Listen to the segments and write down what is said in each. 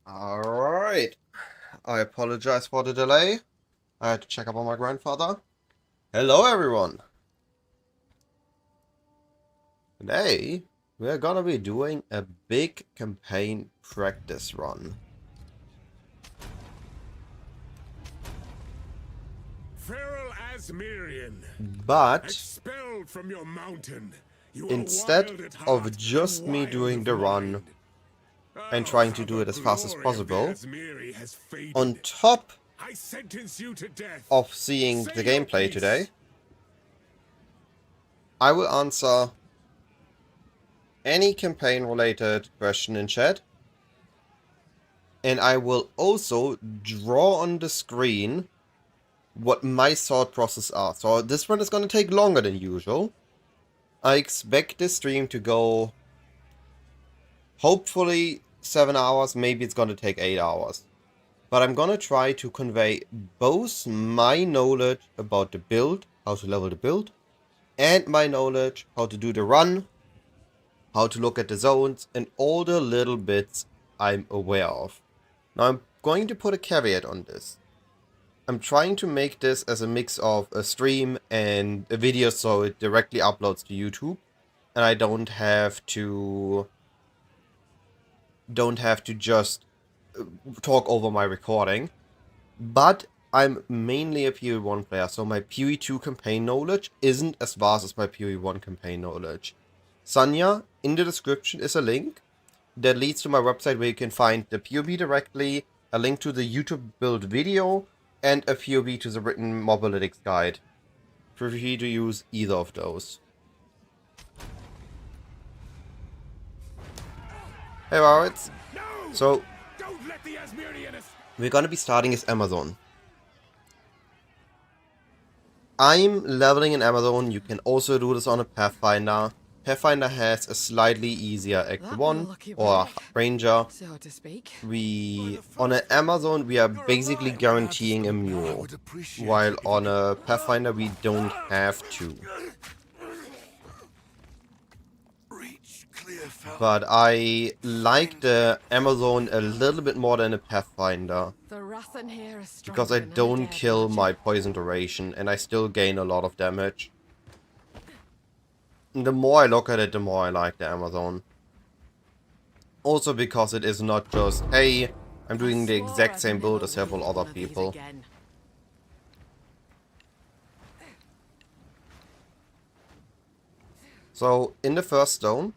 Alright. I apologize for the delay. I had to check up on my grandfather. Hello everyone. Today we're gonna be doing a big campaign practice run. Feral Asmirian, But expelled from your mountain. You are instead wild at of heart just and me wild doing of the run mind. and Oh, trying to how do the it as fast as glory of the possible, Asmiri has faded. on top I sentence you to death. of seeing Say the your gameplay piece. today, I will answer any campaign related question in chat. And I will also draw on the screen what my thought process are. So this one is going to take longer than usual. I expect this stream to go hopefully 7 hours, maybe it's going to take 8 hours. But I'm going to try to convey both my knowledge about the build, how to level the build, and my knowledge how to do the run, how to look at the zones, and all the little bits I'm aware of. Now I'm going to put a caveat on this. I'm trying to make this as a mix of a stream and a video so it directly uploads to YouTube. And I don't have to just talk over my recording. But I'm mainly a PoE 1 player, so my PoE 2 campaign knowledge isn't as vast as my PoE 1 campaign knowledge. Sanya, in the description is a link that leads to my website where you can find the POB directly, a link to the YouTube build video, and a POB to the written mobalytics guide. Feel free to use either of those. Hey Warwitz. So, Don't let the Asmirian we're gonna be starting as Amazon. I'm leveling in Amazon, you can also do this on a Pathfinder. Pathfinder has a slightly easier Act 1 or Ranger. So to speak. On an Amazon we are basically guaranteeing a mule, while on a Pathfinder we don't have to. But I like the Amazon a little bit more than a Pathfinder, The Rathan here is stronger because I than don't dare kill imagine. my poison duration and I still gain a lot of damage. The more I look at it, the more I like the Amazon. Also because it is not just, hey, I'm doing the exact same build as several other people. So, in the first zone,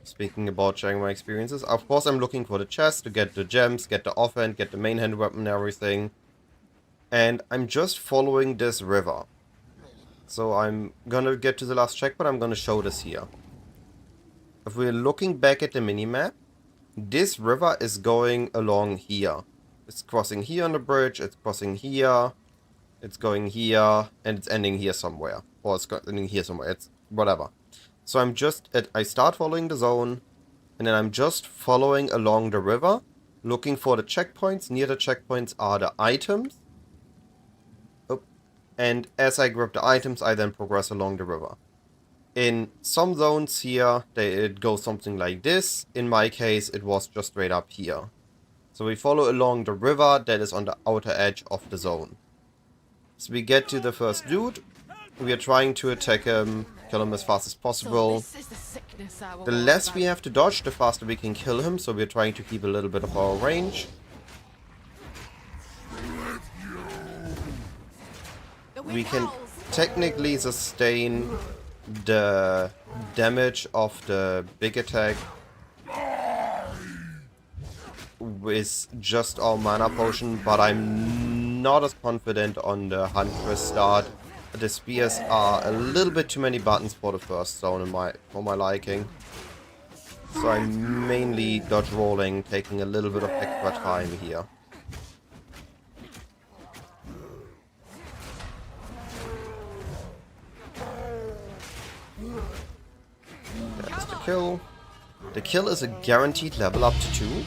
speaking about sharing my experiences, of course I'm looking for the chest to get the gems, get the offhand, get the main hand weapon and everything. And I'm just following this river. So I'm gonna get to the last check, but I'm gonna show this here. If we're looking back at the minimap, this river is going along here. It's crossing here on the bridge, it's crossing here, it's going here, and it's ending here somewhere. Or it's ending here somewhere, it's whatever. So I start following the zone, and then I'm just following along the river, looking for the checkpoints. Near the checkpoints are the items. And as I grab the items, I then progress along the river. In some zones here, it goes something like this. In my case, it was just straight up here. So we follow along the river that is on the outer edge of the zone. So we get to the first dude. We are trying to attack him, kill him as fast as possible. The less we have to dodge, the faster we can kill him, so we're trying to keep a little bit of our range. We can technically sustain the damage of the big attack with just our mana potion, but I'm not as confident on the Huntress start. The spears are a little bit too many buttons for the first zone for my liking. So I'm mainly dodge rolling, taking a little bit of extra time here. That's the kill. The kill is a guaranteed level up to 2.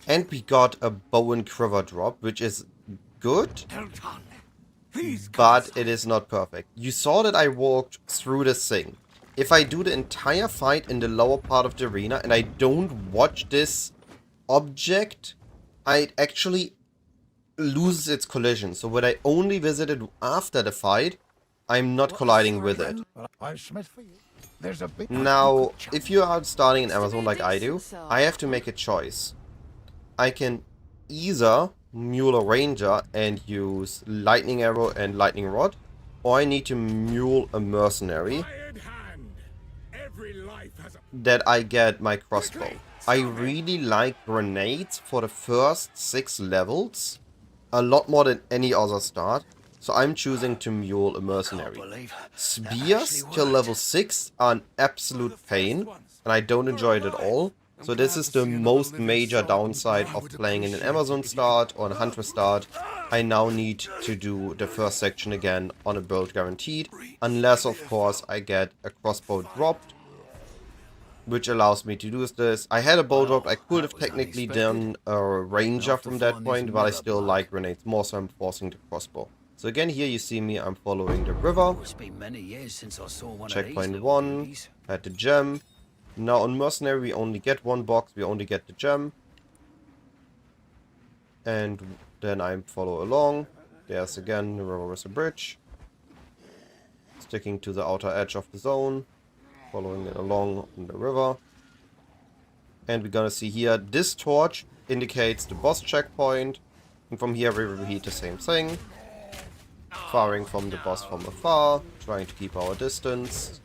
And we got a bow and quiver drop, which is good, but it is not perfect. You saw that I walked through this thing. If I do the entire fight in the lower part of the arena and I don't watch this object, it actually loses its collision. So when I only visit it after the fight, I'm not colliding with it. Now, if you are starting in Amazon like I do, I have to make a choice. I can either mule a ranger and use lightning arrow and lightning rod, or I need to mule a mercenary Iron hand. Every life has a that I get my crossbow. I really like grenades for the first 6 levels, a lot more than any other start, so I'm choosing to mule a mercenary. Spears till level 6 are an absolute pain, and I don't enjoy it at all. So this is the most major downside of playing in an Amazon start or a Huntress start. I now need to do the first section again on a build guaranteed, unless of course I get a crossbow dropped, which allows me to do this. I had a bow drop, I could have technically done a ranger from that point, but I still like grenades more, so I'm forcing the crossbow. So again, here you see me, I'm following the river. Checkpoint 1, had the gem. Now on mercenary we only get 1 box, we only get the gem. And then I follow along. There's again the river with a bridge. Sticking to the outer edge of the zone. Following it along on the river. And we're gonna see here, this torch indicates the boss checkpoint. And from here we repeat the same thing. Firing from the boss from afar, trying to keep our distance.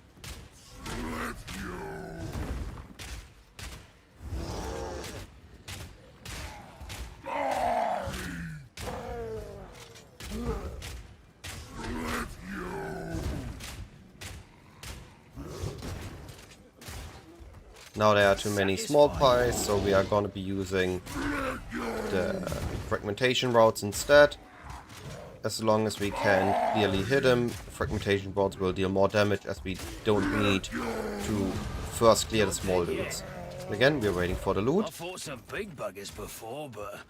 Now there are too many small pies, so we are going to be using the fragmentation routes instead. As long as we can clearly hit them, fragmentation routes will deal more damage as we don't need to first clear the small dudes. Again, we're waiting for the loot.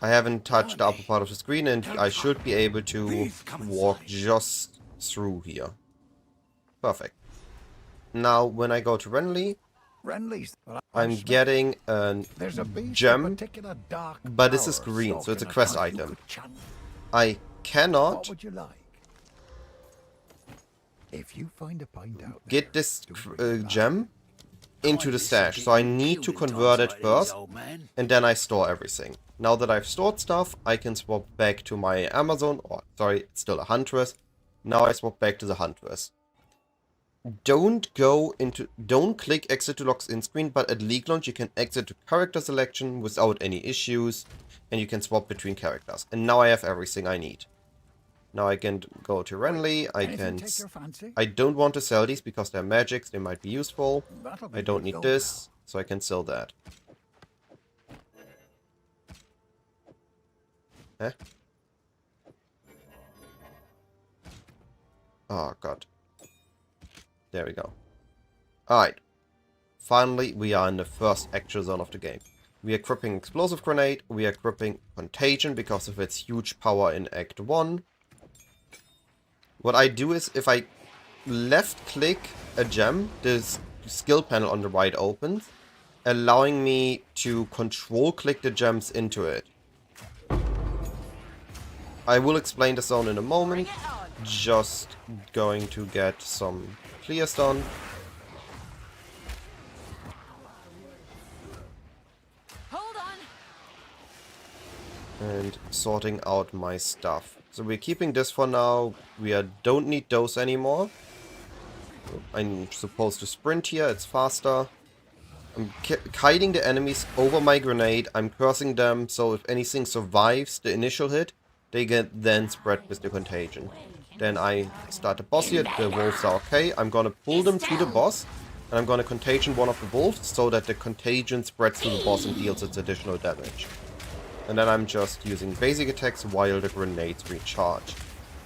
I haven't touched the upper part of the screen and I should be able to walk just through here. Perfect. Now when I go to Renly, I'm getting a gem, but this is green, so it's a quest item. I cannot get this gem into the stash, so I need to convert it first, and then I store everything. Now that I've stored stuff, I can swap back to my Amazon, or sorry, it's still a Huntress. Now I swap back to the Huntress. Don't click exit to lock in screen, but at League Launch you can exit to character selection without any issues, and you can swap between characters. And now I have everything I need. Now I can go to Renly, I don't want to sell these because they're magics, they might be useful. I don't need this, so I can sell that. Eh? Oh god. There we go. Alright. Finally, we are in the first actual zone of the game. We are equipping Explosive Grenade, we are equipping Contagion because of its huge power in Act 1. What I do is, if I left click a gem, this skill panel on the right opens, allowing me to control click the gems into it. I will explain the zone in a moment. Just going to get some clears done. Hold on. And sorting out my stuff. So we're keeping this for now. We don't need those anymore. I'm supposed to sprint here, it's faster. I'm kiting the enemies over my grenade. I'm cursing them, so if anything survives the initial hit, they get then spread with the contagion. Then I start the boss here, the wolves are okay. I'm gonna pull them to the boss, and I'm gonna contagion one of the wolves so that the contagion spreads to the boss and deals its additional damage. And then I'm just using basic attacks while the grenades recharge.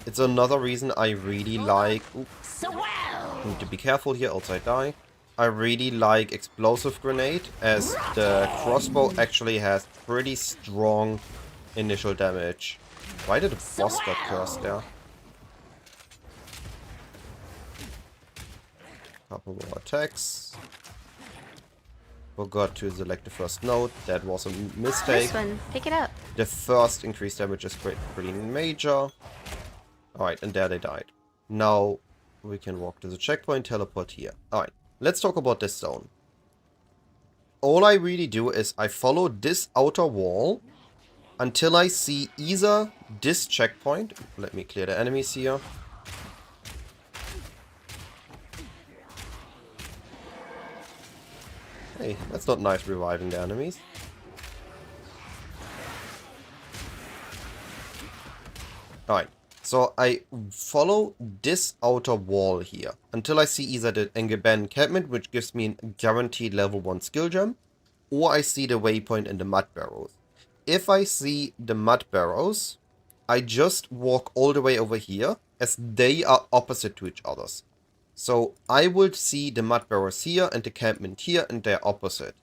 It's another reason I really like... need to be careful here, else I die. I really like Explosive Grenade, as the crossbow actually has pretty strong initial damage. Why did the boss get cursed there? Couple more attacks. Forgot to select the first node. That was a mistake. This one, pick it up. The first increased damage is pretty major. Alright, and there they died. Now we can walk to the checkpoint, teleport here. Alright, let's talk about this zone. All I really do is I follow this outer wall until I see either this checkpoint. Let me clear the enemies here. Hey, that's not nice reviving the enemies. Alright, so I follow this outer wall here until I see either the encampment, which gives me a guaranteed level 1 skill gem, or I see the waypoint in the mud barrows. If I see the mud barrows, I just walk all the way over here, as they are opposite to each other. So I will see the mud barrows here and the campment here, and they're opposite.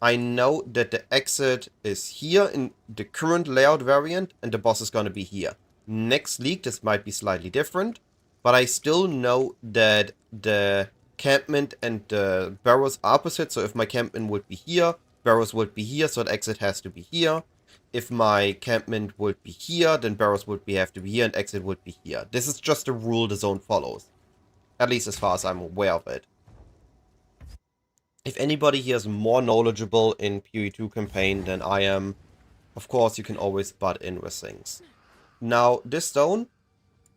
I know that the exit is here in the current layout variant, and the boss is going to be here. Next league, this might be slightly different, but I still know that the campment and the barrows are opposite. So if my campment would be here, barrows would be here, so the exit has to be here. If my campment would be here, then barrows would have to be here, and exit would be here. This is just a rule the zone follows. At least as far as I'm aware of it. If anybody here is more knowledgeable in PoE 2 campaign than I am, of course you can always butt in with things. Now, this zone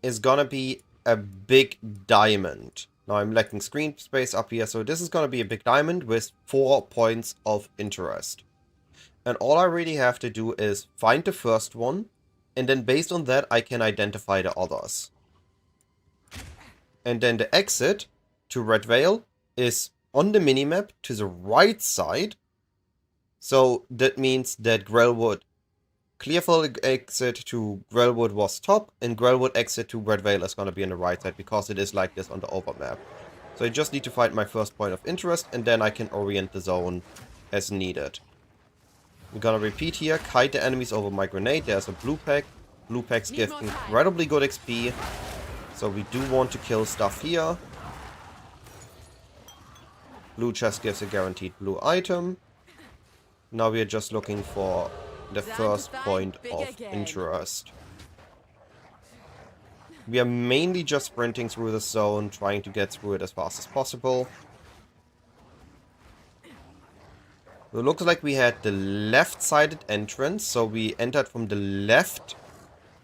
is gonna be a big diamond. Now I'm lacking screen space up here, so this is gonna be a big diamond with 4 points of interest. And all I really have to do is find the first one, and then based on that I can identify the others. And then the exit to Red Vale is on the minimap to the right side. So that means that Grellwood, Clearfield exit to Grellwood was top, and Grellwood exit to Red Vale is going to be on the right side, because it is like this on the overmap. So I just need to find my first point of interest, and then I can orient the zone as needed. We're going to repeat here, kite the enemies over my grenade. There's a blue pack. Blue packs give incredibly good XP. So we do want to kill stuff here. Blue chest gives a guaranteed blue item. Now we are just looking for the first point of interest. We are mainly just sprinting through the zone, trying to get through it as fast as possible. It looks like we had the left-sided entrance, so we entered from the left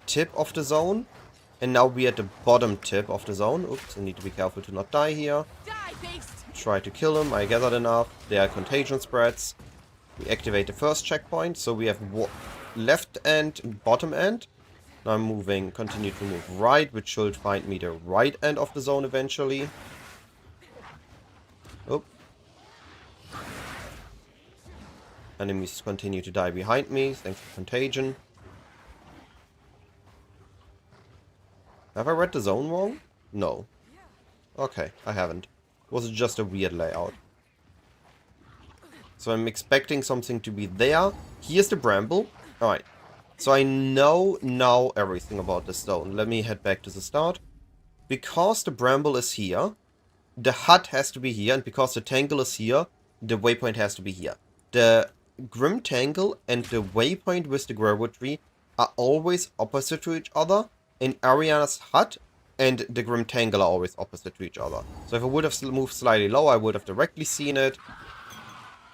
tip of the zone. And now we are at the bottom tip of the zone. Oops, I need to be careful to not die here. Try to kill him, I gathered enough. There are contagion spreads. We activate the first checkpoint, so we have left end and bottom end. Now I'm continue to move right, which should find me the right end of the zone eventually. Oh. Enemies continue to die behind me, thanks to contagion. Have I read the zone wrong? No. Okay, I haven't. Was it just a weird layout? So I'm expecting something to be there. Here's the bramble. Alright. So I know now everything about this zone. Let me head back to the start. Because the bramble is here, the hut has to be here, and because the tangle is here, the waypoint has to be here. The Grim Tangle and the waypoint with the Grellwood tree are always opposite to each other. In Ariana's hut and the Grim Tangle are always opposite to each other. So if I would have moved slightly lower, I would have directly seen it.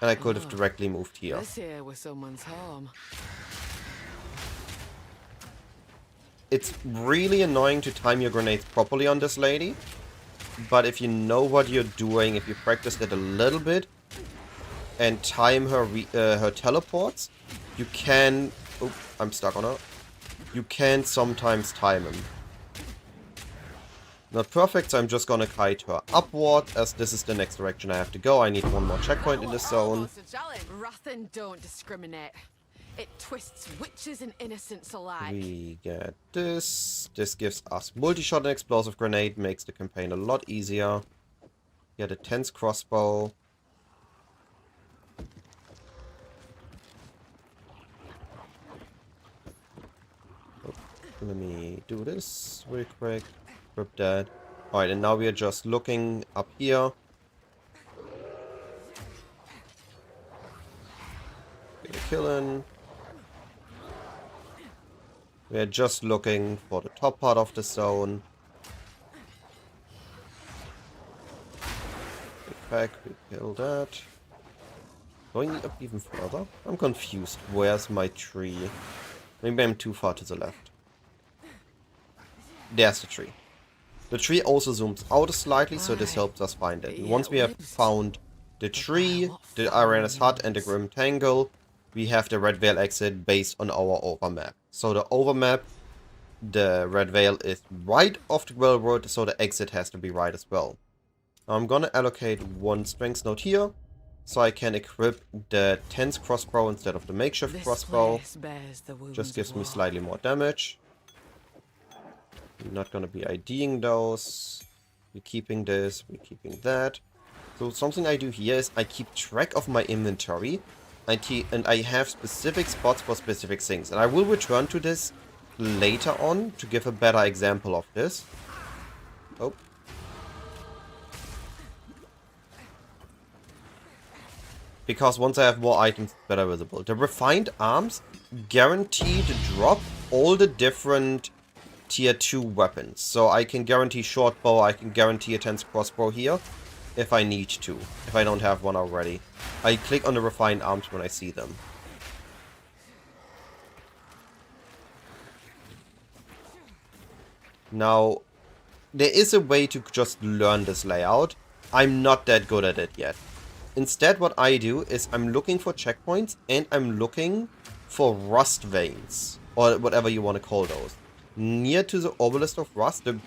And I could have directly moved here. This here was someone's home. It's really annoying to time your grenades properly on this lady. But if you know what you're doing, if you practice it a little bit, and time her her teleports, you can... Oh, I'm stuck on her. You can sometimes time him. Not perfect, so I'm just gonna kite her upward, as this is the next direction I have to go. I need one more checkpoint in this zone. Rathan don't discriminate. It twists witches and innocents alike. We get this. This gives us multi-shot and explosive grenade, makes the campaign a lot easier. Get a tense crossbow. Let me do this real quick. Grip that. Alright, and now we are just looking up here. killing. We're just looking for the top part of the zone. Big pack, we kill that. Going up even further? I'm confused. Where's my tree? Maybe I'm too far to the left. There's the tree. The tree also zooms out slightly, so this helps us find it. And once we have found the tree, the Arena's hut, and the Grim Tangle, we have the Red Veil exit based on our overmap. So the overmap, the Red Veil is right off the railroad, so the exit has to be right as well. Now I'm gonna allocate one strength node here, so I can equip the tense crossbow instead of the makeshift crossbow. Just gives me slightly more damage. I'm not gonna be IDing those. We're keeping this, we're keeping that. So something I do here is I keep track of my inventory. And I have specific spots for specific things. And I will return to this later on to give a better example of this. Oh. Because once I have more items, it's better visible. The refined arms guarantee to drop all the different tier 2 weapons. So I can guarantee short bow, I can guarantee a tense crossbow here. If I need to, if I don't have one already. I click on the refined arms when I see them. Now, there is a way to just learn this layout. I'm not that good at it yet. Instead, what I do is I'm looking for checkpoints and I'm looking for rust veins, or whatever you want to call those. Near to the obelisk of rust, the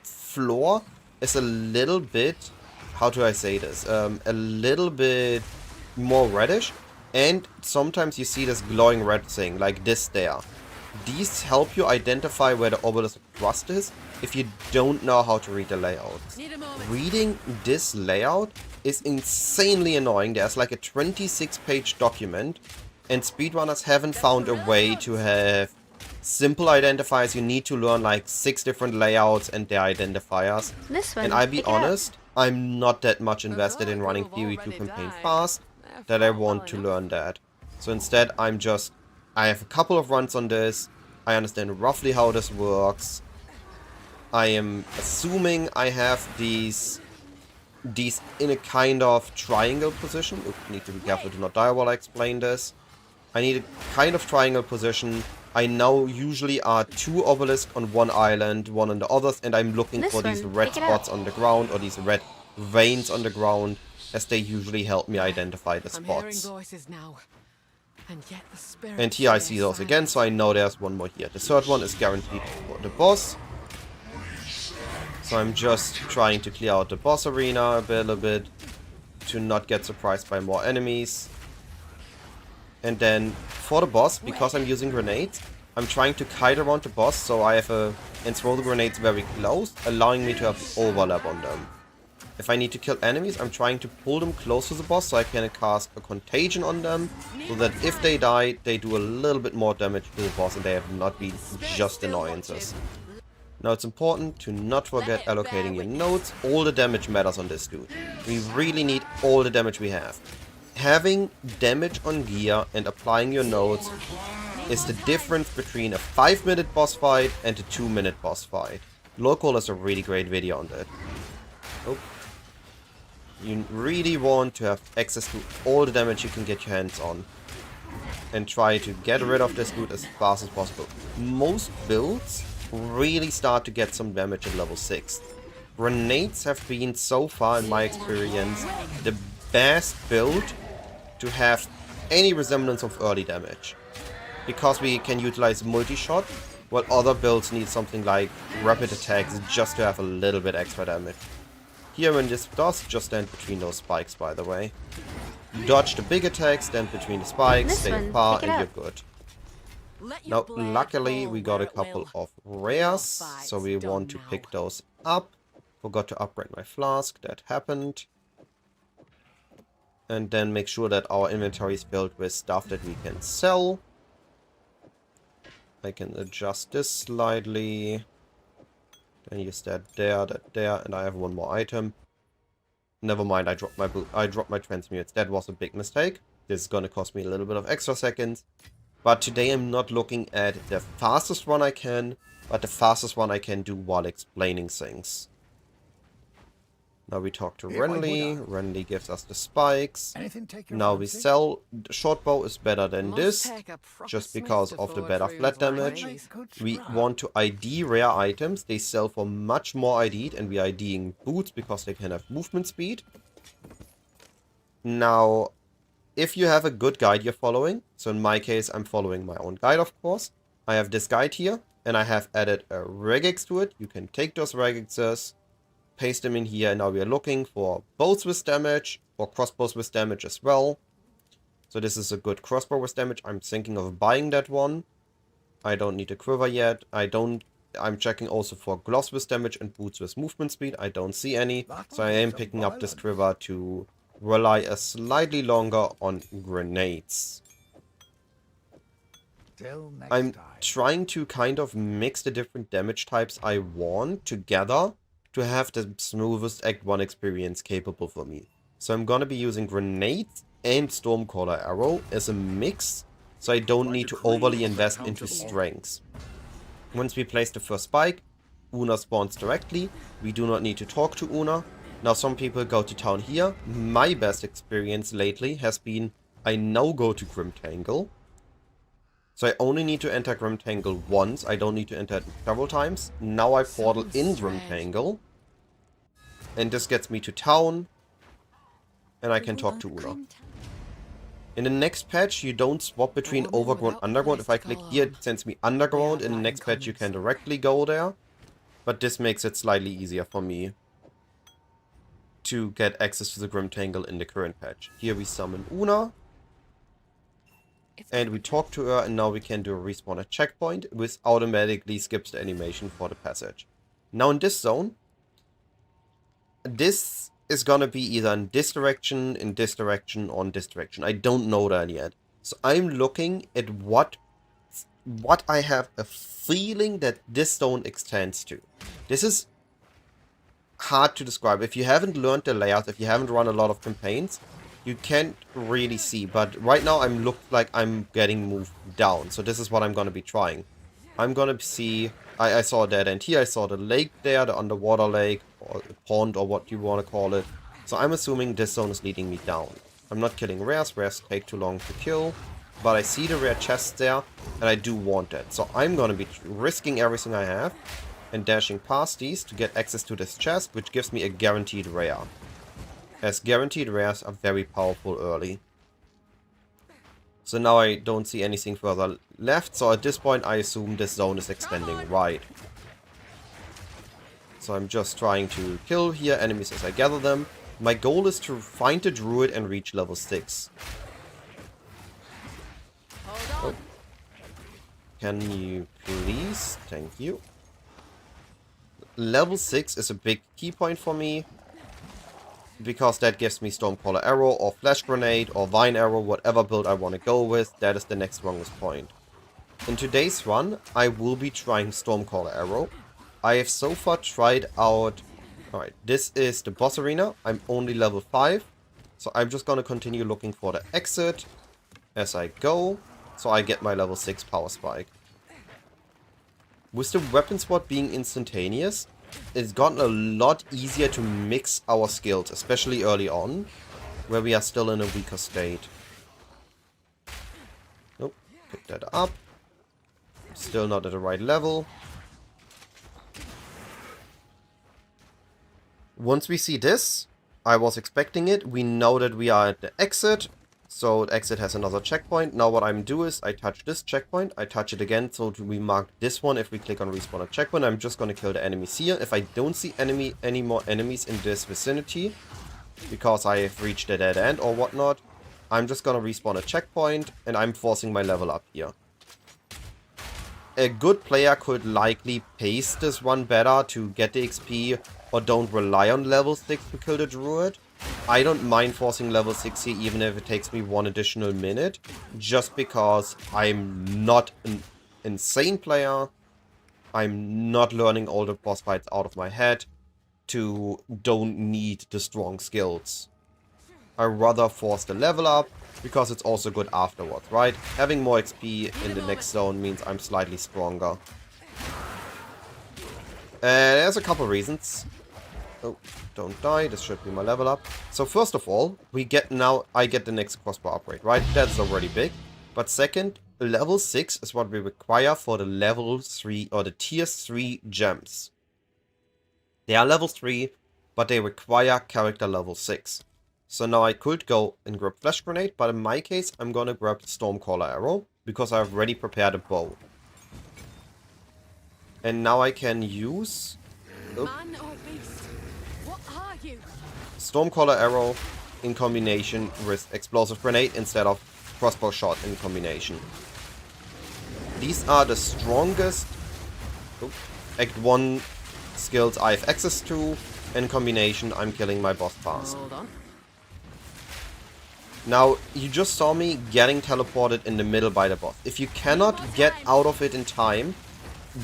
floor is a little bit... How do I say this? A little bit more reddish. And sometimes you see this glowing red thing, like this there. These help you identify where the obelisk of rust is if you don't know how to read the layout. Reading this layout is insanely annoying. There's like a 26-page document. And speedrunners haven't found a way to have simple identifiers. You need to learn like 6 different layouts and their identifiers. This one. And I'll be honest, I'm not that much invested in running PoE 2 campaign fast that I want to learn that. So instead, I have a couple of runs on this. I understand roughly how this works. I am assuming I have these in a kind of triangle position. Oops, need to be careful to not die while I explain this. I need a kind of triangle position. I now usually are 2 obelisks on one island, one on the others, and I'm looking for these red spots on the ground, or these red veins on the ground, as they usually help me identify the spots. And here I see those again, so I know there's one more here. The third one is guaranteed for the boss. So I'm just trying to clear out the boss arena a little bit, to not get surprised by more enemies. And then for the boss, because I'm using grenades, I'm trying to kite around the boss, so I have and throw the grenades very close, allowing me to have overlap on them. If I need to kill enemies, I'm trying to pull them close to the boss so I can cast a contagion on them, so that if they die, they do a little bit more damage to the boss and they have not been just annoyances. Now it's important to not forget allocating your nodes. All the damage matters on this dude. We really need all the damage we have. Having damage on gear and applying your nodes is the difference between a 5-minute boss fight and a 2-minute boss fight. Local has a really great video on that. Oh. You really want to have access to all the damage you can get your hands on. And try to get rid of this dude as fast as possible. Most builds really start to get some damage at level 6. Grenades have been, so far in my experience, the best build to have any resemblance of early damage. Because we can utilize multi-shot, while other builds need something like rapid attacks just to have a little bit extra damage. Here when this does, just stand between those spikes, by the way. Dodge the big attacks, stand between the spikes, stay far, and you're good. Now, luckily, we got a couple of rares, so we want to pick those up. Forgot to upgrade my flask, that happened. And then make sure that our inventory is filled with stuff that we can sell. I can adjust this slightly. Then use that there, and I have one more item. Never mind, I dropped my transmutes. That was a big mistake. This is gonna cost me a little bit of extra seconds. But today I'm not looking at the fastest one I can, but the fastest one I can do while explaining things. Now we talk to Renly. Renly gives us the spikes. Now we sell. The short bow is better than this, just because of the better flat damage. We want to ID rare items. They sell for much more ID'd, and we IDing boots because they can have movement speed. Now, if you have a good guide you're following, so in my case I'm following my own guide, of course. I have this guide here, and I have added a regex to it. You can take those regexes, paste them in here, and now we are looking for bows with damage, or crossbows with damage as well. So this is a good crossbow with damage. I'm thinking of buying that one. I don't need a quiver yet. I'm checking also for gloves with damage and boots with movement speed. I don't see any, so I am picking up this quiver to rely a slightly longer on grenades. I'm trying to kind of mix the different damage types I want together to have the smoothest Act 1 experience capable for me. So I'm gonna be using grenades and Stormcaller Arrow as a mix, so I don't need to overly invest into strengths. Once we place the first spike, Una spawns directly. We do not need to talk to Una. Now some people go to town here. My best experience lately has been I now go to Grimtangle. So I only need to enter Grimtangle once. I don't need to enter it several times. Now I portal in Grimtangle. And this gets me to town. And I can talk to Una. In the next patch, you don't swap between overgrown and underground. If I click here, it sends me underground. In the next patch, you can directly go there. But this makes it slightly easier for me to get access to the Grimtangle in the current patch. Here we summon Una. And we talk to her, and now we can do a respawn at checkpoint, which automatically skips the animation for the passage. Now in this zone, this is gonna be either in this direction, or in this direction. I don't know that yet. So I'm looking at what I have a feeling that this zone extends to. This is hard to describe. If you haven't learned the layouts, if you haven't run a lot of campaigns, you can't really see. But right now I'm looked like I'm getting moved down. So this is what I'm gonna be trying. I'm gonna see. I saw a dead end here. I saw the lake there, the underwater lake, or pond, or what you want to call it. So I'm assuming this zone is leading me down. I'm not killing rares. Rares take too long to kill. But I see the rare chests there, and I do want that. So I'm gonna be risking everything I have and dashing past these to get access to this chest, which gives me a guaranteed rare. As guaranteed rares are very powerful early. So now I don't see anything further left, so at this point I assume this zone is extending right. So I'm just trying to kill here enemies as I gather them. My goal is to find the druid and reach level 6. Oh. Can you please? Thank you. Level 6 is a big key point for me, because that gives me Stormcaller Arrow, or Flash Grenade, or Vine Arrow, whatever build I want to go with. That is the next strongest point. In today's run, I will be trying Stormcaller Arrow. I have so far tried out... Alright, this is the boss arena. I'm only level 5, so I'm just gonna continue looking for the exit as I go, so I get my level 6 power spike. With the weapon swap being instantaneous, it's gotten a lot easier to mix our skills, especially early on, where we are still in a weaker state. Nope, pick that up. Still not at the right level. Once we see this, I was expecting it. We know that we are at the exit. So the exit has another checkpoint. Now what I'm doing is I touch this checkpoint. I touch it again, so we mark this one. If we click on respawn at checkpoint, I'm just going to kill the enemies here. If I don't see any more enemies in this vicinity, because I have reached a dead end or whatnot, I'm just going to respawn a checkpoint, and I'm forcing my level up here. A good player could likely pace this one better to get the XP, or don't rely on level 6 to kill the druid. I don't mind forcing level 6 here, even if it takes me 1 additional minute, just because I'm not an insane player. I'm not learning all the boss fights out of my head, don't need the strong skills. I rather force the level up, because it's also good afterwards, right? Having more XP in the next zone means I'm slightly stronger. There's a couple reasons. Oh, don't die, this should be my level up. So first of all, I get the next crossbow upgrade, right? That's already big. But second, level 6 is what we require for the level 3 or the tier 3 gems. They are level 3, but they require character level 6. So now I could go and grab Flash Grenade, but in my case, I'm gonna grab Stormcaller Arrow, because I've already prepared a bow. And now I can use Man or beast? What are you? Stormcaller Arrow in combination with Explosive Grenade instead of Crossbow Shot in combination. These are the strongest Act 1 skills I have access to. In combination, I'm killing my boss fast. Hold on. Now, you just saw me getting teleported in the middle by the boss. If you cannot get out of it in time,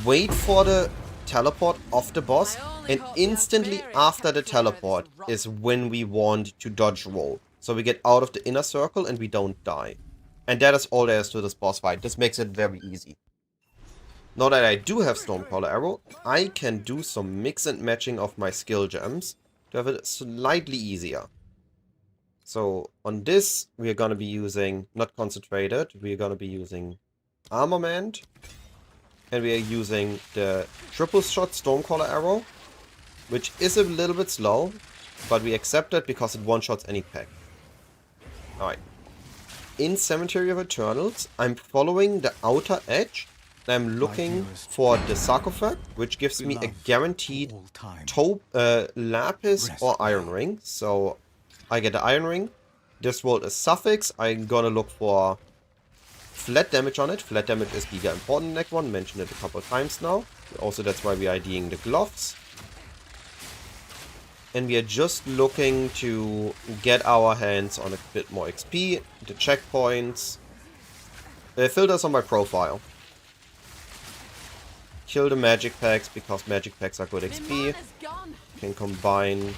wait for the teleport of the boss, and instantly after the teleport is when we want to dodge roll. So we get out of the inner circle and we don't die. And that is all there is to this boss fight. This makes it very easy. Now that I do have Stormcaller Arrow, I can do some mix and matching of my skill gems to have it slightly easier. So on this, we are going to be using, not Concentrated, we are going to be using Armament. And we are using the triple shot Stormcaller Arrow, which is a little bit slow, but we accept it because it one-shots any pack. Alright. In Cemetery of Eternals, I'm following the outer edge, and I'm looking for the sarcophagus, which gives me a guaranteed lapis or iron ring. So I get the iron ring. This world is suffix. I'm gonna look for flat damage on it. Flat damage is giga important in Act 1. Mentioned it a couple of times now. Also, that's why we are IDing the gloves. And we are just looking to get our hands on a bit more XP, the checkpoints. Filters on my profile. Kill the magic packs, because magic packs are good XP. Can combine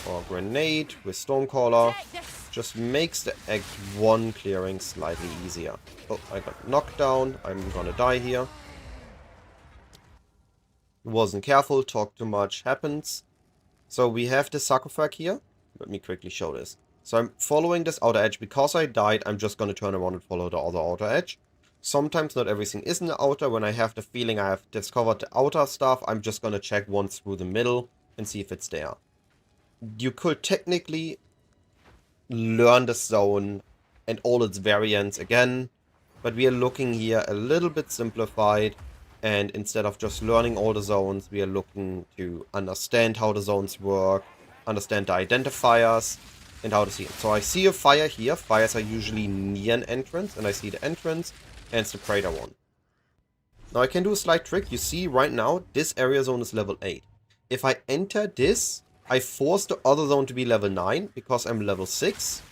our grenade with Stormcaller. Just makes the Act 1 clearing slightly easier. Oh, I got knocked down. I'm gonna die here. Wasn't careful, talked too much, happens. So we have the sarcophagus here. Let me quickly show this. So I'm following this outer edge. Because I died, I'm just going to turn around and follow the other outer edge. Sometimes not everything is in the outer. When I have the feeling I have discovered the outer stuff, I'm just going to check once through the middle and see if it's there. You could technically learn the zone and all its variants again, but we are looking here a little bit simplified. And instead of just learning all the zones, we are looking to understand how the zones work, understand the identifiers, and how to see it. So I see a fire here. Fires are usually near an entrance, and I see the entrance, and it's the crater one. Now I can do a slight trick. You see right now, this area zone is level 8. If I enter this, I force the other zone to be level 9, because I'm level 6.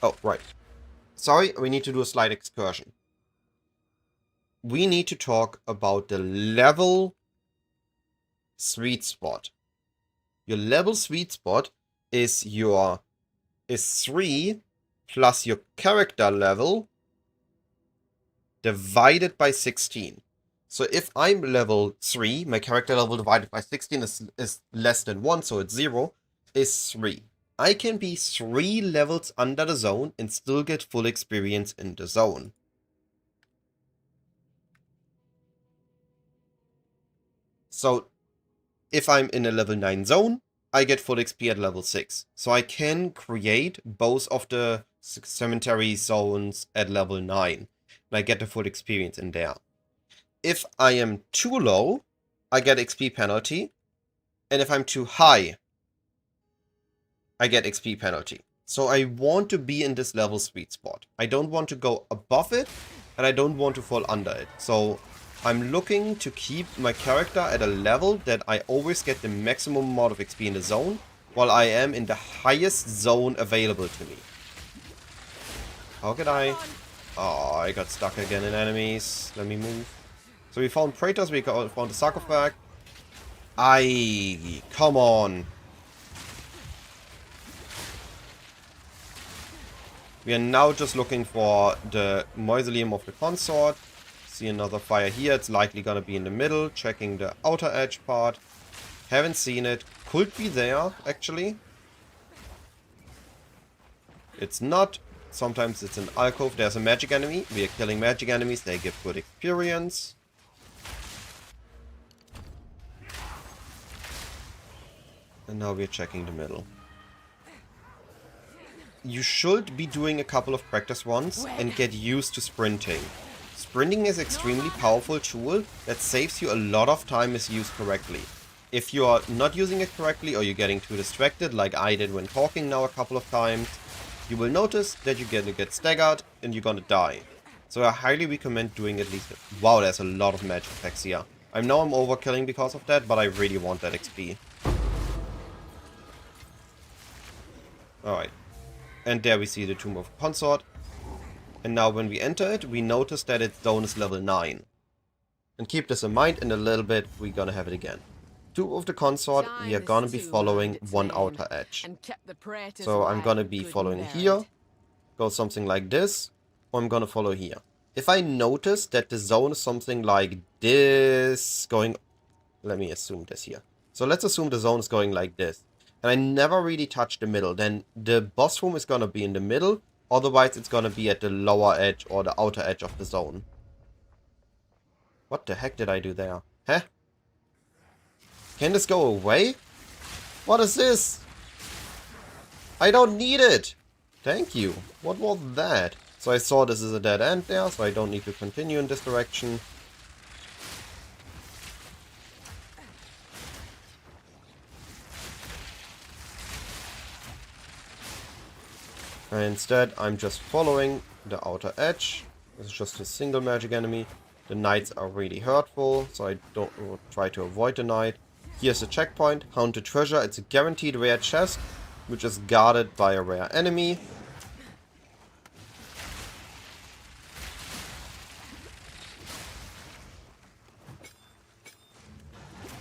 Oh, right. Sorry, we need to do a slight excursion. We need to talk about the level sweet spot. Your level sweet spot is 3 plus your character level divided by 16. So if I'm level 3, my character level divided by 16 is less than 1, so it's 0, is 3. I can be 3 levels under the zone and still get full experience in the zone. So, if I'm in a level 9 zone, I get full XP at level 6. So I can create both of the cemetery zones at level 9. And I get the full experience in there. If I am too low, I get XP penalty. And if I'm too high, I get XP penalty. So I want to be in this level sweet spot. I don't want to go above it, and I don't want to fall under it. So I'm looking to keep my character at a level that I always get the maximum amount of XP in the zone, while I am in the highest zone available to me. How could I? Oh, I got stuck again in enemies. Let me move. So we found Praetors, we found the sarcophagus. Come on. We are now just looking for the mausoleum of the consort. See another fire here. It's likely gonna be in the middle. Checking the outer edge part. Haven't seen it. Could be there, actually. It's not. Sometimes it's an alcove. There's a magic enemy. We are killing magic enemies. They give good experience. And now we're checking the middle. You should be doing a couple of practice runs and get used to sprinting. Sprinting is an extremely powerful tool that saves you a lot of time if used correctly. If you are not using it correctly or you're getting too distracted like I did when talking now a couple of times, you will notice that you're gonna get staggered and you're gonna die. So I highly recommend doing at least... Wow, there's a lot of magic attacks here. I know I'm overkilling because of that, but I really want that XP. Alright. And there we see the Tomb of Consort. And now when we enter it, we notice that its zone is level 9. And keep this in mind, in a little bit we're gonna have it again. Tomb of the Consort, we are gonna be following one outer edge. So I'm gonna be following here, go something like this, or I'm gonna follow here. If I notice that the zone is something like this, going... Let me assume this here. So let's assume the zone is going like this. And I never really touch the middle, then the boss room is gonna be in the middle, otherwise it's gonna be at the lower edge or the outer edge of the zone. What the heck did I do there? Huh? Can this go away? What is this? I don't need it! Thank you. What was that? So I saw this is a dead end there, so I don't need to continue in this direction. Instead, I'm just following the outer edge. This is just a single magic enemy. The knights are really hurtful, so I don't try to avoid the knight. Here's a checkpoint, Haunted Treasure. It's a guaranteed rare chest, which is guarded by a rare enemy.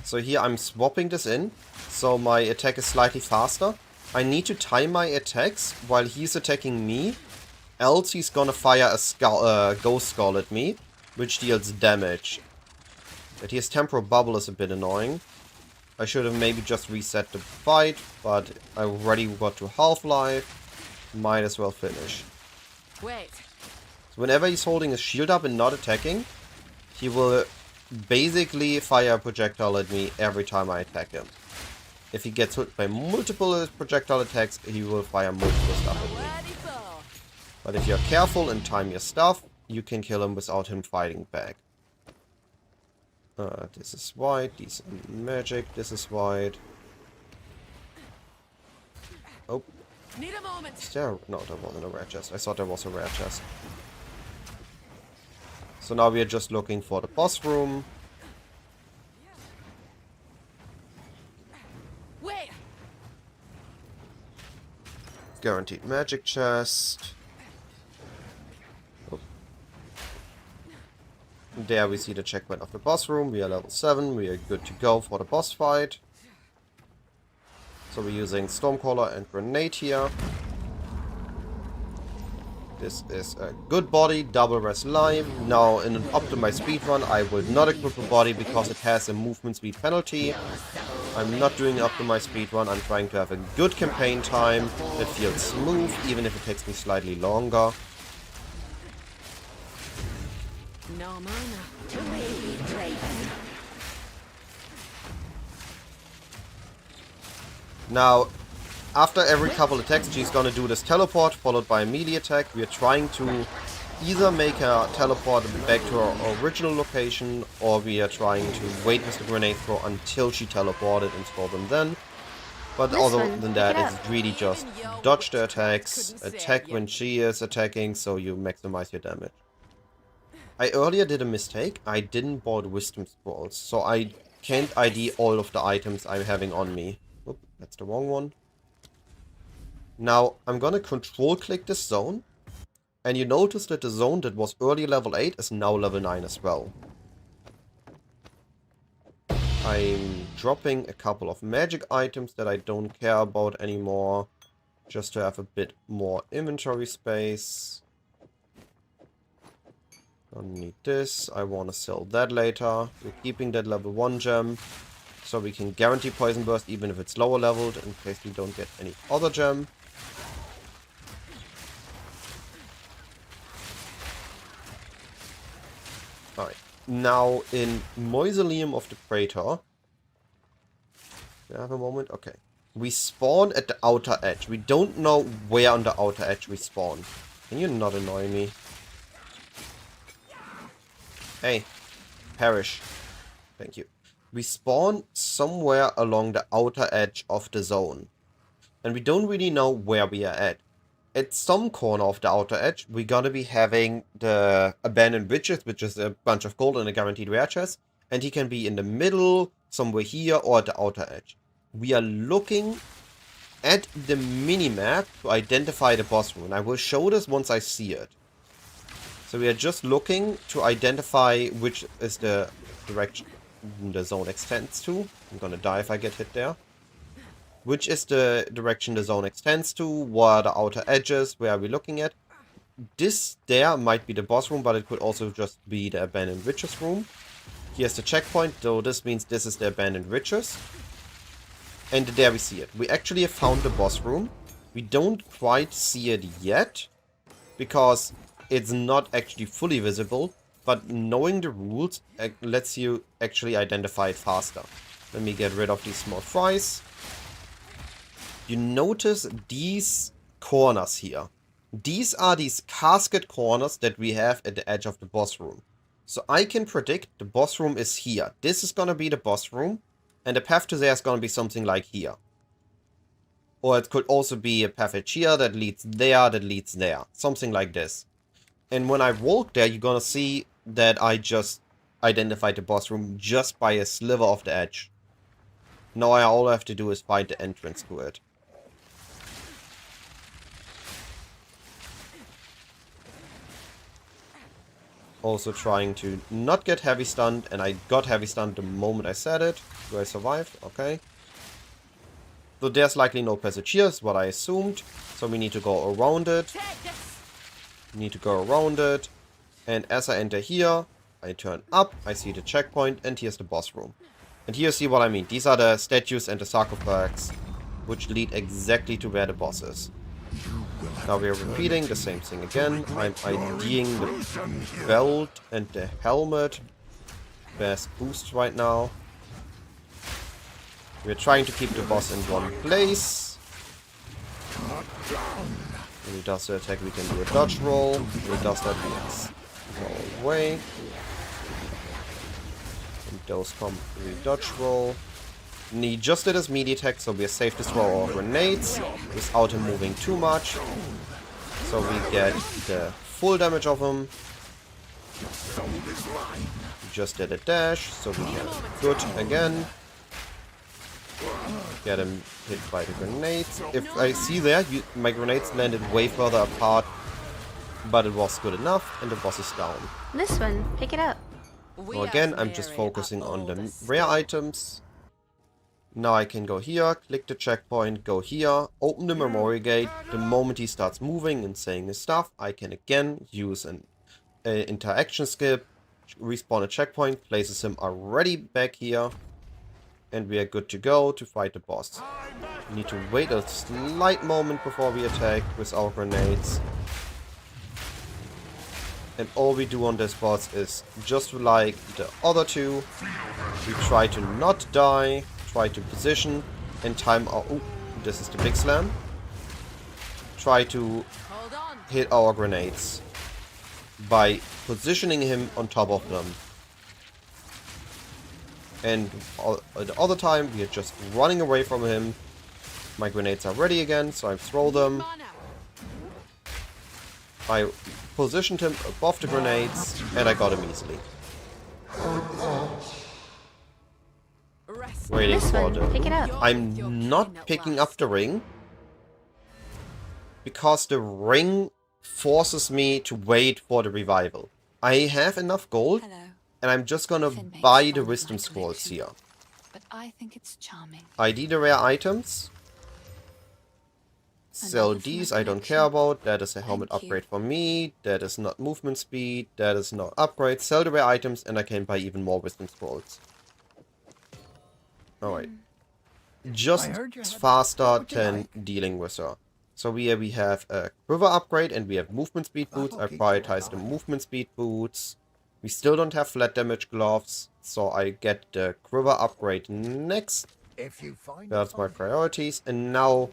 So here I'm swapping this in, so my attack is slightly faster. I need to time my attacks while he's attacking me, else he's gonna fire a ghost skull at me, which deals damage. That he has temporal bubble is a bit annoying. I should have maybe just reset the fight, but I already got to half-life. Might as well finish. Wait. So whenever he's holding his shield up and not attacking, he will basically fire a projectile at me every time I attack him. If he gets hit by multiple projectile attacks, he will fire multiple stuff at me. But if you're careful and time your stuff, you can kill him without him fighting back. This is white, these are magic, this is white. Oh. Need a moment. Is there... No, there wasn't a rare chest. I thought there was a rare chest. So now we are just looking for the boss room. Wait. Guaranteed magic chest. Oh. There we see the checkpoint of the boss room. We are level 7. We are good to go for the boss fight. So we're using Stormcaller and Grenade here. This is a good body, double res live. Now in an optimized speedrun I will not equip a body because it has a movement speed penalty. I'm not doing an optimized speedrun, I'm trying to have a good campaign time that feels smooth, even if it takes me slightly longer. No mana. Now, after every couple attacks, she's gonna do this teleport, followed by a melee attack. We are trying to either make her teleport back to her original location, or we are trying to wait with the grenade throw until she teleported and throw them then. But other than that, it's really just dodge the attacks, attack when she is attacking, so you maximize your damage. I earlier did a mistake. I didn't buy the wisdom scrolls, so I can't ID all of the items I'm having on me. Oop, that's the wrong one. Now, I'm gonna control click this zone, and you notice that the zone that was earlier level 8 is now level 9 as well. I'm dropping a couple of magic items that I don't care about anymore. Just to have a bit more inventory space. Don't need this. I want to sell that later. We're keeping that level 1 gem. So we can guarantee Poison Burst even if it's lower leveled in case we don't get any other gem. Alright. Now in Mausoleum of the Praetor. Do I have a moment? Okay. We spawn at the outer edge. We don't know where on the outer edge we spawn. Can you not annoy me? Hey. Perish. Thank you. We spawn somewhere along the outer edge of the zone. And we don't really know where we are at. At some corner of the outer edge, we're gonna be having the Abandoned Witches, which is a bunch of gold and a guaranteed rare chest. And he can be in the middle, somewhere here, or at the outer edge. We are looking at the minimap to identify the boss room. And I will show this once I see it. So we are just looking to identify which is the direction the zone extends to. I'm gonna die if I get hit there. Which is the direction the zone extends to? What are the outer edges? Where are we looking at? This there might be the boss room, but it could also just be the Abandoned Witches room. Here's the checkpoint, so this means this is the Abandoned Witches. And there we see it. We actually have found the boss room. We don't quite see it yet, because it's not actually fully visible. But knowing the rules lets you actually identify it faster. Let me get rid of these small fries. You notice these corners here. These are these casket corners that we have at the edge of the boss room. So I can predict the boss room is here. This is gonna be the boss room. And the path to there is gonna be something like here. Or it could also be a passage here that leads there, that leads there. Something like this. And when I walk there, you're gonna see that I just identified the boss room just by a sliver of the edge. Now all I have to do is find the entrance to it. Also trying to not get heavy stunned, and I got heavy stunned the moment I said it. Do I survive? Okay. So there's likely no passage here, is what I assumed. So we need to go around it. Need to go around it. And as I enter here, I turn up, I see the checkpoint, and here's the boss room. And here you see what I mean. These are the statues and the sarcophags, which lead exactly to where the boss is. Now we are repeating the same thing again. I'm IDing the belt and the helmet. Best boost right now. We're trying to keep the boss in one place. When he does the attack, we can do a dodge roll. When he does that, we go away. And those come we dodge roll. And he just did his melee attack, so we are safe to throw our grenades without him moving too much. So we get the full damage of him. He just did a dash, so we get good again. Get him hit by the grenades. If I see there, my grenades landed way further apart, but it was good enough, and the boss is down. This one, pick it up. So again, I'm just focusing on the rare items. Now I can go here, click the checkpoint, go here, open the memory gate. The moment he starts moving and saying his stuff, I can again use an interaction skip, respawn a checkpoint, places him already back here. And we are good to go to fight the boss. We need to wait a slight moment before we attack with our grenades. And all we do on this boss is just like the other two. We try to not die, try to position, and time our... Oh, this is the big slam. Try to hit our grenades by positioning him on top of them. And the other time, we are just running away from him. My grenades are ready again, so I throw them. I positioned him above the grenades, and I got him easily. Waiting for the... Pick it up. I'm not picking up the ring, because the ring forces me to wait for the revival. I have enough gold. Hello. And I'm just gonna buy the wisdom scrolls here. But I think it's charming. ID the rare items. Sell these, I don't care about. That is a helmet upgrade for me. That is not movement speed. That is not upgrade. Sell the rare items and I can buy even more wisdom scrolls. Alright. Just faster than dealing with her. So here we have a quiver upgrade and we have movement speed boots. I prioritize the movement speed boots. We still don't have flat damage gloves, so I get the quiver upgrade next. That's my priorities. And now,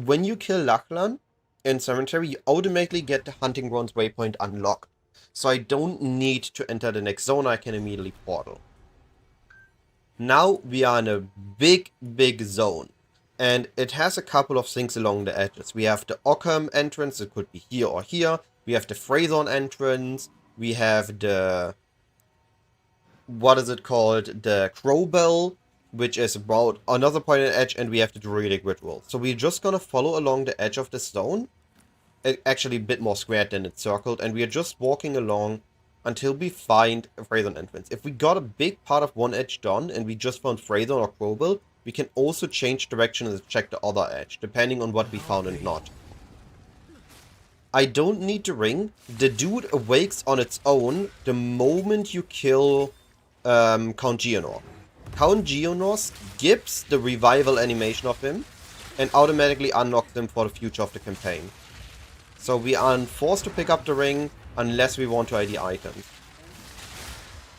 when you kill Lachlan in Cemetery, you automatically get the Hunting Grounds waypoint unlocked. So I don't need to enter the next zone, I can immediately portal. Now we are in a big, big zone. And it has a couple of things along the edges. We have the Occam entrance, it could be here or here. We have the Phrazon entrance. We have the... what is it called? The Crowbell, which is about another point on the edge. And we have the Druidic Ritual. So we're just gonna follow along the edge of the zone. Actually a bit more squared than it's circled. And we are just walking along until we find a Phrazon entrance. If we got a big part of one edge done and we just found Phrazon or Crowbell, we can also change direction and check the other edge, depending on what we found and not. I don't need the ring. The dude awakes on its own the moment you kill Count Geonor. Count Geonor skips the revival animation of him and automatically unlocks him for the future of the campaign. So we are forced to pick up the ring unless we want to ID items.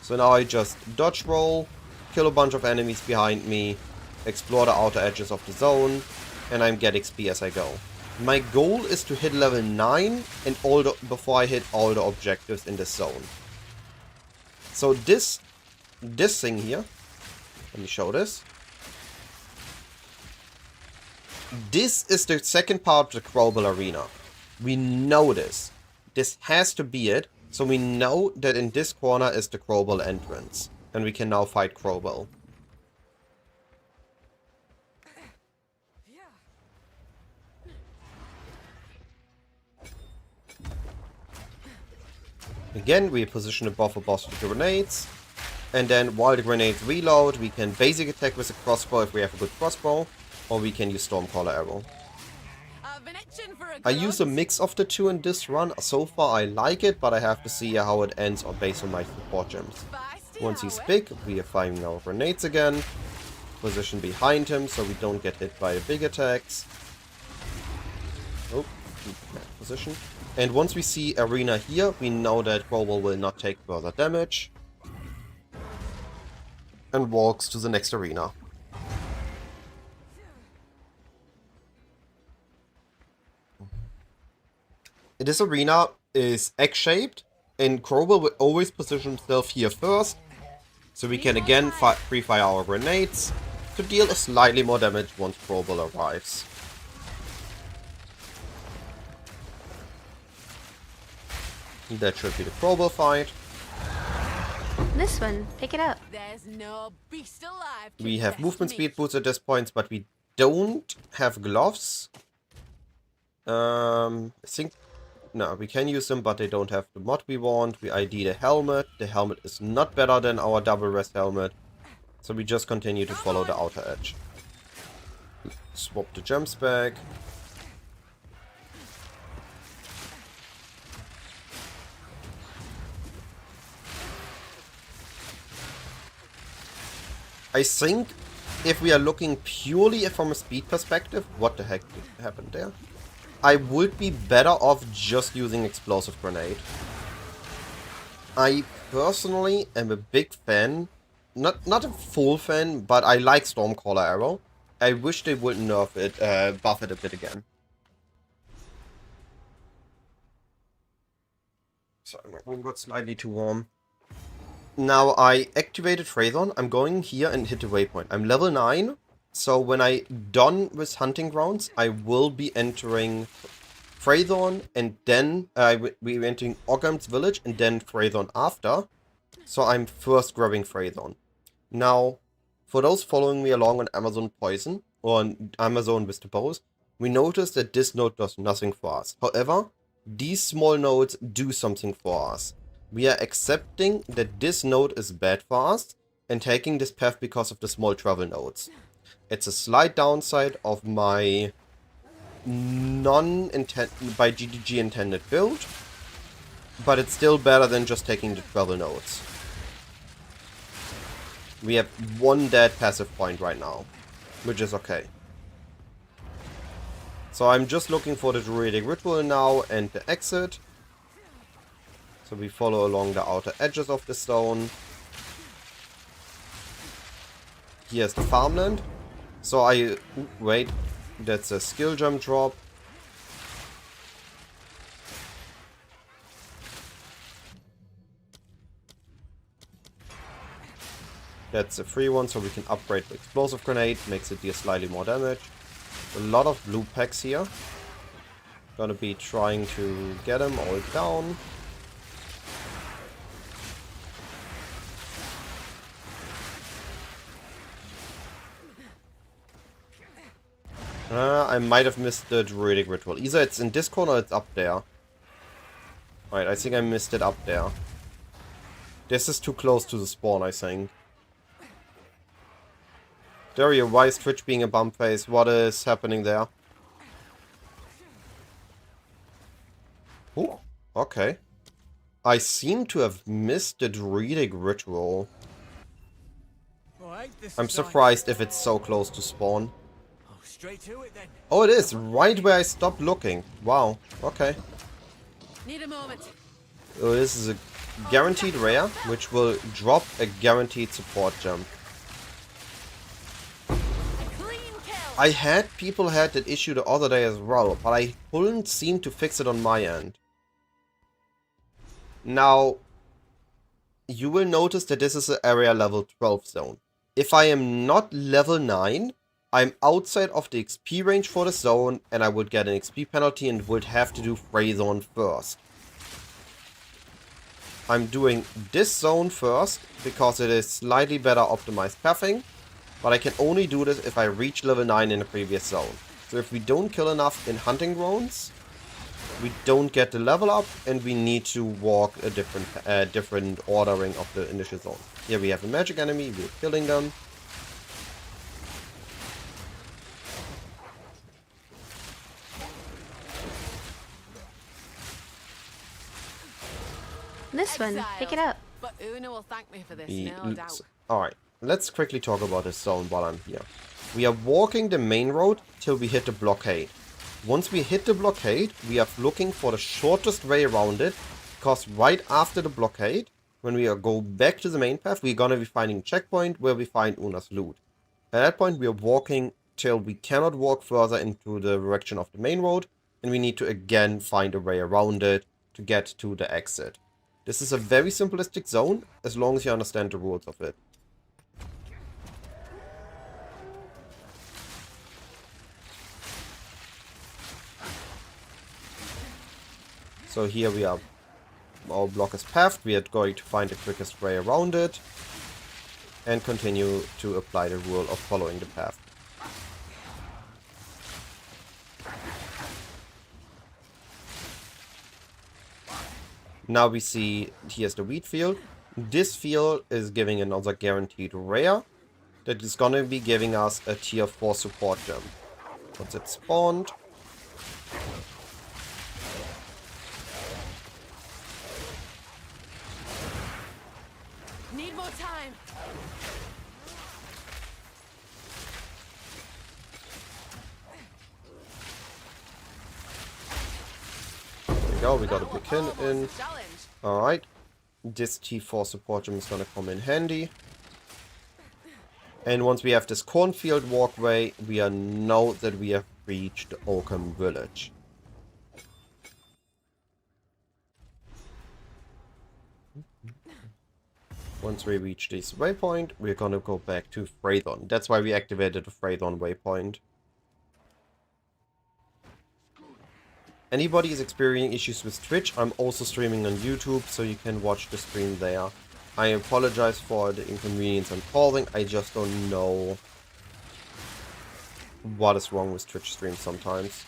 So now I just dodge roll, kill a bunch of enemies behind me, explore the outer edges of the zone, and I get XP as I go. My goal is to hit level 9 and before I hit all the objectives in this zone. So this thing here, let me show this. This is the second part of the Crowbell Arena. We know this. This has to be it. So we know that in this corner is the Crowbell entrance. And we can now fight Crowbell. Again, we position the buffer boss with the grenades. And then while the grenades reload, we can basic attack with a crossbow if we have a good crossbow. Or we can use Stormcaller Arrow. I use a mix of the two in this run. So far I like it, but I have to see how it ends based on my support gems. Once he's big, we are firing our grenades again. Position behind him so we don't get hit by the big attacks. Oh, bad position. And once we see Arena here, we know that Crowbell will not take further damage. And walks to the next arena. This arena is X-shaped, and Crowbell will always position himself here first. So we can again pre-fire our grenades to deal slightly more damage once Crowbell arrives. That should be the Crowbell fight. This one, pick it up. There's no beast alive. We have movement speed boots at this point, but we don't have gloves. I think... no, we can use them, but they don't have the mod we want. We ID the helmet. The helmet is not better than our double rest helmet. So we just continue to follow the outer edge. Swap the gems back. I think if we are looking purely from a speed perspective, what the heck happened there? I would be better off just using Explosive Grenade. I personally am a big fan, not a full fan, but I like Stormcaller Arrow. I wish they would nerf it, buff it a bit again. Sorry, my room got slightly too warm. Now I activated Phrazon. I'm going here and hit the waypoint. I'm level 9. So when I'm done with Hunting Grounds, I will be entering Phrazon and then we're entering Ogham's village and then Phrazon after. So I'm first grabbing Phrazon. Now, for those following me along on Amazon Poison or on Amazon with the bows, we noticed that this node does nothing for us. However, these small nodes do something for us. We are accepting that this node is bad for us and taking this path because of the small travel nodes. It's a slight downside of my by GDG intended build, but it's still better than just taking the 12 nodes. We have one dead passive point right now, which is okay. So I'm just looking for the Druidic Ritual now and the exit. So we follow along the outer edges of the stone. Here's the farmland. So wait, that's a skill gem drop. That's a free one, so we can upgrade the explosive grenade, makes it deal slightly more damage. A lot of blue packs here. Gonna be trying to get them all down. I might have missed the Druidic Ritual. Either it's in this corner or it's up there. Right, I think I missed it up there. This is too close to the spawn, I think. Dario, why is Twitch being a bum face? What is happening there? Oh, okay. I seem to have missed the Druidic Ritual. I'm surprised if it's so close to spawn. Straight to it then. Oh, it is right where I stopped looking. Wow. Okay. Need a moment. So this is a guaranteed rare, which will drop a guaranteed support jump. Clean kill. I had people had that issue the other day as well, but I couldn't seem to fix it on my end. Now, you will notice that this is an area level 12 zone. If I am not level 9, I'm outside of the XP range for the zone, and I would get an XP penalty and would have to do Frey Zone first. I'm doing this zone first, because it is slightly better optimized pathing, but I can only do this if I reach level 9 in the previous zone. So if we don't kill enough in hunting grounds, we don't get the level up, and we need to walk a different ordering of the initial zone. Here we have a magic enemy, we're killing them. This one, pick it up. But Una will thank me for this, no doubt. Alright, let's quickly talk about this zone while I'm here. We are walking the main road till we hit the blockade. Once we hit the blockade, we are looking for the shortest way around it, because right after the blockade, when we go back to the main path, we're gonna be finding a checkpoint where we find Una's loot. At that point, we are walking till we cannot walk further into the direction of the main road, and we need to again find a way around it to get to the exit. This is a very simplistic zone, as long as you understand the rules of it. So here we are, our block is pathed, we are going to find the quickest way around it, and continue to apply the rule of following the path. Now we see, here's the wheat field. This field is giving another guaranteed rare that is gonna be giving us a tier 4 support gem. Once it's spawned. Need more time. There we go, we got a big hit in. Challenge. Alright. This T4 support gem is gonna come in handy. And once we have this cornfield walkway, we know that we have reached Oakham Village. Once we reach this waypoint, we're gonna go back to Phrathon. That's why we activated the Phrathon waypoint. Anybody is experiencing issues with Twitch, I'm also streaming on YouTube, so you can watch the stream there. I apologize for the inconvenience I'm causing, I just don't know what is wrong with Twitch streams sometimes.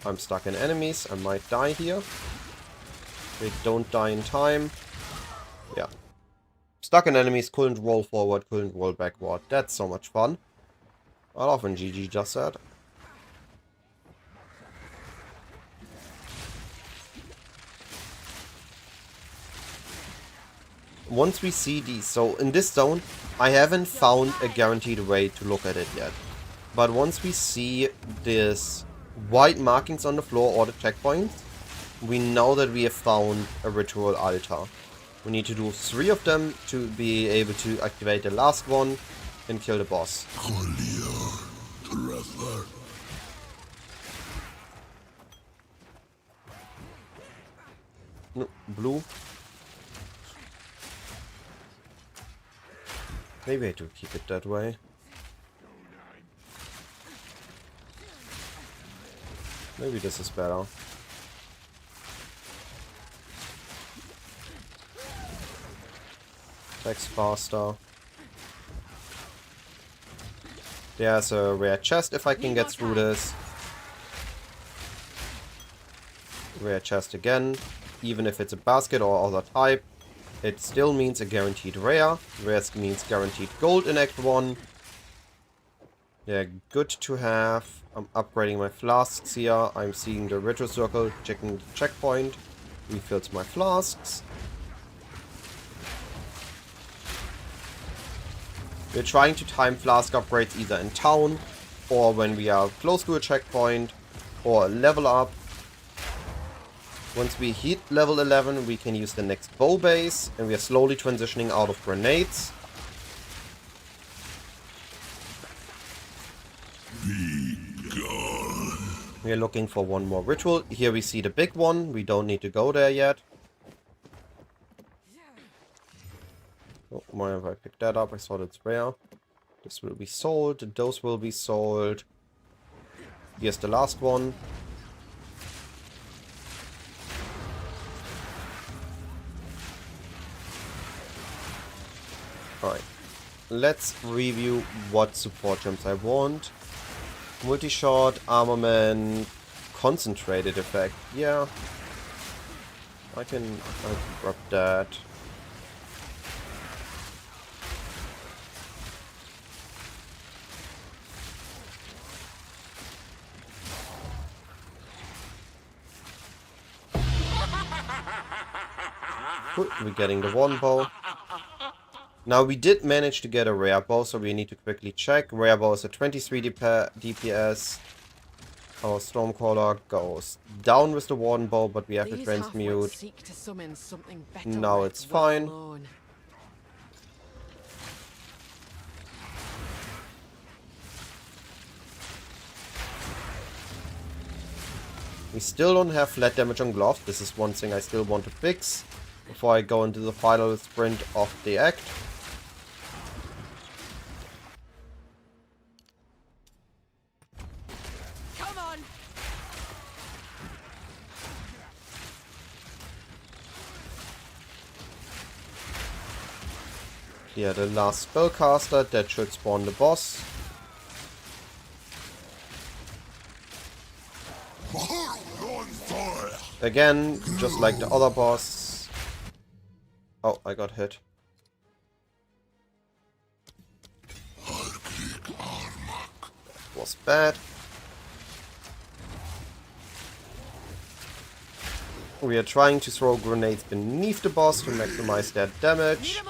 I'm stuck in enemies, I might die here. They don't die in time. Yeah. Stuck in enemies, couldn't roll forward, couldn't roll backward. That's so much fun. I love when GG does that. Once we see these, so in this zone, I haven't found a guaranteed way to look at it yet. But once we see this white markings on the floor or the checkpoints, we know that we have found a ritual altar. We need to do 3 of them to be able to activate the last one and kill the boss. No, blue. Maybe I do keep it that way. Maybe this is better. Attacks faster. There's a rare chest if I can get through this. Rare chest again. Even if it's a basket or other type, it still means a guaranteed rare. Rare means guaranteed gold in Act 1. They're good to have. I'm upgrading my flasks here. I'm seeing the retro circle, checking the checkpoint. Refills my flasks. We're trying to time flask upgrades either in town, or when we are close to a checkpoint, or level up. Once we hit level 11, we can use the next bow base, and we are slowly transitioning out of grenades. We are looking for one more ritual. Here we see the big one. We don't need to go there yet. Oh, why have I picked that up? I thought it's rare. This will be sold. Those will be sold. Here's the last one. Alright. Let's review what support gems I want. Multi-shot, armament, concentrated effect. Yeah. I can grab that. Cool. We're getting the one bow. Now we did manage to get a rare bow, so we need to quickly check. Rare bow is a 23 DPS. Our Stormcaller goes down with the Warden bow, but we have to transmute. Now it's fine. We still don't have flat damage on gloves. This is one thing I still want to fix before I go into the final sprint of the act. Come on. Clear the last spellcaster. That should spawn the boss. Again, just like the other boss. Oh, I got hit. That was bad. We are trying to throw grenades beneath the boss to maximize their damage.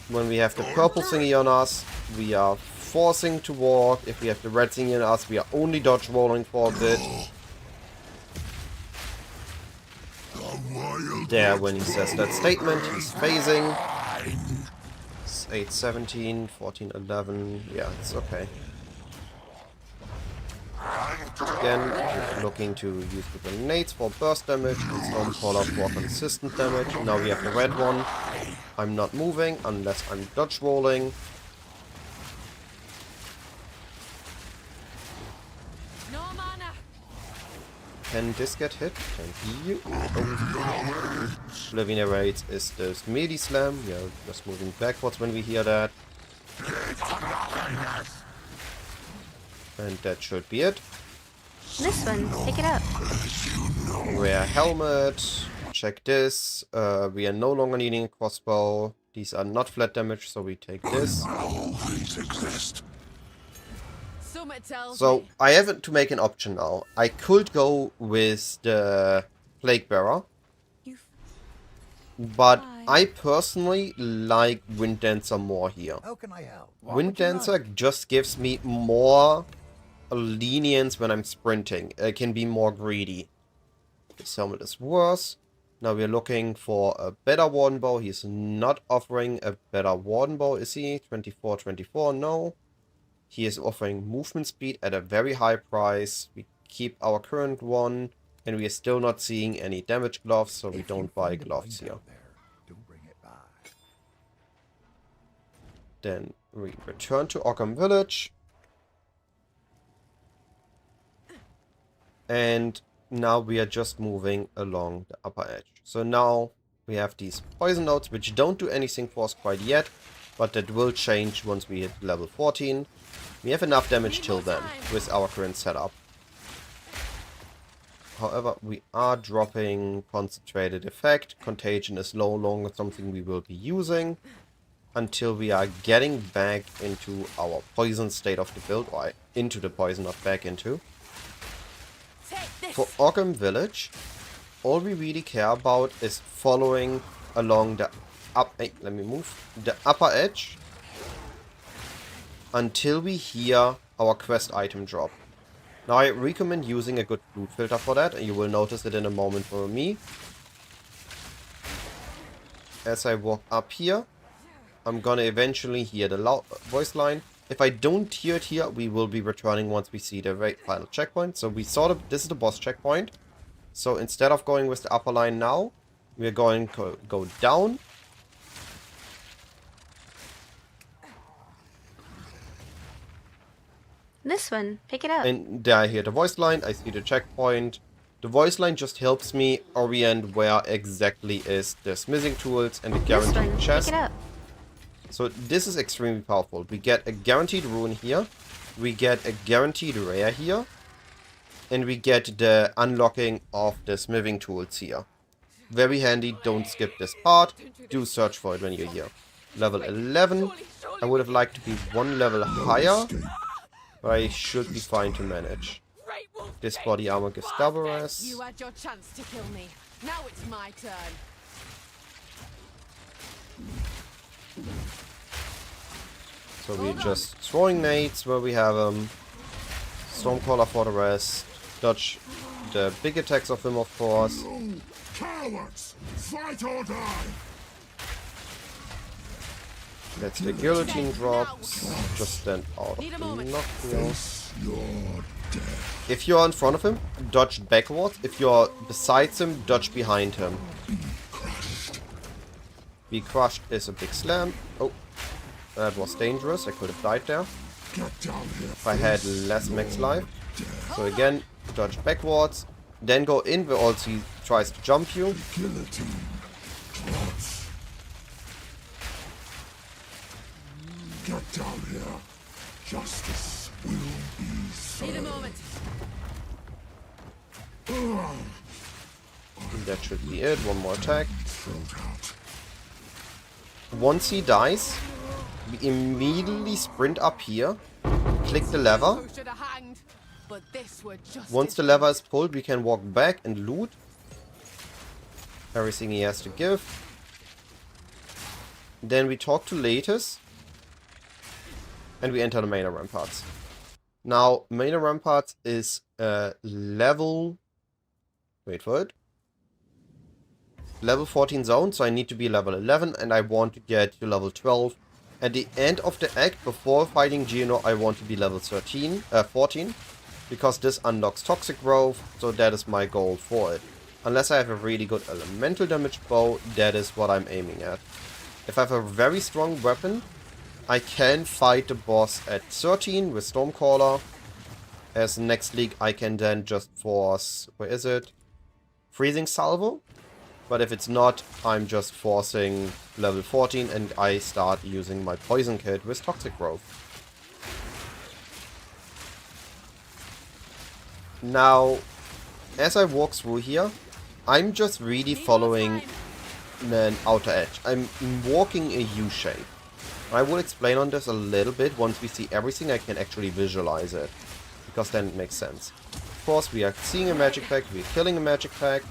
When we have the purple thingy on us, we are forcing to walk. If we have the red thingy on us, we are only dodge rolling for a bit. There, when he says that statement, he's phasing. It's 8-17, 14-11. Yeah, it's okay. Again, we're looking to use the grenades for burst damage and Stormcaller for consistent damage. Now we have the red one. I'm not moving unless I'm dodge rolling. Can this get hit? Thank you. Oh. Oblivion Raids is this melee slam. We are just moving backwards when we hear that. And that should be it. This one, pick it up. Rare helmet. Check this. We are no longer needing a crossbow. These are not flat damage, so we take this. Summit tells So me. I have to make an option now. I could go with the Plague Bearer, but I personally like Wind Dancer more here. How can I help? Wind Dancer just gives me more lenience when I'm sprinting. It can be more greedy. This helmet is worse. Now we're looking for a better Warden Bow. He's not offering a better Warden Bow, is he? 24, 24, no. He is offering movement speed at a very high price. We keep our current one, and we are still not seeing any damage gloves, so we don't buy gloves here. Then we return to Occam Village. And now we are just moving along the upper edge. So now we have these poison notes, which don't do anything for us quite yet, but that will change once we hit level 14. We have enough damage till then with our current setup. However, we are dropping concentrated effect. Contagion is no longer something we will be using until we are getting back into our poison state of the build, or into the poison, not back into. For Occam Village, all we really care about is following along the the upper edge until we hear our quest item drop. Now I recommend using a good loot filter for that, and you will notice it in a moment for me. As I walk up here, I'm gonna eventually hear the loud voice line. If I don't hear it here, we will be returning once we see the final checkpoint. So we saw this is the boss checkpoint. So instead of going with the upper line now, we're going to go down. This one. Pick it up. And there I hear the voice line. I see the checkpoint. The voice line just helps me orient where exactly is the smithing tools and the This guaranteed one. chest. Pick it up. So this is extremely powerful. We get a guaranteed rune here. We get a guaranteed rare here. And we get the unlocking of the smithing tools here. Very handy. Don't skip this part. Do search for it when you're here. Level 11. I would have liked to be one level higher. But I should be fine to manage. This body armor gives double rest. You had your chance to kill me. Now it's my turn. So we're just throwing nades where we have them. Stormcaller for the rest. Dodge the big attacks of him, of course. Cowards! Fight or die! That's the guillotine drops. Just stand out of Need a the moment. knockback. If you're in front of him, dodge backwards. If you're besides him, dodge behind him. Be crushed is a big slam. Oh, that was dangerous. I could have died there if I had less max life. So again, dodge backwards. Then go in where also he tries to jump you. Get down here. Justice will be served. Need a moment. That should be it. One more attack. Throat out. Once he dies, we immediately sprint up here, click the lever. Who should have hanged? But this were just Once the lever is pulled, we can walk back and loot everything he has to give. Then we talk to Latus, and we enter the Main Ramparts. Now, Main Ramparts is level... Wait for it. Level 14 zone, so I need to be level 11, and I want to get to level 12. At the end of the act, before fighting Geno, I want to be level 14, because this unlocks Toxic Growth, so that is my goal for it. Unless I have a really good elemental damage bow, that is what I'm aiming at. If I have a very strong weapon, I can fight the boss at 13 with Stormcaller. As next league, I can then just force... Where is it? Freezing Salvo. But if it's not, I'm just forcing level 14 and I start using my Poison Kit with Toxic Growth. Now, as I walk through here, I'm just really following an outer edge. I'm walking a U shape. I will explain on this a little bit. Once we see everything, I can actually visualize it. Because then it makes sense. Of course, we are seeing a magic pack. We're killing a magic pack.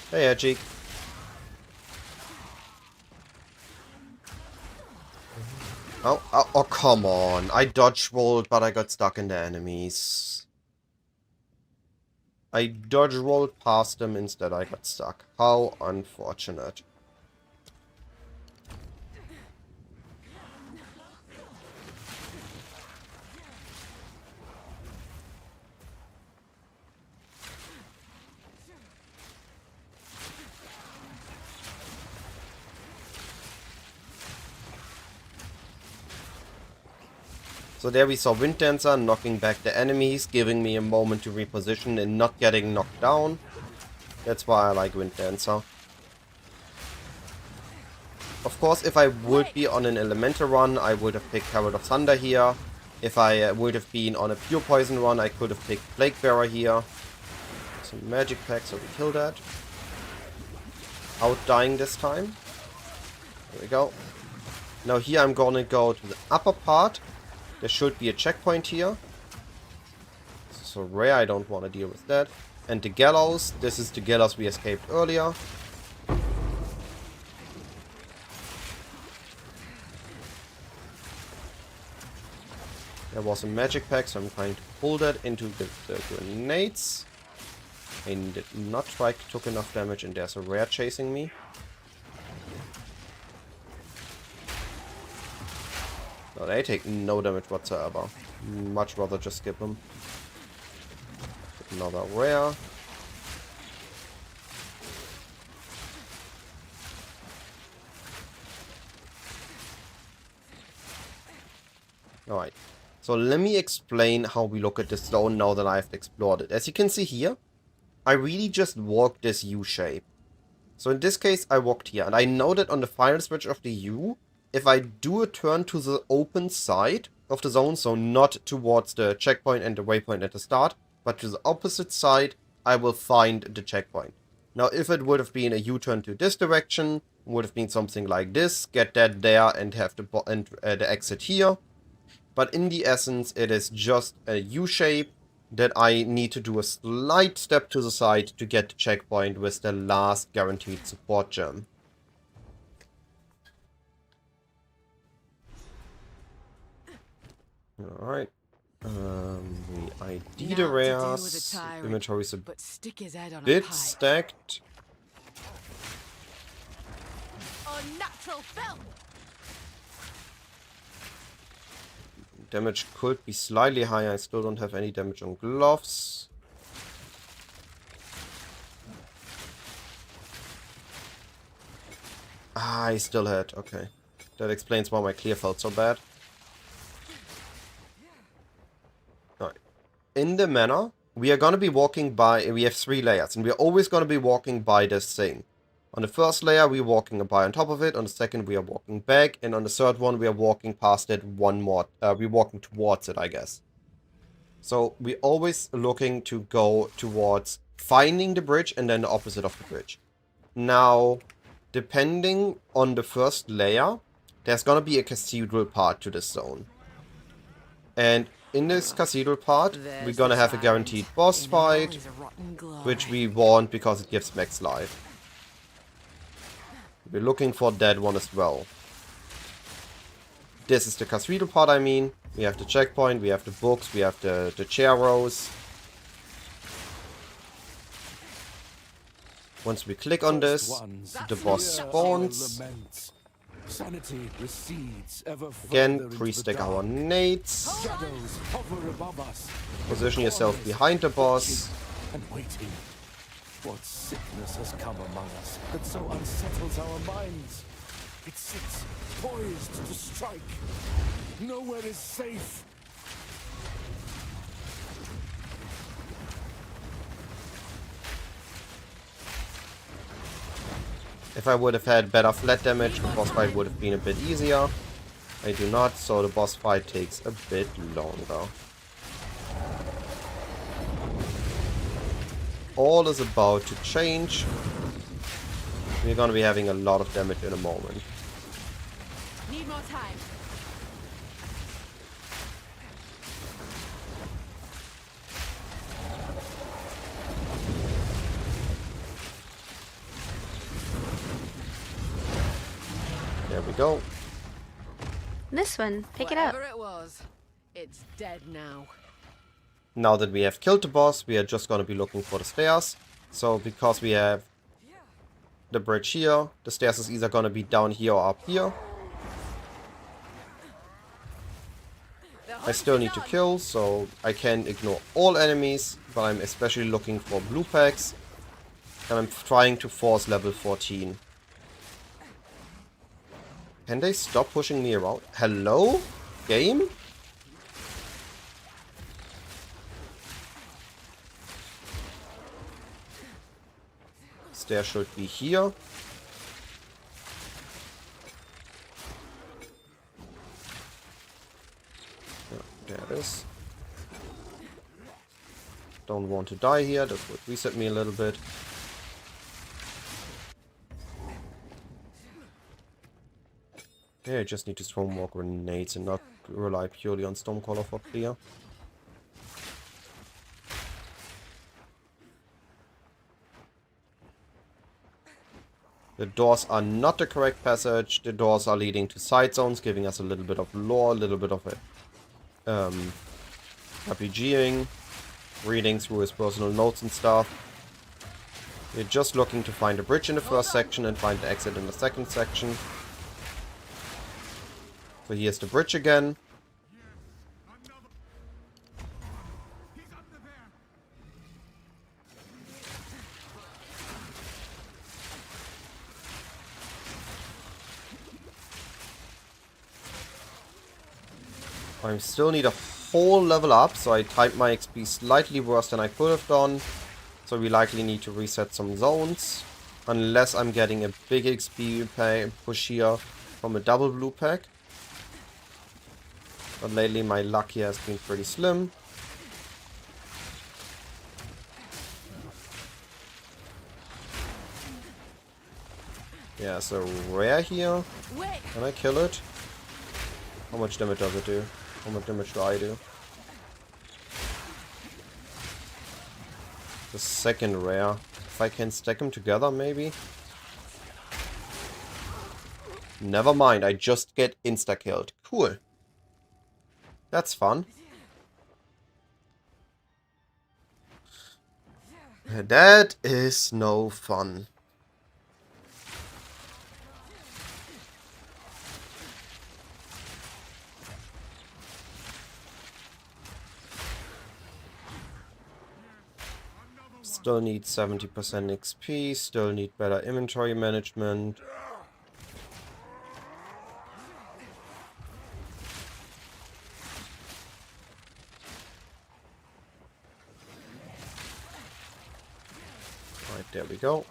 Hey, Edgy. Oh, come on. I dodge rolled, but I got stuck in the enemies. I dodge rolled past them, instead I got stuck. How unfortunate. So there we saw Wind Dancer knocking back the enemies, giving me a moment to reposition and not getting knocked down. That's why I like Wind Dancer. Of course, if I would be on an Elemental run, I would have picked Herald of Thunder here. If I would have been on a Pure Poison run, I could have picked Plague Bearer here. Some magic pack, so we kill that. Out dying this time. There we go. Now here I'm gonna go to the upper part. There should be a checkpoint here. So rare, I don't want to deal with that. And the gallows. This is the gallows we escaped earlier. There was a magic pack, so I'm trying to pull that into the grenades. I did not try, took enough damage, and there's a rare chasing me. No, they take no damage whatsoever. Much rather just skip them. Another rare. Alright. So let me explain how we look at this zone now that I've explored it. As you can see here, I really just walked this U shape. So in this case, I walked here. And I know that on the final switch of the U, if I do a turn to the open side of the zone, so not towards the checkpoint and the waypoint at the start, but to the opposite side, I will find the checkpoint. Now, if it would have been a U-turn to this direction, would have been something like this, get that there and have the exit here. But in the essence, it is just a U-shape that I need to do a slight step to the side to get the checkpoint with the last guaranteed support gem. Alright. The ID the rares. Inventory is a but stick his head on bit a pike. stacked. Unnatural filth! Damage could be slightly higher. I still don't have any damage on gloves. Ah, I still had. Okay. That explains why my clear felt so bad. Alright. In the manor, we are going to be walking by... We have 3 layers, and we are always going to be walking by this thing. On the first layer, we are walking by on top of it. On the second, we are walking back. And on the third one, we are walking past it one more. We're walking towards it, I guess. So we're always looking to go towards finding the bridge and then the opposite of the bridge. Now, depending on the first layer, there's going to be a cathedral part to this zone. And in this cathedral part, we're going to have a guaranteed boss fight, which we want because it gives max life. We're looking for that one as well. This is the cathedral part, I mean. We have the checkpoint, we have the books, we have the chair rows. Once we click on this, the boss spawns. Sanity recedes ever Again, further into pre-stack the our dark. nades. Shadows hover above us. Position yourself behind the boss. And waiting. What sickness has come among us that so unsettles our minds? It sits poised to strike. Nowhere is safe. If I would have had better flat damage, the boss fight would have been a bit easier. I do not, so the boss fight takes a bit longer. all is about to change. We're gonna be having a lot of damage in a moment. Need more time. There we go. This one, pick it up. Whatever it was, it's dead now. Now that we have killed the boss, we are just gonna be looking for the stairs. So because we have the bridge here, the stairs is either gonna be down here or up here. I still need to kill, so I can ignore all enemies, but I'm especially looking for blue packs. And I'm trying to force level 14. Can they stop pushing me around? Hello? Game? Stair should be here. Yeah, there it is. Don't want to die here. That would reset me a little bit. Yeah, I just need to throw more grenades and not rely purely on Stormcaller for clear. The doors are not the correct passage. The doors are leading to side zones, giving us a little bit of lore, a little bit of RPGing, reading through his personal notes and stuff. We're just looking to find a bridge in the first section and find the exit in the second section. So here's the bridge again. I still need a whole level up, so I typed my XP slightly worse than I could have done. So we likely need to reset some zones. Unless I'm getting a big XP push here from a double blue pack. But lately my luck here has been pretty slim. Yeah, so rare here. Wait. Can I kill it? How much damage does it do? How much damage do I do? The second rare. If I can stack them together, maybe? Never mind, I just get insta-killed. Cool. That's fun. That is no fun. Still need 70% XP, still need better inventory management. Right, there we go.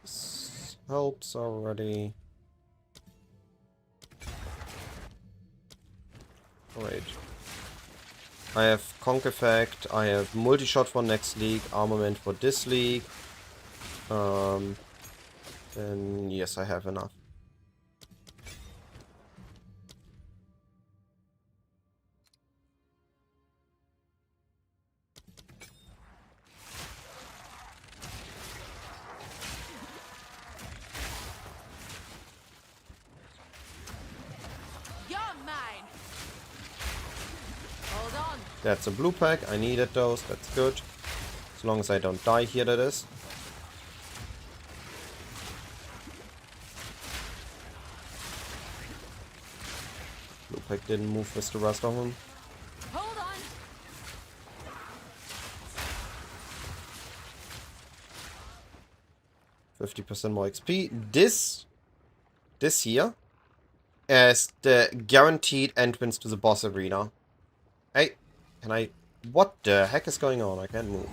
This helps already. Wait. I have Conk Effect, I have Multi-Shot for next league, Armament for this league. Then yes, I have enough. You're mine. Hold on. That's a blue pack, I needed those, that's good. As long as I don't die here, that is. Blue pack didn't move with the rest of them. Hold on. %50 more XP. This here is the guaranteed entrance to the boss arena. Hey, can I... What the heck is going on? I can't move.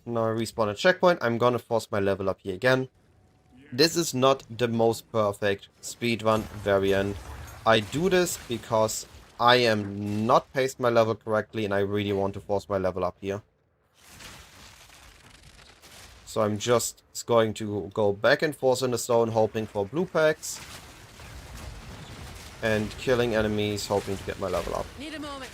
Now I respawn at checkpoint. I'm gonna force my level up here again. this is not the most perfect speedrun variant. I do this because I am not paced my level correctly and I really want to force my level up here. So I'm just going to go back and forth in the zone, hoping for blue packs. And killing enemies, hoping to get my level up. Need a moment.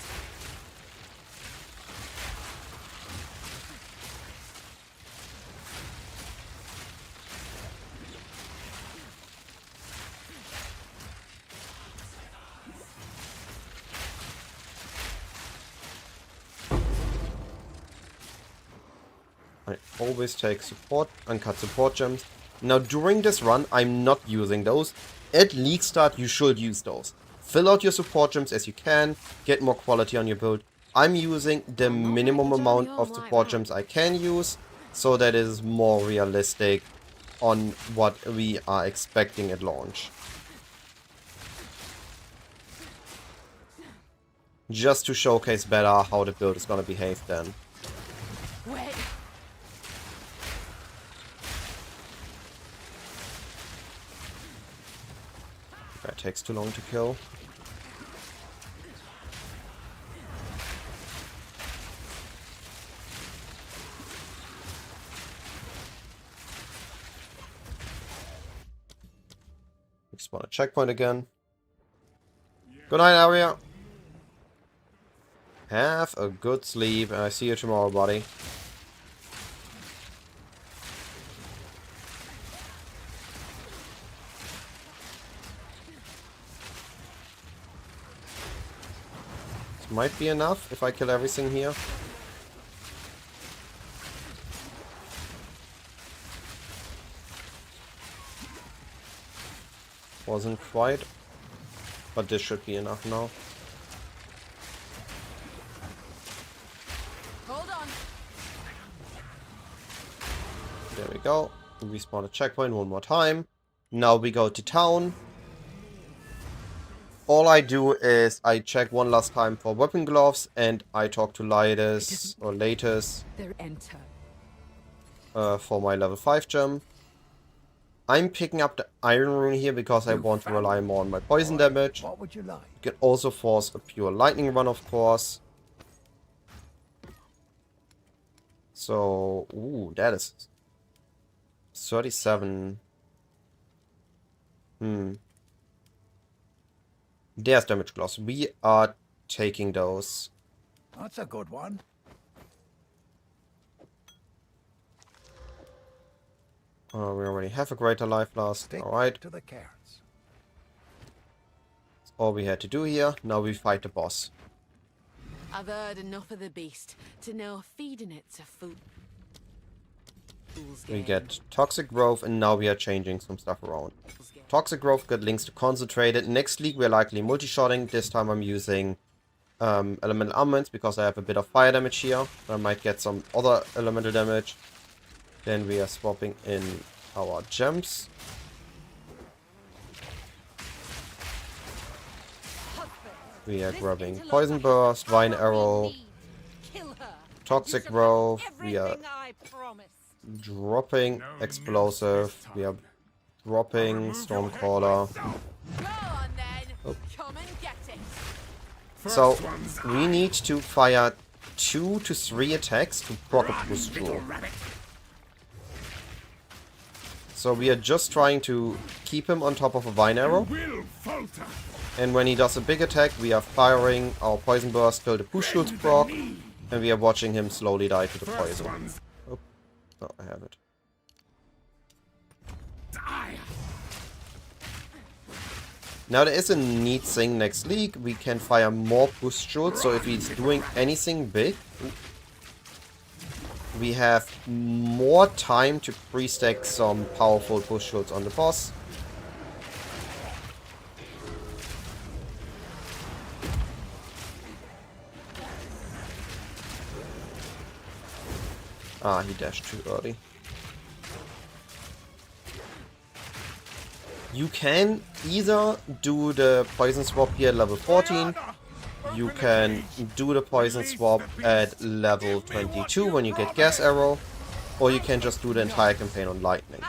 I always take support, uncut support gems. Now during this run, I'm not using those. At league start, you should use those. Fill out your support gems as you can, get more quality on your build. I'm using the minimum amount of support gems I can use, so that it is more realistic on what we are expecting at launch. Just to showcase better how the build is gonna behave then. Wait. That takes too long to kill. Spawn a checkpoint again. Good night, area. Have a good sleep, and I see you tomorrow, buddy. This might be enough if I kill everything here. Wasn't quite, but this should be enough now. Hold on. There we go. We respawn a checkpoint one more time. Now we go to town. All I do is I check one last time for weapon gloves and I talk to Lytus or Latus for my level 5 gem. I'm picking up the Iron Rune here because I want to rely more on my poison damage. What would you like? You can also force a pure lightning run, of course. So, ooh, that is 37. There's damage gloss. We are taking those. That's a good one. We already have a greater life loss. Stick Alright. to the carrots. That's all we had to do here. Now we fight the boss. I've heard enough of the beast to know feeding it's a food. We get Toxic Growth, and now we are changing some stuff around. Toxic Growth got links to Concentrated. Next league we're likely multi-shotting. This time I'm using Elemental Armaments because I have a bit of fire damage here. I might get some other elemental damage. Then we are swapping in our gems. We are grabbing Poison Burst, Vine Arrow, Toxic Growth. We are dropping Explosive. We are dropping Stormcaller. Oh. So we need to fire 2 to 3 attacks to proc a boost through. So we are just trying to keep him on top of a Vine Arrow. And when he does a big attack, we are firing our Poison Burst till the push shoots proc. And we are watching him slowly die to the poison. Oh, oh, I have it. Now there is a neat thing next league. We can fire more push shoots. So if he's doing anything big, we have more time to pre-stack some powerful push shoots on the boss. Ah, he dashed too early. You can either do the poison swap here at level 14. You can do the poison swap at level 22 when you get Gas Arrow, or you can just do the entire campaign on Lightning.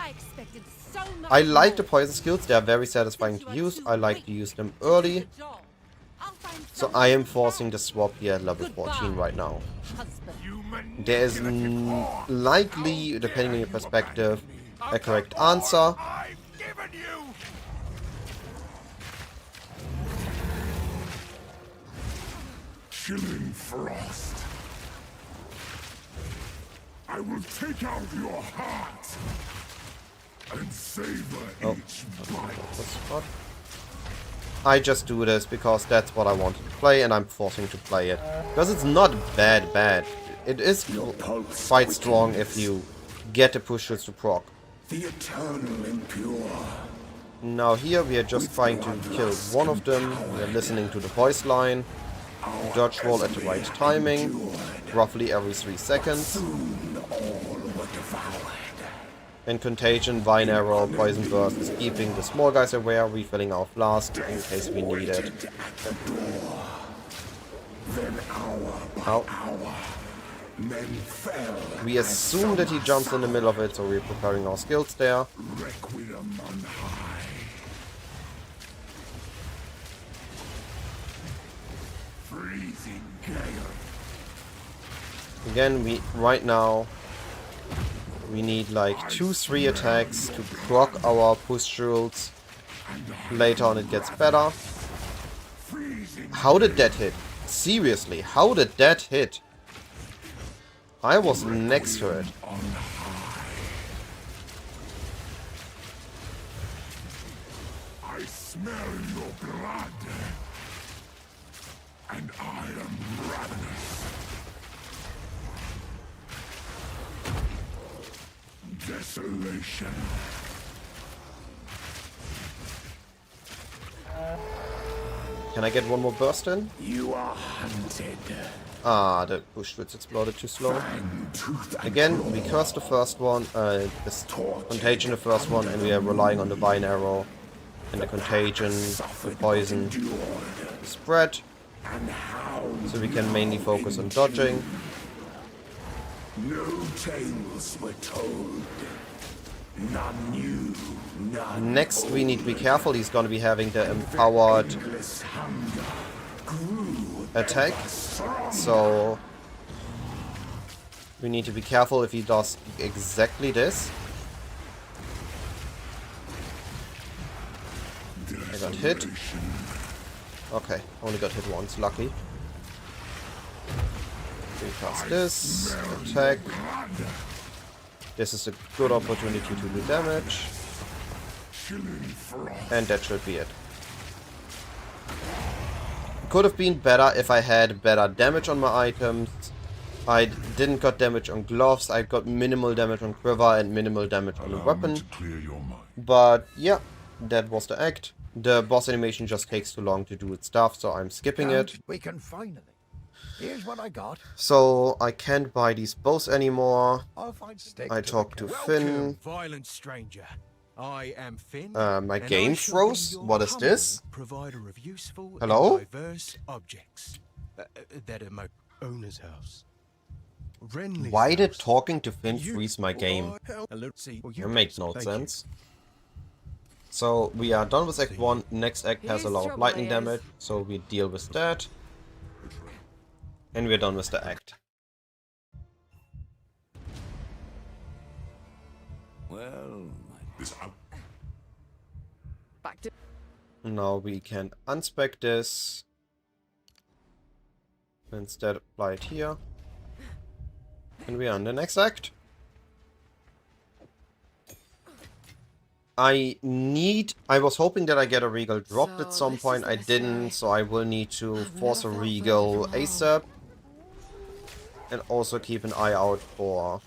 I like the poison skills, they are very satisfying to use. I like to use them early. So I am forcing the swap here at level 14 right now. There is likely, depending on your perspective, a correct answer. Chilling frost. I will take out your heart and savor each bite. I just do this because that's what I wanted to play and I'm forcing to play it. Because it's not bad. It is quite strong if you get the push to proc. The eternal impure. Now here we are just trying to kill one of them. We are listening to the voice line. Dodge roll at the right timing. Roughly every 3 seconds. And Contagion, Vine Arrow, Poison Burst is keeping the small guys aware, refilling our flask in case we need it. Ow. We assume that he jumps in the middle of it, so we're preparing our skills there. Again, right now we need like 2-3 attacks to proc our pustules. Later on it gets better. How did that hit? Seriously, how did that hit? I was next to it. I smell your blood, and I am ravenous. Desolation. Can I get one more burst in? You are hunted. Ah, the push wits exploded too slow. Again, we cursed the first one, this Contagion the first one, and we are relying on the Vine Arrow and the Contagion, the Poison, the Spread. So we can mainly focus on dodging. No tales were told. None knew. None. Next, we need to be careful. He's going to be having the empowered attack. So we need to be careful if he does exactly this. I got hit. Okay, only got hit once, lucky. We cast this, attack. This is a good opportunity to do damage. And that should be it. Could have been better if I had better damage on my items. I didn't got damage on gloves, I got minimal damage on quiver and minimal damage on the weapon. But yeah, that was the act. The boss animation just takes too long to do its stuff, so I'm skipping it. We can finally. Here's what I got. So I can't buy these bows anymore. I'll find I talked to Finn. Violent stranger. I am Finn. My and game I shall froze? be your What is humble this? Provider of useful Hello? and diverse objects. That at my owner's house. Renly's Why did house. talking to Finn You- freeze my game? See, It makes no Thank you. sense. So we are done with Act 1. Next act has a lot of lightning damage, so we deal with that. And we're done with the act. Well, Back to Now we can unspec this. Instead apply it here. And we are in the next act. I was hoping that I get a Regal dropped at some point. I didn't, so I will need to force a Regal ASAP. And also keep an eye out for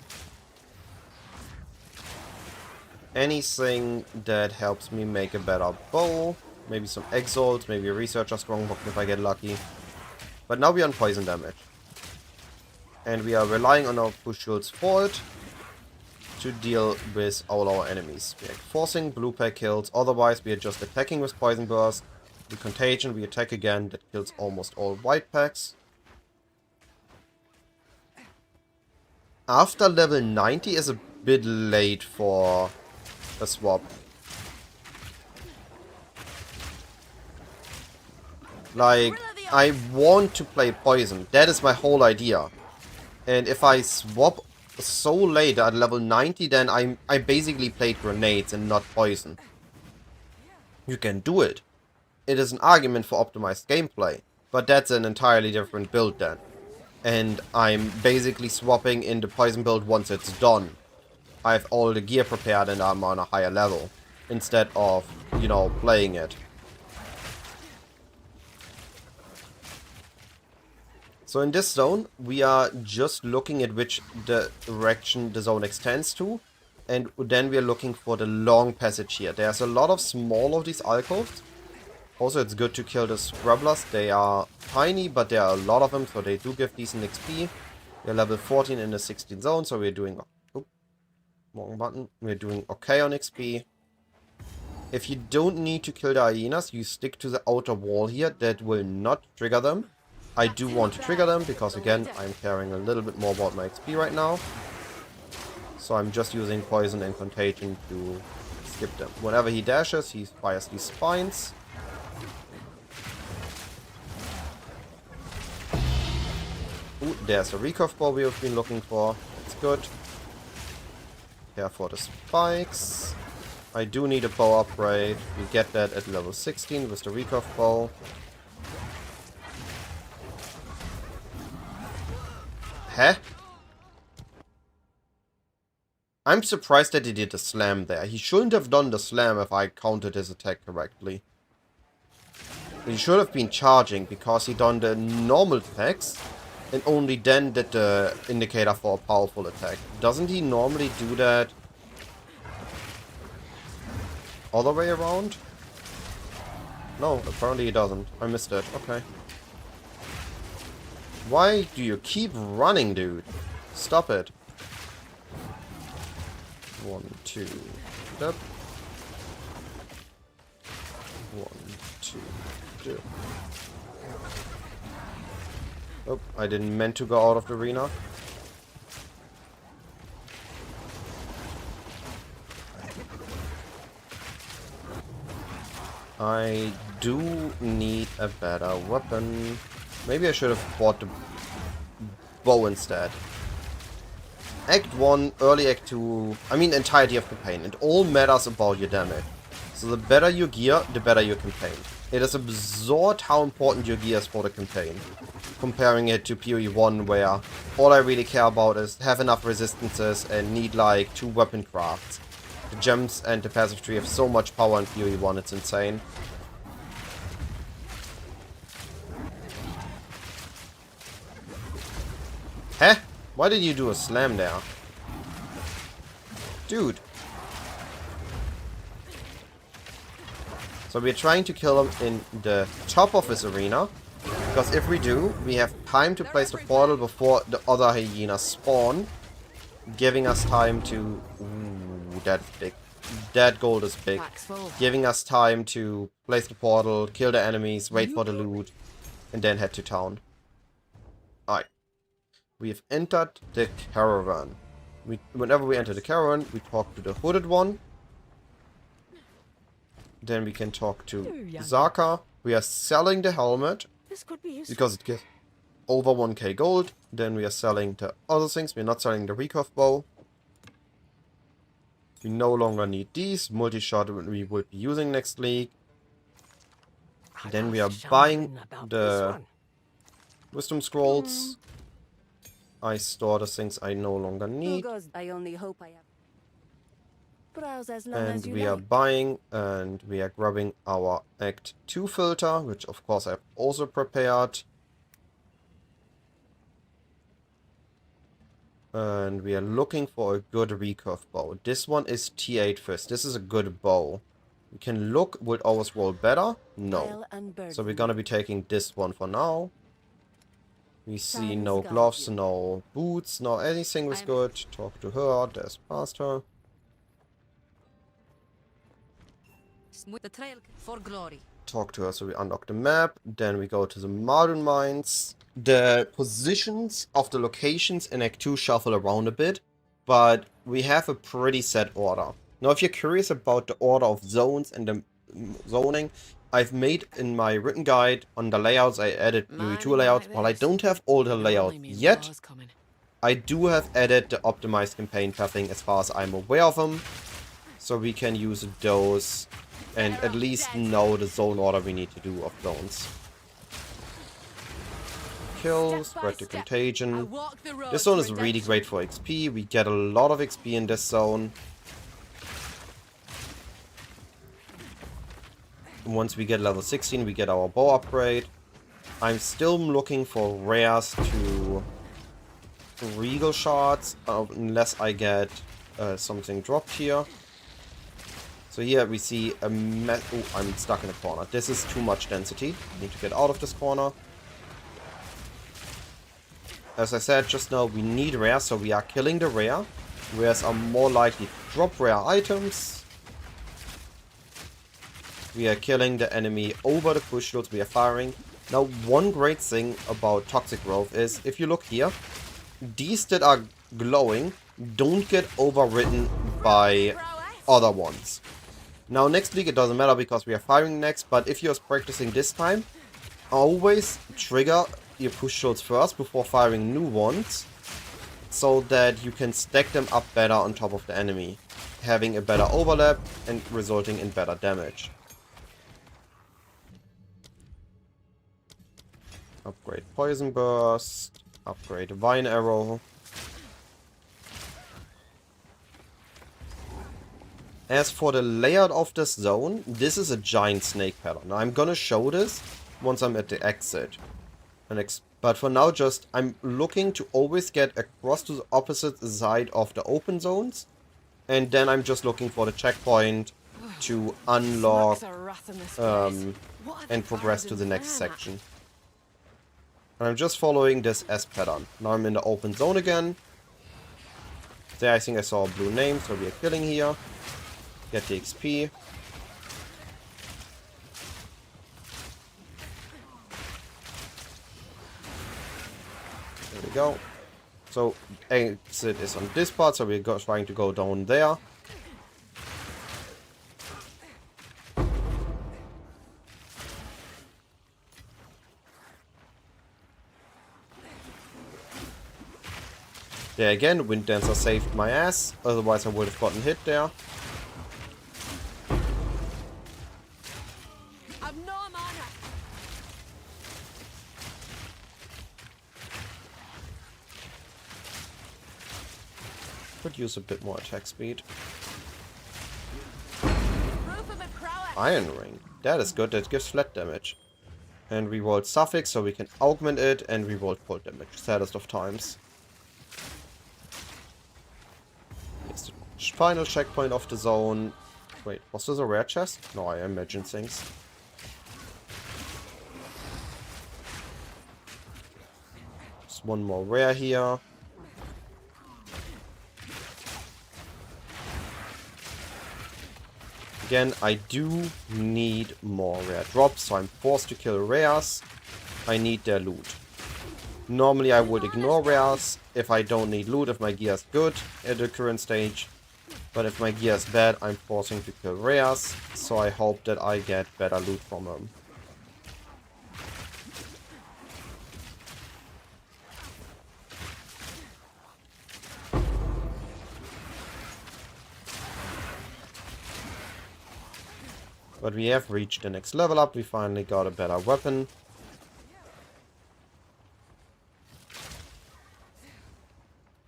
anything that helps me make a better bow. Maybe some Exalt, maybe a Researcher Strongbox if I get lucky. But now we are on poison damage. And we are relying on our Pushul's Fault to deal with all our enemies. We are forcing blue pack kills, otherwise we are just attacking with Poison Burst. With Contagion we attack again, that kills almost all white packs. After level 90 is a bit late for a swap. Like, I want to play poison. That is my whole idea. And if I swap so late at level 90, then I basically played grenades and not poison. You can do it. It is an argument for optimized gameplay. But that's an entirely different build then. And I'm basically swapping in the poison build once it's done. I have all the gear prepared and I'm on a higher level. Instead of, you know, playing it. So in this zone, we are just looking at which direction the zone extends to. And then we are looking for the long passage here. There's a lot of small of these alcoves. Also, it's good to kill the scrubblers. They are tiny, but there are a lot of them, so they do give decent XP. We're level 14 in the 16 zone, so we're doing... Oh, wrong button. We're doing okay on XP. If you don't need to kill the hyenas, you stick to the outer wall here. That will not trigger them. I do want to trigger them, because again, I'm caring a little bit more about my XP right now. So I'm just using poison and contagion to skip them. Whenever he dashes, he fires these spines. Ooh, there's a recurve ball we have been looking for. That's good. Care for the spikes. I do need a bow upgrade. We get that at level 16 with the recurve bow. Huh? I'm surprised that he did the slam there. He shouldn't have done the slam if I counted his attack correctly. He should have been charging because he done the normal attacks. And only then did the indicator for a powerful attack. Doesn't he normally do that other way around? No, apparently he doesn't. I missed it. Okay. Why do you keep running, dude? Stop it. 1, 2. Step. 1, 2. Step. Oh, I didn't meant to go out of the arena. I do need a better weapon. Maybe I should have bought the bow instead. Act 1, early Act 2, I mean entirety of campaign. It all matters about your damage. So the better your gear, the better your campaign. It is absurd how important your gear is for the campaign. Comparing it to PoE 1, where all I really care about is have enough resistances and need like 2 weapon crafts. The gems and the passive tree have so much power in PoE 1, it's insane. Huh? Why did you do a slam there? Dude. So we're trying to kill him in the top of his arena. Because if we do, we have time to place the portal before the other hyenas spawn. Giving us time to... Ooh, that's big. That gold is big. Giving us time to place the portal, kill the enemies, wait for the loot, and then head to town. Alright. We have entered the caravan. Whenever we enter the caravan, we talk to the hooded one. Then we can talk to Zaka. We are selling the helmet because it gives over 1k gold. Then we are selling the other things. We're not selling the recurve bow. We no longer need these. Multi-shot we will be using next league. Then we are buying the wisdom scrolls. I store the things I no longer need. And we are buying and we are grabbing our Act 2 filter, which of course I've also prepared. And we are looking for a good recurve bow. This one is T8 fist. This is a good bow. We can look, will ours roll better? No. So we're gonna be taking this one for now. We see no gloves, no boots, no anything was good. Talk to her, there's past her. The trail for glory. Talk to her, so we unlock the map. Then we go to the Mardun mines. The positions of the locations in Act 2 shuffle around a bit, but we have a pretty set order. Now, if you're curious about the order of zones and the zoning. I've made in my written guide on the layouts, I added UE2 layouts. While I don't have all the layouts yet, I do have added the optimized campaign pathing as far as I'm aware of them. So we can use those and at least know the zone order we need to do of zones. Kill, spread the contagion. This zone is really great for XP. We get a lot of XP in this zone. Once we get level 16, we get our bow upgrade. I'm still looking for rares to regal shards, unless I get something dropped here. So here we see a mess. Oh, I'm stuck in a corner. This is too much density. I need to get out of this corner. As I said just now, we need rares, so we are killing the rare. Rares are more likely to drop rare items. We are killing the enemy over the push shields we are firing. Now, one great thing about Toxic Growth is, if you look here, these that are glowing don't get overwritten by other ones. Now, next league it doesn't matter because we are firing next, but if you're practicing this time, always trigger your push shields first before firing new ones, so that you can stack them up better on top of the enemy, having a better overlap and resulting in better damage. Upgrade Poison Burst, upgrade Vine Arrow. As for the layout of this zone, this is a giant snake pattern. Now, I'm gonna show this once I'm at the exit. But for now, I'm looking to always get across to the opposite side of the open zones. And then I'm just looking for the checkpoint to unlock and progress to the next section. And I'm just following this S pattern. Now I'm in the open zone again. There I think I saw a blue name, so we are killing here. Get the XP. There we go. So exit is on this part, so we're trying to go down there. There again, Wind Dancer saved my ass, otherwise I would have gotten hit there. Could use a bit more attack speed. Iron Ring. That is good, that gives flat damage. And we rolled Suffix so we can augment it, and we rolled cold damage, saddest of times. Here's the final checkpoint of the zone. Wait, was this a rare chest? No, I imagine things. Just one more rare here. Again, I do need more rare drops, so I'm forced to kill rares. I need their loot. Normally I would ignore rares if I don't need loot, if my gear is good at the current stage. But if my gear is bad, I'm forcing to kill rares, so I hope that I get better loot from them. But we have reached the next level up, we finally got a better weapon.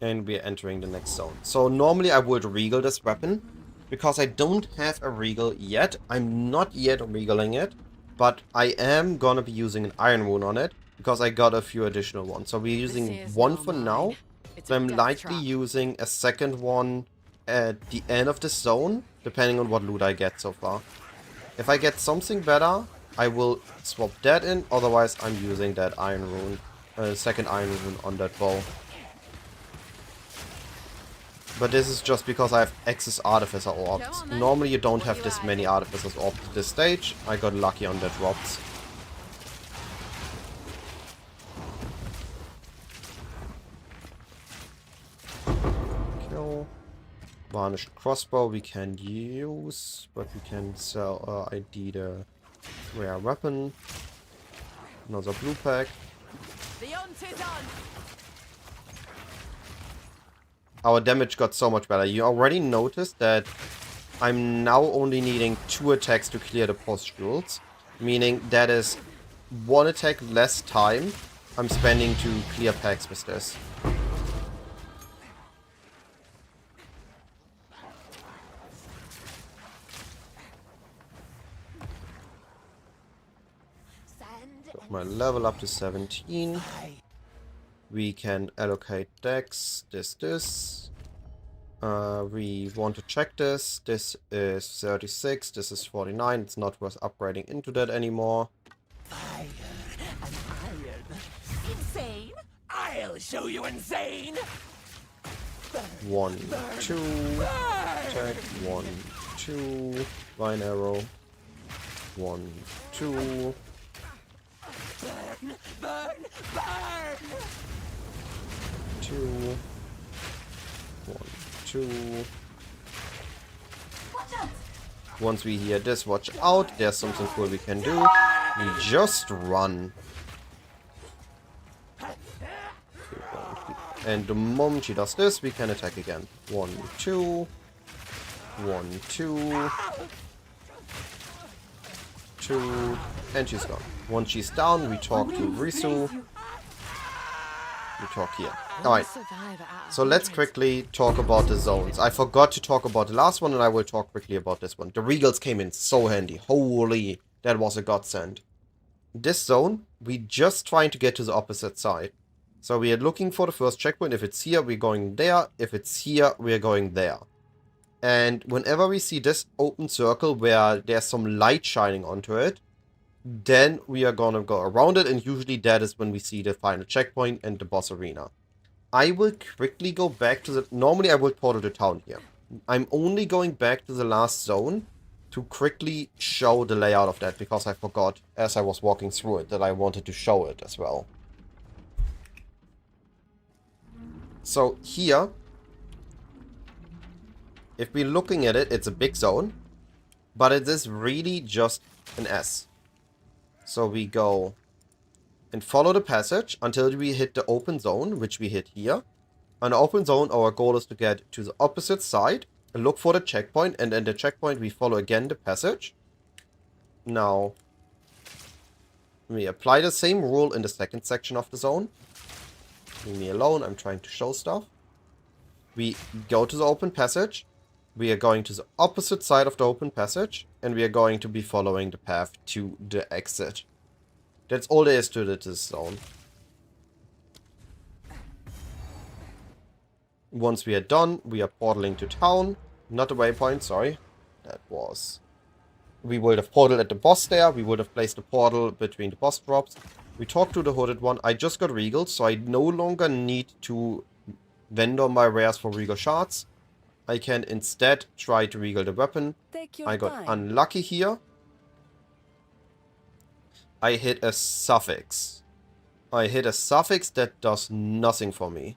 And we're entering the next zone. So normally I would regal this weapon, because I don't have a regal yet. I'm not yet regaling it, but I am gonna be using an iron rune on it, because I got a few additional ones. So we're using one for now, so I'm likely using a second one at the end of the zone, depending on what loot I get so far. If I get something better, I will swap that in, otherwise I'm using that iron rune, second iron rune on that bow. But this is just because I have excess Artificer orbs. Normally you don't have this many Artificers orbs at this stage. I got lucky on the drops. Kill. Varnished crossbow we can use, but we can sell ID the rare weapon. Another blue pack. The hunt is on. Our damage got so much better. You already noticed that I'm now only needing 2 attacks to clear the pustules, meaning that is 1 attack less time I'm spending to clear packs with this. Got my level up to 17. We can allocate decks. This. We want to check this. This is 36. This is 49. It's not worth upgrading into that anymore. Insane? I'll show you insane! 1, 2. Attack. 1, 2. Vine arrow. 1, 2. Burn! Burn! Burn! 2. 1, 2. Once we hear this, watch out. There's something cool we can do. We just run. And the moment she does this, we can attack again. 1, 2. 1, 2. 2. And she's gone. Once she's down, we talk to Risu. We talk here. Alright. So let's quickly talk about the zones. I forgot to talk about the last one, and I will talk quickly about this one. The Regals came in so handy. Holy, that was a godsend. This zone, we just trying to get to the opposite side. So we are looking for the first checkpoint. If it's here, we're going there. If it's here, we're going there. And whenever we see this open circle where there's some light shining onto it, then we are gonna go around it, and usually that is when we see the final checkpoint and the boss arena. I will quickly go back to the... Normally I would portal to town here. I'm only going back to the last zone to quickly show the layout of that, because I forgot as I was walking through it that I wanted to show it as well. So here, if we're looking at it, it's a big zone, but it is really just an S. So we go and follow the passage until we hit the open zone, which we hit here. On the open zone, our goal is to get to the opposite side, look for the checkpoint, and at the checkpoint we follow again the passage. Now, we apply the same rule in the second section of the zone. Leave me alone, I'm trying to show stuff. We go to the open passage. We are going to the opposite side of the open passage, and we are going to be following the path to the exit. That's all there is to this zone. Once we are done, we are portaling to town. Not the waypoint, sorry. That was... We would have portaled at the boss there. We would have placed a portal between the boss drops. We talked to the hooded one. I just got regal, so I no longer need to vendor my rares for regal shards. I can instead try to regal the weapon. I got unlucky here. I hit a suffix. I hit a suffix that does nothing for me.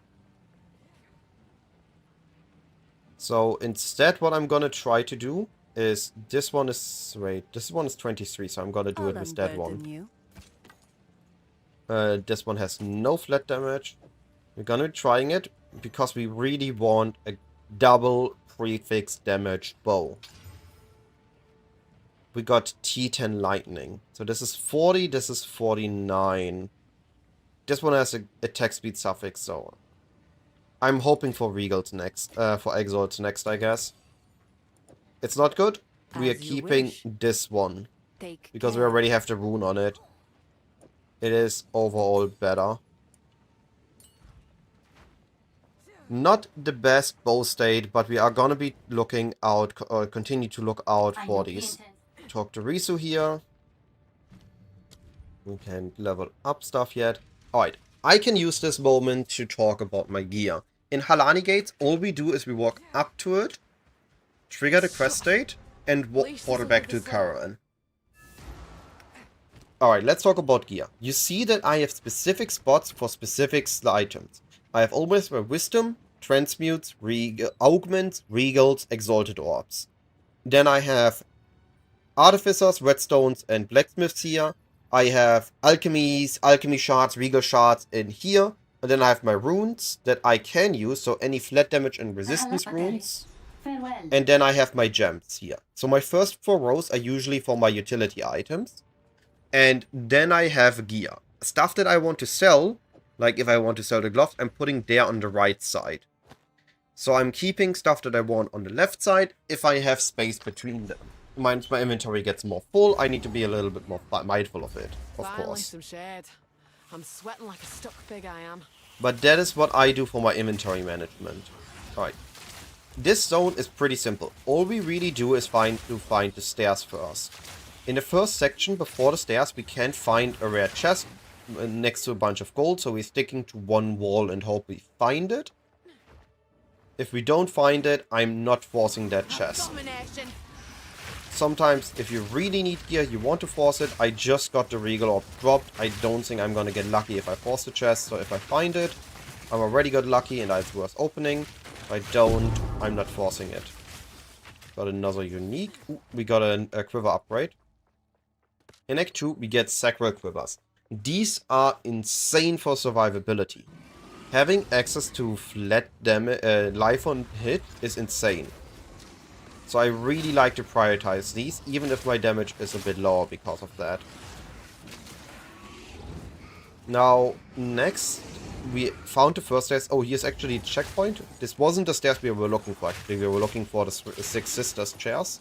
So instead what I'm gonna try to do is... This one is... Wait, this one is 23, so I'm gonna do it with that one. This one has no flat damage. We're gonna be trying it because we really want a double prefix damage bow. We got T10 lightning. So this is 40, this is 49. This one has a attack speed suffix, so I'm hoping for Regals next, for Exalts next, I guess. It's not good. We are keeping this one because we already have the rune on it. It is overall better. Not the best bow state, but we are gonna be looking out, continue to look out for these. Talk to Risu here. We can't level up stuff yet. Alright, I can use this moment to talk about my gear. In Halani Gates, all we do is we walk up to it, trigger the quest state, and portal back to the caravan. Alright, let's talk about gear. You see that I have specific spots for specific items. I have always my wisdom transmutes, augments, regals, exalted orbs. Then I have artificers, redstones, and blacksmiths here. I have alchemies, alchemy shards, regal shards in here. And then I have my runes that I can use, so any flat damage and resistance runes. And then I have my gems here. So my first 4 rows are usually for my utility items. And then I have gear. Stuff that I want to sell, like if I want to sell the gloves, I'm putting there on the right side. So I'm keeping stuff that I want on the left side if I have space between them. Once my inventory gets more full, I need to be a little bit more mindful of it, of Finally course. some shade. I'm sweating like a stuck pig, I am. But that is what I do for my inventory management. Alright. This zone is pretty simple. All we really do is find the stairs first. In the first section, before the stairs, we can't find a rare chest next to a bunch of gold, so we're sticking to one wall and hope we find it. If we don't find it, I'm not forcing that chest. Domination. Sometimes, if you really need gear, you want to force it. I just got the regal orb dropped. I don't think I'm gonna get lucky if I force the chest, so if I find it, I'm already got lucky and it's worth opening. If I don't, I'm not forcing it. Got another unique. Ooh, we got a quiver upgrade. In Act 2, we get sacral quivers. These are insane for survivability. Having access to flat life on hit is insane. So I really like to prioritize these, even if my damage is a bit lower because of that. Now, next, we found the first stairs. Oh, here's actually a checkpoint. This wasn't the stairs we were looking for, actually. We were looking for the 6 sisters chairs.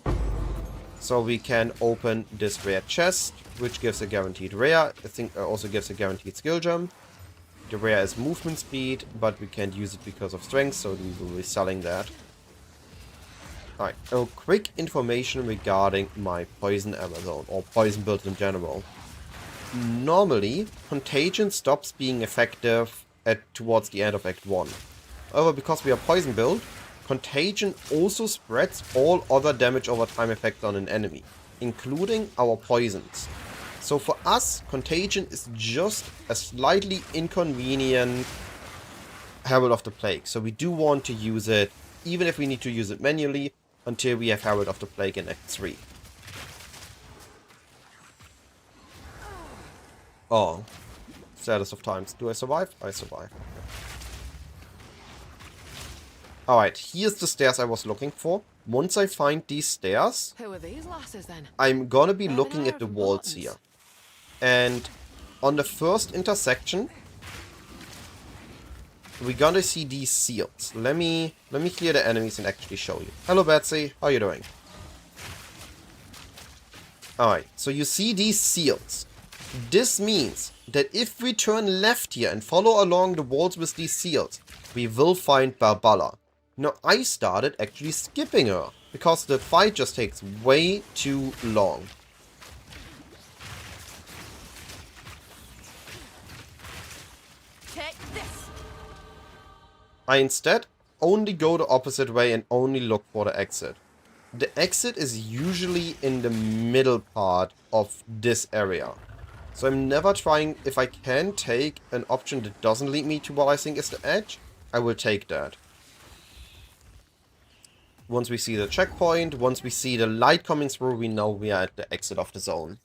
So we can open this rare chest, which gives a guaranteed rare. I think also gives a guaranteed skill gem. The rare is movement speed, but we can't use it because of strength, so we will be selling that. Alright, a quick information regarding my poison ammo zone, or poison build in general. Normally, contagion stops being effective towards the end of Act 1. However, because we are poison build, contagion also spreads all other damage over time effects on an enemy, including our poisons. So for us, contagion is just a slightly inconvenient Herald of the Plague. So we do want to use it, even if we need to use it manually, until we have Herald of the Plague in Act 3. Oh. Saddest of times. Do I survive? I survive. Alright, here's the stairs I was looking for. Once I find these stairs, Who are these lasses then? I'm gonna be Where looking they at the are from walls buttons. here. And on the first intersection, we're gonna see these seals. Let me clear the enemies and actually show you. Hello Betsy, how you doing? Alright, so you see these seals. This means that if we turn left here and follow along the walls with these seals, we will find Barbala. Now I started actually skipping her, because the fight just takes way too long. Take this. I instead only go the opposite way and only look for the exit. The exit is usually in the middle part of this area. So I'm never trying, if I can take an option that doesn't lead me to what I think is the edge, I will take that. Once we see the checkpoint, once we see the light coming through, we know we are at the exit of the zone.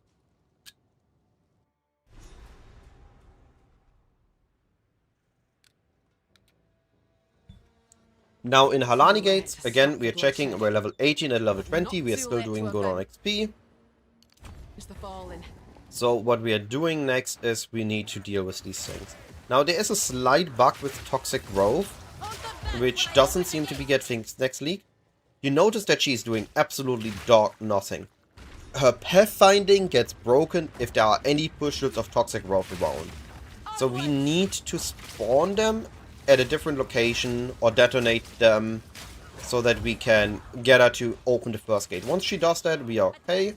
Now in Halani Gates, again, we are checking, we're level 18 and level 20, we are still doing good on XP. It's the falling. So what we are doing next is we need to deal with these things. Now there is a slight bug with Toxic Growth, which doesn't seem to be getting fixed next league. You notice that she is doing absolutely nothing. Her pathfinding gets broken if there are any push-ups of Toxic Growth around. So we need to spawn them at a different location or detonate them so that we can get her to open the first gate. Once she does that, we are okay.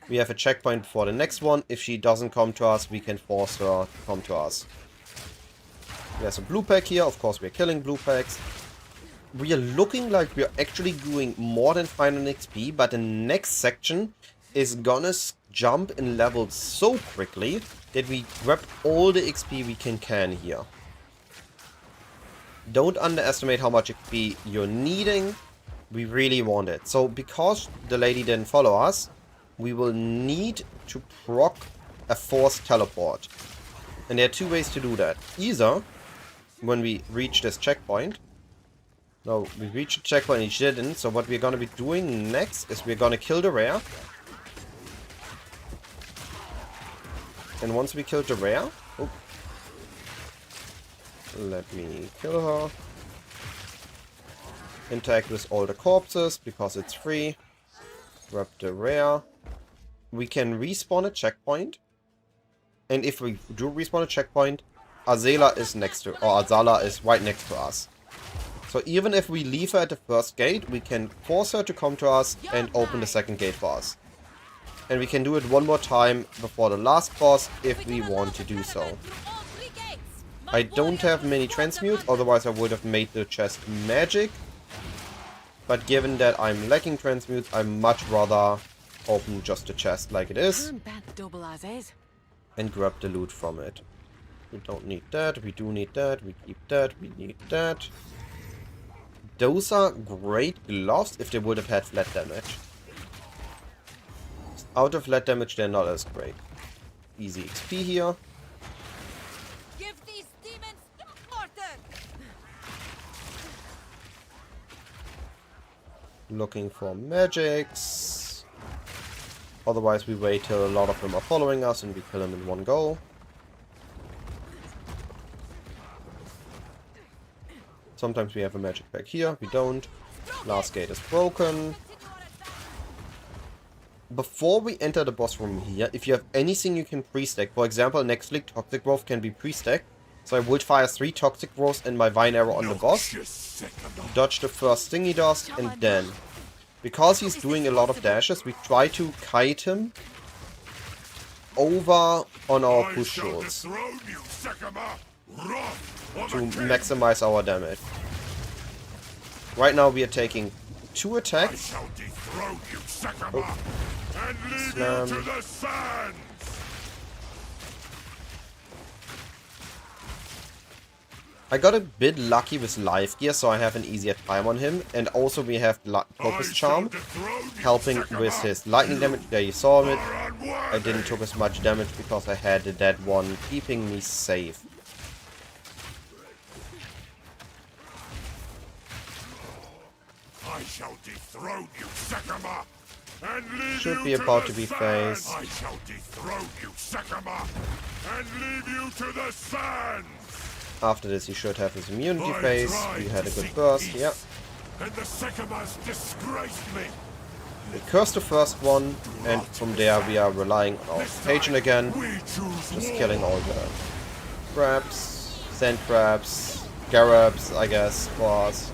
We have a checkpoint for the next one. If she doesn't come to us, we can force her to come to us. There's a blue pack here. Of course, we're killing blue packs. We are looking like we're actually doing more than 500 XP, but the next section is gonna jump in levels so quickly that we grab all the XP we can here. Don't underestimate how much XP you're needing. We really want it. So because the lady didn't follow us, we will need to proc a forced teleport. And there are two ways to do that. Either when we reach this checkpoint. No, we reached the checkpoint and he didn't. So what we're going to be doing next is we're going to kill the rare. And once we kill the rare... Oh, let me kill her. Interact with all the corpses because it's free. Grab the rare. We can respawn a checkpoint. And if we do respawn a checkpoint, Azala is next to, or Azala is right next to us. So even if we leave her at the first gate, we can force her to come to us and open the second gate for us. And we can do it one more time before the last boss if we want to do so. I don't have many transmutes, otherwise I would have made the chest magic. But given that I'm lacking transmutes, I much rather open just the chest like it is. And grab the loot from it. We don't need that, we do need that, we keep that, we need that. Those are great gloves if they would have had flat damage. Out of flat damage, they're not as great. Easy XP here. Give these demons mortar. Looking for magics. Otherwise we wait till a lot of them are following us and we kill them in one go. Sometimes we have a magic back here, we don't. Last gate is broken. Before we enter the boss room here, if you have anything you can pre-stack, for example, next league Toxic Growth can be pre-stacked. So I would fire 3 Toxic Growths and my Vine Arrow on the boss. Dodge the first thing he does, and then, because he's doing a lot of dashes, we try to kite him over on our push shields to maximize our damage. Right now we are taking 2 attacks. Oh. Slam. I got a bit lucky with life gear, so I have an easier time on him. And also we have Focus Charm, helping with his lightning damage. There you saw it. I didn't took as much damage because I had the dead one keeping me safe. I shall dethrone you, Sekama, and leave Should you be about to to be the phased. sands. I shall dethrone you, Sekama, and leave you to the sands. After this, he should have his immunity I phase. tried We had a to good seek burst, peace, yeah. And the Sekamas disgraced me. We cursed the first one, and from there we are relying on our Cajun again. We choose Just war. killing all the crabs, sand crabs, garabs, I guess, for us.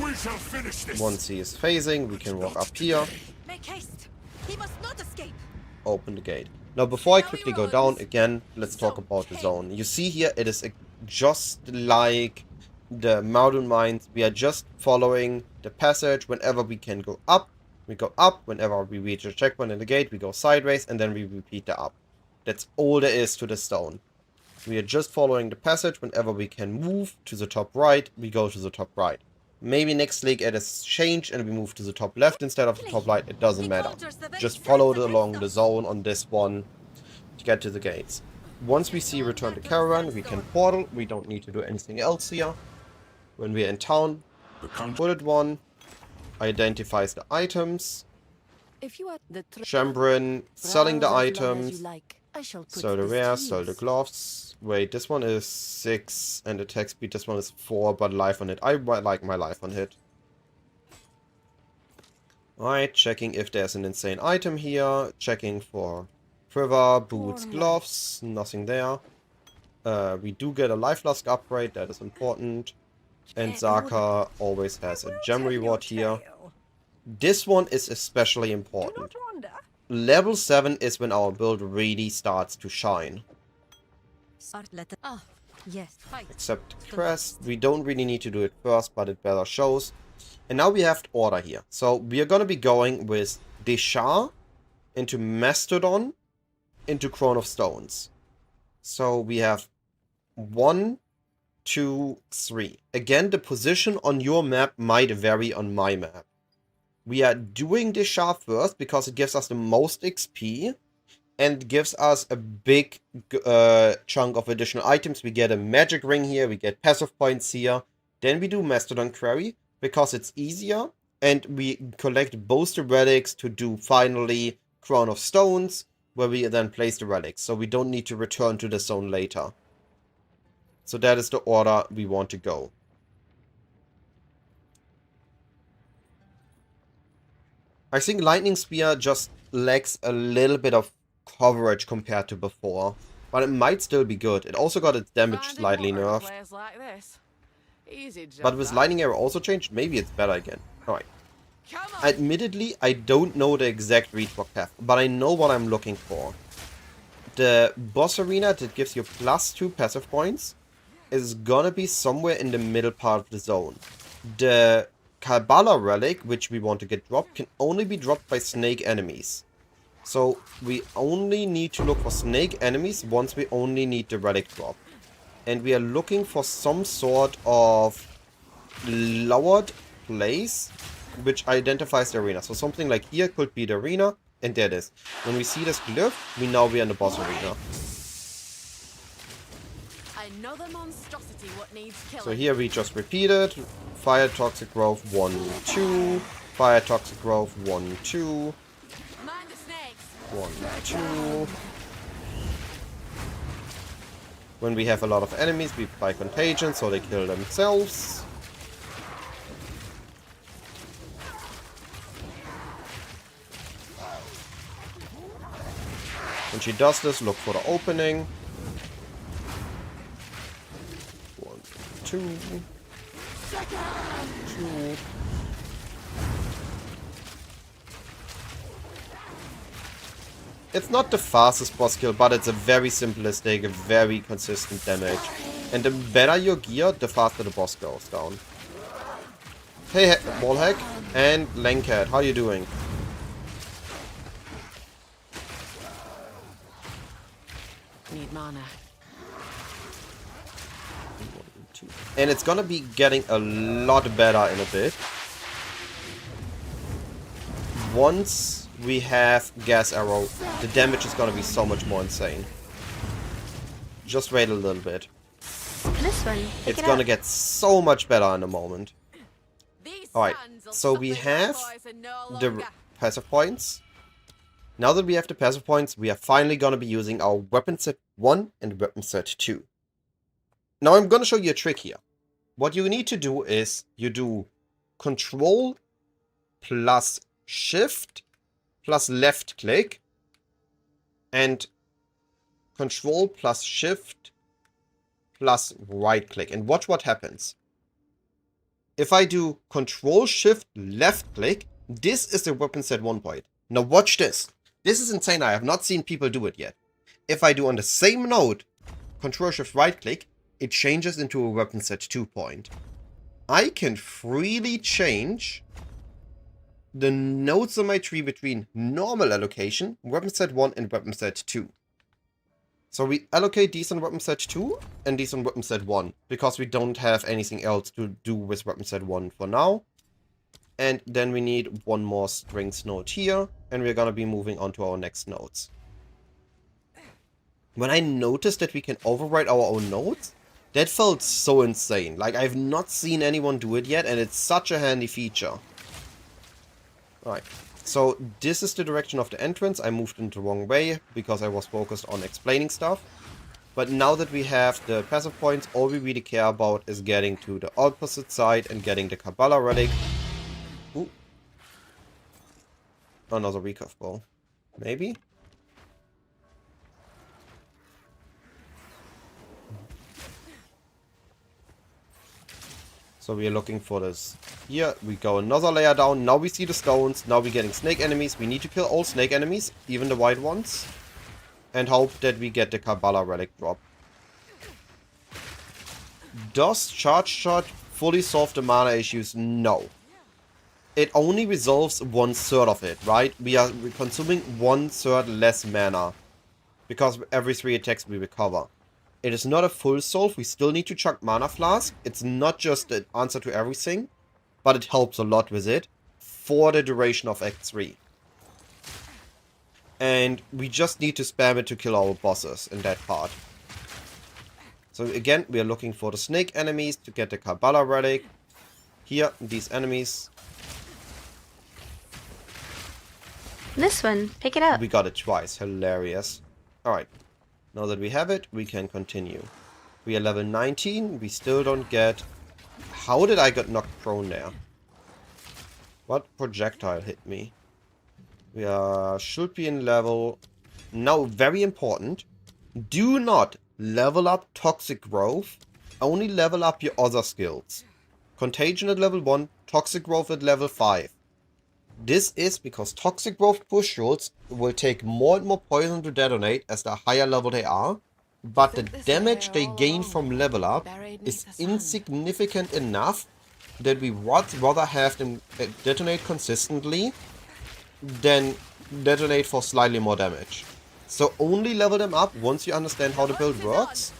We shall finish this. Once he is phasing, we can walk up here, Make haste. He must not escape. open the gate. Now, before I quickly go down, again, let's talk about the zone. You see here, it is just like the Mountain Mines. We are just following the passage. Whenever we can go up, we go up. Whenever we reach a checkpoint in the gate, we go sideways, and then we repeat the up. That's all there is to the zone. We are just following the passage. Whenever we can move to the top right, we go to the top right. Maybe next league it has changed and we move to the top left instead of the top right. It doesn't matter. Just follow along the zone on this one to get to the gates. Once we see return to caravan, we can portal. We don't need to do anything else here. When we are in town, bullet one identifies the items. If you are the Chambrin selling the browse as long as items. you like. I shall put Sell the this rare, to sell the use. gloves. Wait, this one is 6 and attack speed. This one is 4, but life on hit. I like my life on hit. Alright, checking if there's an insane item here. Checking for quiver, boots, gloves. Nothing there. We do get a life flask upgrade. That is important. And Zaka always has a gem reward here. This one is especially important. Level 7 is when our build really starts to shine. Ah, yes. Fight. Except crest. We don't really need to do it first, but it better shows. And now we have order here. So we are going to be going with Deshar into Mastodon into Crown of Stones. So we have 1 2, 3. Again, the position on your map might vary on my map. We are doing this shaft first because it gives us the most XP and gives us a big chunk of additional items. We get a magic ring here, we get passive points here. Then we do Mastodon Quarry because it's easier, and we collect both the relics to do finally Crown of Stones, where we then place the relics, so we don't need to return to the zone later. So that is the order we want to go. I think Lightning Spear just lacks a little bit of coverage compared to before, but it might still be good. It also got its damage slightly nerfed. Like this. Easy job, But with that. Lightning Arrow also changed, maybe it's better again. Alright. Come on. Admittedly, I don't know the exact reachwalk path, but I know what I'm looking for. The boss arena that gives you +2 passive points is gonna be somewhere in the middle part of the zone. The Kabbalah relic, which we want to get dropped, can only be dropped by snake enemies. So we only need to look for snake enemies once we only need the relic drop. And we are looking for some sort of lowered place which identifies the arena. So something like here could be the arena, and there it is. When we see this glyph, we know we're in the boss arena. Another monstrosity what needs killing. So here we just repeat it. Fire toxic growth 1, 2. Fire toxic growth 1, 2. Mind the snakes. 1, 2. When we have a lot of enemies, we apply contagion so they kill themselves. When she does this, look for the opening. 1, 2. 2. It's not the fastest boss kill, but it's a very simplistic, very consistent damage. And the better your gear, the faster the boss goes down. Hey, Wallhack and Langcat, how you doing? Need mana. And it's gonna be getting a lot better in a bit. Once we have Gas Arrow, the damage is gonna be so much more insane. Just wait a little bit. This one. It's gonna get so much better in a moment. These Alright, sands will so we suffer have your poison no the longer. passive points. Now that we have the passive points, we are finally gonna be using our weapon set 1 and weapon set 2. Now I'm gonna show you a trick here. What you need to do is you do Control plus Shift plus left click and Control plus Shift plus right click, and watch what happens. If I do Control Shift left click, this is the weapon set 1 point. Now watch this. This is insane. I have not seen people do it yet. If I do on the same node Control Shift right click, it changes into a weapon set 2 point. I can freely change the nodes on my tree between normal allocation, weapon set 1 and weapon set 2. So we allocate these on weapon set 2 and these on weapon set 1, because we don't have anything else to do with weapon set 1 for now. And then we need one more strings node here, and we're gonna be moving on to our next nodes. When I noticed that we can override our own nodes, that felt so insane. Like, I've not seen anyone do it yet, and it's such a handy feature. Alright, so this is the direction of the entrance. I moved in the wrong way because I was focused on explaining stuff. But now that we have the passive points, all we really care about is getting to the opposite side and getting the Kabbalah relic. Ooh. Another recurve bow. Maybe? So we are looking for this. Here we go another layer down. Now we see the stones. Now we're getting snake enemies. We need to kill all snake enemies, even the white ones. And hope that we get the Kabbalah relic drop. Does Charge Shot fully solve the mana issues? No. It only resolves 1/3 of it, right? We're consuming 1/3 less mana. Because every 3 attacks we recover. It is not a full solve. We still need to chuck Mana Flask. It's not just an answer to everything, but it helps a lot with it for the duration of Act 3. And we just need to spam it to kill our bosses in that part. So again, we are looking for the snake enemies to get the Kabbalah relic. Here, these enemies. This one, pick it up. We got it twice. Hilarious. Alright. Now that we have it, we can continue. We are level 19. We still don't get... How did I get knocked prone there? What projectile hit me? We should be in level... Now, very important. Do not level up Toxic Growth. Only level up your other skills. Contagion at level 1. Toxic Growth at level 5. This is because Toxic Growth pustules will take more and more poison to detonate as the higher level they are, but the damage they gain from level up is insignificant enough that we would rather have them detonate consistently than detonate for slightly more damage. So only level them up once you understand how the build works,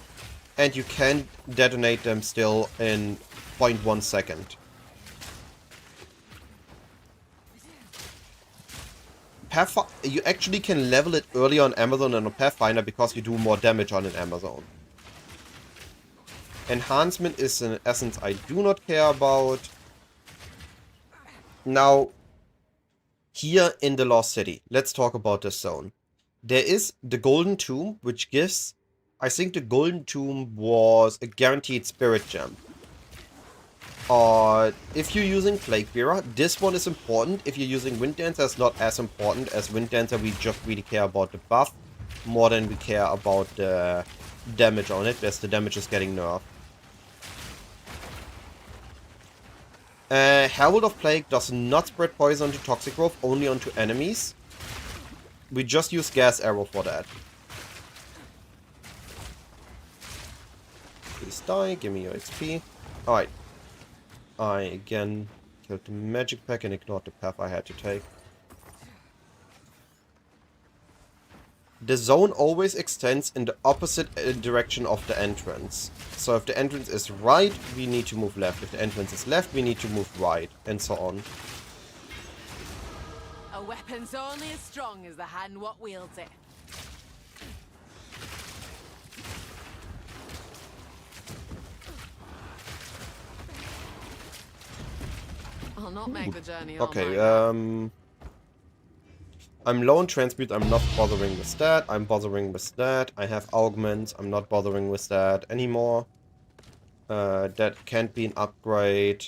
and you can detonate them still in 0.1 second. You actually can level it earlier on Amazon than on Pathfinder because you do more damage on an Amazon. Enhancement is an essence I do not care about. Now, here in the Lost City, let's talk about this zone. There is the Golden Tomb, which gives... I think the Golden Tomb was a guaranteed Spirit Gem. If you're using Plague Bearer, this one is important. If you're using Wind Dancer, it's not as important. As Wind Dancer, we just really care about the buff more than we care about the damage on it, as the damage is getting nerfed. Herald of Plague does not spread poison to Toxic Growth, only onto enemies. We just use Gas Arrow for that. Please die, give me your XP. Alright. I again killed the magic pack and ignored the path I had to take. The zone always extends in the opposite direction of the entrance. So if the entrance is right, we need to move left. If the entrance is left, we need to move right, and so on. A weapon's only as strong as the hand what wields it. I'll not make the journey all Okay, night. I'm low on transmute, I'm not bothering with that. I'm bothering with that. I have augments, I'm not bothering with that anymore. That can't be an upgrade.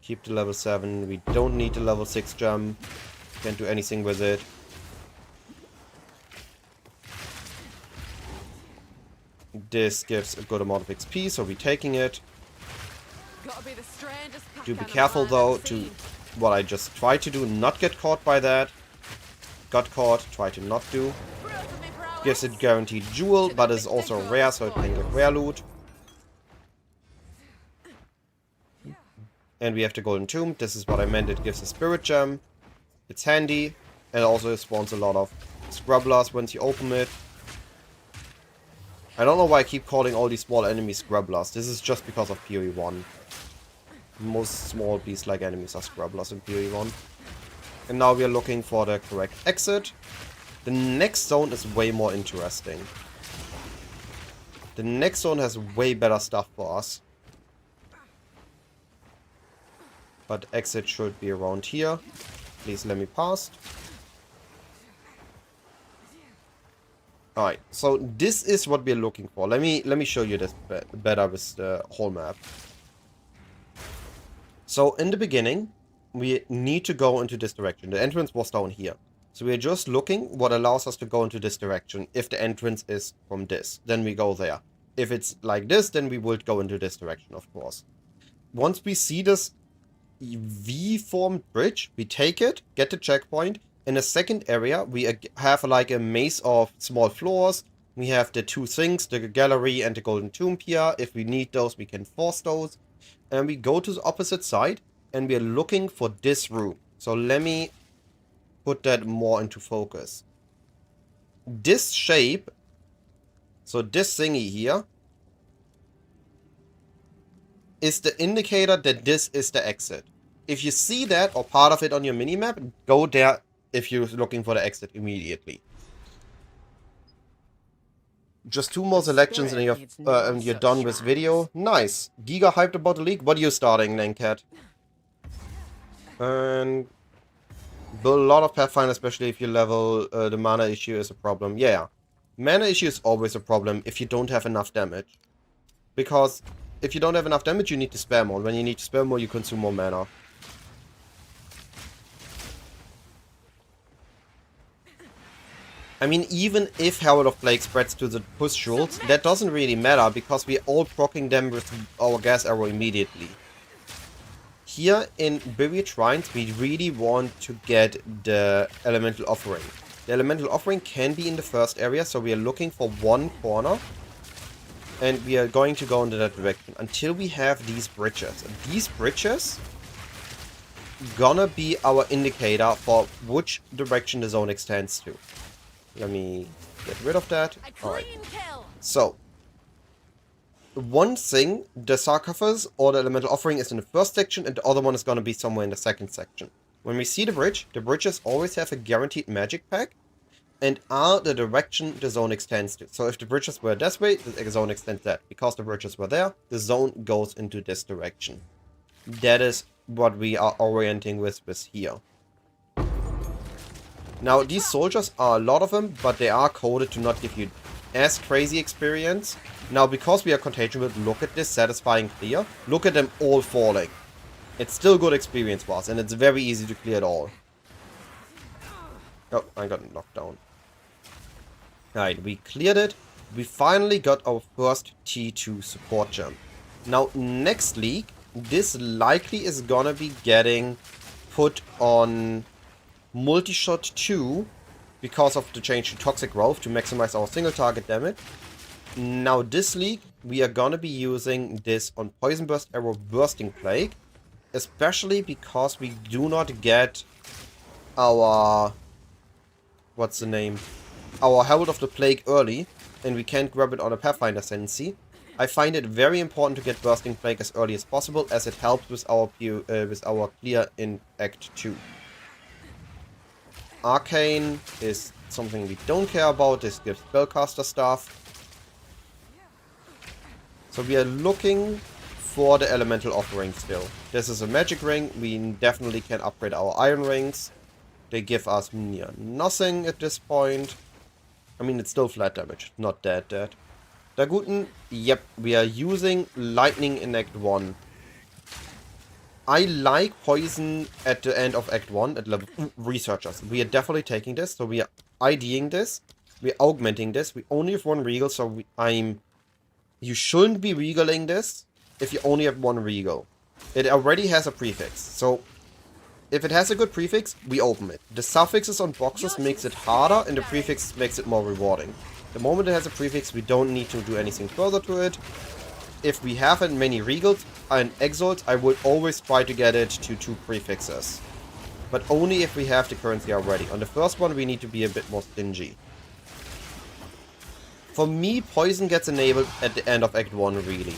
Keep the level 7. We don't need the level 6 gem. Can't do anything with it. This gives a good amount of XP, so we're taking it. Gotta be the strangest pack Do be animal careful I've though ever to seen. what I just tried to do, not get caught by that. Got caught, try to not do. Brutally prowess. Gives it guaranteed jewel, but is also rare, so it can get rare loot. And we have the Golden Tomb. This is what I meant, it gives a Spirit Gem. It's handy. And also spawns a lot of Scrubblers once you open it. I don't know why I keep calling all these small enemies Scrubblers. This is just because of PoE 1. Most small beast-like enemies are Scrubblers in PoE 1. And now we are looking for the correct exit. The next zone is way more interesting. The next zone has way better stuff for us. But exit should be around here. Please let me pass. Alright, so this is what we're looking for. Let me show you this better with the whole map. So in the beginning, we need to go into this direction. The entrance was down here. So we're just looking what allows us to go into this direction. If the entrance is from this, then we go there. If it's like this, then we would go into this direction, of course. Once we see this V-formed bridge, we take it, get the checkpoint. In a second area, we have like a maze of small floors. We have the two things, the gallery and the Golden Tomb here. If we need those, we can force those. And we go to the opposite side, and we are looking for this room. So let me put that more into focus. This shape So this thingy here is the indicator that this is the exit. If you see that or part of it on your minimap, go there if you're looking for the exit immediately. Just 2 more selections and you're done with video. Nice. Giga hyped about the league. What are you starting, Nancat? And build a lot of Pathfinder, especially if you level the mana issue is a problem. Yeah. Mana issue is always a problem if you don't have enough damage. Because if you don't have enough damage, you need to spare more. When you need to spare more, you consume more mana. I mean, even if Herald of Plague spreads to the pustules, that doesn't really matter, because we're all proccing them with our gas arrow immediately. Here in Buried Shrines, we really want to get the Elemental Offering. The Elemental Offering can be in the first area, so we are looking for one corner. And we are going to go into that direction until we have these bridges. And these bridges gonna be our indicator for which direction the zone extends to. Let me get rid of that. Alright. So, one thing, the sarcophagus or the elemental offering is in the first section, and the other one is going to be somewhere in the second section. When we see the bridges always have a guaranteed magic pack, and are the direction the zone extends to. So if the bridges were this way, the zone extends that. Because the bridges were there, the zone goes into this direction. That is what we are orienting with here. Now, these soldiers are a lot of them, but they are coded to not give you as crazy experience. Now, because we are Contagion Build, look at this satisfying clear. Look at them all falling. It's still good experience for us, and it's very easy to clear it all. Oh, I got knocked down. Alright, we cleared it. We finally got our first T2 support gem. Now, next league, this likely is gonna be getting put on Multi-Shot 2 because of the change to Toxic Growth to maximize our single target damage. Now this league, we are gonna be using this on Poison Burst Arrow Bursting Plague, especially because we do not get our... what's the name? Our Herald of the Plague early, and we can't grab it on a Pathfinder Ascendancy. I find it very important to get Bursting Plague as early as possible, as it helps with our clear in Act 2. Arcane is something we don't care about. This gives spellcaster stuff. So we are looking for the elemental offering still. This is a magic ring. We definitely can upgrade our iron rings. They give us near nothing at this point. I mean, it's still flat damage, not dead. Daguten, yep, we are using lightning in Act 1. I like poison at the end of Act 1 at level researchers. We are definitely taking this, so we are IDing this. We are augmenting this. We only have one regal, so you shouldn't be regaling this if you only have one regal. It already has a prefix, so if it has a good prefix, we open it. The suffixes on boxes makes it harder, and the prefix makes it more rewarding. The moment it has a prefix, we don't need to do anything further to it. If we have many regals and exalts, I would always try to get it to 2 prefixes. But only if we have the currency already. On the first one, we need to be a bit more stingy. For me, poison gets enabled at the end of Act 1, really.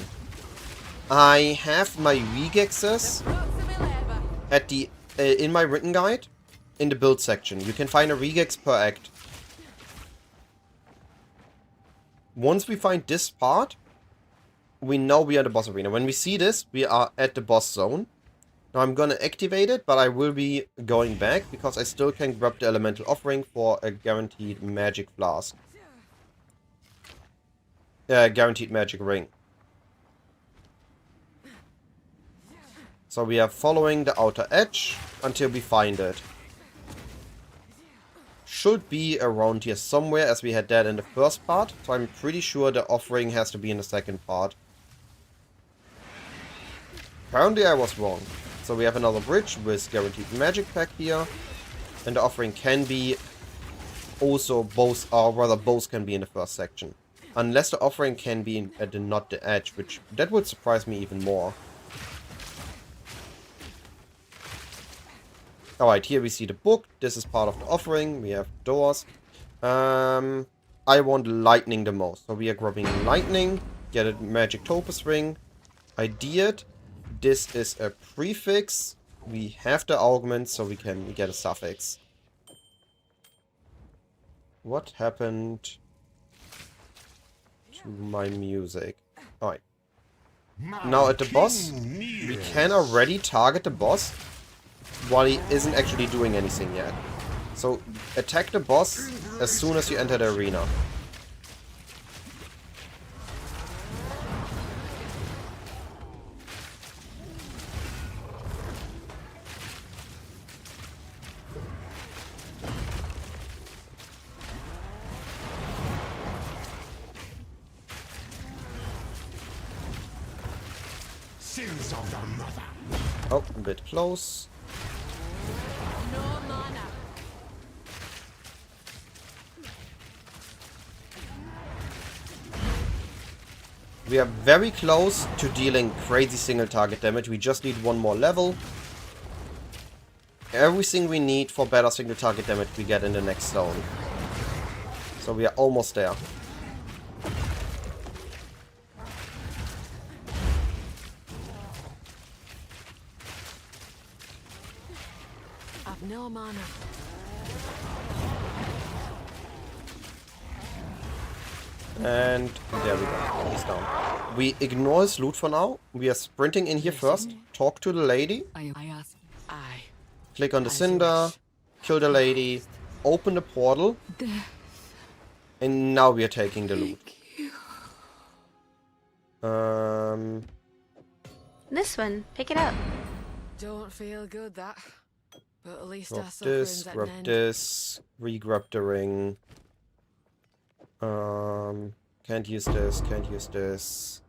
I have my regexes at the in my written guide, in the build section. You can find a regex per act. Once we find this part, we know we are in the boss arena. When we see this, we are at the boss zone. Now I'm gonna activate it, but I will be going back because I still can grab the elemental offering for a guaranteed magic flask. Guaranteed magic ring. So we are following the outer edge until we find it. Should be around here somewhere, as we had that in the first part. So I'm pretty sure the offering has to be in the second part. Apparently I was wrong. So we have another bridge with guaranteed magic pack here. And the offering can be also both, or rather both can be in the first section. Unless the offering can be at the not the edge, which that would surprise me even more. Alright, here we see the book. This is part of the offering. We have doors. I I want lightning the most. So we are grabbing lightning, get a magic topaz ring. Ideate. This is a prefix. We have the augment, so we can get a suffix. What happened to my music? Alright. Now at the boss, we can already target the boss while he isn't actually doing anything yet. So attack the boss as soon as you enter the arena. Sins of the mother. Oh, a bit close. No mana. We are very close to dealing crazy single target damage. We just need one more level. Everything we need for better single target damage we get in the next zone. So we are almost there. I've no mana. And there we go. He's down. We ignore his loot for now. We are sprinting in here first. Talk to the lady. I ask. Aye. Click on the As you cinder. wish. Kill the lady. Open the portal. And now we are taking the loot. This one. Pick it up. Don't feel good that. But at least our Grab suffering's this, at grab an end. this, re-grab the ring. Can't use this, can't use this.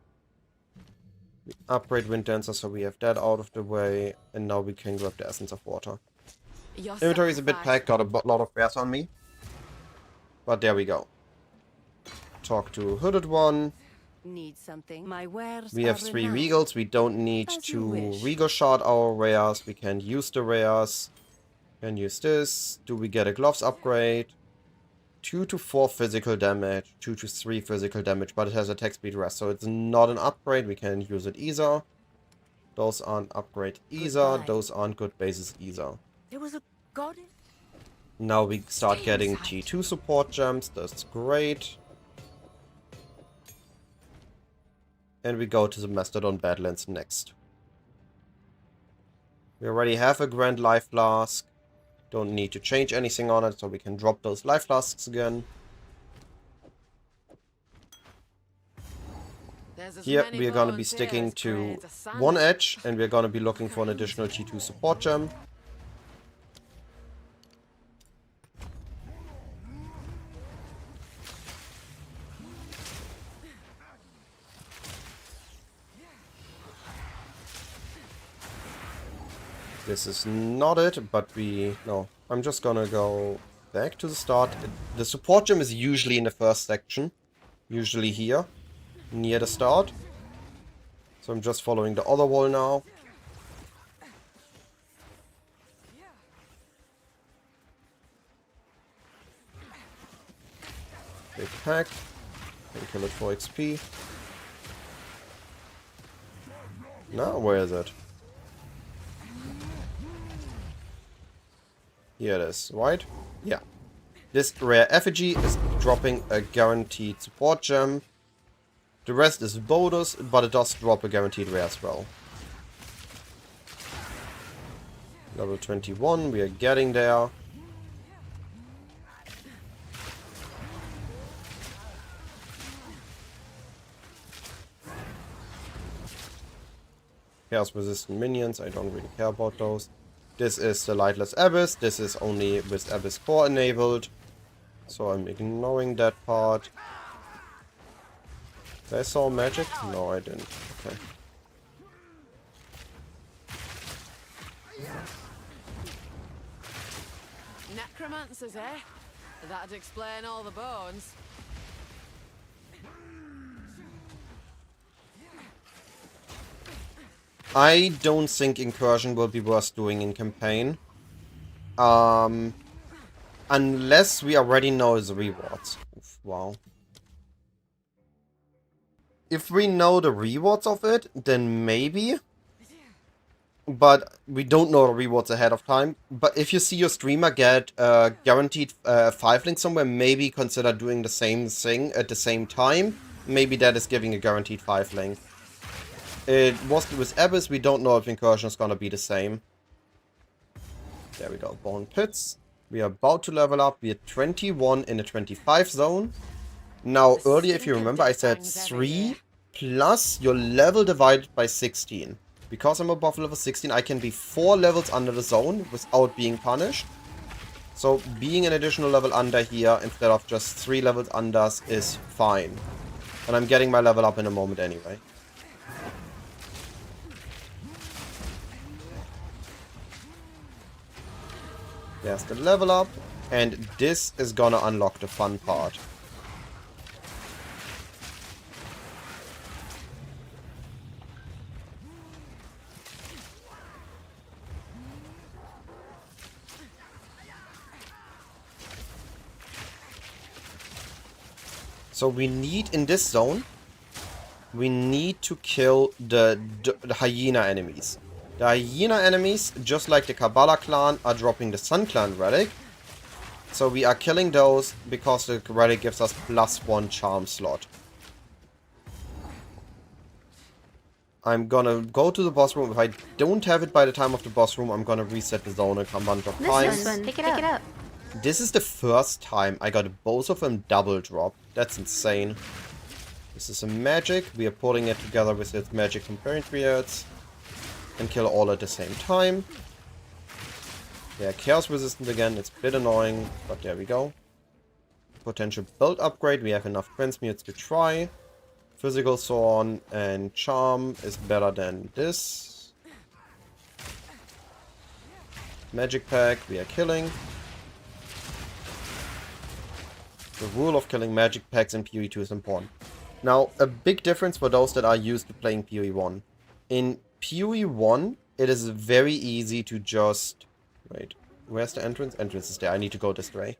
We upgrade Wind Dancer, so we have that out of the way. And now we can grab the Essence of Water. Your Inventory is a bit sacrifice. packed, got a lot of wares on me. But there we go. Talk to Hooded One. Need something? My wares We have are 3 renowned. Regals. We don't need As you to wish. Regal Shard our wares. We can use the wares. Can use this. Do we get a Gloves upgrade? 2 to 4 physical damage. 2 to 3 physical damage. But it has attack speed rest. So it's not an upgrade. We can't use it either. Those aren't upgrade either. Goodbye. Those aren't good bases either. There was a goddess. Now we start Stay getting inside. T2 support gems. That's great. And we go to the Mastodon Badlands next. We already have a Grand Life Flask. Don't need to change anything on it, so we can drop those Life Flasks again. There's as Here many we are going to be bones here sticking as to grains of sand. one edge, and we are going to be looking for an additional T2 support gem. This is not it, but no. I'm just gonna go back to the start. The support gem is usually in the first section. Usually here, near the start. So I'm just following the other wall now. Big pack. Can kill it for XP. Now, where is it? Here it is, right? Yeah. This rare effigy is dropping a guaranteed support gem. The rest is bonus, but it does drop a guaranteed rare as well. Level 21, we are getting there. Chaos resistant minions, I don't really care about those. This is the Lightless Abyss, this is only with Abyss Core enabled. So I'm ignoring that part. Did I saw magic? No, I didn't. Okay. Necromancers, eh? That'd explain all the bones. I don't think Incursion will be worth doing in campaign. Unless we already know the rewards. Oof. Wow. If we know the rewards of it, then maybe. But we don't know the rewards ahead of time. But if you see your streamer get guaranteed 5 links somewhere, maybe consider doing the same thing at the same time. Maybe that is giving a guaranteed 5 link. It was with Abyss, we don't know if Incursion is gonna be the same. There we go, Bone Pits. We are about to level up. We are 21 in the 25 zone. Now, earlier, if you remember, I said 3 plus your level divided by 16. Because I'm above level 16, I can be 4 levels under the zone without being punished. So, being an additional level under here instead of just 3 levels under is fine. And I'm getting my level up in a moment anyway. There's the level up, and this is gonna unlock the fun part. So we need, in this zone, we need to kill the hyena enemies. The hyena enemies, just like the Kabbalah clan, are dropping the Sun clan relic. So we are killing those because the relic gives us +1 charm slot. I'm gonna go to the boss room. If I don't have it by the time of the boss room, I'm gonna reset the zone a bunch of times. This one, pick it up. This is the first time I got both of them double drop. That's insane. This is a magic. We are putting it together with its magic compatriots. And kill all at the same time. They are chaos resistant again. It's a bit annoying, but there we go. Potential build upgrade. We have enough transmutes to try. Physical Thorn and Charm is better than this. Magic Pack. We are killing. The rule of killing magic packs in PoE 2 is important. Now, a big difference for those that are used to playing PoE 1. In PoE 1, it is very easy to just... Wait, where's the entrance? Entrance is there. I need to go this way.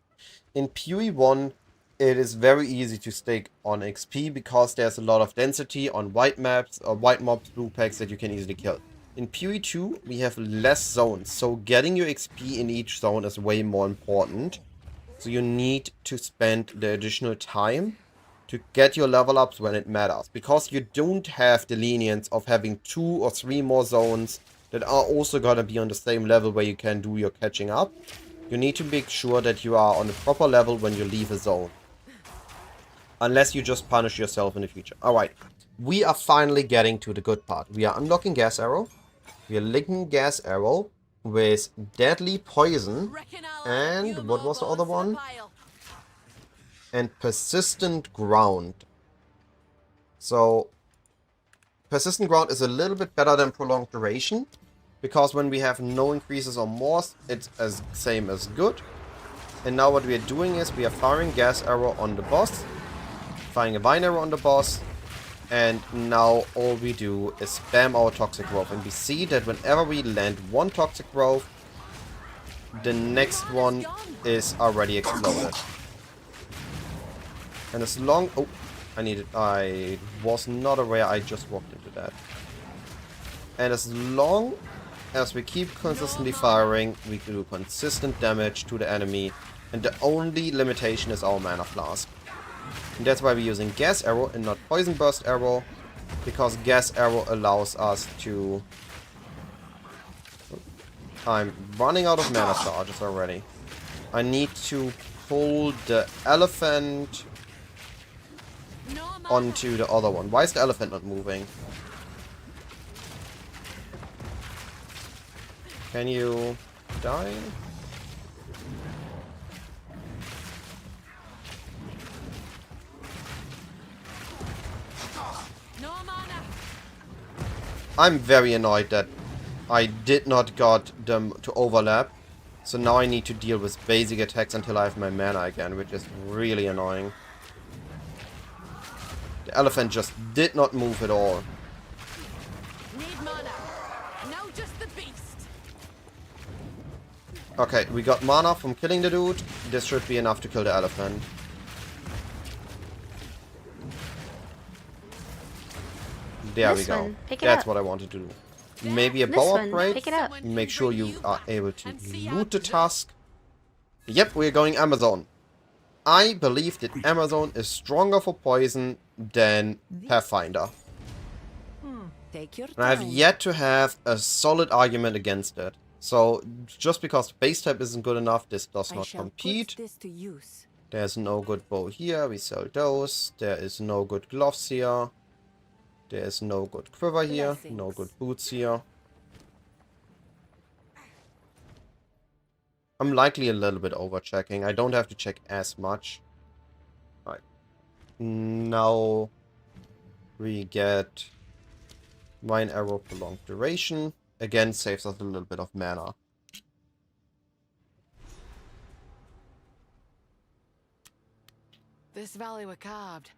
In PoE 1, it is very easy to stake on XP because there's a lot of density on white maps or white mobs, blue packs that you can easily kill. In PoE 2, we have less zones, so getting your XP in each zone is way more important. So you need to spend the additional time to get your level ups when it matters. Because you don't have the lenience of having 2 or 3 more zones that are also gonna be on the same level where you can do your catching up. You need to make sure that you are on the proper level when you leave a zone. Unless you just punish yourself in the future. Alright, we are finally getting to the good part. We are unlocking Gas Arrow. We are linking Gas Arrow with Deadly Poison. And what was the other one? And Persistent Ground. So, Persistent Ground is a little bit better than Prolonged Duration. Because when we have no increases or more, it's as same as good. And now what we are doing is we are firing Gas Arrow on the boss. Firing a Vine Arrow on the boss. And now all we do is spam our Toxic Growth. And we see that whenever we land one Toxic Growth, the next one is already exploded. And as long... Oh, I was not aware I just walked into that. And as long as we keep consistently firing, we can do consistent damage to the enemy. And the only limitation is our Mana Flask. And that's why we're using Gas Arrow and not Poison Burst Arrow. Because Gas Arrow allows us to... I'm running out of mana charges already. I need to pull the elephant onto the other one. Why is the elephant not moving? Can you die? I'm very annoyed that I did not got them to overlap. So now I need to deal with basic attacks until I have my mana again, which is really annoying. The elephant just did not move at all. Need mana. Now just the beast. Okay, we got mana from killing the dude. This should be enough to kill the elephant. There we This go. one, pick it That's up. what I wanted to do. Maybe a This bow one, upgrade. pick it up. Make sure you are able to loot the task. Yep, we're going Amazon. I believe that Amazon is stronger for poison than Pathfinder. Take your And I have time. yet to have a solid argument against it. So, just because the base type isn't good enough, this does I not shall compete. put this to use. There's no good bow here, we sell those. There is no good gloves here. There is no good quiver here, no Blessings. good boots here. I'm likely a little bit over-checking. I don't have to check as much. Right. Now we get Vine Arrow Prolonged Duration. Again, saves us a little bit of mana. This valley were carved.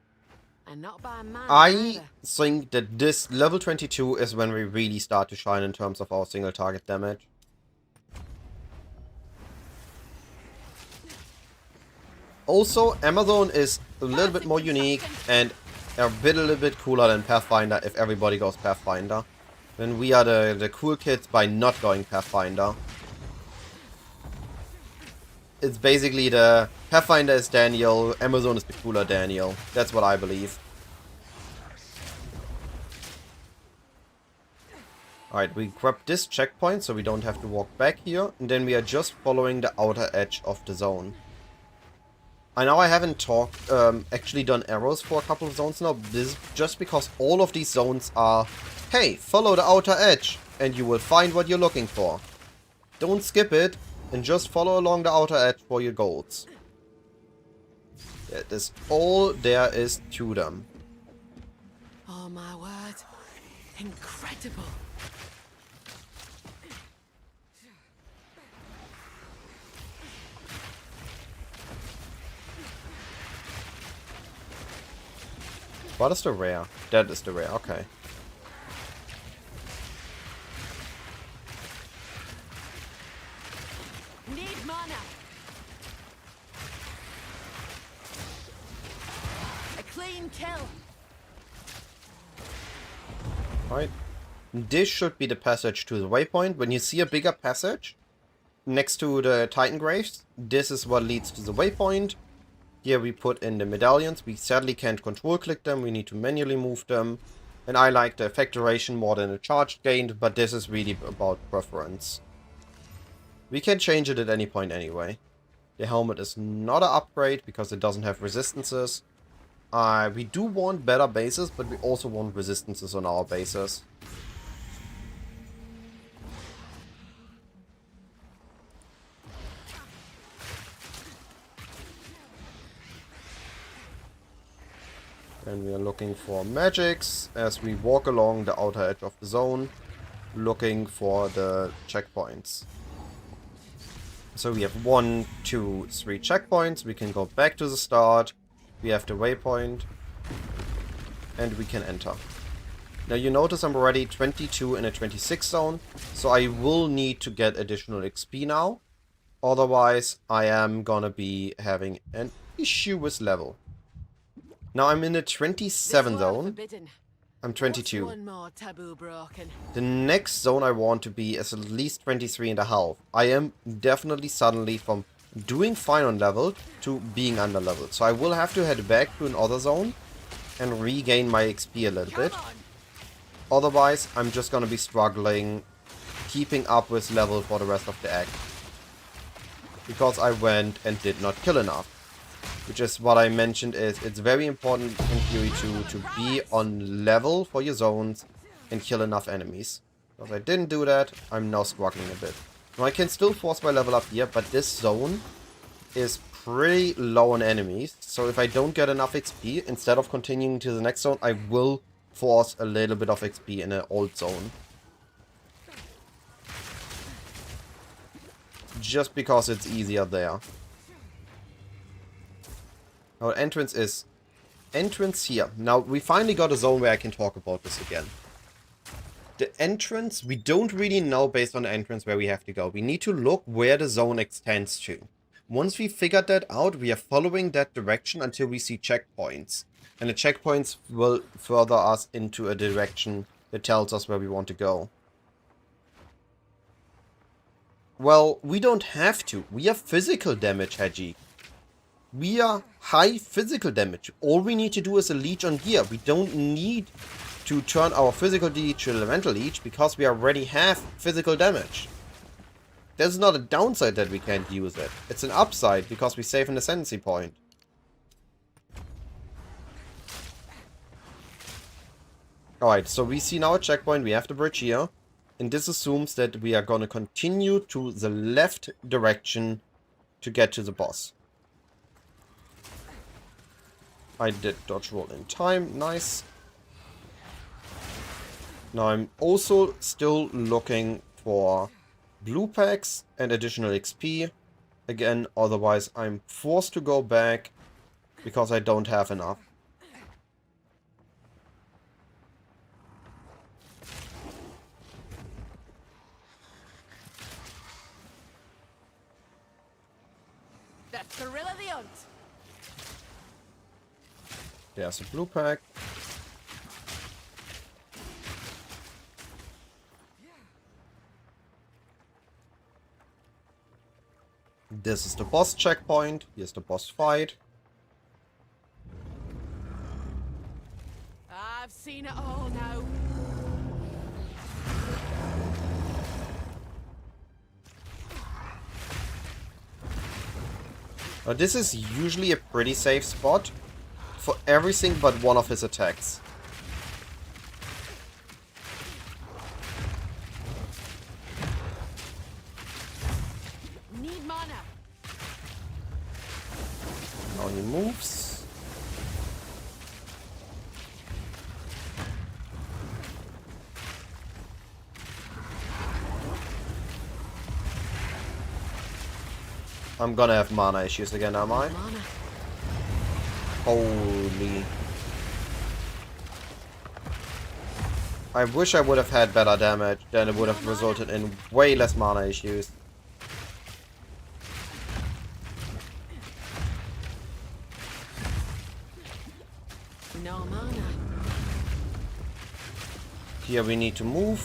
And not by man I either. think that this level 22 is when we really start to shine in terms of our single target damage. Also, Amazon is a little bit more unique and a little bit cooler than Pathfinder if everybody goes Pathfinder. Then we are the cool kids by not going Pathfinder. It's basically the Pathfinder is Daniel, Amazon is the cooler Daniel. That's what I believe. Alright, we grab this checkpoint so we don't have to walk back here. And then we are just following the outer edge of the zone. I know I haven't actually done arrows for a couple of zones now. This is just because all of these zones are, hey, follow the outer edge and you will find what you're looking for. Don't skip it and just follow along the outer edge for your goals. That is all there is to them. Oh my word. Incredible. What is the rare? That is the rare, okay. Need mana. A clean kill. Alright. This should be the passage to the waypoint. When you see a bigger passage next to the Titan Graves, this is what leads to the waypoint. Here we put in the medallions. We sadly can't control click them. We need to manually move them. And I like the effect duration more than the charge gained, but this is really about preference. We can change it at any point anyway. The helmet is not an upgrade because it doesn't have resistances. We do want better bases, but we also want resistances on our bases. And we are looking for magics as we walk along the outer edge of the zone, looking for the checkpoints. So we have 1, 2, 3 checkpoints. We can go back to the start. We have the waypoint. And we can enter. Now you notice I'm already 22 in a 26 zone. So I will need to get additional XP now. Otherwise I am gonna be having an issue with level. Now I'm in the 27 zone. Forbidden. I'm 22. One more taboo broken. The next zone I want to be is at least 23.5. I am definitely suddenly from doing fine on level to being under level. So I will have to head back to another zone and regain my XP a little bit. Otherwise, I'm just gonna be struggling keeping up with level for the rest of the act. Because I went and did not kill enough. Which is what I mentioned is it's very important in theory to be on level for your zones and kill enough enemies. Because I didn't do that, I'm now struggling a bit. Now I can still force my level up here, but this zone is pretty low on enemies. So if I don't get enough XP, instead of continuing to the next zone, I will force a little bit of XP in an old zone. Just because it's easier there. Our entrance is entrance here. Now, we finally got a zone where I can talk about this again. The entrance, we don't really know based on the entrance where we have to go. We need to look where the zone extends to. Once we figured that out, we are following that direction until we see checkpoints. And the checkpoints will further us into a direction that tells us where we want to go. Well, we don't have to. We are physical damage, Haji. We are high physical damage. All we need to do is a leech on gear. We don't need to turn our physical leech to elemental leech because we already have physical damage. There's not a downside that we can't use it. It's an upside because we save an ascendancy point. Alright, so we see now a checkpoint. We have the bridge here. And this assumes that we are going to continue to the left direction to get to the boss. I did dodge roll in time. Nice. Now I'm also still looking for blue packs and additional XP. Again, otherwise I'm forced to go back because I don't have enough. That's the rill of the hunt. There's a blue pack. This is the boss checkpoint. Here's the boss fight. I've seen it all now. Now this is usually a pretty safe spot for everything but one of his attacks. Need mana. Now he moves. I'm gonna have mana issues again, am I? Mana. Holy. I wish I would have had better damage, then it would have resulted in way less mana issues. No mana. Here we need to move.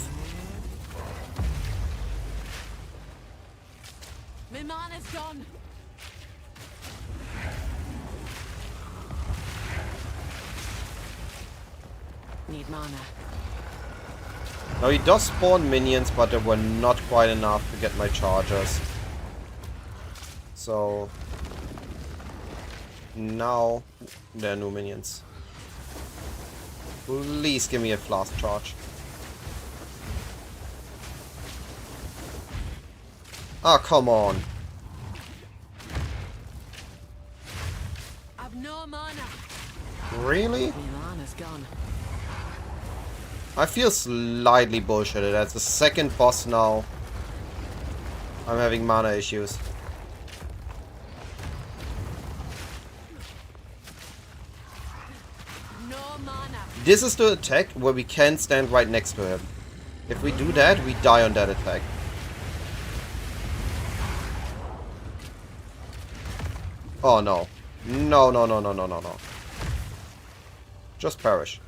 My mana's gone. Need mana. Now he does spawn minions, but they were not quite enough to get my chargers. So now there are no minions. Please give me a flask charge. Ah, come on. I've no mana. Really? My mana's gone. I feel slightly bullshitted. That's the second boss now. I'm having mana issues. No mana. This is the attack where we can stand right next to him. If we do that, we die on that attack. Oh no. No, no, no, no, no, no, no. Just perish.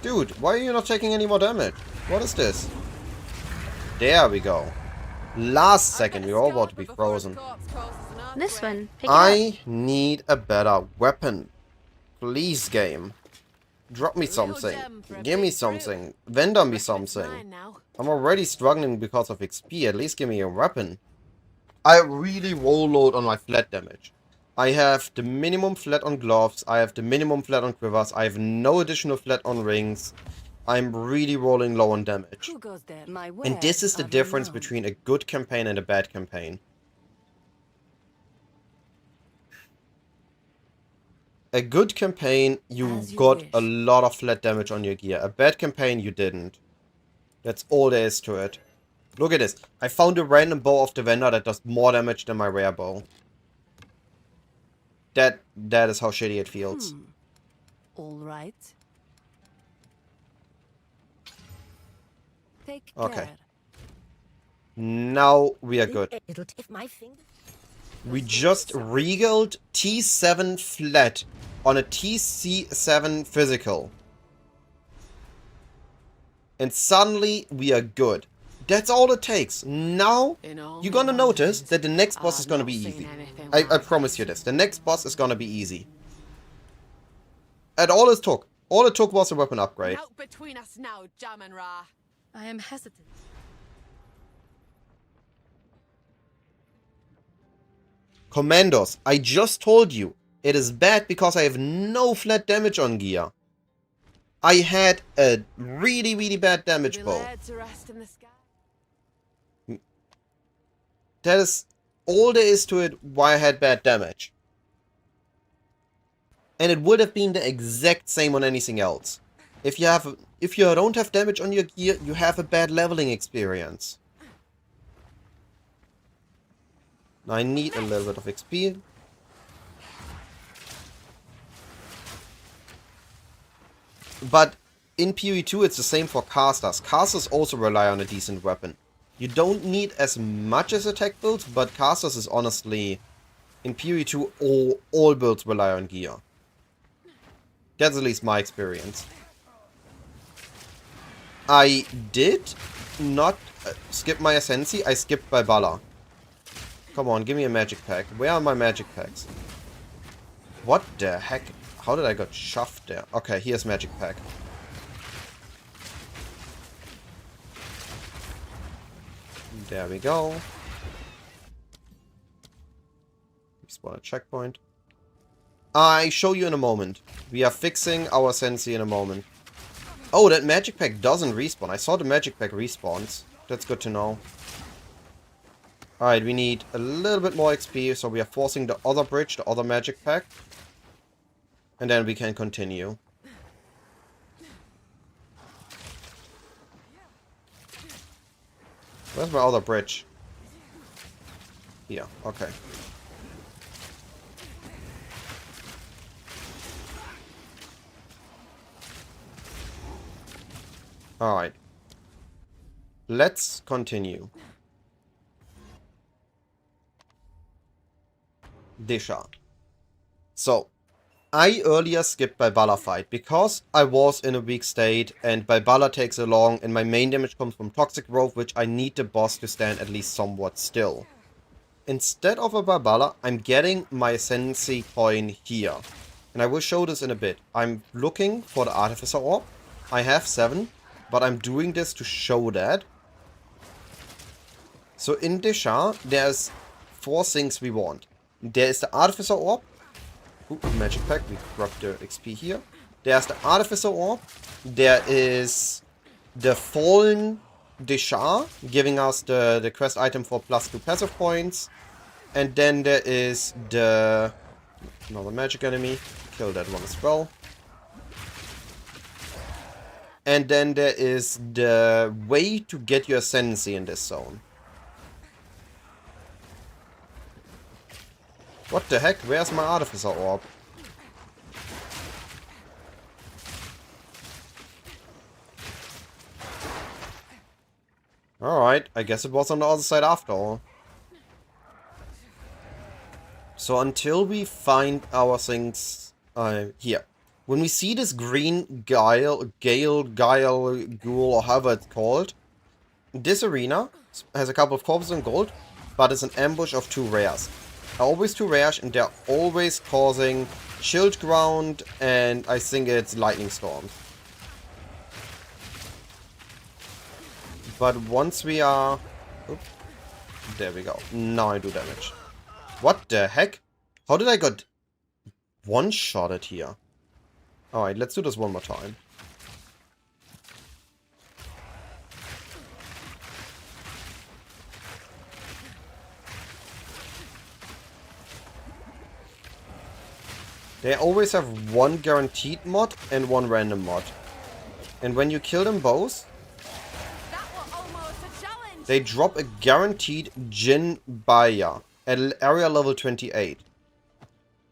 Dude, why are you not taking any more damage? What is this? There we go. Last second, we were all about to be frozen. This one. Pick it up. I need a better weapon. Please, game. Drop me something. Give me something. Vendor me something. I'm already struggling because of XP. At least give me a weapon. I really roll load on my flat damage. I have the minimum flat on gloves. I have the minimum flat on quivers. I have no additional flat on rings. I'm really rolling low on damage. Who goes there? My And this is the wares are difference renowned. between a good campaign and a bad campaign. A good campaign, you As you got wish. a lot of flat damage on your gear. A bad campaign, you didn't. That's all there is to it. Look at this. I found a random bow of the vendor that does more damage than my rare bow. That is how shitty it feels. All right. Take Okay. care. Now we are good. If my finger. We just regaled T7 flat on a TC7 physical. And suddenly we are good. That's all it takes. Now you're gonna notice that the next boss is gonna be easy. I promise you this. The next boss is gonna be easy. And all it took was a weapon upgrade. Out between us now, Jamin Ra. I am hesitant. Commandos, I just told you, it is bad because I have no flat damage on gear. I had a really, really bad damage bow. That is all there is to it why I had bad damage. And it would have been the exact same on anything else. If you don't have damage on your gear, you have a bad leveling experience. Now I need a little bit of XP. But in PoE 2 it's the same for casters. Casters also rely on a decent weapon. You don't need as much as attack builds, but casters is honestly, in PoE 2 all builds rely on gear. That's at least my experience. I did not skip my Ascensi, I skipped by Bala. Come on, give me a magic pack. Where are my magic packs? What the heck? How did I got shoved there? Okay, here's magic pack. There we go. Respawn a checkpoint. I show you in a moment. We are fixing our Sensi in a moment. Oh, that magic pack doesn't respawn. I saw the magic pack respawns. That's good to know. Alright, we need a little bit more XP, so we are forcing the other bridge, the other magic pack. And then we can continue. Where's my other bridge? Here, okay. Alright. Let's continue. Disha. So, I earlier skipped Balbala fight because I was in a weak state and Balbala takes along and my main damage comes from Toxic Growth, which I need the boss to stand at least somewhat still. Instead of a Balbala, I'm getting my Ascendancy coin here. And I will show this in a bit. I'm looking for the Artificer Orb. I have 7, but I'm doing this to show that. So in Disha, there's 4 things we want. There is the Artificer Orb. Ooh, magic pack. We grab the XP here. There's the Artificer Orb. There is the Fallen Deshar, giving us the quest item for +2 passive points. And then there is the... another magic enemy. Kill that one as well. And then there is the way to get your Ascendancy in this zone. What the heck? Where's my Artificer Orb? Alright, I guess it was on the other side after all. So until we find our things here. When we see this green Gale, Ghoul, or however it's called, this arena has a couple of corpses in gold, but it's an ambush of 2 rares. Always 2 rares, and they're always causing Shield Ground, and I think it's Lightning Storm. But once we are... oops, there we go. Now I do damage. What the heck? How did I got one-shotted here? Alright, let's do this one more time. They always have 1 guaranteed mod and 1 random mod. And when you kill them both, they drop a guaranteed Jin Baya at area level 28.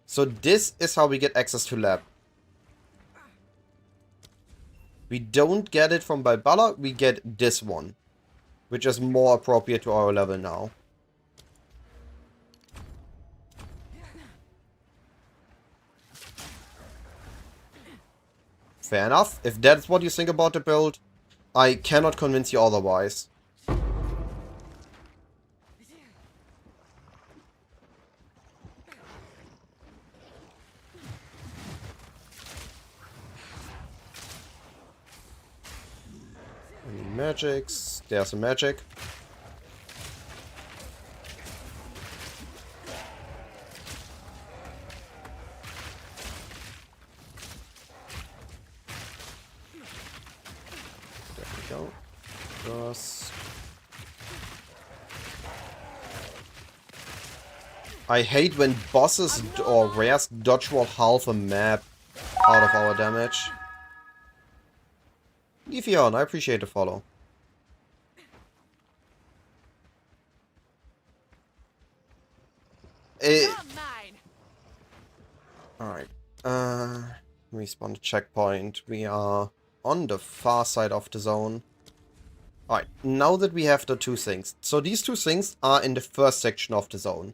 So this is how we get access to lab. We don't get it from Balbala, we get this one. which is more appropriate to our level now. Fair enough. If that's what you think about the build, I cannot convince you otherwise. Any magics? There's a magic. There we go. Cross. I hate when bosses or rares dodge roll half a map out of our damage. Leafeon, I appreciate the follow. Not mine. Alright. Respawn the checkpoint. We are on the far side of the zone. Alright, now that we have the two things. So these two things are in the first section of the zone.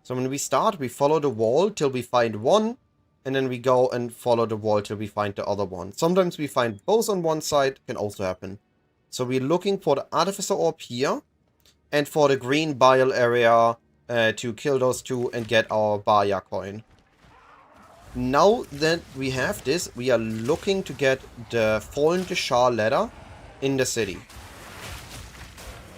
So when we start, we follow the wall till we find one, and then we go and follow the wall till we find the other one. Sometimes we find both on one side, can also happen. So we're looking for the Artificer Orb here, and for the green bile area to kill those two and get our Baya coin. Now that we have this, we are looking to get the Fallen Deshar ladder in the city.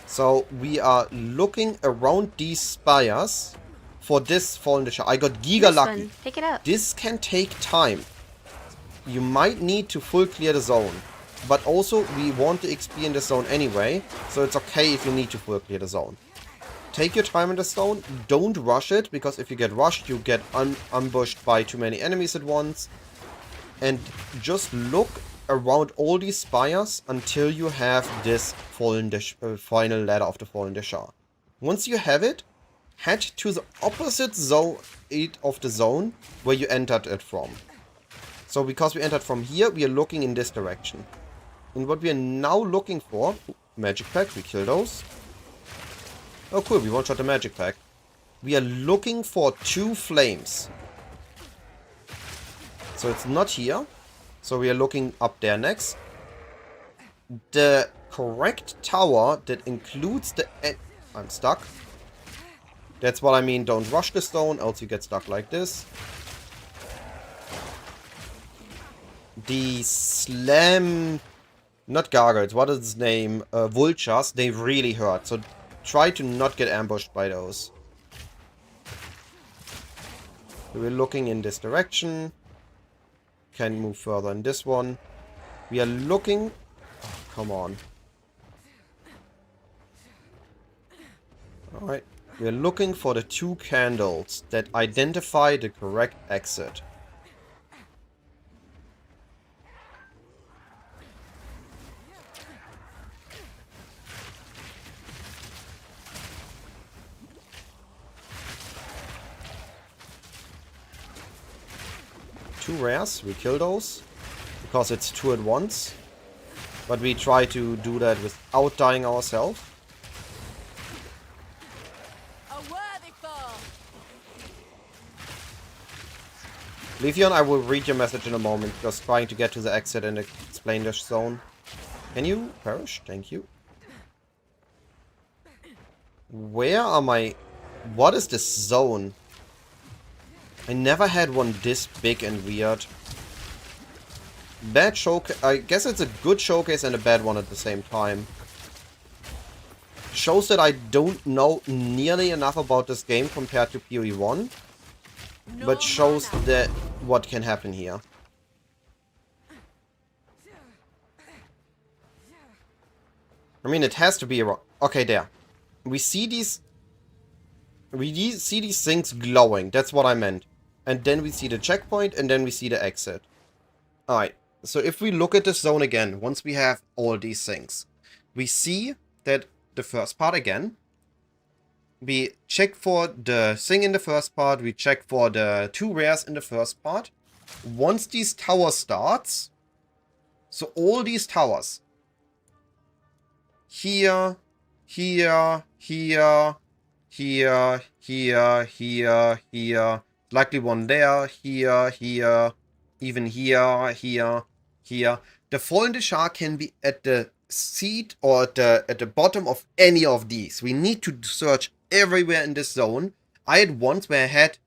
So we are looking around these spires for this Fallen Deshar. I got giga This lucky. one. Pick it up. This can take time. You might need to full clear the zone. But also, we want the XP in the zone anyway, so it's okay if you need to full clear the zone. Take your time in the zone, don't rush it, because if you get rushed, you get ambushed by too many enemies at once. And just look around all these spires until you have this final ladder of the Fallen Deshar. Once you have it, head to the opposite zone of the zone where you entered it from. So because we entered from here, we are looking in this direction. And what we are now looking for... Magic pack, we kill those. Oh cool, we one-shot the magic pack. We are looking for 2 flames. So it's not here. So we are looking up there next. The correct tower that includes the... I'm stuck. That's what I mean, don't rush the stone, else you get stuck like this. The slam... Not gargoyles, what is its name? Vultures, they really hurt, so try to not get ambushed by those. We're looking in this direction. Can move further in this one. We are looking... Oh, come on. Alright. We are looking for the 2 candles that identify the correct exit. Two rares, we kill those, because it's 2 at once. But we try to do that without dying ourselves. A worthy foe. Leafeon, I will read your message in a moment, just trying to get to the exit and explain the zone. Can you perish? Thank you. Where are my... What is this zone? I never had one this big and weird. Bad showcase. I guess it's a good showcase and a bad one at the same time. Shows that I don't know nearly enough about this game compared to PoE 1. But shows that what can happen here. I mean, it has to be a... Okay, there. We see these... We see these things glowing. That's what I meant. And then we see the checkpoint, and then we see the exit. Alright, so if we look at the zone again, once we have all these things, we see that the first part again, we check for the thing in the first part, we check for the 2 rares in the first part. Once these towers starts, so all these towers, here, here, here, here, here, here, here. Likely one there, here, here, even here, here, here. The Fall in the Shark can be at the seat or at the bottom of any of these. We need to search everywhere in this zone. I had once where I had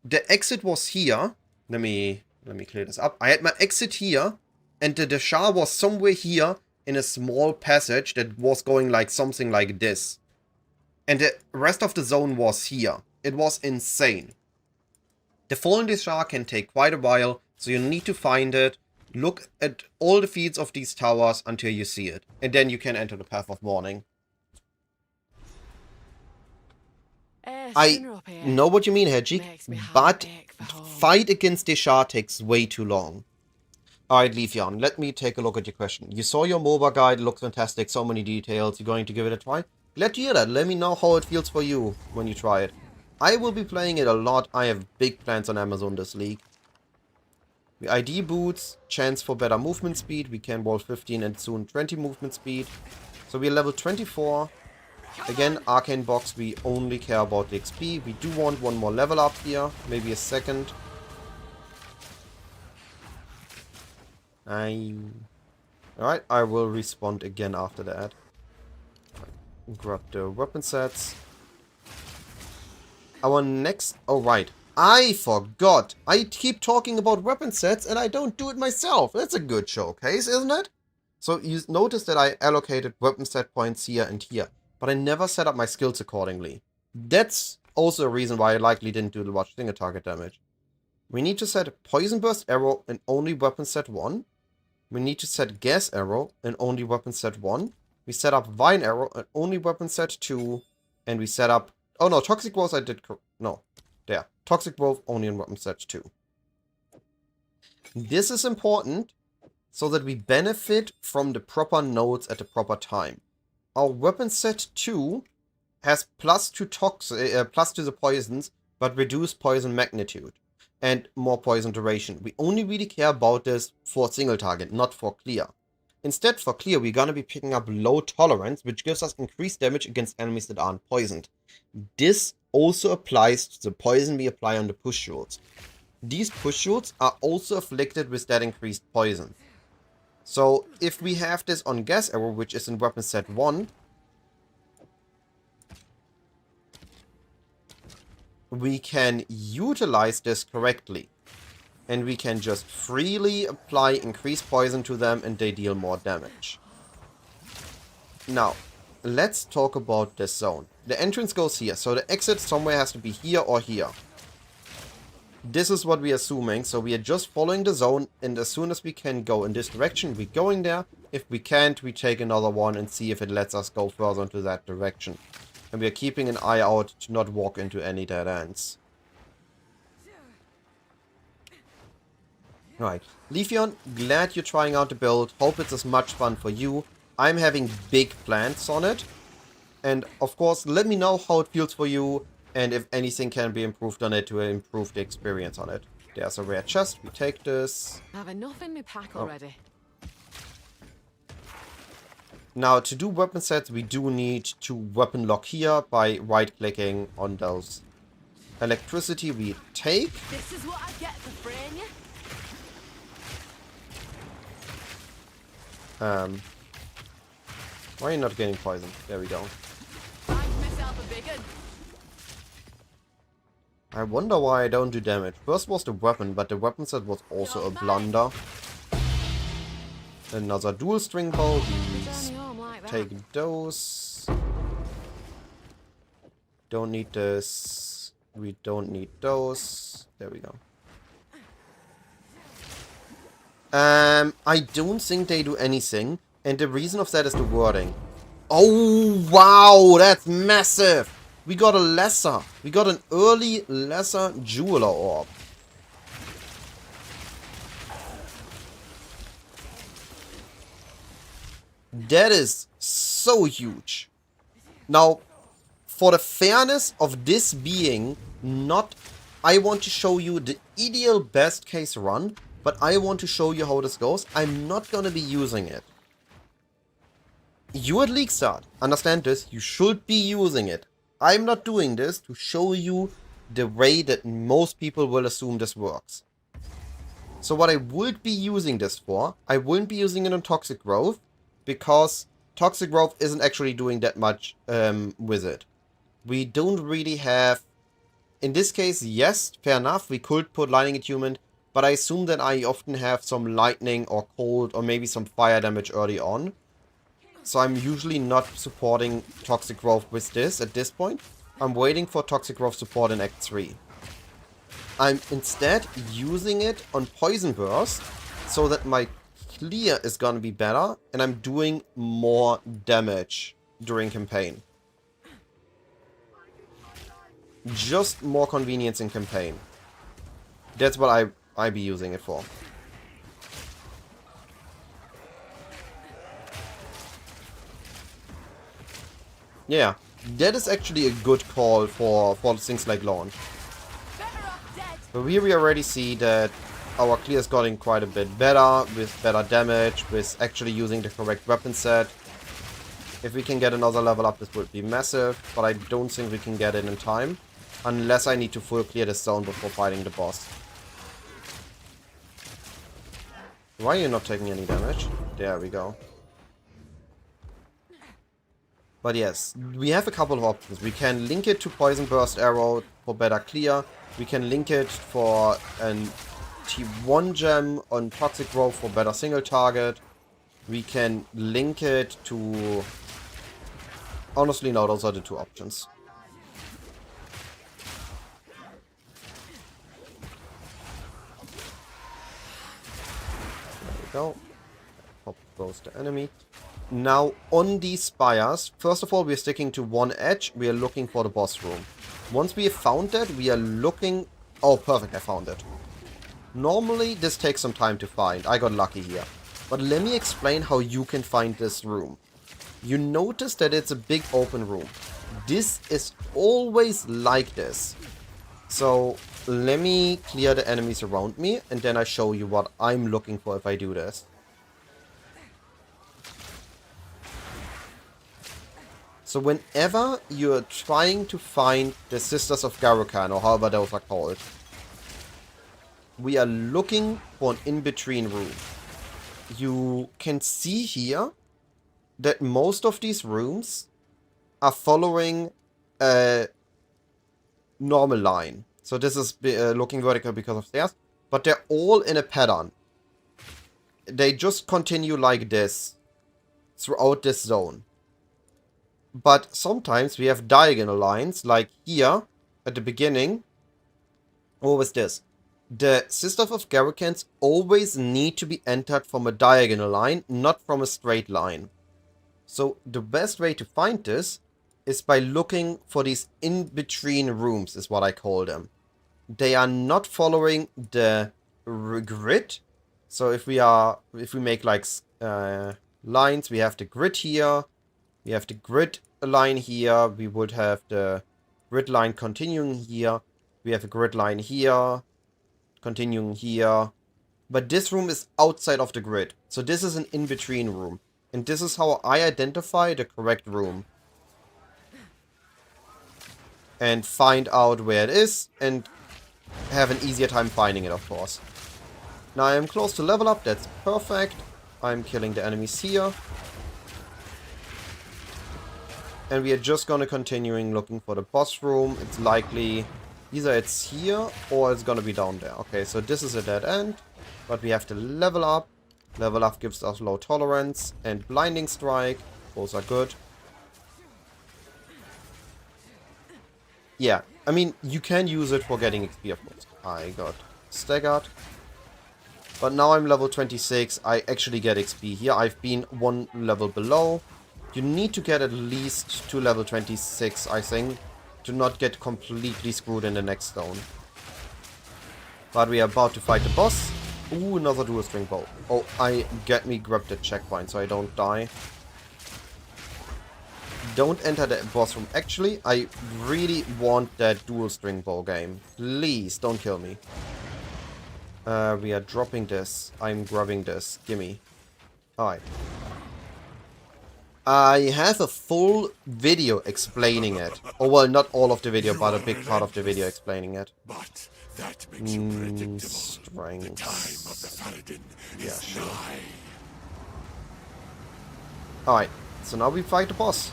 the exit was here. Let me clear this up. I had my exit here, and the Shah was somewhere here in a small passage that was going like something like this. And the rest of the zone was here. It was insane. The Fall in the Shah can take quite a while, so you need to find it. Look at all the feeds of these towers until you see it. And then you can enter the Path of Mourning. I know what you mean, Hedgig, but fight against the Shah takes way too long. Alright, Leafeon, let me take a look at your question. You saw your MOBA guide, it looks fantastic, so many details, you're going to give it a try? Glad to hear that, let me know how it feels for you when you try it. I will be playing it a lot, I have big plans on Amazon this league. The ID boots, chance for better movement speed, we can roll 15 and soon 20 movement speed. So we're level 24. Again, Arcane Box, we only care about the XP. We do want one more level up here, maybe a second. Alright, I will respond again after that. Grab the weapon sets. Our next... Oh, right. I forgot. I keep talking about weapon sets and I don't do it myself. That's a good showcase, isn't it? So you notice that I allocated weapon set points here and here. But I never set up my skills accordingly. That's also a reason why I likely didn't do the watch single target damage. We need to set Poison Burst Arrow and only weapon set 1. We need to set Gas Arrow and only weapon set 1. We set up Vine Arrow and only weapon set 2. And we set up... Oh no, Toxic Wolf I did... No. There. Toxic Wolf only in weapon set 2. This is important so that we benefit from the proper nodes at the proper time. Our weapon set 2 has plus to the poisons, but reduced poison magnitude and more poison duration. We only really care about this for single target, not for clear. Instead, for clear, we're gonna be picking up low tolerance, which gives us increased damage against enemies that aren't poisoned. This also applies to the poison we apply on the push shields. These push shields are also afflicted with that increased poison. So, if we have this on Gas Arrow, which is in weapon set 1, we can utilize this correctly. And we can just freely apply increased poison to them and they deal more damage. Now, let's talk about this zone. The entrance goes here, so the exit somewhere has to be here or here. This is what we're assuming, so we are just following the zone, and as soon as we can go in this direction, we're going there. If we can't, we take another one and see if it lets us go further into that direction. And we are keeping an eye out to not walk into any dead ends. Right, Leafeon, glad you're trying out the build, hope it's as much fun for you. I'm having big plans on it. And of course, let me know how it feels for you. And if anything can be improved on it to improve the experience on it. There's a rare chest. We take this. I have enough in my pack already. Now, to do weapon sets, we do need to weapon lock here by right-clicking on those. Electricity we take. This is what I get for fraying you. Why are you not getting poisoned? There we go. Find myself a big one. I wonder why I don't do damage. First was the weapon, but the weapon set was also a blunder. Another dual string bow. Take those. Don't need this. We don't need those. There we go. I don't think they do anything. And the reason of that is the wording. Oh, wow, that's massive. We got a lesser. We got an early lesser jeweler orb. That is so huge. Now, for the fairness of this being not... I want to show you the ideal best case run, but I want to show you how this goes. I'm not going to be using it. You at League Start, understand this, you should be using it. I'm not doing this to show you the way that most people will assume this works. So what I would be using this for, I wouldn't be using it on Toxic Growth, because Toxic Growth isn't actually doing that much with it. We don't really have... In this case, yes, fair enough, we could put Lightning Attunement, but I assume that I often have some lightning or cold or maybe some fire damage early on. So I'm usually not supporting Toxic Growth with this at this point. I'm waiting for Toxic Growth support in Act 3. I'm instead using it on Poison Burst so that my clear is gonna be better and I'm doing more damage during campaign. Just more convenience in campaign. That's what I be using it for. Yeah, that is actually a good call for things like launch. But here we already see that our clear is getting quite a bit better, with better damage, with actually using the correct weapon set. If we can get another level up, this would be massive, but I don't think we can get it in time. Unless I need to full clear this zone before fighting the boss. Why are you not taking any damage? There we go. But yes, we have a couple of options. We can link it to Poison Burst Arrow for better clear. We can link it for an T1 gem on Toxic Growth for better single target. We can link it to... Honestly, no, those are the two options. Go. Pop those to enemy. Now, on these spires, first of all, we're sticking to one edge. We are looking for the boss room. Once we have found that, we are looking... Oh, perfect, I found it. Normally, this takes some time to find. I got lucky here. But let me explain how you can find this room. You notice that it's a big open room. This is always like this. So, let me clear the enemies around me, and then I show you what I'm looking for if I do this. So whenever you're trying to find the Sisters of Garukan, or however those are called, we are looking for an in-between room. You can see here that most of these rooms are following a normal line. So this is looking vertical because of stairs, but they're all in a pattern. They just continue like this throughout this zone. But sometimes we have diagonal lines, like here at the beginning. What was this? The Sisters of Garrukans always need to be entered from a diagonal line, not from a straight line. So the best way to find this is by looking for these in-between rooms, is what I call them. They are not following the grid. So if we make like lines, we have the grid here, we have the grid line here, we would have the grid line continuing here, we have a grid line here, continuing here. But this room is outside of the grid. So this is an in-between room. And this is how I identify the correct room. And find out where it is, and have an easier time finding it, of course. Now I am close to level up, that's perfect. I'm killing the enemies here. And we are just gonna continuing looking for the boss room. It's likely either it's here or it's gonna be down there. Okay, so this is a dead end, but we have to level up. Level up gives us low tolerance and blinding strike. Both are good. Yeah, I mean, you can use it for getting XP, of course. I got staggered. But now I'm level 26. I actually get XP here. I've been one level below. You need to get at least to level 26, I think, to not get completely screwed in the next zone. But we are about to fight the boss. Ooh, another dual string bow. Oh, grab the checkpoint so I don't die. Don't enter the boss room. Actually, I really want that dual string bow game. Please, don't kill me. We are dropping this. I'm grabbing this. Gimme. Alright. I have a full video explaining it. Oh, well, not all of the video, but a big part of the video explaining it. But that makes you predictable. Strength. The time of the paladin is nigh. Alright, so now we fight the boss.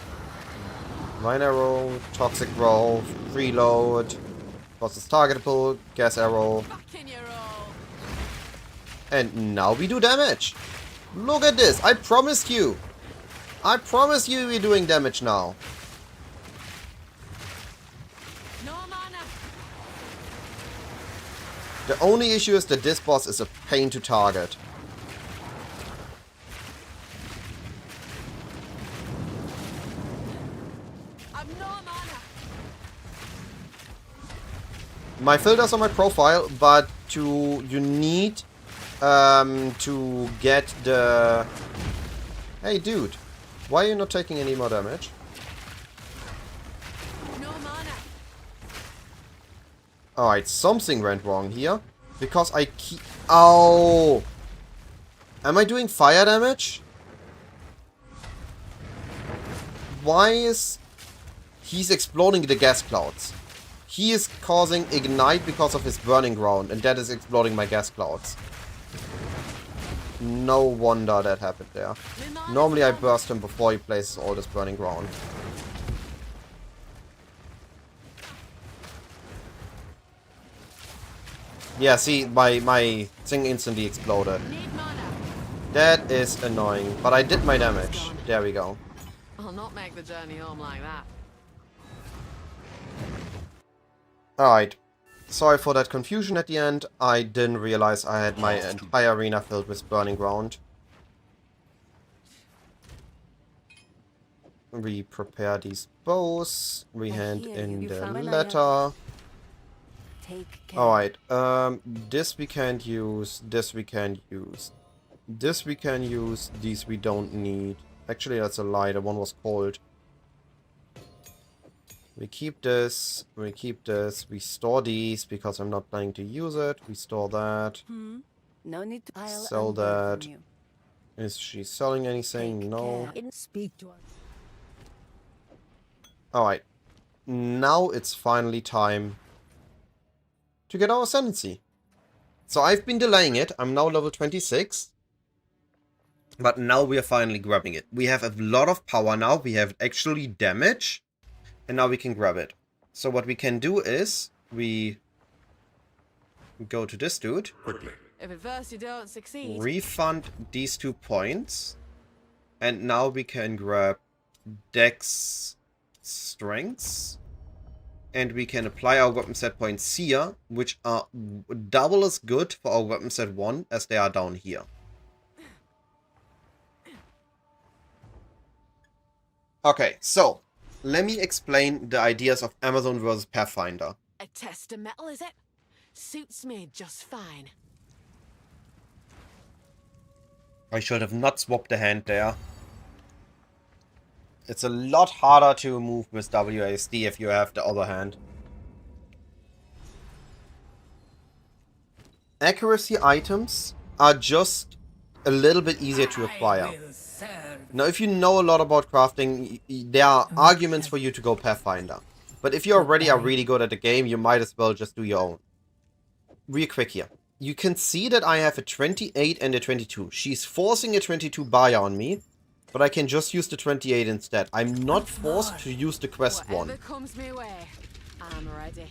Mine arrow, toxic roll, reload, boss is targetable, gas arrow, Back in your roll. and now we do damage. Look at this, I promised you. I promised you we're doing damage now. No mana. The only issue is that this boss is a pain to target. I'm no mana. My filters on my profile, but you need to get the... Hey dude, why are you not taking any more damage? No mana. Alright, something went wrong here. Because I keep... Oh! Am I doing fire damage? Why is... He's exploding the gas clouds. He is causing ignite because of his burning ground, and that is exploding my gas clouds. No wonder that happened there. Normally I burst him before he places all this burning ground. Yeah, see, my thing instantly exploded. Need mana. That is annoying, but I did my damage. There we go. I'll not make the journey home like that. Alright. Sorry for that confusion at the end. I didn't realize I had my entire arena filled with burning ground. We prepare these bows. We hand in the letter. Take care. Alright, this we can't use, this we can't use. This we can use, these we don't need. Actually, that's a lie, the one was cold. We keep this, we store these because I'm not planning to use it. We store that. No need to. I'll Sell unload that. from you. Is she selling anything? Take No. care. Speak to us. Alright, now it's finally time to get our ascendancy. So I've been delaying it. I'm now level 26. But now we are finally grabbing it. We have a lot of power now. We have actually damage. And now we can grab it. So what we can do is we go to this dude. Quickly. If at first you don't succeed. Refund these 2 points. And now we can grab Dex Strengths. And we can apply our weapon set points here, which are double as good for our weapon set 1 as they are down here. Okay, so let me explain the ideas of Amazon versus Pathfinder. A test of metal, is it? Suits me just fine. I should have not swapped the hand there. It's a lot harder to move with WASD if you have the other hand. Accuracy items are just a little bit easier to acquire. Now, if you know a lot about crafting, there are arguments for you to go Pathfinder. But if you already are really good at the game, you might as well just do your own. Real quick here. You can see that I have a 28 and a 22. She's forcing a 22 buyer on me. But I can just use the 28 instead. I'm not forced to use the quest one. Whatever comes my way, I'm ready.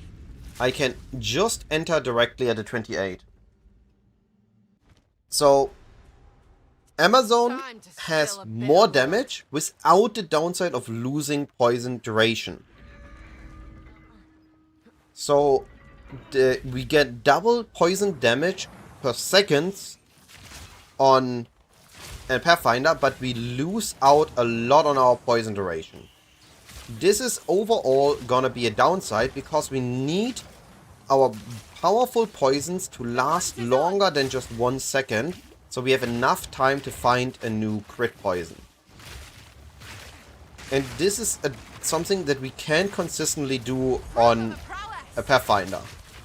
I can just enter directly at the 28. So, Amazon has more damage without the downside of losing poison duration. So, we get double poison damage per second on Pathfinder, but we lose out a lot on our poison duration. This is overall gonna be a downside because we need our powerful poisons to last longer than just 1 second, so we have enough time to find a new crit poison. And this is something that we can't consistently do on a Pathfinder.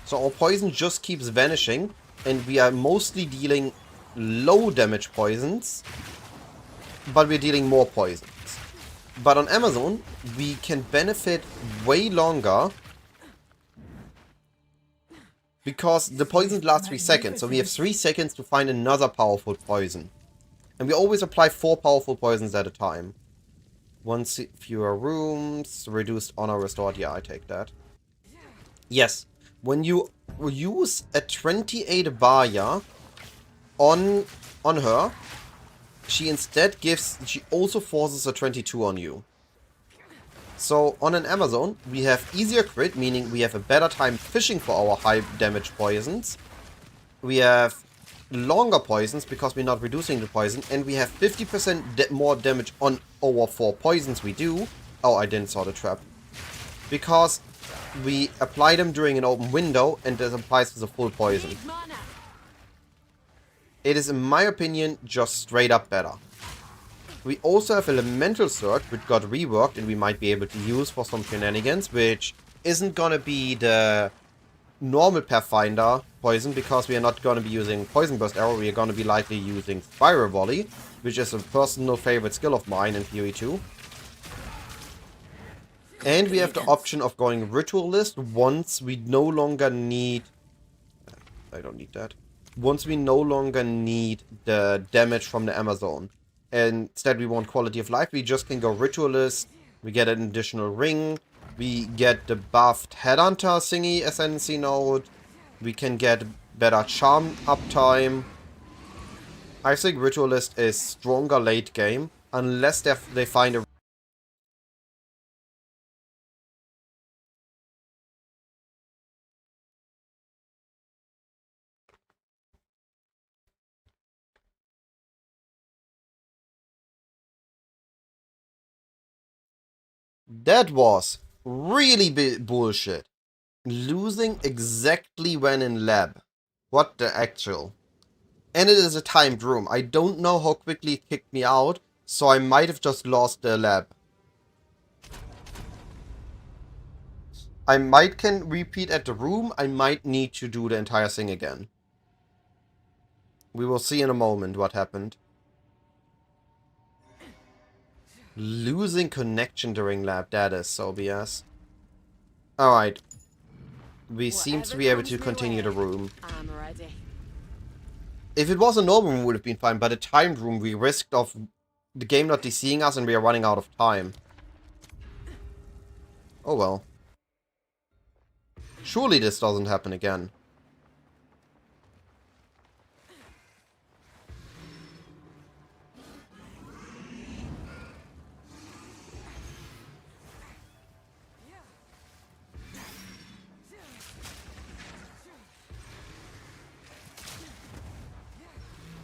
So our poison just keeps vanishing, and we are mostly dealing low damage poisons, but we're dealing more poisons. But on Amazon, we can benefit way longer because the poisons last 3 seconds. So we have 3 seconds to find another powerful poison. And we always apply 4 powerful poisons at a time. 1 fewer rooms, reduced honor restored. Yeah, I take that. Yes, when you use a 28 Baya on her, she also forces a 22 on you. So on an Amazon, we have easier crit, meaning we have a better time fishing for our high damage poisons. We have longer poisons because we're not reducing the poison, and we have 50% more damage on our 4 poisons we do. Oh, I didn't saw the trap. Because we apply them during an open window, and this applies to the full poison. It is, in my opinion, just straight up better. We also have Elemental Surge, which got reworked and we might be able to use for some shenanigans, which isn't gonna be the normal Pathfinder poison, because we are not gonna be using Poison Burst Arrow, we are gonna be likely using Spiral Volley, which is a personal favorite skill of mine in PoE 2. And we have the option of going Ritualist once we no longer need... I don't need that. Once we no longer need the damage from the Amazon. And instead we want quality of life, we just can go Ritualist, we get an additional ring, we get the buffed Headhunter thingy Ascendancy node, we can get better charm uptime. I think Ritualist is stronger late game, unless they find a... That was really bullshit. Losing exactly when in lab. What the actual? And it is a timed room. I don't know how quickly it kicked me out, so I might have just lost the lab. I can repeat at the room, I might need to do the entire thing again. We will see in a moment what happened. Losing connection during lab, that is so BS. Alright. We seem to be able to continue the room. I'm ready. If it was a normal room, it would have been fine, but a timed room, we risked of the game not DCing us and we are running out of time. Oh well. Surely this doesn't happen again.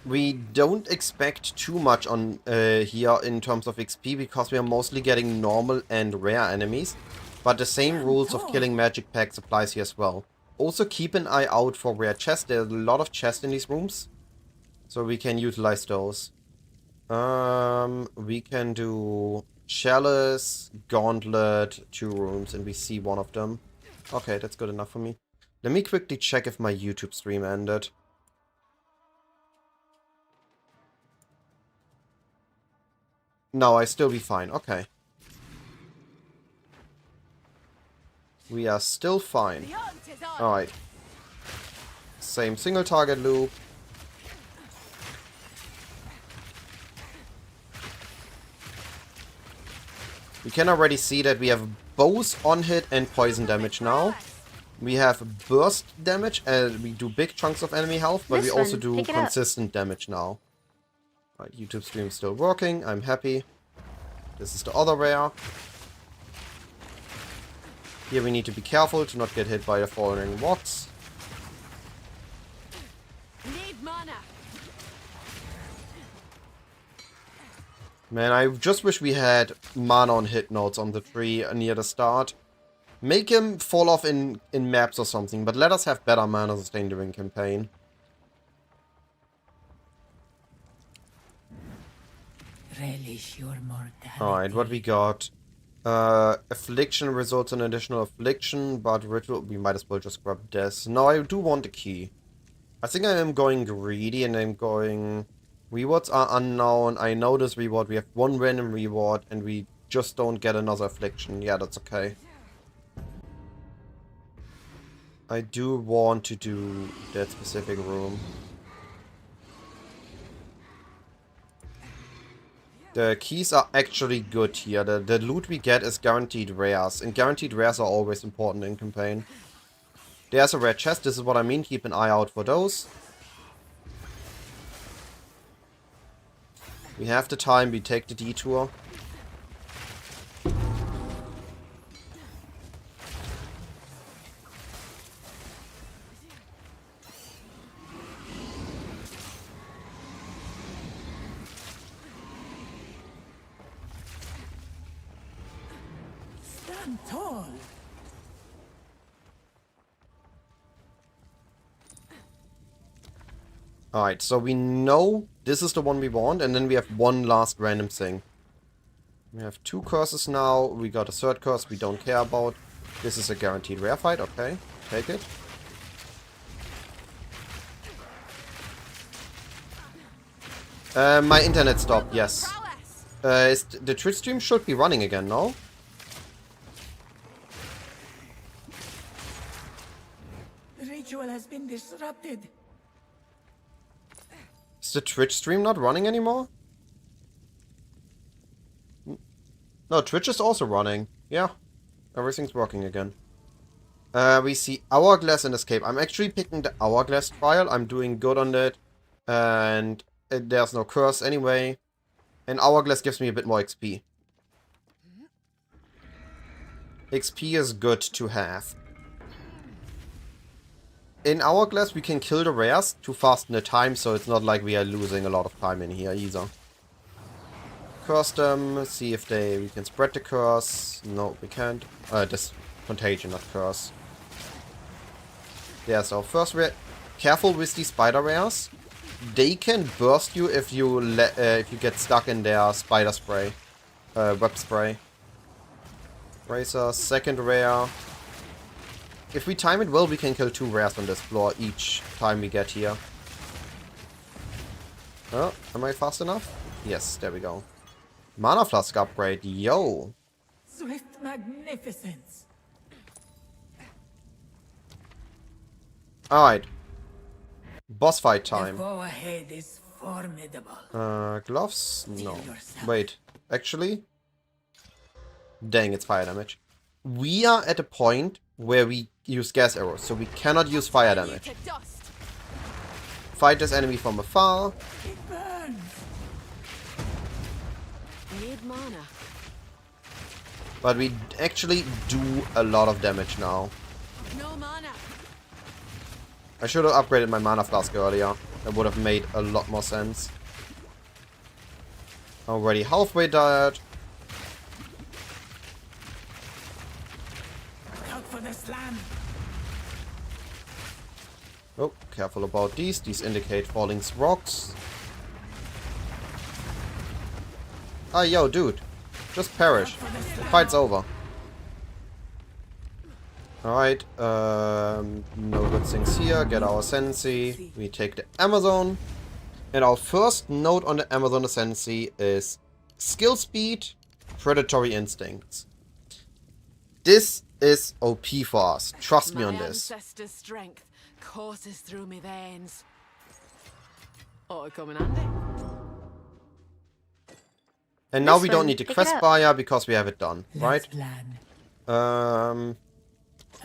We don't expect too much on here in terms of XP, because we are mostly getting normal and rare enemies. But the same rules of killing magic packs applies here as well. Also keep an eye out for rare chests. There's a lot of chests in these rooms, so we can utilize those. We can do Chalice, Gauntlet, 2 rooms, and we see one of them. Okay, that's good enough for me. Let me quickly check if my YouTube stream ended. No, I still be fine. Okay. We are still fine. Alright. Same single target loop. We can already see that we have both on-hit and poison damage now. We have burst damage, and we do big chunks of enemy health, but we also do consistent damage now. Right, YouTube stream is still working. I'm happy. This is the other rare. Here we need to be careful to not get hit by the falling rocks. Need mana. Man, I just wish we had mana on hit nodes on the tree near the start. Make him fall off in maps or something, but let us have better mana sustain during campaign. Relish your mortality. Alright, what we got? Affliction results in additional affliction, but ritual, we might as well just grab this. No, I do want the key. I think I am going greedy and I'm going... Rewards are unknown. I know this reward. We have 1 random reward and we just don't get another affliction. Yeah, that's okay. I do want to do that specific room. The keys are actually good here. The loot we get is guaranteed rares, and guaranteed rares are always important in campaign. There's a rare chest, this is what I mean, keep an eye out for those. We have the time, we take the detour. Stand tall. Alright, so we know this is the one we want, and then we have one last random thing. We have 2 curses now, we got a 3rd curse we don't care about. This is a guaranteed rare fight, okay, take it. My internet stopped, yes. The Twitch stream should be running again, no? The ritual has been disrupted. Is the Twitch stream not running anymore? No, Twitch is also running. Yeah, everything's working again. We see Hourglass and Escape. I'm actually picking the Hourglass trial. I'm doing good on that. And there's no curse anyway. And Hourglass gives me a bit more XP. XP is good to have. In Hourglass we can kill the rares to fasten the time, so it's not like we are losing a lot of time in here either. Curse them, see if we can spread the curse. No, we can't. This contagion, not curse. There's our first rare. Careful with these spider rares. They can burst you if you get stuck in their spider spray, web spray. Razor, second rare. If we time it well, we can kill 2 rares on this floor each time we get here. Oh, am I fast enough? Yes, there we go. Mana Flask upgrade, yo! Swift magnificence. Alright. Boss fight The time. foe ahead is formidable. Gloves? No. Wait, actually? Dang, it's fire damage. We are at a point where we use gas arrows, so we cannot use fire damage. Fight this enemy from afar. It burns. Need mana. But we actually do a lot of damage now. No mana. I should have upgraded my mana flask earlier. That would have made a lot more sense. Already halfway died. Out for the slam. Oh, careful about these. These indicate falling rocks. Ah, yo, dude. Just perish. The fight's over. Alright, no good things here. Get our Ascendancy. We take the Amazon. And our first note on the Amazon Ascendancy is skill speed, predatory instincts. This is OP for us. Trust me on this. My ancestors' strength courses through me veins. Ought to come in handy. And now This we don't one, need the pick it quest up. buyer because we have it done, right? Let's plan.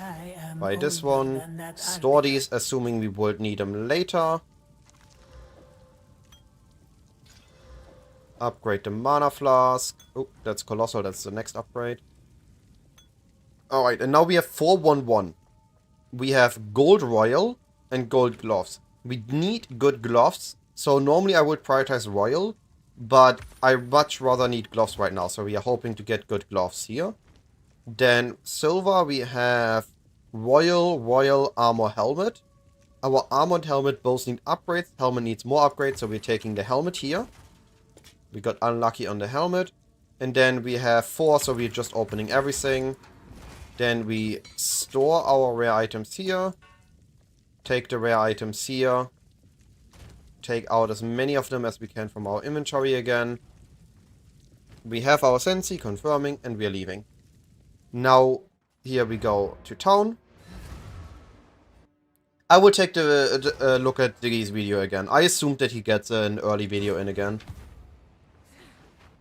I am Buy this older one. than that Store these, assuming we will need them later. Upgrade the mana flask. Oh, that's colossal. That's the next upgrade. Alright, and now we have 411. We have gold royal and gold gloves. We need good gloves. So normally I would prioritize royal, but I much rather need gloves right now. So we are hoping to get good gloves here. Then silver, we have royal armor helmet. Our armored helmet both need upgrades. Helmet needs more upgrades, so we're taking the helmet here. We got unlucky on the helmet. And then we have 4, so we're just opening everything. Then we store our rare items here. Take the rare items here. Take out as many of them as we can from our inventory again. We have our Sensi confirming, and we are leaving. Now, here we go to town. I will take the look at Diggy's video again. I assumed that he gets an early video in again.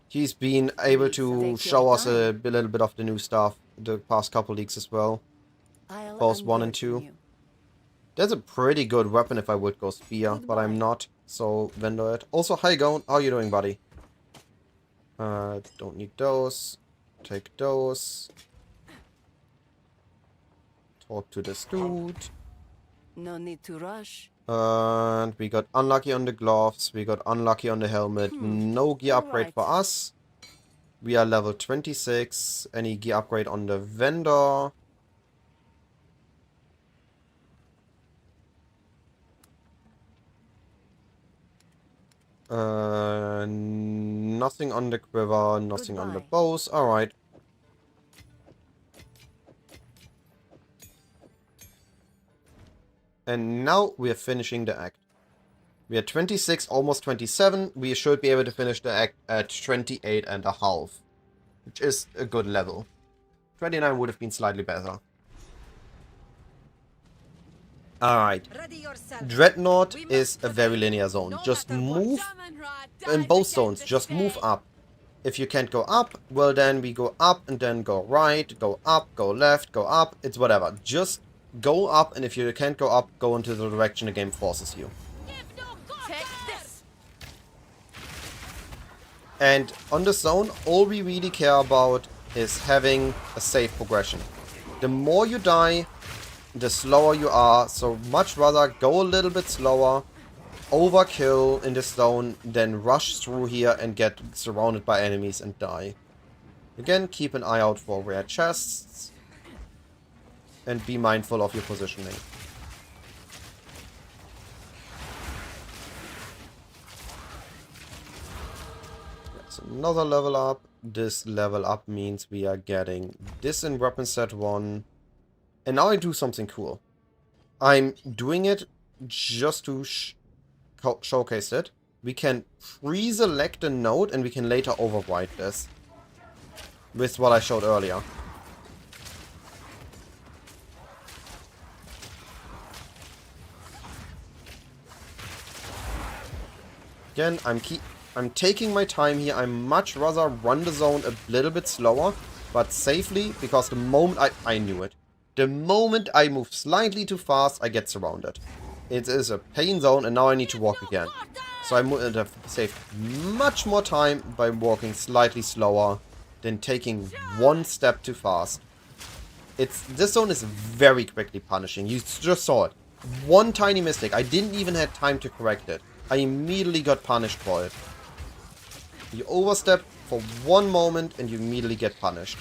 He's been able to show us a little bit of the new stuff the past couple leaks as well. Post 1 and 2. That's a pretty good weapon if I would go spear, but I'm not, so vendor it. Also, hi Gon, how you doing, buddy? Don't need those. Take those. Talk to this dude. No need to rush. And we got unlucky on the gloves. We got unlucky on the helmet. No gear upgrade for us. We are level 26. Any gear upgrade on the vendor? Nothing on the quiver. Nothing on the bows. Alright. And now we are finishing the act. We are 26, almost 27. We should be able to finish the act at 28 and a half. Which is a good level. 29 would have been slightly better. Alright. Dreadnought is a very linear zone. Just move in both zones. Just move up. If you can't go up, well then we go up and then go right, go up, go left, go up. It's whatever. Just go up, and if you can't go up, go into the direction the game forces you. Take this. And on the zone, all we really care about is having a safe progression. The more you die, the slower you are, so much rather go a little bit slower, overkill in this zone, than rush through here and get surrounded by enemies and die. Again, keep an eye out for rare chests. And be mindful of your positioning. That's another level up. This level up means we are getting this in weapon set 1. And now I do something cool. I'm doing it just to showcase it. We can pre-select a node and we can later override this. With what I showed earlier. Again, I'm taking my time here. I'm much rather run the zone a little bit slower, but safely, because the moment I knew it. The moment I move slightly too fast, I get surrounded. It is a pain zone, and now I need to walk again. So I would have saved much more time by walking slightly slower than taking one step too fast. This zone is very quickly punishing. You just saw it. One tiny mistake. I didn't even have time to correct it. I immediately got punished for it. You overstep for one moment and you immediately get punished.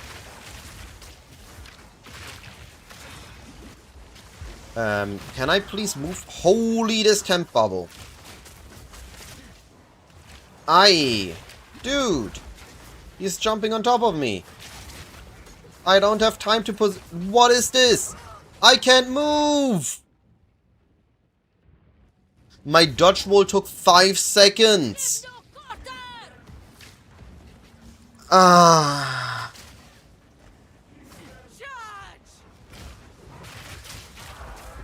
Can I please move? Holy, this temp bubble. Aye. Dude. He's jumping on top of me. I don't have time to put... What is this? I can't move. My dodge roll took 5 seconds. Ah.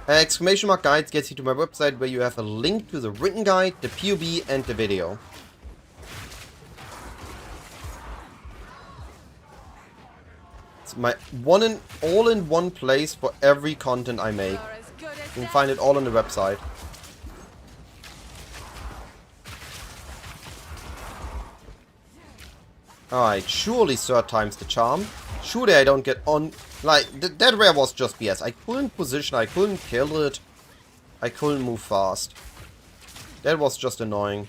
Exclamation mark guides gets you to my website where you have a link to the written guide, the PoE and the video. It's my all in one place for every content I make. You can find it all on the website. Alright, surely third time's the charm. Surely I don't get on... Like, that rare was just BS. I couldn't position, I couldn't kill it. I couldn't move fast. That was just annoying.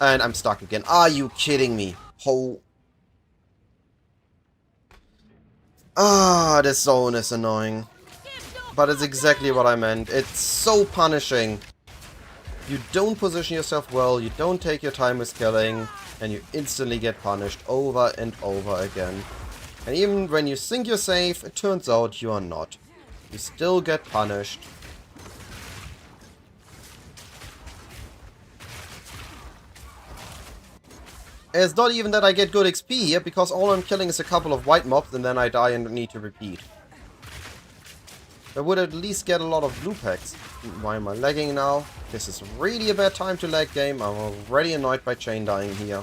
And I'm stuck again. Are you kidding me? This zone is annoying. But it's exactly what I meant. It's so punishing. You don't position yourself well, you don't take your time with killing, and you instantly get punished over and over again. And even when you think you're safe, it turns out you are not. You still get punished. It's not even that I get good XP here, because all I'm killing is a couple of white mobs and then I die and need to repeat. I would at least get a lot of blue packs. Why am I lagging now? This is really a bad time to lag game. I'm already annoyed by chain dying here.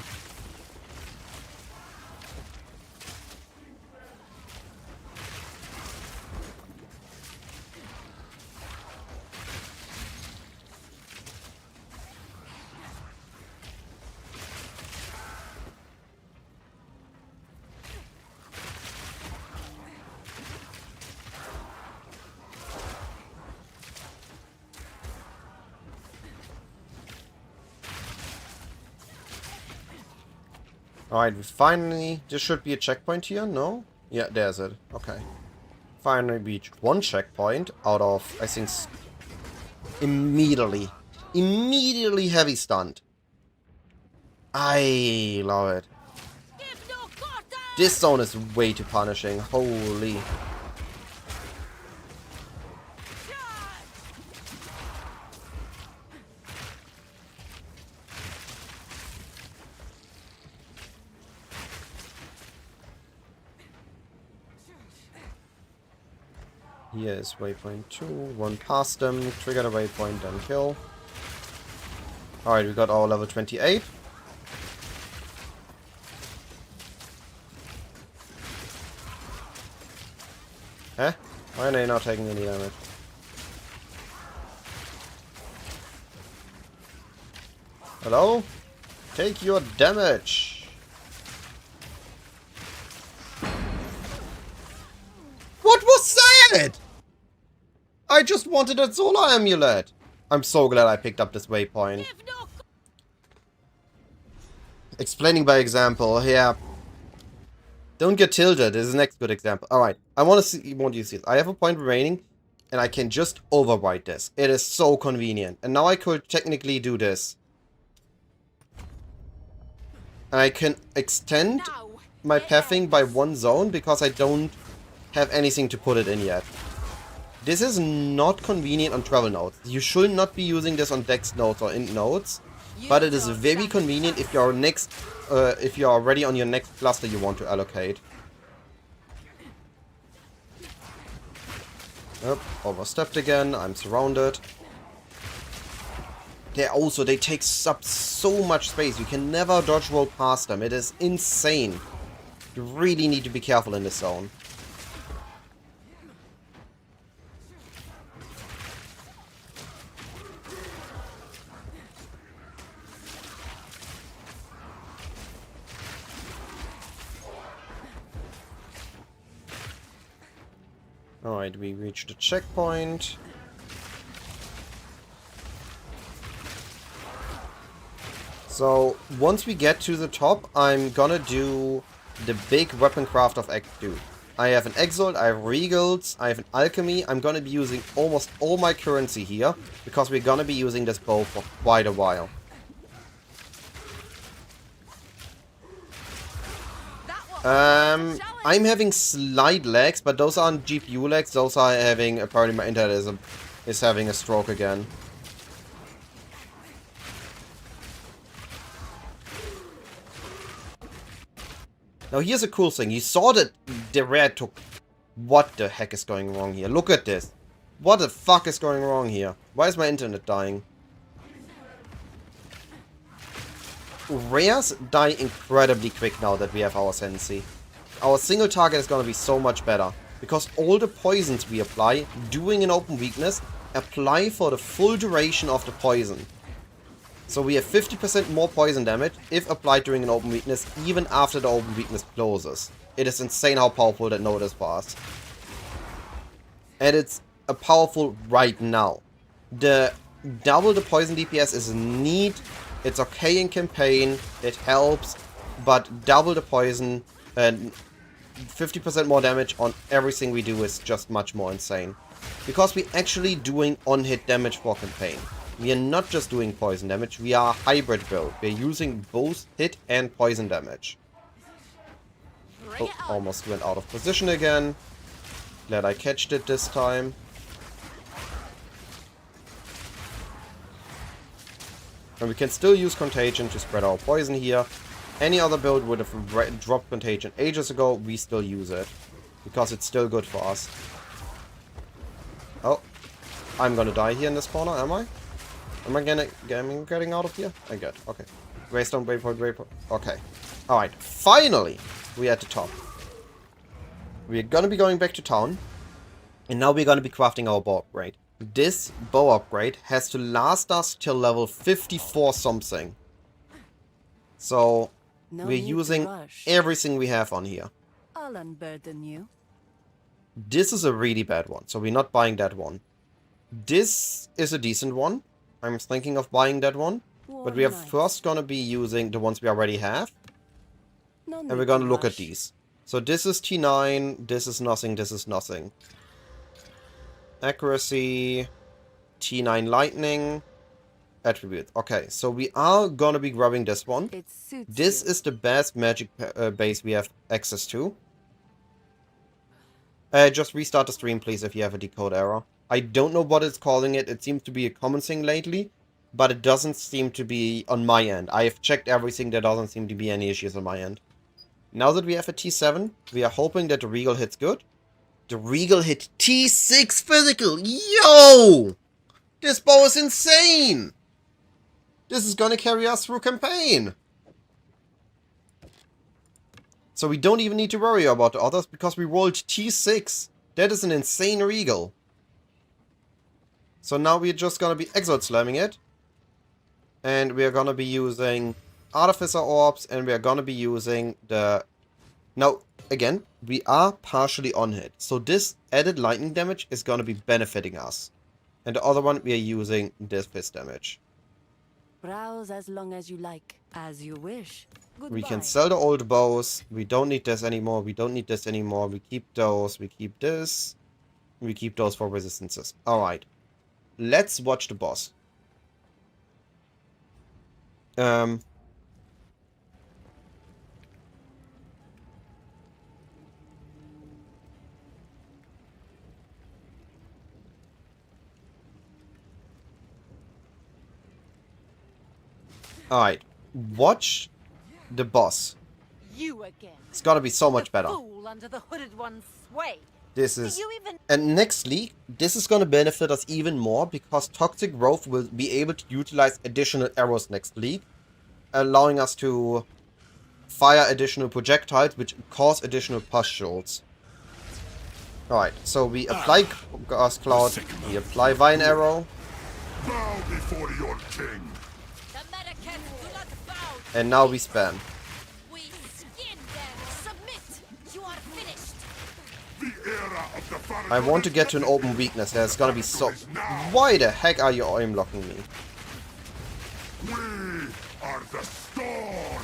Alright, we finally... This should be a checkpoint here, no? Yeah, there's it. Okay. Finally reached one checkpoint out of, I think, immediately heavy stunned. I love it. This zone is way too punishing. Holy. Here is waypoint 2, one past them, trigger the waypoint, then kill. Alright, we got our level 28. Eh? Why are they not taking any damage? Hello? Take your damage! What was that? I just wanted a solar amulet. I'm so glad I picked up this waypoint. Explaining by example, yeah. Don't get tilted, this is the next good example. Alright, I want to use this. I have a point remaining, and I can just overwrite this. It is so convenient. And now I could technically do this. And I can extend my pathing by one zone, because I don't have anything to put it in yet. This is not convenient on travel nodes. You should not be using this on dex nodes or int nodes, but it is very convenient if you're if you're already on your next cluster you want to allocate. Yep, overstepped again. I'm surrounded. They take up so much space. You can never dodge roll past them. It is insane. You really need to be careful in this zone. Alright, we reached the checkpoint. So, once we get to the top, I'm gonna do the big weapon craft of Act 2. I have an Exalt, I have Regals, I have an Alchemy. I'm gonna be using almost all my currency here, because we're gonna be using this bow for quite a while. I'm having slight lags, but those aren't GPU lags, those are having, apparently my internet is having a stroke again. Now here's a cool thing, you saw that the red took... What the heck is going wrong here? Look at this. What the fuck is going wrong here? Why is my internet dying? Rares die incredibly quick now that we have our Sensi. Our single target is gonna be so much better, because all the poisons we apply, doing an open weakness, apply for the full duration of the poison. So we have 50% more poison damage if applied during an open weakness, even after the open weakness closes. It is insane how powerful that node is for us. And it's powerful right now. The double the poison DPS is neat. It's okay in campaign, it helps, but double the poison and 50% more damage on everything we do is just much more insane. Because we're actually doing on-hit damage for campaign. We are not just doing poison damage, we are a hybrid build. We're using both hit and poison damage. Oh, almost went out of position again. Glad I catched it this time. And we can still use Contagion to spread our poison here. Any other build would have dropped Contagion ages ago. We still use it. Because it's still good for us. Oh. I'm gonna die here in this corner, am I? Am I getting out of here? I get. Okay. Waystone, waypoint. Okay. Alright. Finally! We're at the top. We're gonna be going back to town. And now we're gonna be crafting our bow upgrade. This bow upgrade has to last us till level 54 something. So, No we're need to using rush. everything we have on here. I'll unburden you. This is a really bad one, so we're not buying that one. This is a decent one. I'm thinking of buying that one. But we are first gonna be using the ones we already have. No And we're need gonna to look at rush. these. So this is T9, this is nothing, this is nothing. Accuracy, T9 lightning, attribute. Okay, so we are gonna be grabbing this one. It suits This you. is the best magic base we have access to. Just restart the stream, please, if you have a decode error. I don't know what it's calling it. It seems to be a common thing lately, but it doesn't seem to be on my end. I have checked everything. There doesn't seem to be any issues on my end. Now that we have a T7, we are hoping that the Regal hits good. The Regal hit T6 physical. Yo! This bow is insane! This is gonna carry us through campaign. So we don't even need to worry about the others because we rolled T6. That is an insane Regal. So now we're just gonna be Exalt Slamming it. And we're gonna be using Artificer Orbs and we're gonna be using the... Now, again, we are partially on hit. So this added lightning damage is gonna be benefiting us. And the other one, we are using this fist damage. Browse as long as you like. As you wish. Goodbye. We can sell the old bows. We don't need this anymore. We don't need this anymore. We keep those. We keep this. We keep those for resistances. Alright. Let's watch the boss. Alright. Watch the boss. You again. It's gotta be so much The better. fool under the hooded one's sway. This Do is... you even And nextly, this is gonna benefit us even more because Toxic Growth will be able to utilize additional arrows next league, allowing us to fire additional projectiles which cause additional pustules. Alright, so we apply Gas Cloud, we apply Vine Arrow, Bow before your king. the Americans do not bow? and now we spam. We skin them. Submit. You are finished. The era of the Pharaoh. I want to get to an open weakness, there's gonna be so... Why the heck are you aim locking me? We are the storm.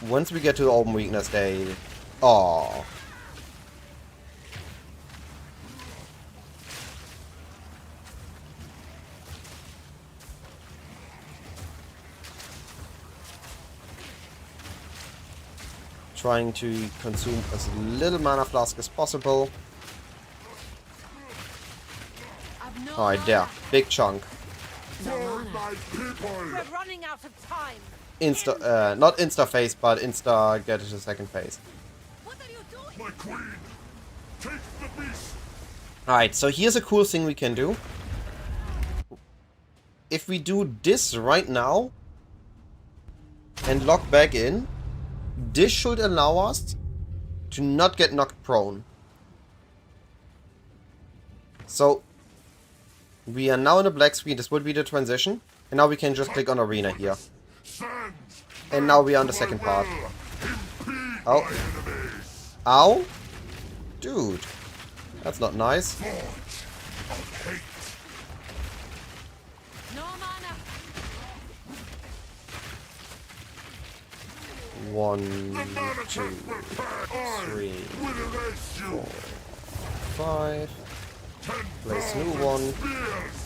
Once we get to the open weakness, they... Oh. Trying to consume as little mana flask as possible. I've no Alright, mana. there. Big chunk. No For mana. my people. We're running out of time. Not insta phase, but insta get it to second phase. What are you doing? My queen. Take the beast. Alright, so here's a cool thing we can do. If we do this right now and lock back in, this should allow us to not get knocked prone. So we are now in a black screen. This would be the transition. And now we can just click on Arena here. Send And now we are on the second part. impede Oh. my enemies. Ow. Dude. That's not nice. Forge of hate. No mana. 1, The 2, manifest prepared. I 3, will erase you. 5. 10,000 Place new one. spears.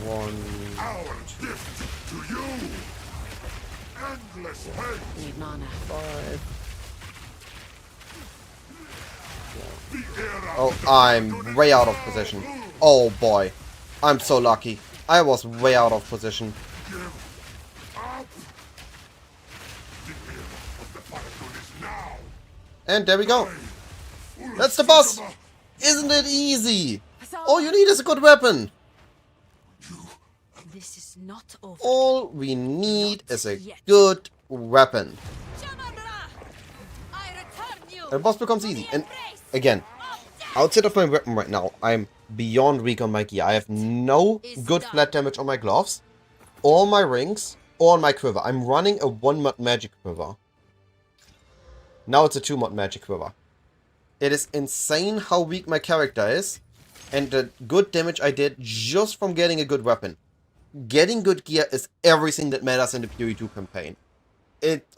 1. Our gift to you. Endless hate. Need mana. 5. The era Oh, I'm way out of position. Oh boy. I'm so lucky. I was way out of position. give our And there we go. That's the boss! Isn't it easy? All you need is a good weapon. This is not over. All we need is a good weapon. I return you. And the boss becomes easy. And again, outside of my weapon right now, I'm beyond weak on my gear. I have no good flat damage on my gloves, or my rings, or on my quiver. I'm running a 1-mod magic quiver. Now it's a 2-mod magic quiver. It is insane how weak my character is, and the good damage I did just from getting a good weapon. Getting good gear is everything that matters in the PoE 2 campaign.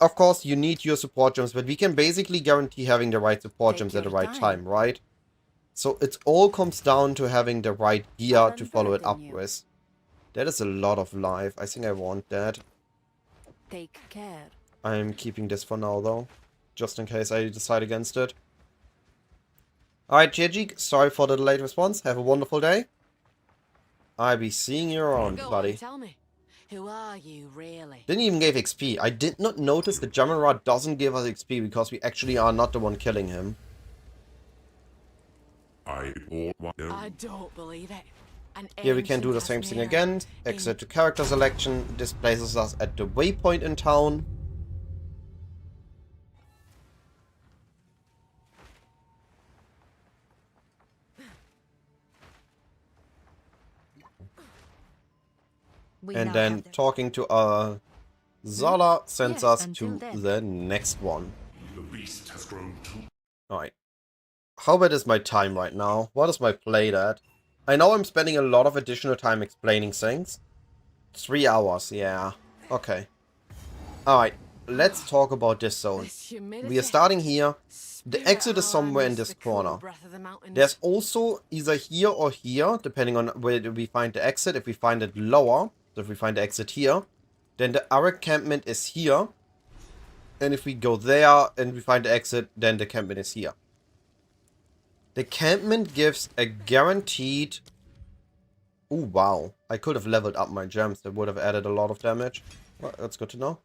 Of course, you need your support gems, but we can basically guarantee having the right support gems at the right time, right? So it all comes down to having the right gear to follow it up with. That is a lot of life. I think I want that. Take care. I'm keeping this for now, though. Just in case I decide against it. Alright, GG, sorry for the delayed response. Have a wonderful day. I'll be seeing you around, Go on, buddy. tell me. Who are you, really? Didn't even give XP. I did not notice that Jamara doesn't give us XP because we actually are not the one killing him. I don't believe it. An Here we can do the ancient same thing Casmere. again. Exit to character selection. This places us at the waypoint in town. And then talking to Zala sends Yes, us until to then. the next one. Alright. How bad is my time right now? What is my play at? I know I'm spending a lot of additional time explaining things. 3 hours, yeah. Okay. Alright, let's talk about this zone. This humidity. We are starting here. The Spirit exit is how I somewhere in miss this the cool corner. breath of the mountains. There's also either here or here, depending on where we find the exit. If we find it lower, so if we find the exit here, then the our encampment is here. And if we go there and we find the exit, then the encampment is here. The encampment gives a guaranteed... Oh, wow. I could have leveled up my gems. That would have added a lot of damage. Well, that's good to know.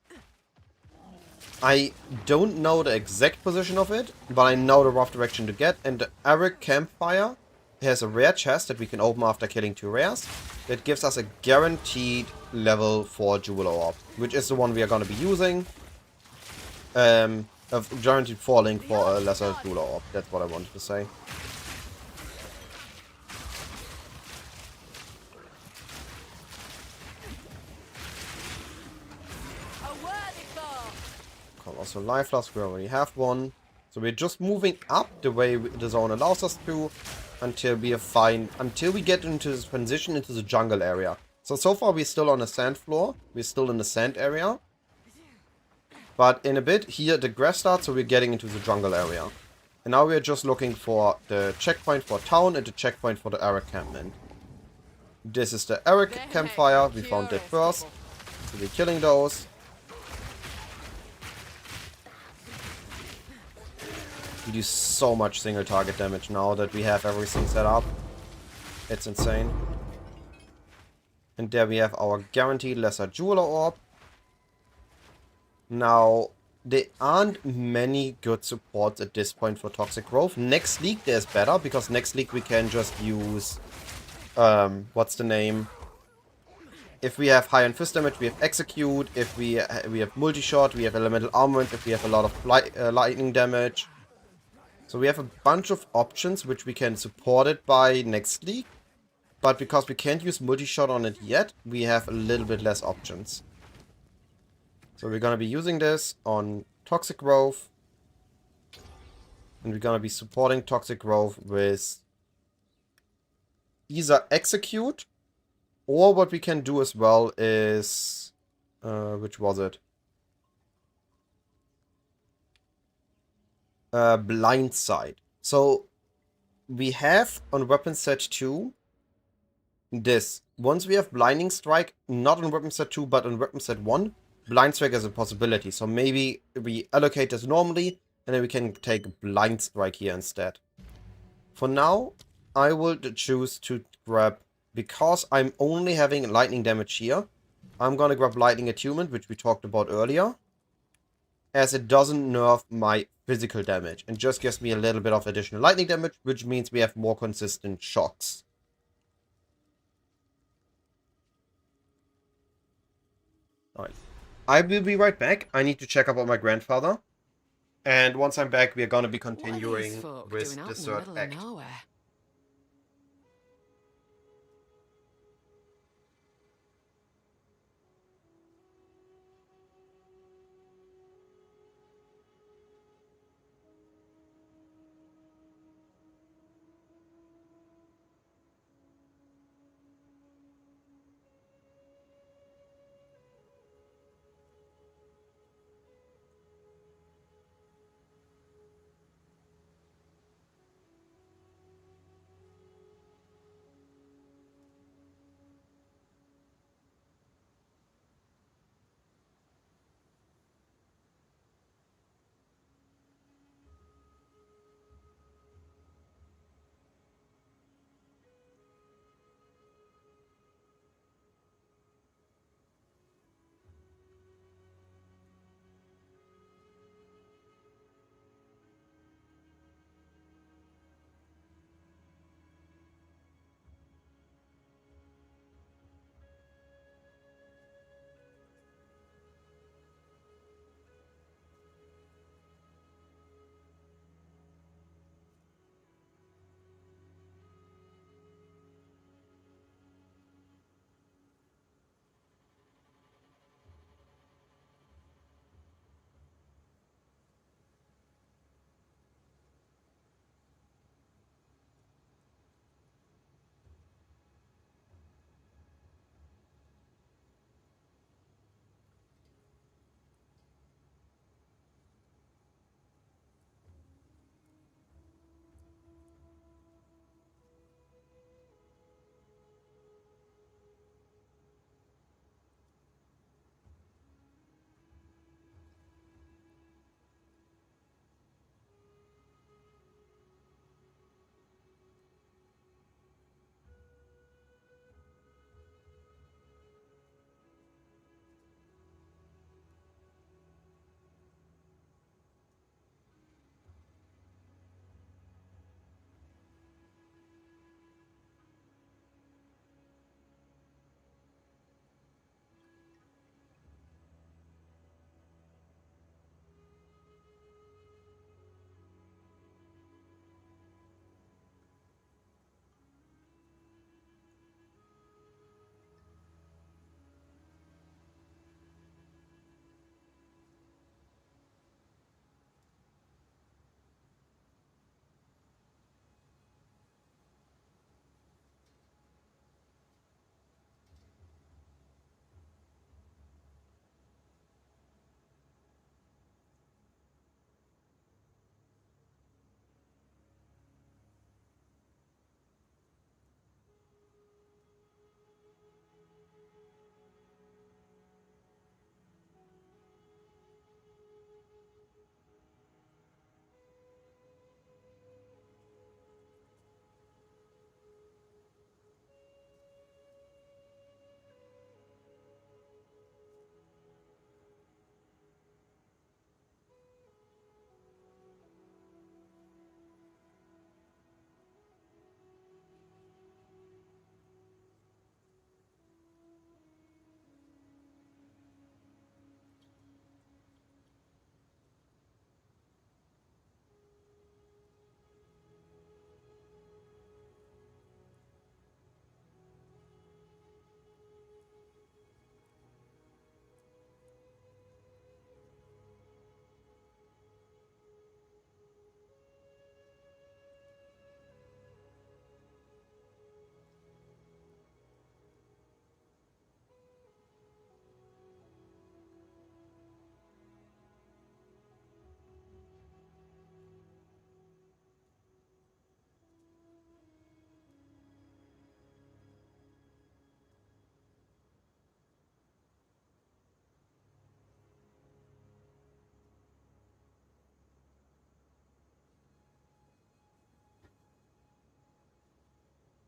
I don't know the exact position of it, but I know the rough direction to get. And the Eric Campfire has a rare chest that we can open after killing 2 rares. That gives us a guaranteed level 4 Jeweler Orb, which is the one we are going to be using. Of guaranteed falling for a lesser Jeweler Orb. That's what I wanted to say. Also life flask, we already have one. So we're just moving up the way the zone allows us to until we get into this transition into the jungle area. So far we're still on the sand floor. We're still in the sand area. But in a bit here the grass starts, so we're getting into the jungle area. And now we're just looking for the checkpoint for town and the checkpoint for the Eric campment. This is the Eric campfire. We found that first. So we're killing those. We do so much single target damage now that we have everything set up. It's insane. And there we have our guaranteed lesser Jeweler Orb. Now, there aren't many good supports at this point for Toxic Growth. Next league there's better, because next league we can just use... what's the name? If we have high on fist damage, we have Execute. If we have Multi-Shot, we have Elemental Armament. If we have a lot of lightning damage. So we have a bunch of options which we can support it by next league. But because we can't use multi-shot on it yet, we have a little bit less options. So we're going to be using this on Toxic Growth. And we're going to be supporting Toxic Growth with either Execute, or what we can do as well is... which was it? Blindside. So we have on weapon set 2 this. Once we have Blinding Strike, not on weapon set 2 but on weapon set 1, Blind Strike is a possibility. So maybe we allocate this normally and then we can take Blind Strike here instead. For now, I will choose to grab, because I'm only having lightning damage here, I'm gonna grab Lightning Attunement, which we talked about earlier, as it doesn't nerf my physical damage and just gives me a little bit of additional lightning damage, which means we have more consistent shocks. Alright. I will be right back. I need to check up on my grandfather. And once I'm back, we are going to be What are these continuing folk with doing out the in the third middle act. of nowhere?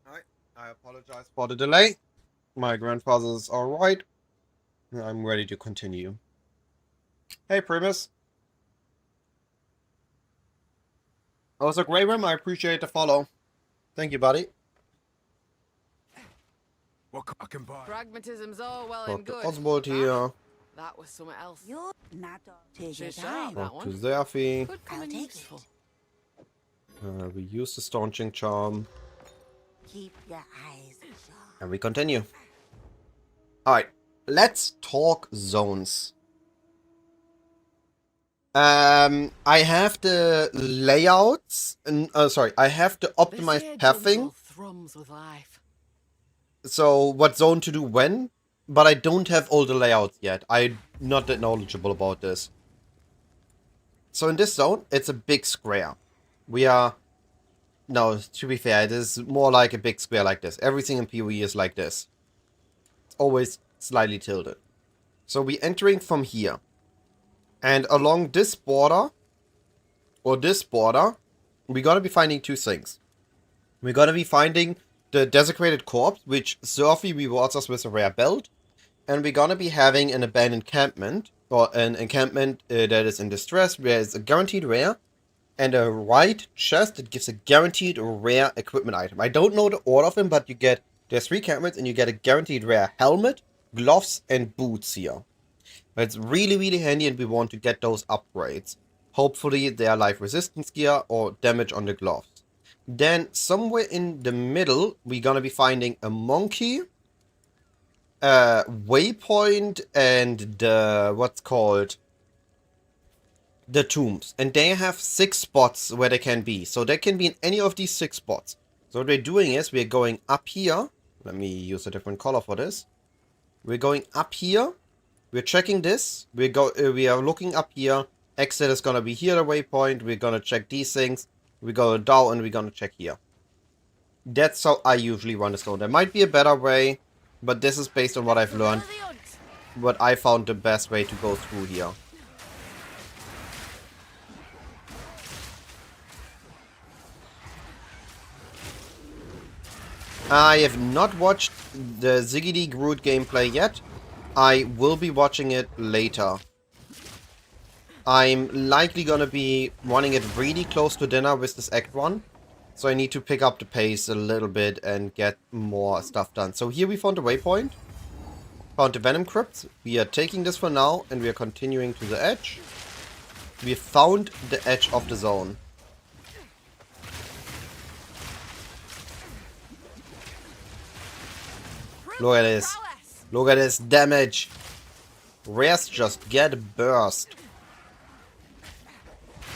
Alright, I apologize for the delay. My grandfather's alright. I'm ready to continue. Hey, Primus. Also, Grey Rim, I appreciate the follow. Thank you, buddy. What I can buy? Pragmatism's all well and Dr. good. Oswald here. That was something else. You're not take She's it sharp, out. that Dr. one. Zerfi. Could come I'll in take useful. it. We use the Staunching Charm. Keep your eyes shut. And we continue. Alright, let's talk zones. I have the layouts, and I have the This optimized here pathing. jungle thrums with life. So what zone to do when, but I don't have all the layouts yet. I'm not that knowledgeable about this. So in this zone, it's a big square. We are... No, to be fair, it is more like a big square like this. Everything in PoE is like this. It's always slightly tilted. So we're entering from here. And along this border, or this border, we're gonna be finding two things. We're gonna be finding the desecrated corpse, which Surfy rewards us with a rare belt. And we're gonna be having an abandoned encampment, or an encampment that is in distress, where it's a guaranteed rare, and a right chest that gives a guaranteed rare equipment item. I don't know the order of them, but you get, there's 3 encampments, and you get a guaranteed rare helmet, gloves, and boots here. It's really, really handy, and we want to get those upgrades. Hopefully they are life resistance gear or damage on the gloves. Then somewhere in the middle, we're gonna be finding a monkey, waypoint, and the what's called the tombs. And they have 6 spots where they can be. So they can be in any of these 6 spots. So what we're doing is we're going up here. Let me use a different color for this. We're going up here. We're checking this. We are looking up here. Exit is gonna be here, the waypoint. We're gonna check these things. We go down and we're gonna check here. That's how I usually run this zone. There might be a better way, but this is based on what I've learned. What I found the best way to go through here. I have not watched the Ziggity Groot gameplay yet. I will be watching it later. I'm likely gonna be running it really close to dinner with this Act 1. So I need to pick up the pace a little bit and get more stuff done. So here we found the waypoint. Found the Venom Crypt. We are taking this for now and we are continuing to the edge. We found the edge of the zone. Look at this. Look at this damage. Rares just get burst.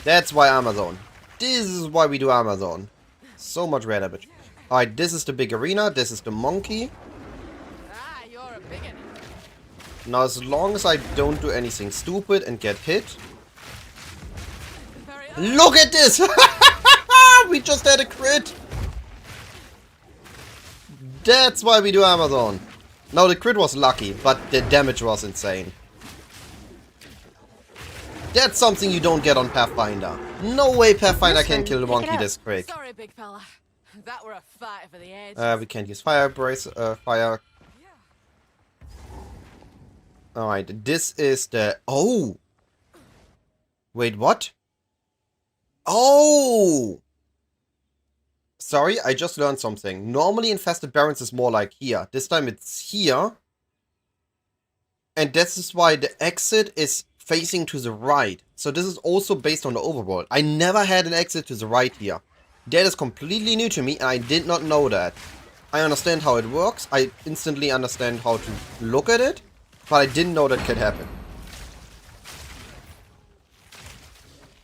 That's why Amazon. This is why we do Amazon. So much rare damage. Alright, this is the big arena. This is the monkey. Ah, you're a big one. Now, as long as I don't do anything stupid and get hit. Look at this! We just had a crit. That's why we do Amazon. Now, the crit was lucky, but the damage was insane. That's something you don't get on Pathfinder. No way Pathfinder can kill the monkey this quick. Sorry, big fella. That were a fight for the edge. We can't use fire brace, fire. Alright, this is the... Oh! Wait, what? Oh! Sorry, I just learned something. Normally Infested Barrens is more like here. This time it's here. And this is why the exit is facing to the right. So this is also based on the overworld. I never had an exit to the right here. That is completely new to me and I did not know that. I understand how it works. I instantly understand how to look at it. But I didn't know that could happen.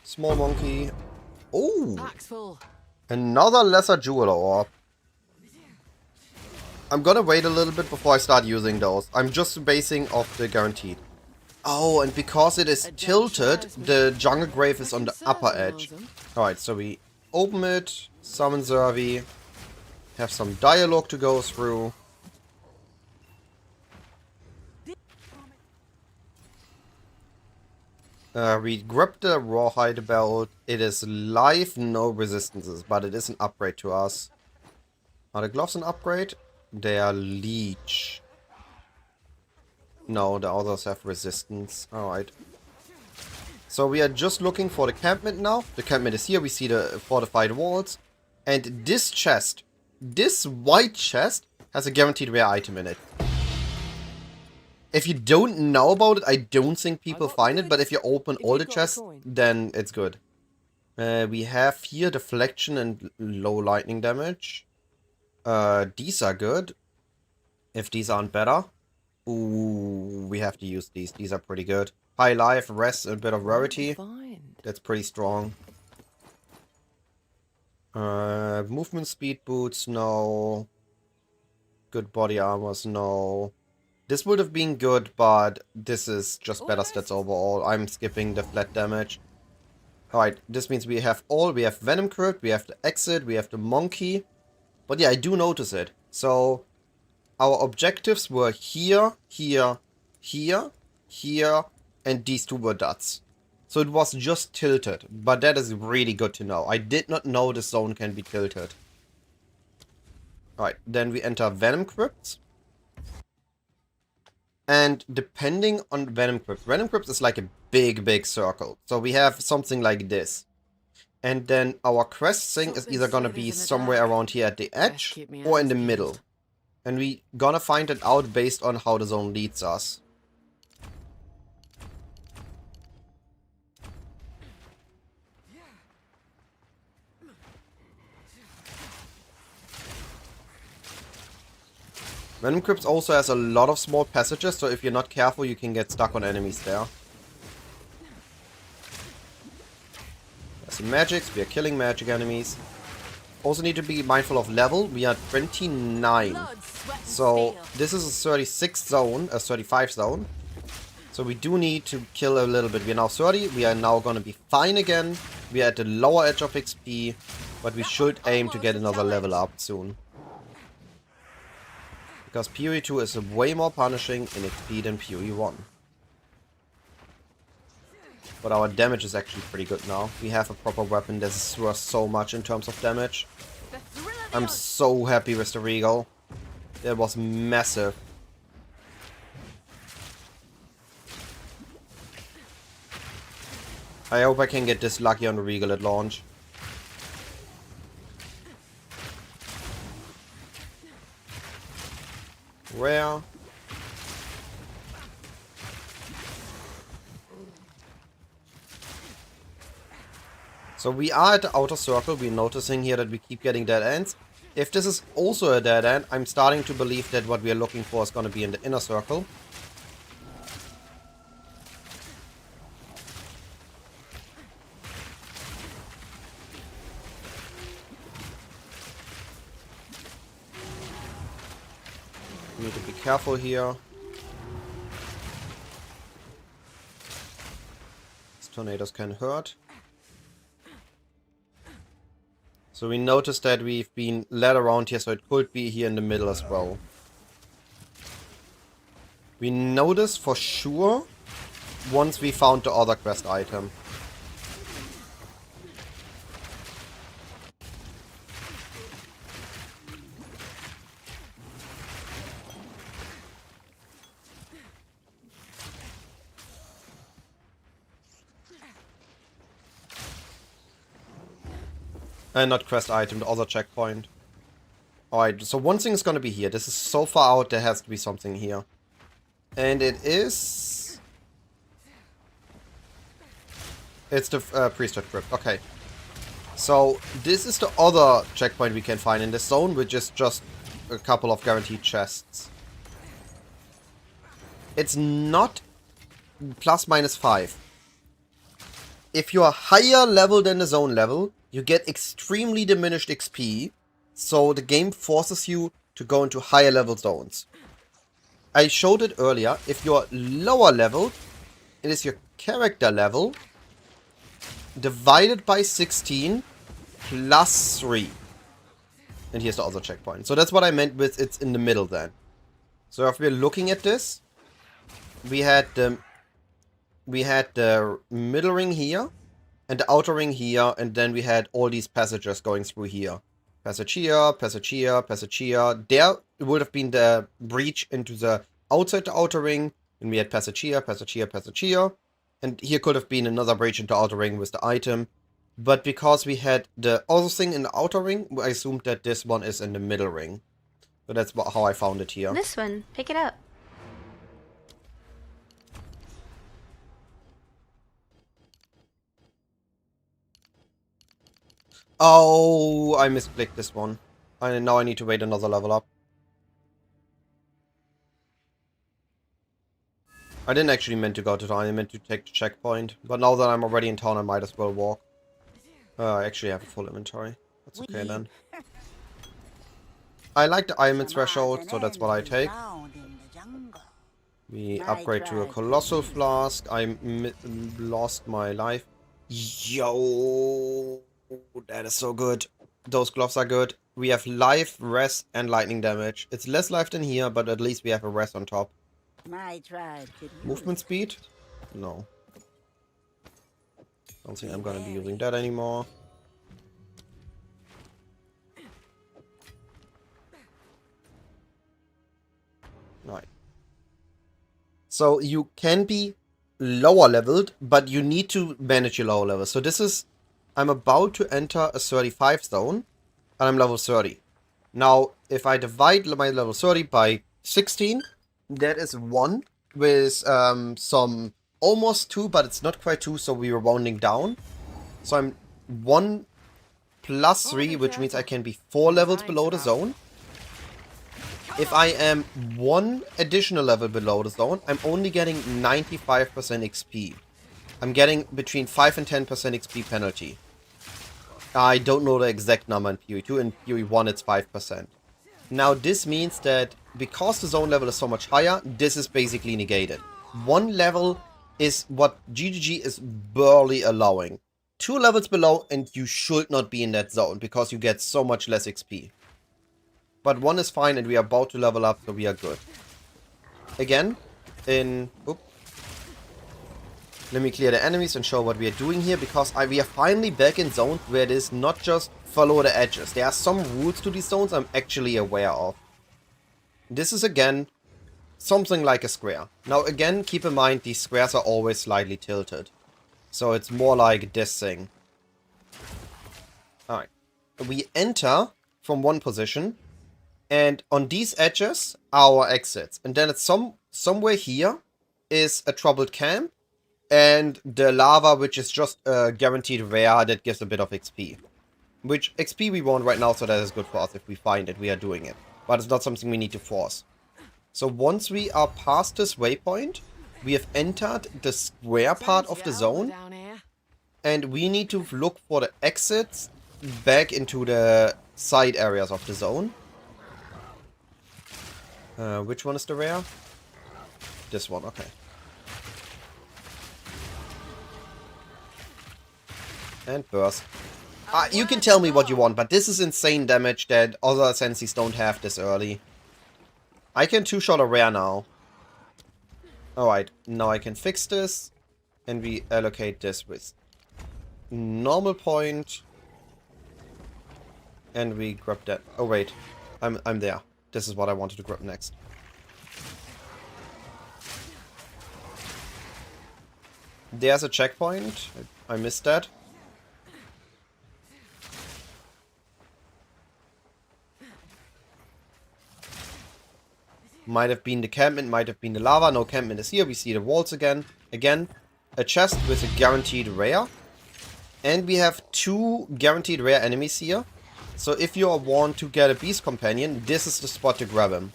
Small monkey. Oh! Pack's full. Another lesser jeweler orb. I'm gonna wait a little bit before I start using those. I'm just basing off the guaranteed. Oh, and because it is tilted, the jungle grave is on the upper edge. Alright, so we open it, summon Zervi, have some dialogue to go through. We grab the Rawhide belt. It is live, no resistances, but it is an upgrade to us. Are the gloves an upgrade? They are leech. No, the others have resistance. Alright. So we are just looking for the campment now. The campment is here. We see the fortified walls. And this chest, this white chest, has a guaranteed rare item in it. If you don't know about it, I don't think people find it. But if you open all the chests, then it's good. We have here deflection and low lightning damage. These are good. If these aren't better. Ooh, we have to use these. These are pretty good. High life, rest, and a bit of rarity. That's pretty strong. Movement speed boots, no. Good body armors, no. This would have been good, but this is just better stats overall. I'm skipping the flat damage. Alright, this means we have all. We have Venom Crypt, we have the Exit, we have the Monkey. But yeah, I do notice it. So, our objectives were here, here, here, here, and these two were dots. So it was just tilted, but that is really good to know. I did not know the zone can be tilted. Alright, then we enter Venom Crypts. And depending on Venom Crypts is like a big circle. So we have something like this. And then our quest thing is either gonna be somewhere around here at the edge or in the middle. And we gonna find it out based on how the zone leads us. Venom Crypt also has a lot of small passages, so if you're not careful, you can get stuck on enemies there. There's some magics, we are killing magic enemies. Also need to be mindful of level, we are 29. So this is a 36 zone, a 35 zone. So we do need to kill a little bit. We are now 30, we are now gonna be fine again. We are at the lower edge of XP, but we should aim to get another level up soon. Because PoE 2 is way more punishing in XP than PoE 1. But our damage is actually pretty good now. We have a proper weapon that is worth so much in terms of damage. I'm so happy with the Regal. That was massive. I hope I can get this lucky on the Regal at launch. Rare. So we are at the outer circle. We're noticing here that we keep getting dead ends. If this is also a dead end, I'm starting to believe that what we are looking for is going to be in the inner circle. Need to be careful here. These tornadoes can hurt. So we noticed that we've been led around here, so it could be here in the middle as well. We noticed for sure once we found the other quest item. Not quest item, the other checkpoint. Alright, so one thing is gonna be here. This is so far out, there has to be something here. And it is... It's the Priesthood Crypt, okay. So, this is the other checkpoint we can find in this zone, which is just a couple of guaranteed chests. It's not ±5. If you are higher level than the zone level, you get extremely diminished XP, so the game forces you to go into higher level zones. I showed it earlier, if you're lower level, it is your character level divided by 16 plus 3. And here's the other checkpoint. So that's what I meant with it's in the middle then. So if we're looking at this, we had the middle ring here, and the outer ring here, and then we had all these passages going through here. Passage here, passage here, passage here. There would have been the breach into the outside the outer ring, and we had passage here, passage here, passage here. And here could have been another breach into outer ring with the item. But because we had the other thing in the outer ring, I assumed that this one is in the middle ring. So that's how I found it here. This one. Pick it up. Oh, I misclicked this one. And now I need to wait another level up. I didn't actually meant to go to town, I meant to take the checkpoint. But now that I'm already in town, I might as well walk. I actually have a full inventory. That's okay then. I like the Iron Threshold, so that's what I take. We upgrade to a Colossal Flask. I lost my life. Yo, that is so good. Those gloves are good. We have life, rest, and lightning damage. It's less life than here, but at least we have a rest on top. Movement speed? No. Don't think I'm gonna be using that anymore. Right. So you can be lower leveled, but you need to manage your lower level. So this is, I'm about to enter a 35 zone, and I'm level 30. Now, if I divide my level 30 by 16, that is 1 with some almost 2, but it's not quite 2, so we are rounding down. So I'm 1 plus 3, which means I can be 4 levels below the zone. If I am 1 additional level below the zone, I'm only getting 95% XP. I'm getting between 5 and 10% XP penalty. I don't know the exact number in PoE 2, in PoE 1 it's 5%. Now this means that because the zone level is so much higher, this is basically negated. 1 level is what GGG is barely allowing. 2 levels below and you should not be in that zone because you get so much less XP. But 1 is fine and we are about to level up, so we are good. Again, let me clear the enemies and show what we are doing here, because we are finally back in zones where it is not just follow the edges. There are some rules to these zones I'm actually aware of. This is again something like a square. Now again, keep in mind these squares are always slightly tilted. So it's more like this thing. Alright. We enter from 1 position. And on these edges are our exits. And then it's somewhere here is a troubled camp. And the lava, which is just a guaranteed rare that gives a bit of XP. Which XP we want right now, so that is good for us. If we find it, we are doing it. But it's not something we need to force. So once we are past this waypoint, we have entered the square part of the zone. And we need to look for the exits back into the side areas of the zone. Which one is the rare? This one, okay. And burst. You can tell me what you want, but this is insane damage that other sensies don't have this early. I can 2-shot a rare now. Alright, now I can fix this. And we allocate this with normal point. And we grab that. Oh wait, I'm there. This is what I wanted to grab next. There's a checkpoint. I missed that. Might have been the campment, might have been the lava. No, campment is here. We see the walls again. Again, a chest with a guaranteed rare. And we have 2 guaranteed rare enemies here. So if you want to get a beast companion, this is the spot to grab him.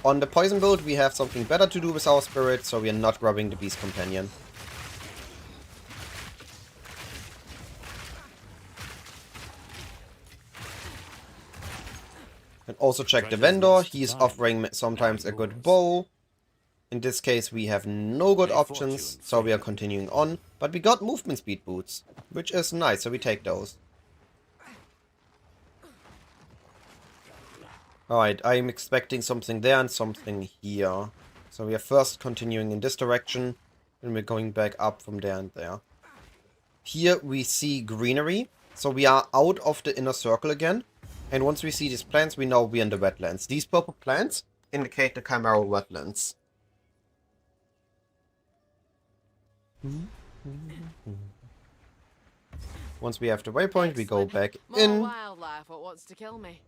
On the poison build, we have something better to do with our spirit, so we are not grabbing the beast companion. And also check the vendor. He is offering sometimes a good bow. In this case, we have no good options, so we are continuing on. But we got movement speed boots, which is nice, so we take those. Alright, I'm expecting something there and something here. So we are first continuing in this direction, and we're going back up from there and there. Here we see greenery, so we are out of the inner circle again. And once we see these plants, we know we're in the wetlands. These purple plants indicate the chimeral wetlands. Once we have the waypoint, we go Excellent. back More in. wildlife what wants to kill me.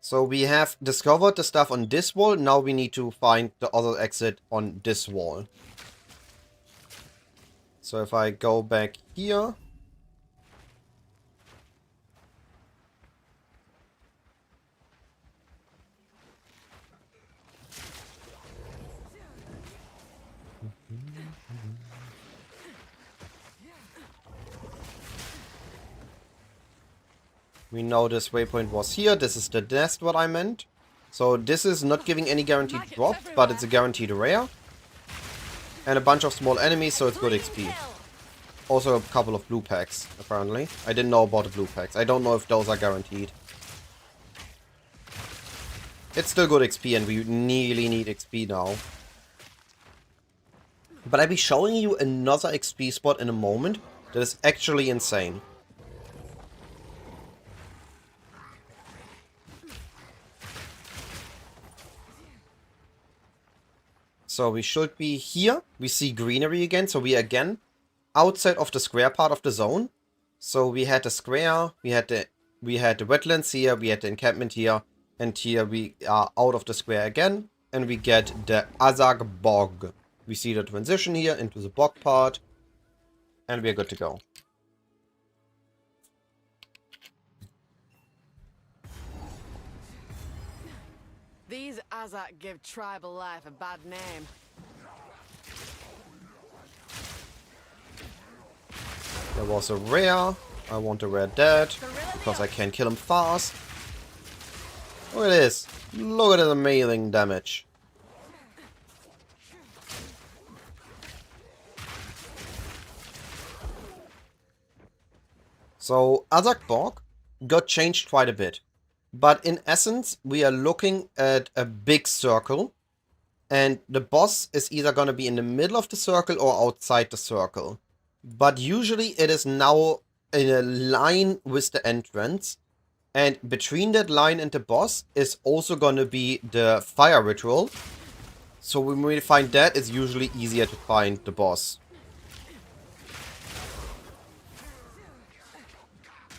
So we have discovered the stuff on this wall. Now we need to find the other exit on this wall. So if I go back here. We know this waypoint was here. This is the nest what I meant. So this is not giving any guaranteed drops, but it's a guaranteed rare. And a bunch of small enemies, so it's good XP. Also a couple of blue packs, apparently. I didn't know about the blue packs. I don't know if those are guaranteed. It's still good XP and we nearly need XP now. But I'll be showing you another XP spot in a moment that is actually insane. So we should be here. We see greenery again. So we are again outside of the square part of the zone. So we had the square, we had the wetlands here, we had the encampment here, and here we are out of the square again, and we get the Azag Bog. We see the transition here into the bog part, and we are good to go. These Azak give tribal life a bad name. There was a rare. I want a rare dead, because I can kill him fast. Look at this. Look at the amazing damage. So, Azak Bog got changed quite a bit. But in essence, we are looking at a big circle. And the boss is either going to be in the middle of the circle or outside the circle. But usually it is now in a line with the entrance. And between that line and the boss is also going to be the fire ritual. So when we find that, it's usually easier to find the boss.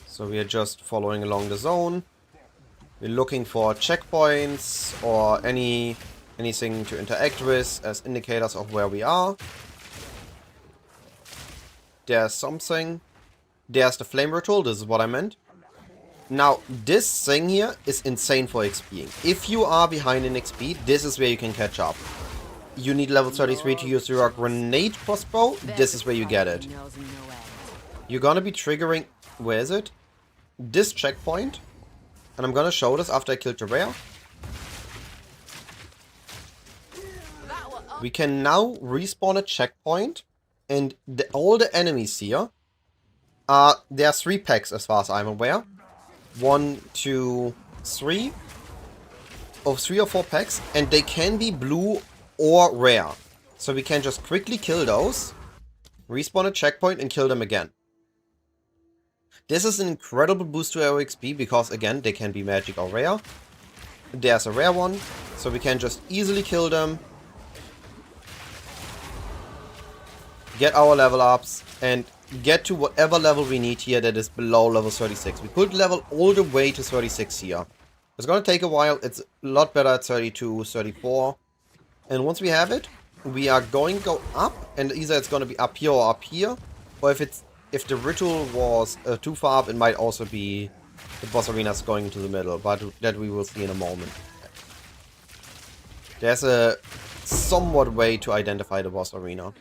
So we are just following along the zone. We're looking for checkpoints or anything to interact with as indicators of where we are. There's something. There's the flame ritual, this is what I meant. Now, this thing here is insane for XP. If you are behind in XP, this is where you can catch up. You need level 33 to use your grenade crossbow, this is where you get it. You're gonna be triggering, where is it? This checkpoint. And I'm gonna show this after I killed the rare. We can now respawn a checkpoint. And all the enemies here are... There are 3 packs as far as I'm aware. 1, 2, 3. Of 3 or 4 packs. And they can be blue or rare. So we can just quickly kill those. Respawn a checkpoint and kill them again. This is an incredible boost to our XP because, again, they can be magic or rare. There's a rare one, so we can just easily kill them. Get our level ups and get to whatever level we need here that is below level 36. We could level all the way to 36 here. It's going to take a while. It's a lot better at 32, 34. And once we have it, we are going to go up, and either it's going to be up here or up here. Or if the ritual was too far up, it might also be the boss arenas going into the middle, but that we will see in a moment. There's a somewhat way to identify the boss arena.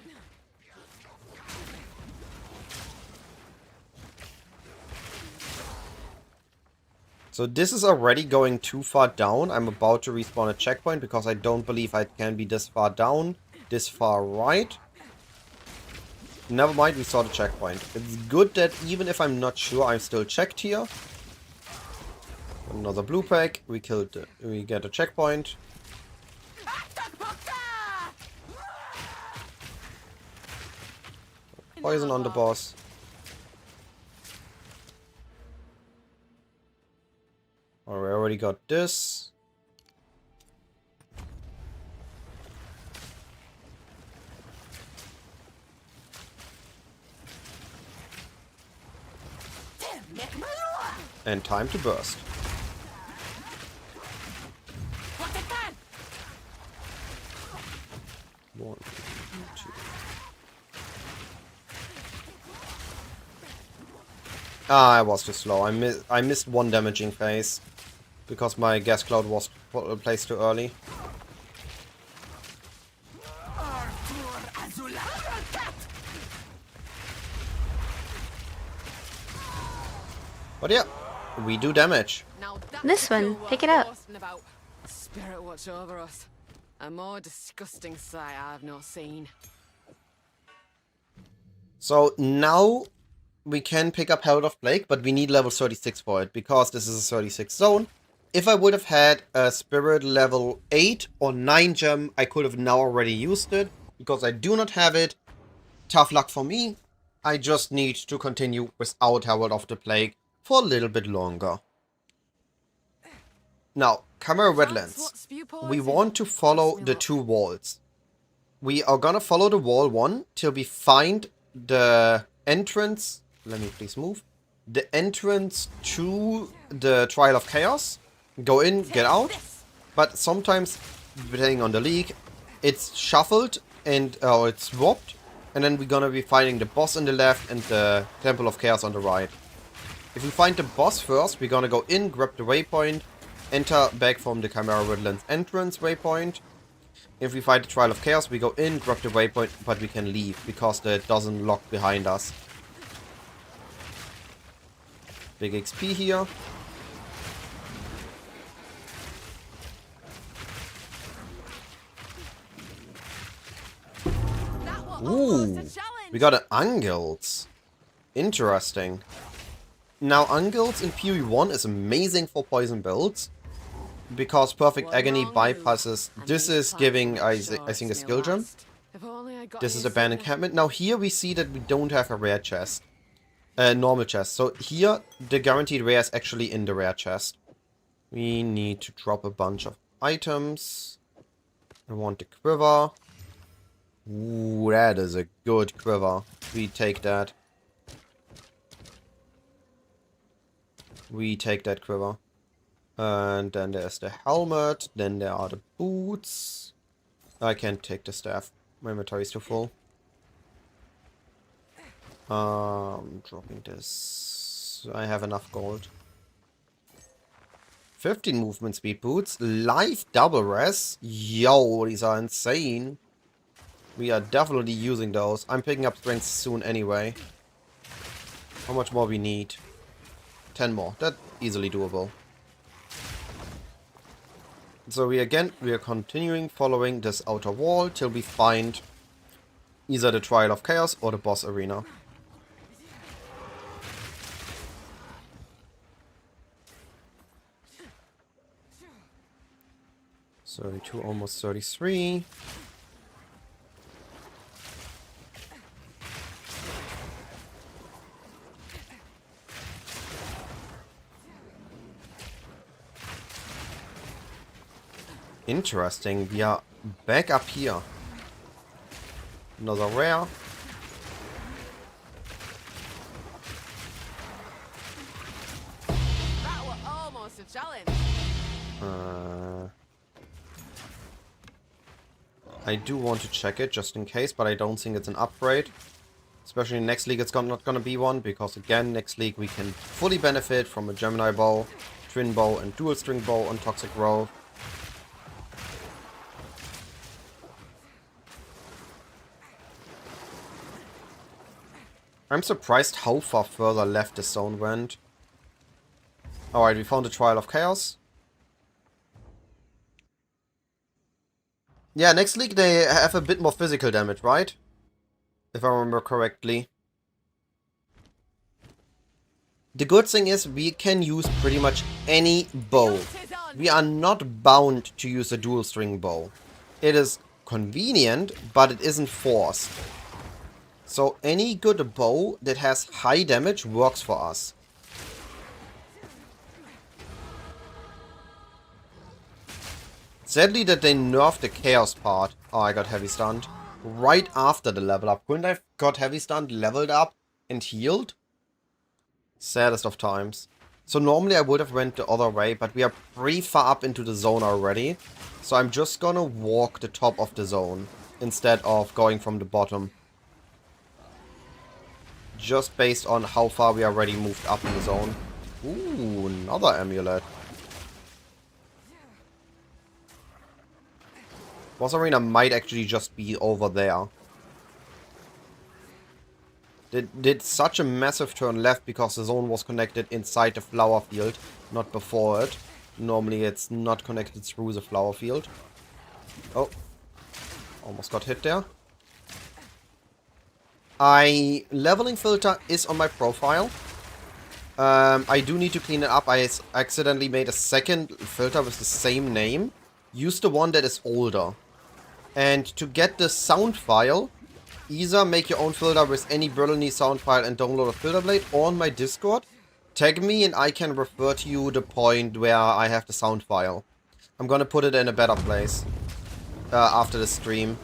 So this is already going too far down. I'm about to respawn a checkpoint because I don't believe I can be this far down, this far right. Never mind, we saw the checkpoint. It's good that even if I'm not sure, I'm still checked here. Another blue pack. We get a checkpoint. Poison on the boss. Oh, we already got this. And time to burst. What the fan? 1, 2. Ah, I was too slow. I missed one damaging phase because my gas cloud was placed too early. But yeah, we do damage. Now that's This the one, cool pick what it I'm up. boasting about. Spirit watch over us. A more disgusting sight I've not seen. So now we can pick up Herald of Plague, but we need level 36 for it, because this is a 36 zone. If I would have had a Spirit level 8 or 9 gem, I could have now already used it. Because I do not have it, tough luck for me. I just need to continue without Herald of the Plague for a little bit longer. Now, Chimera Wetlands. We want to follow the 2 walls. We are gonna follow the wall 1 till we find the entrance. Let me please move. The entrance to the Trial of Chaos. Go in, get out. But sometimes, depending on the league, it's shuffled and it's swapped. And then we're gonna be fighting the boss on the left and the Temple of Chaos on the right. If we find the boss first, we're gonna go in, grab the waypoint, enter back from the Chimera Woodlands entrance waypoint. If we fight the Trial of Chaos, we go in, grab the waypoint, but we can leave because it doesn't lock behind us. Big XP here. That was Ooh, almost a challenge. we got an Angels. Interesting. Now, Angels in PoE 1 is amazing for poison builds. Because Perfect One Agony wrong bypasses. move, this and is these giving, plans I will think, a shorts skill may gem. last. If only I got This is here a banned sooner. encampment. Now, here we see that we don't have a rare chest. Normal chest. So, here, the guaranteed rare is actually in the rare chest. We need to drop a bunch of items. I want the quiver. Ooh, that is a good quiver. We take that. We take that quiver. And then there's the helmet. Then there are the boots. I can't take the staff. My inventory is too full. Dropping this. I have enough gold. 15 movement speed boots. Life double res. Yo, these are insane. We are definitely using those. I'm picking up strength soon anyway. How much more we need? 10 more. That's easily doable. So we are continuing following this outer wall till we find either the Trial of Chaos or the boss arena. So 32, almost 33. Interesting, we are back up here. Another rare. That was almost a challenge. I do want to check it just in case, but I don't think it's an upgrade. Especially in next league it's not gonna be one, because again, next league we can fully benefit from a Gemini bow, twin bow and dual string bow on Toxic Growth. I'm surprised how far further left the zone went. Alright, we found the Trial of Chaos. Yeah, next league they have a bit more physical damage, right? If I remember correctly. The good thing is we can use pretty much any bow. We are not bound to use a dual string bow. It is convenient, but it isn't forced. So any good bow that has high damage works for us. Sadly that they nerfed the chaos part. Oh, I got heavy stunned. Right after the level up. Couldn't I have got heavy stunned, leveled up, and healed? Saddest of times. So normally I would have went the other way, but we are pretty far up into the zone already. So I'm just gonna walk the top of the zone instead of going from the bottom. Just based on how far we already moved up in the zone. Ooh, another amulet. Boss arena might actually just be over there. Did such a massive turn left because the zone was connected inside the flower field, not before it. Normally it's not connected through the flower field. Oh. Almost got hit there. Leveling filter is on my profile. I do need to clean it up. I accidentally made a second filter with the same name. Use the one that is older. And to get the sound file, either make your own filter with any Berlini sound file and download a filter blade, or on my Discord, tag me and I can refer to you the point where I have the sound file. I'm gonna put it in a better place after the stream.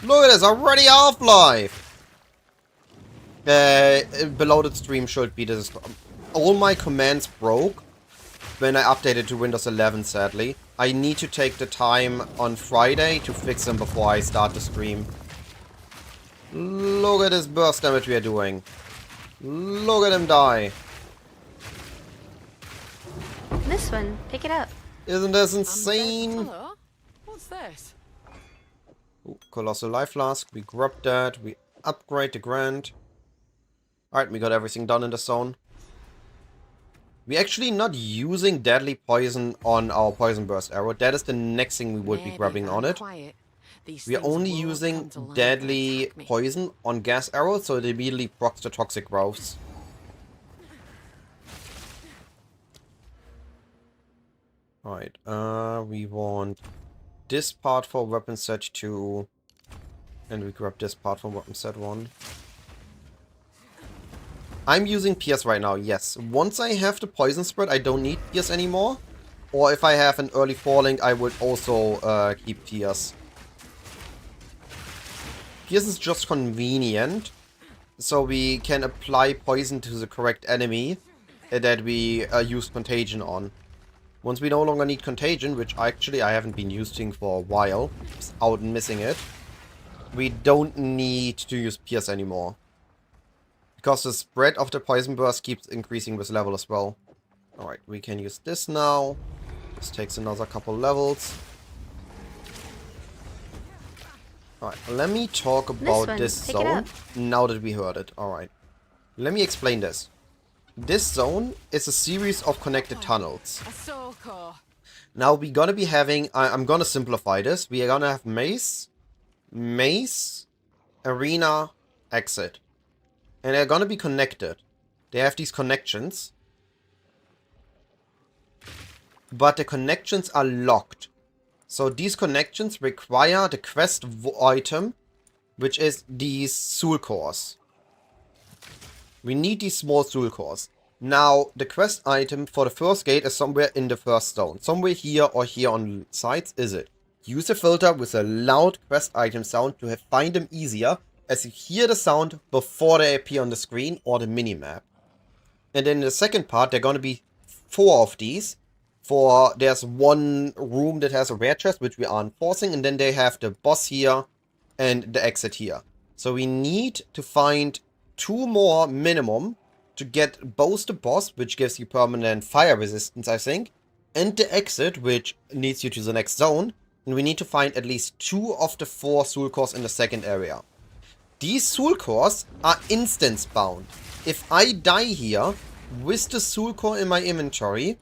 Look at this, already Half-Life! Below the stream should be this. All my commands broke when I updated to Windows 11, sadly. I need to take the time on Friday to fix them before I start the stream. Look at this burst damage we are doing. Look at him die. This one. Pick it up. Isn't this insane? Hello? What's this? Ooh, Colossal Life Flask. We grab that. We upgrade the Grand. Alright, we got everything done in the zone. We're actually not using Deadly Poison on our Poison Burst arrow. That is the next thing we would be grabbing on it. We are only using Deadly Poison on Gas Arrow, so it immediately procs the Toxic Growths. Alright, we want this part for Weapon Set 2. And we grab this part for Weapon Set 1. I'm using Pierce right now, yes. Once I have the Poison Spread, I don't need Pierce anymore. Or if I have an early Falling, I would also keep Pierce. Pierce is just convenient. So we can apply Poison to the correct enemy that we use Contagion on. Once we no longer need Contagion, which actually I haven't been using for a while, without missing it, we don't need to use Pierce anymore. Because the spread of the Poison Burst keeps increasing with level as well. Alright, we can use this now. This takes another couple levels. Alright, let me talk about this zone now that we heard it. Alright. Let me explain this. This zone is a series of connected tunnels. Now we're gonna be having... I'm gonna simplify this. We are gonna have maze, arena, exit. And they're gonna be connected. They have these connections. But the connections are locked. So these connections require the quest item, which is these soul cores. We need these small soul cores. Now, the quest item for the first gate is somewhere in the first zone. Somewhere here or here on sides is it. Use a filter with a loud quest item sound to find them easier, as you hear the sound before they appear on the screen or the minimap. And then in the second part, there are going to be 4 of these. There's one room that has a rare chest, which we are enforcing, and then they have the boss here and the exit here. So we need to find 2 more minimum to get both the boss, which gives you permanent fire resistance, I think, and the exit, which leads you to the next zone. And we need to find at least 2 of the 4 soul cores in the second area. These soul cores are instance bound. If I die here with the soul core in my inventory,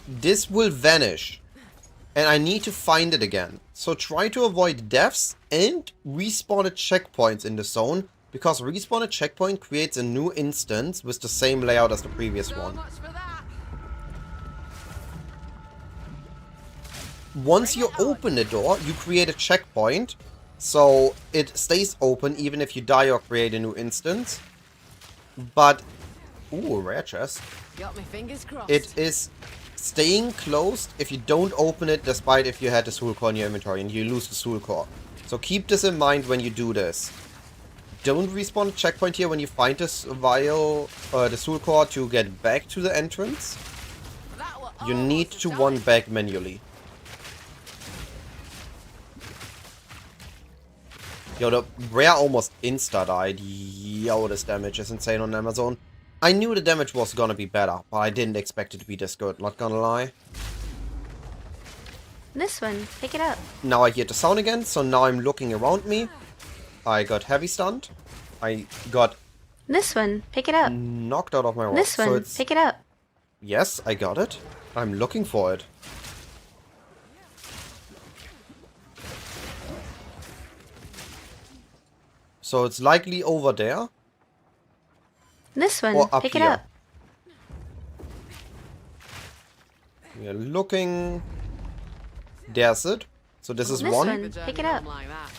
this will vanish. And I need to find it again. So try to avoid deaths and respawn at checkpoints in the zone, because respawn at checkpoint creates a new instance with the same layout as the previous one. Once you open the door, you create a checkpoint, so it stays open even if you die or create a new instance. But, ooh, rare chest. Got my fingers crossed. It is staying closed if you don't open it, despite if you had the soul core in your inventory and you lose the soul core. So keep this in mind when you do this. don't respawn a checkpoint here when you find this vial, the soul core to get back to the entrance. That were You need almost to a run challenge. back manually. Yo, the rare almost insta-died. Yo, this damage is insane on Amazon. I knew the damage was gonna be better, but I didn't expect it to be this good, not gonna lie. This one, pick it up. Now I hear the sound again, so now I'm looking around me. I got heavy stunned. I got This one, pick it up. knocked out of my rock. This So one, it's... pick it up. Yes, I got it. I'm looking for it. So it's likely over there. This one, Or up pick here. it up. We are looking. There's it. So this is This one. one. The journey Pick it up. home like that.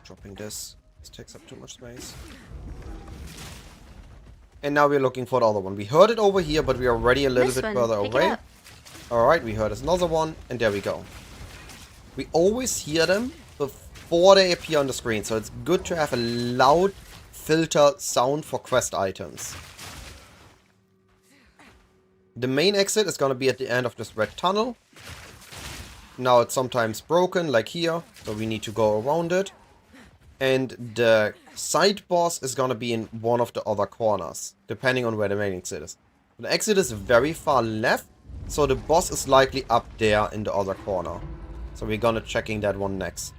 Dropping this. This takes up too much space. And now we're looking for the other one. We heard it over here, but we are already a little This bit one, further pick it away. up. Alright, we heard another one, and there we go. We always hear them before they appear on the screen, so it's good to have a loud filter sound for quest items. The main exit is going to be at the end of this red tunnel. Now it's sometimes broken, like here, so we need to go around it. And the side boss is going to be in one of the other corners, depending on where the main exit is. The exit is very far left, so the boss is likely up there in the other corner. So we're gonna checking that one next.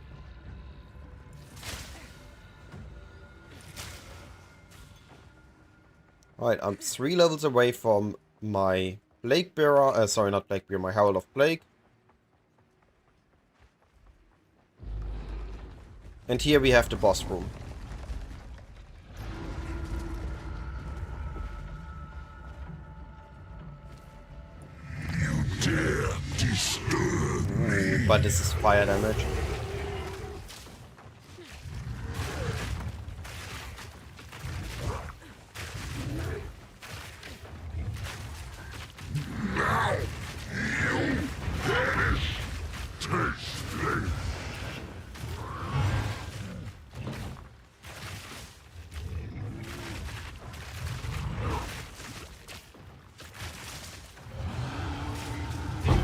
Alright, I'm 3 levels away from my Plague Bearer, sorry, not Plague Bearer, my Herald of Plague. And here we have the boss room. Ooh, but this is fire damage.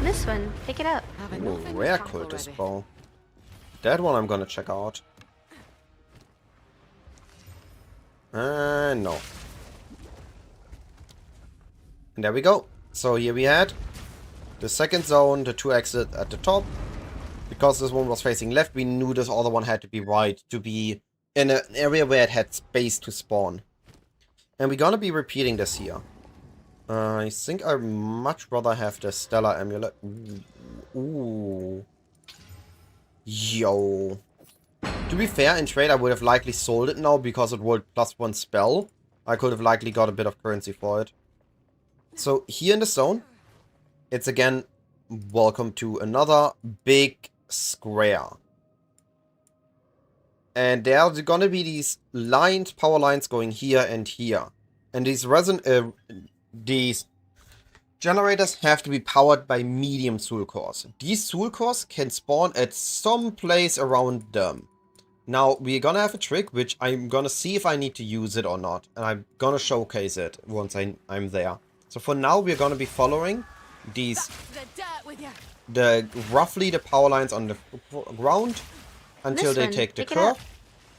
This one, pick it up. Have Ooh, enough in the rare camp cultist already. bow. That one I'm gonna check out. No. And there we go. So here we had the second zone, the 2 exit at the top. Because this one was facing left, we knew this other one had to be right, to be in an area where it had space to spawn. And we're gonna be repeating this here. I think I'd much rather have the Stellar Amulet. Ooh. Yo. To be fair, in trade I would have likely sold it now because it would +1 spell. I could have likely got a bit of currency for it. So here in the zone, it's again, welcome to another big square. And there are gonna be these lines, power lines going here and here. And these generators have to be powered by medium soul cores. These soul cores can spawn at some place around them. Now, we're gonna have a trick, which I'm gonna see if I need to use it or not. And I'm gonna showcase it once I'm there. So for now, we're gonna be following these, The dirt with you. roughly the power lines on the ground until This they one, take the pick it curve. up.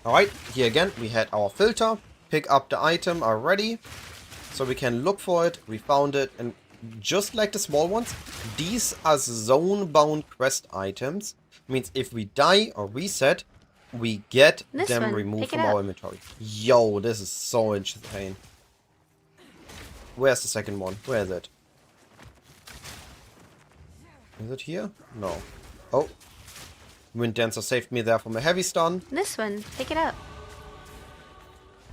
Alright, here again, we had our filter. Pick up the item already. So we can look for it. We found it. And just like the small ones, these are zone-bound quest items. Means if we die or reset, we get This them one, removed pick it from our up. inventory. Yo, this is so insane. Where's the second one? Where is it? Is it here? No. Oh. Wind Dancer saved me there from a heavy stun. This one, pick it up.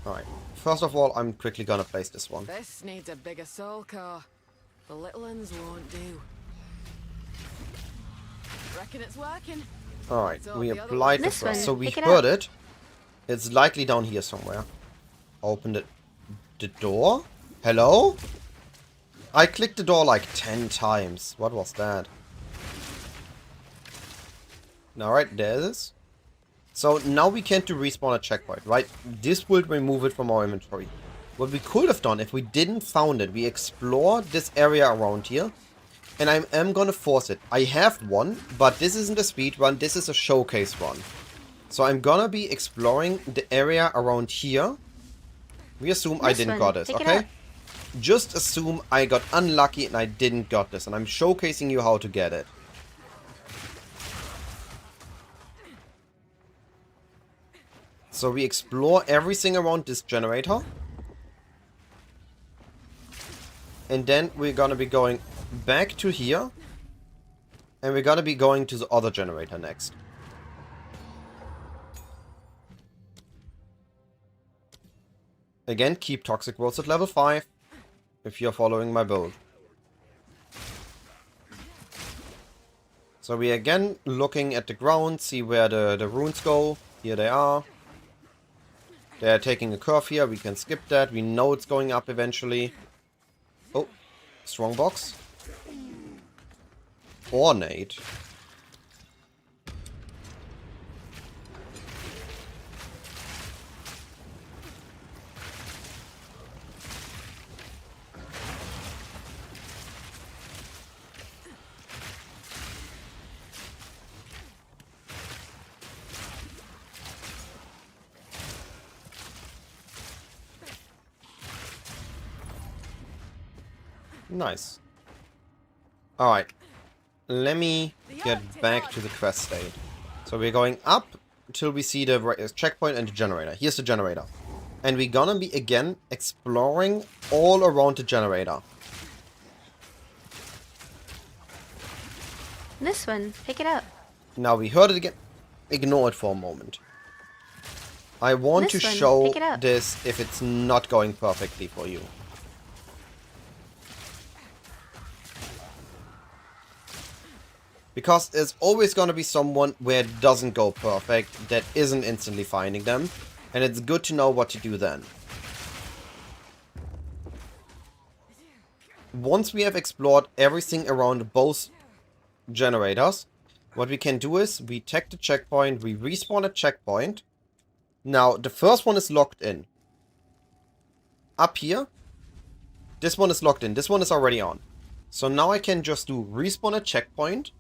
Alright. First of all, I'm quickly gonna place this one. This needs a bigger soul core. The little ones won't do. Reckon it's working. Alright, So we the other applied the This first. one, So we pick it heard up. it. It's likely down here somewhere. Open the door? Hello? I clicked the door like 10 times. What was that? Alright, there it is. So now we can't do respawn at checkpoint, right? This will remove it from our inventory. What we could have done if we didn't found it, we explore this area around here. And I am gonna force it. I have one, but this isn't a speed run, this is a showcase run. So I'm gonna be exploring the area around here. We assume I didn't got this, okay? Just assume I got unlucky and I didn't got this. And I'm showcasing you how to get it. So we explore everything around this generator. And then we're gonna be going back to here. And we're gonna be going to the other generator next. Again, keep toxic rolls at level 5. If you're following my build. So we again looking at the ground, see where the runes go. Here they are. They're taking a curve here, we can skip that. We know it's going up eventually. Oh, strongbox. Ornate. Nice. Alright. Let me get back to the quest state. So we're going up till we see the checkpoint and the generator. Here's the generator. And we're gonna be again exploring all around the generator. This one, pick it up. Now we heard it again. Ignore it for a moment. I want to This one, show pick it up. this if it's not going perfectly for you. Because there's always going to be someone where it doesn't go perfect, that isn't instantly finding them, and it's good to know what to do then. Once we have explored everything around both generators, what we can do is we take the checkpoint, we respawn a checkpoint. Now, the first one is locked in. Up here, this one is locked in, this one is already on. So now I can just do respawn a checkpoint.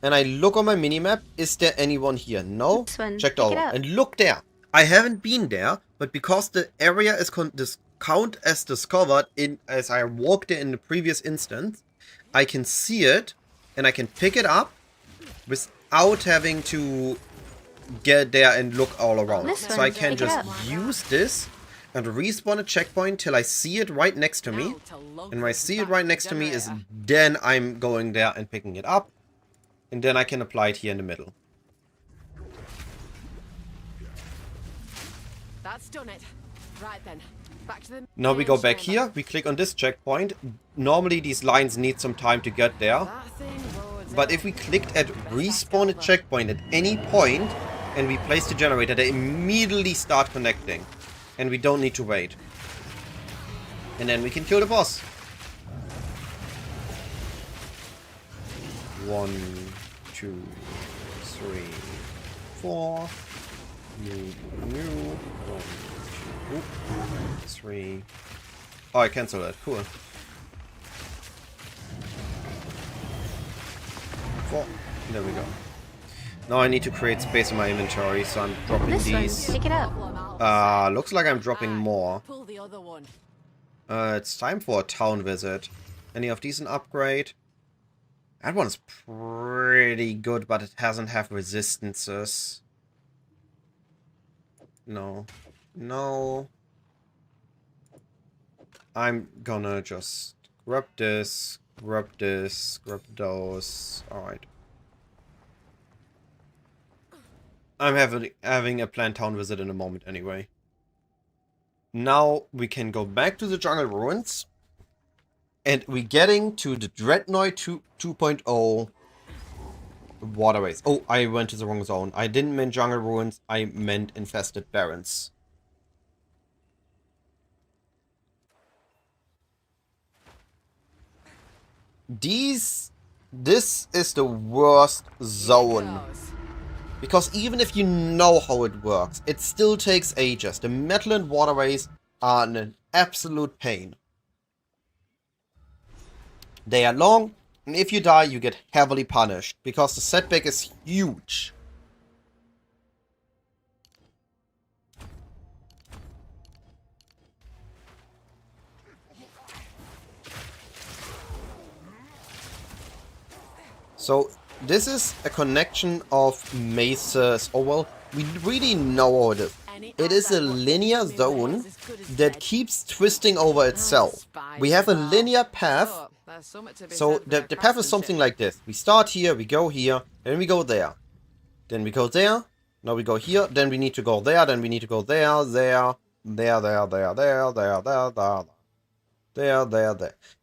And I look on my minimap, is there anyone here? No? Checked all. And look there. I haven't been there, but because the area is count as discovered as I walked there in the previous instance, I can see it and I can pick it up without having to get there and look all around. So I can just use this and respawn a checkpoint till I see it right next to me. And when I see it right next to me is then I'm going there and picking it up. And then I can apply it here in the middle. That's done it. Right then. Back to the Now we go back here. We click on this checkpoint. Normally these lines need some time to get there. But if we clicked at respawn a checkpoint at any point and we place the generator, they immediately start connecting. And we don't need to wait. And then we can kill the boss. 1, 2, 3, 4. New. 1, 2, 3. Oh, I cancelled that. Cool. 4. There we go. Now I need to create space in my inventory, so I'm dropping these. Pick it up. Looks like I'm dropping more. Pull the other one. It's time for a town visit. Any of these an upgrade? That one's pretty good, but it doesn't have resistances. No. No. I'm gonna just grab this, grab those. Alright. I'm having a planned town visit in a moment anyway. Now we can go back to the jungle ruins. And we're getting to the Dreadnought 2.0 waterways. Oh, I went to the wrong zone. I didn't mean jungle ruins, I meant infested barrens. This is the worst zone Because even if you know how it works, it still takes ages. The metal and waterways are an absolute pain. They are long, and if you die, you get heavily punished, because the setback is huge. So, this is a connection of mazes. Oh well, we really know how it is. It is a linear zone that keeps twisting over itself. We have a linear path. So the path is something like this. We start here, we go here, then we go there. Then we go there, now we go here, then we need to go there, then we need to go there, there.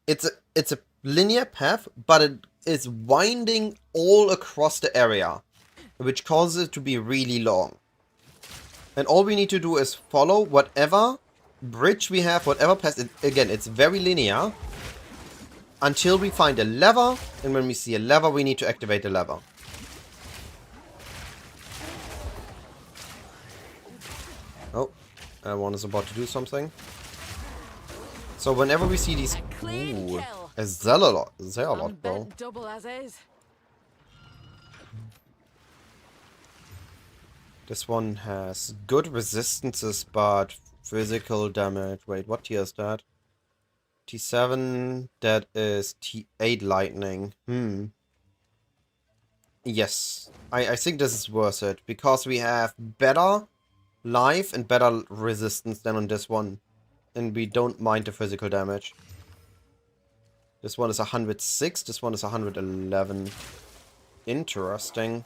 It's a linear path, but it is winding all across the area, which causes it to be really long. And all we need to do is follow whatever bridge we have, whatever path. Again, it's very linear until we find a lever, and when we see a lever, we need to activate the lever. Oh, one is about to do something. So whenever we see these... Ooh, a Zealot, bro. Double as is. This one has good resistances, but physical damage. Wait, what tier is that? T7, that is T8 lightning. Yes, I think this is worth it, because we have better life and better resistance than on this one. And we don't mind the physical damage. This one is 106, this one is 111. Interesting.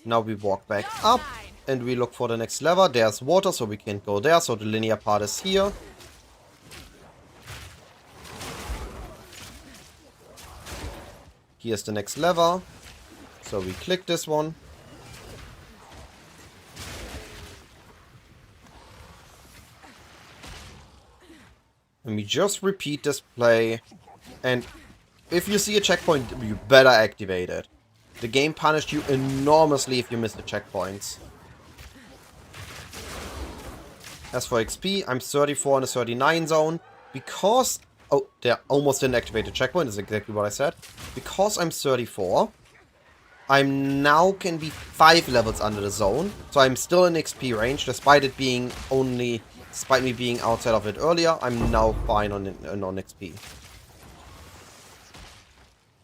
Now we walk back up, and we look for the next lever. There's water, so we can't go there, so the linear part is here. Here's the next lever. So we click this one. And we just repeat this play. And if you see a checkpoint, you better activate it. The game punished you enormously if you miss the checkpoints. As for XP, I'm 34 in the 39 zone. Because... Oh, they almost didn't activate the checkpoint. That's exactly what I said. Because I'm 34, I'm now can be 5 levels under the zone. So I'm still in XP range, despite it being only... Despite me being outside of it earlier, I'm now fine on XP.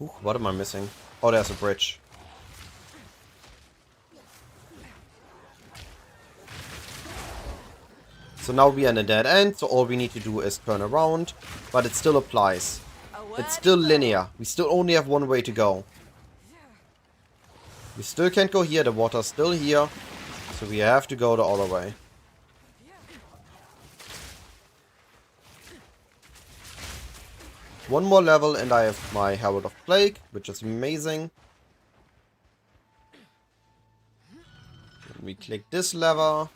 Ooh, what am I missing? Oh, there's a bridge. So now we are in a dead end, so all we need to do is turn around. But it still applies. It's still linear. We still only have one way to go. We still can't go here, the water's still here. So we have to go the other way. One more level and I have my Herald of Plague, which is amazing. And we click this lever.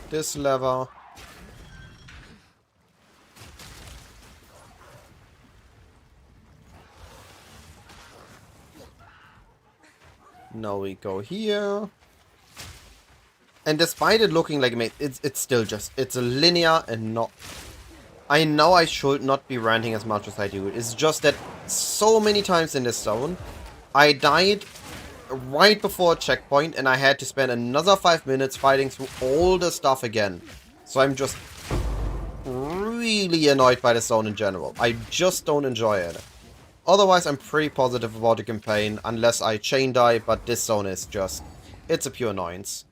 This lever. Now we go here. And despite it looking like it's still just, it's a linear and not... I know I should not be ranting as much as I do. It's just that so many times in this zone, I died right before a checkpoint and I had to spend another 5 minutes fighting through all the stuff again. So I'm just really annoyed by the zone in general. I just don't enjoy it. Otherwise, I'm pretty positive about the campaign, unless I chain die, but this zone is just... It's a pure annoyance.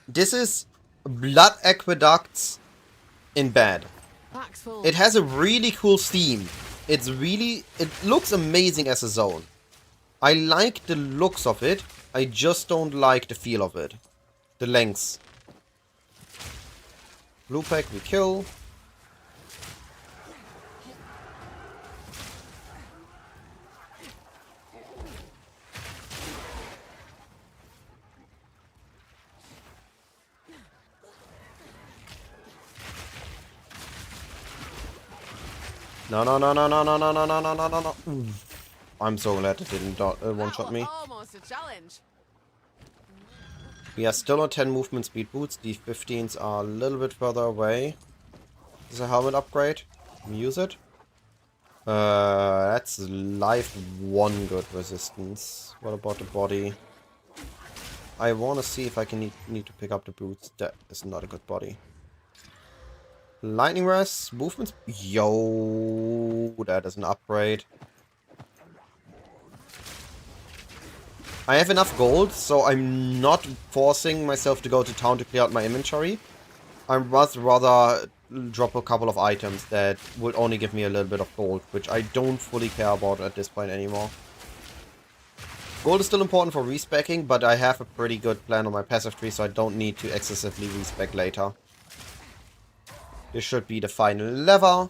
This is Blood Aqueducts in bad. It has a really cool theme. It looks amazing as a zone. I like the looks of it, I just don't like the feel of it. The lengths. Blue pack we kill. No, no, no, no, no, no, no, no, no, no, no, no, no. I'm so glad it didn't one-shot me. Almost a challenge. We are still on 10 movement speed boots. The 15s are a little bit further away. This is a helmet upgrade. Can we use it? That's life 1 good resistance. What about the body? I want to see if I can need to pick up the boots. That is not a good body. Lightning Rest, movements. Yo, that is an upgrade. I have enough gold, so I'm not forcing myself to go to town to clear out my inventory. I'd rather drop a couple of items that would only give me a little bit of gold, which I don't fully care about at this point anymore. Gold is still important for respecking, but I have a pretty good plan on my passive tree, so I don't need to excessively respec later. This should be the final lever.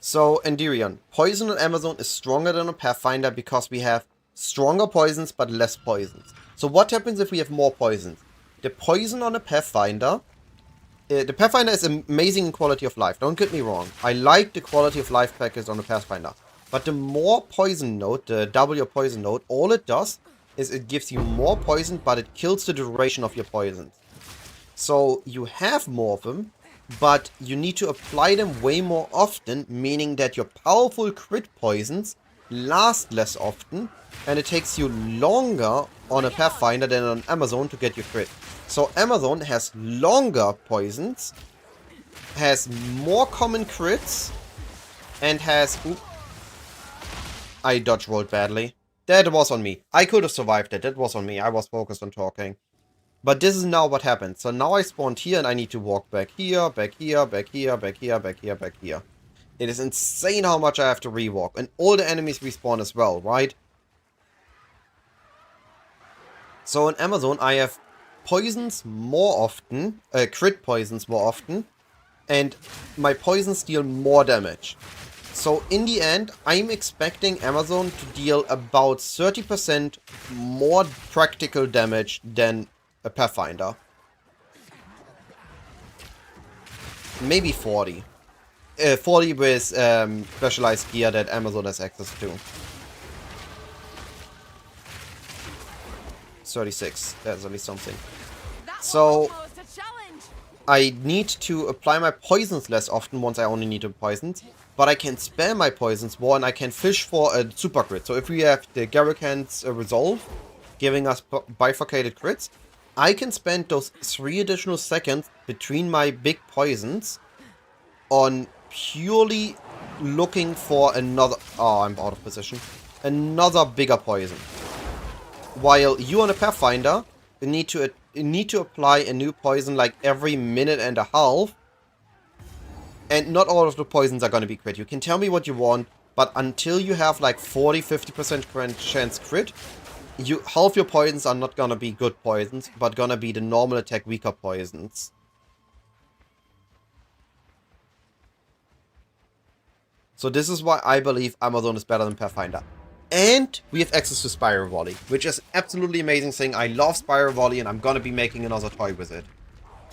So, Endirion. Poison on Amazon is stronger than on Pathfinder because we have stronger poisons but less poisons. So what happens if we have more poisons? The poison on a Pathfinder... the Pathfinder is amazing in quality of life, don't get me wrong. I like the quality of life package on the Pathfinder. But the more poison node, the double your poison node, all it does is it gives you more poison, but it kills the duration of your poisons. So you have more of them, but you need to apply them way more often, meaning that your powerful crit poisons last less often, and it takes you longer on a Pathfinder than on Amazon to get your crit. So Amazon has longer poisons, has more common crits, and has... Oop, I dodge rolled badly. That was on me. I could have survived it. That was on me. I was focused on talking. But this is now what happens. So now I spawned here and I need to walk back here, back here, back here, back here, back here, back here. It is insane how much I have to rewalk. And all the enemies respawn as well, right? So in Amazon I have poisons more often, crit poisons more often, and my poisons deal more damage. So in the end, I'm expecting Amazon to deal about 30% more practical damage than a Pathfinder. Maybe 40. 40 with specialized gear that Amazon has access to. 36. That's at least something. So I need to apply my poisons less often once I only need to poisons. But I can spam my poisons more and I can fish for a super crit. So if we have the Garrican's Resolve giving us bifurcated crits, I can spend those 3 additional seconds between my big poisons on purely looking for another... Oh, I'm out of position. Another bigger poison. While you on a Pathfinder need to apply a new poison like every minute and a half. And not all of the poisons are going to be crit. You can tell me what you want, but until you have like 40-50% chance crit, half your poisons are not going to be good poisons, but going to be the normal attack weaker poisons. So this is why I believe Amazon is better than Pathfinder. And we have access to Spiral Volley, which is absolutely amazing thing. I love Spiral Volley and I'm going to be making another toy with it.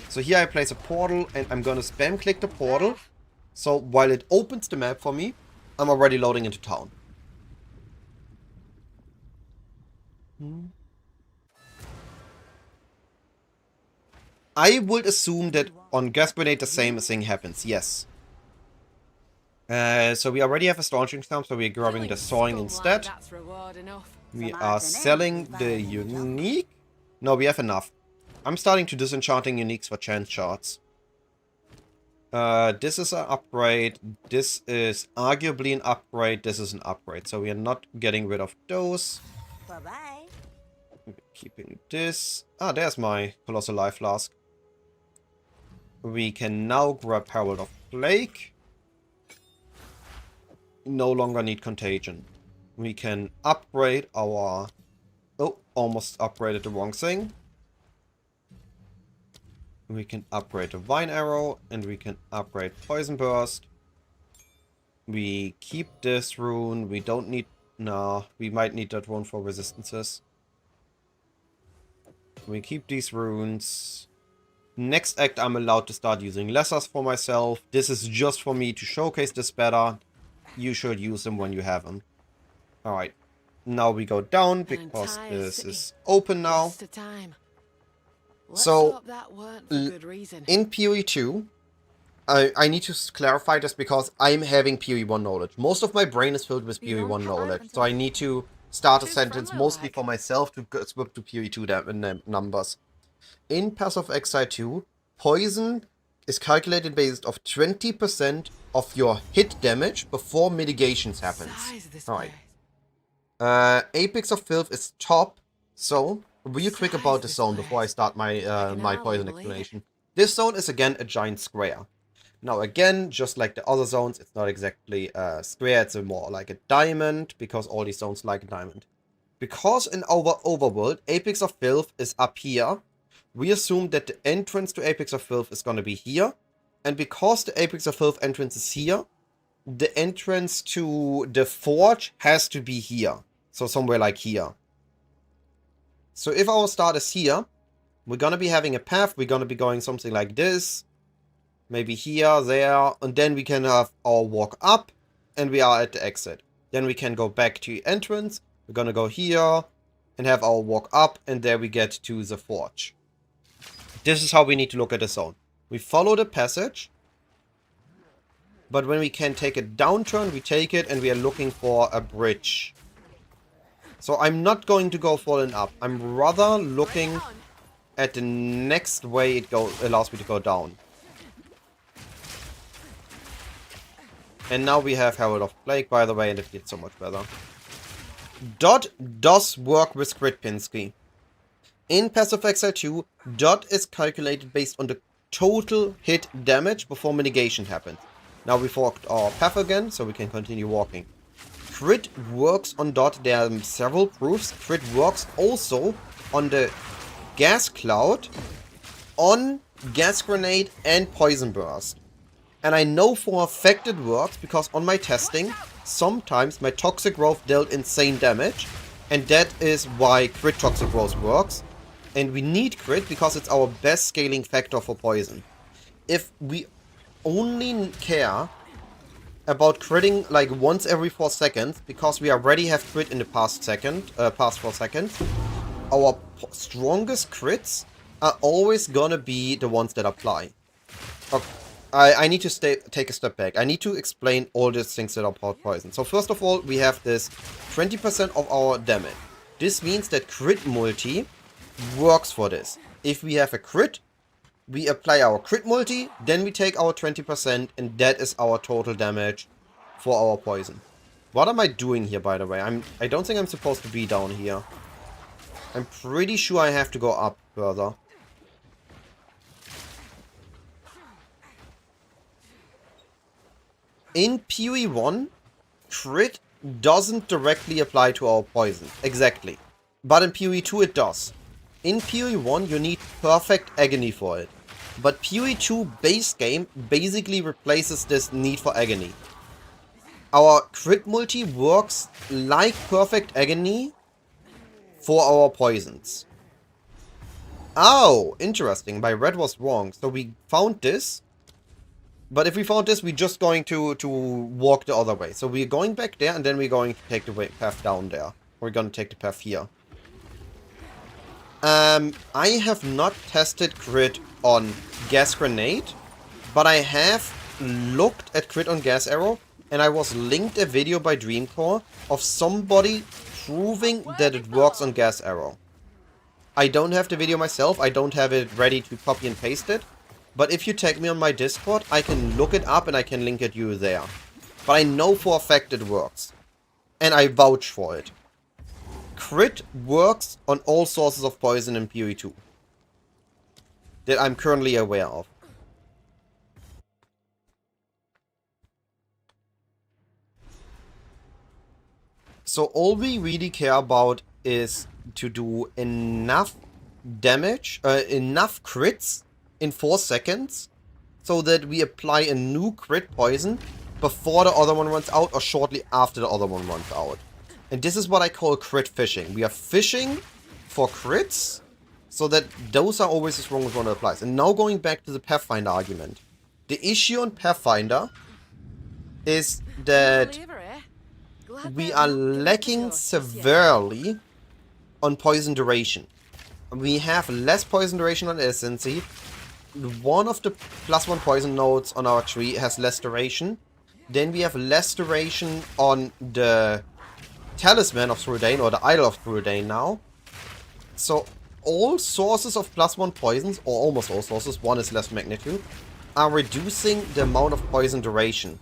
So here I place a portal and I'm going to spam click the portal. So while it opens the map for me, I'm already loading into town. I would assume that on Gas Grenade the same thing happens, yes. So we already have a staunching stamp, so we're grabbing the sawing instead. We are selling the unique. No, we have enough. I'm starting to disenchanting uniques for chance shards. This is an upgrade. This is arguably an upgrade. This is an upgrade. So we are not getting rid of those. Bye-bye. Keeping this. Ah, there's my Colossal Life Flask. We can now grab Herald of Plague. No longer need Contagion. We can upgrade our... Oh, almost upgraded the wrong thing. We can upgrade the Vine Arrow, and we can upgrade Poison Burst. We keep this rune. We don't need... No, we might need that one for resistances. We keep these runes. Next act, I'm allowed to start using lessers for myself. This is just for me to showcase this better. You should use them when you have them. Alright. Now we go down because this is open now. Just the time. Let's So, hope that weren't for good reason. in PoE 2, I need to clarify this because I'm having PoE 1 knowledge. Most of my brain is filled with PoE 1 knowledge, so I need to start a sentence mostly for myself to swap to PoE 2 numbers. In Path of Exile 2, poison is calculated based off 20% of your hit damage before mitigations happens. Alright. Apex of Filth is top, so real quick about the zone before I start my my poison explanation. This zone is again a giant square. Now again, just like the other zones, it's not exactly a square, it's more like a diamond, because all these zones like a diamond. Because in our overworld, Apex of Filth is up here, we assume that the entrance to Apex of Filth is gonna be here, and because the Apex of Filth entrance is here, the entrance to the Forge has to be here. So somewhere like here. So if our start is here, we're gonna be having a path, we're gonna be going something like this. Maybe here, there, and then we can have our walk up, and we are at the exit. Then we can go back to the entrance, we're gonna go here, and have our walk up, and there we get to the Forge. This is how we need to look at the zone. We follow the passage, but when we can take a downturn, we take it, and we are looking for a bridge. So I'm not going to go falling up, I'm rather looking at the next way it allows me to go down. And now we have Herald of Plague, by the way, and it gets so much better. Dot does work with Crit Pinsky. In Path of Exile 2, Dot is calculated based on the total hit damage before mitigation happens. Now we forked our path again, so we can continue walking. Crit works on Dot, there are several proofs. Crit works also on the Gas Cloud, on Gas Grenade, and Poison Burst. And I know for a fact it works because on my testing, sometimes my Toxic Growth dealt insane damage. And that is why Crit Toxic Growth works. And we need Crit because it's our best scaling factor for poison. If we only care about critting like once every 4 seconds, because we already have crit in the past 4 seconds, our strongest crits are always gonna be the ones that apply. Okay. I need to take a step back. I need to explain all these things that are about poison. So first of all, we have this 20% of our damage. This means that crit multi works for this. If we have a crit, we apply our crit multi, then we take our 20%, and that is our total damage for our poison. What am I doing here, by the way? I don't think I'm supposed to be down here. I'm pretty sure I have to go up further. In PoE 1, crit doesn't directly apply to our poison. Exactly. But in PoE 2 it does. In PoE 1 you need perfect agony for it. But PoE 2 base game basically replaces this need for agony. Our crit multi works like perfect agony for our poisons. Oh, interesting. My red was wrong. So we found this. But if we found this, we're just going to walk the other way. So we're going back there, and then we're going to take the path down there. We're going to take the path here. I have not tested crit on Gas Grenade, but I have looked at crit on Gas Arrow, and I was linked a video by Dreamcore of somebody proving that it works on Gas Arrow. I don't have the video myself, I don't have it ready to copy and paste it. But if you tag me on my Discord, I can look it up and I can link it you there. But I know for a fact it works. And I vouch for it. Crit works on all sources of poison in PoE 2. That I'm currently aware of. So all we really care about is to do enough damage, enough crits in 4 seconds, so that we apply a new crit poison before the other one runs out or shortly after the other one runs out. And this is what I call crit fishing. We are fishing for crits So that those are always the strongest one that applies. And now going back to the Pathfinder argument. The issue on Pathfinder is that Believer, eh? Glad we they're are not giving lacking it to us just yet. severely on poison duration. We have less poison duration on Ascendancy. One of the +1 poison nodes on our tree has less duration. Then we have less duration on the Talisman of Thrudain or the Idol of Thrudain now. So all sources of +1 poisons, or almost all sources, one is less magnitude, are reducing the amount of poison duration.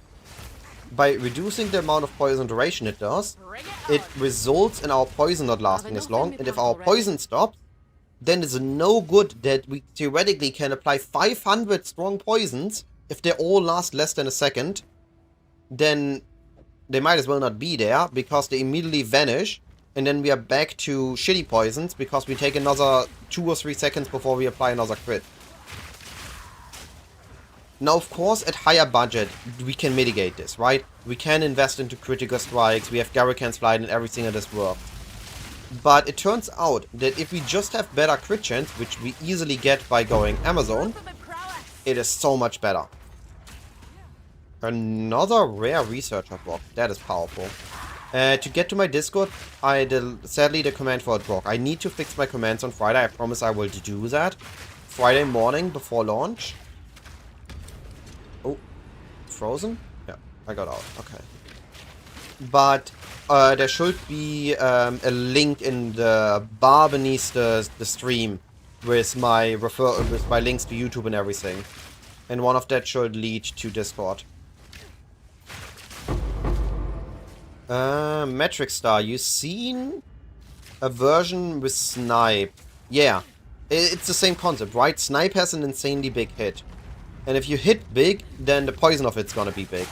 By reducing the amount of poison duration it does, Bring it on. results in our poison not lasting Have as enough long, in me and if pump our already. poison stops, then it's no good that we theoretically can apply 500 strong poisons. If they all last less than a second, then they might as well not be there, because they immediately vanish, and then we are back to shitty poisons, because we take another 2 or 3 seconds before we apply another crit. Now, of course, at higher budget, we can mitigate this, right? We can invest into critical strikes, we have Garrican's Flight and everything in this work. But it turns out that if we just have better crit chance, which we easily get by going Amazon, Ultimate prowess. it is so much better. Another rare researcher block. That is powerful. To get to my Discord, sadly the command for it broke. I need to fix my commands on Friday. I promise I will do that. Friday morning before launch. Oh, frozen? Yeah, I got out. Okay. But there should be a link in the bar beneath the stream with my links to YouTube and everything. And one of that should lead to Discord. Metric Star, you seen a version with Snipe? Yeah, it's the same concept, right? Snipe has an insanely big hit. And if you hit big, then the poison of it's gonna be big.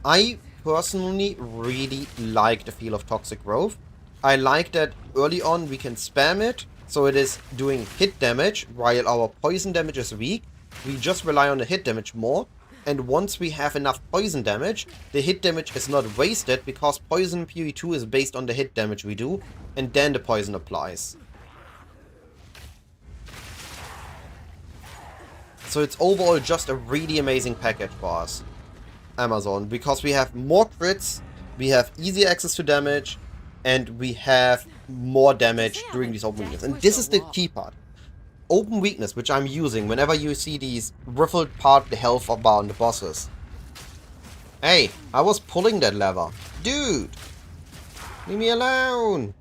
I personally really like the feel of Toxic Growth. I like that early on we can spam it, so it is doing hit damage while our poison damage is weak. We just rely on the hit damage more. And once we have enough poison damage, the hit damage is not wasted, because poison PoE 2 is based on the hit damage we do, and then the poison applies. So it's overall just a really amazing package for us, Amazon, because we have more crits, we have easy access to damage, and we have more damage during these open weaknesses. And this is the key part. Open weakness, which I'm using whenever you see these riffled part the health bar on the bosses. Hey, I was pulling that lever. Dude! Leave me alone!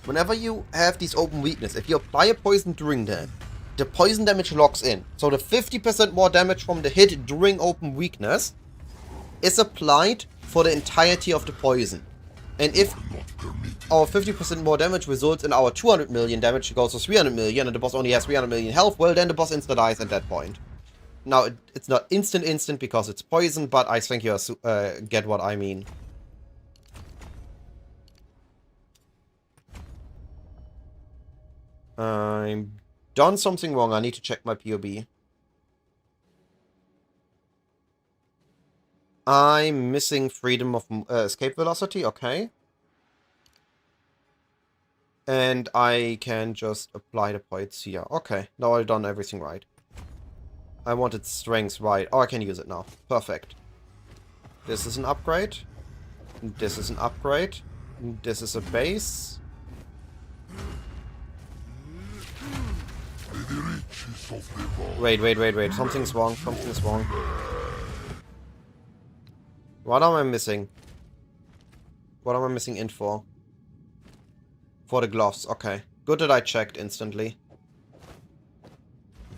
Whenever you have these open weakness, if you apply a poison during that, the poison damage locks in. So the 50% more damage from the hit during open weakness is applied for the entirety of the poison. And if our 50% more damage results in our 200 million damage, it goes to 300 million, and the boss only has 300 million health, well, then the boss insta-dies at that point. Now, it's not instant because it's poison, but I think you get what I mean. I've done something wrong. I need to check my POB. I'm missing freedom of escape velocity, okay. And I can just apply the points here. Okay, now I've done everything right. I wanted strength, right. Oh, I can use it now. Perfect. This is an upgrade. This is an upgrade. This is a base. Wait. Something's wrong. Something's wrong. What am I missing? What am I missing int for? For the gloves, okay. Good that I checked instantly.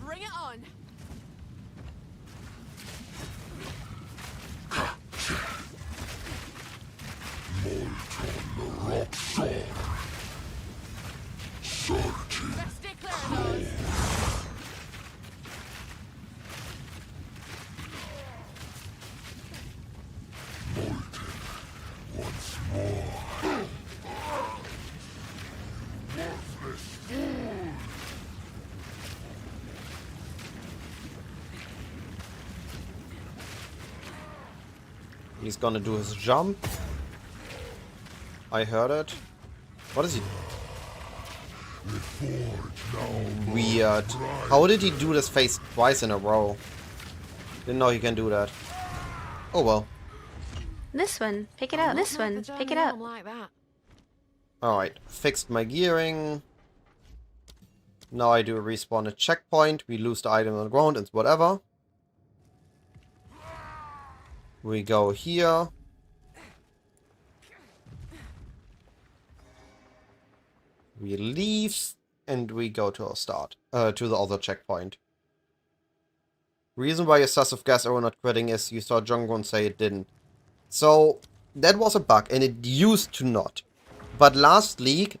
Bring it on. Let's stay clear of those. He's gonna do his jump. I heard it. What is he? Weird. How did he do this phase twice in a row? Didn't know he can do that. Oh well. This one, pick it up. This one, pick it up. Like that. Alright, fixed my gearing. Now I do a respawn at checkpoint. We lose the item on the ground, it's whatever. We go here. We leave, and we go to our start. To the other checkpoint. Reason why your sus of gas arrow not critting is you saw Jungwon say it didn't. So, that was a bug, and it used to not. But last league,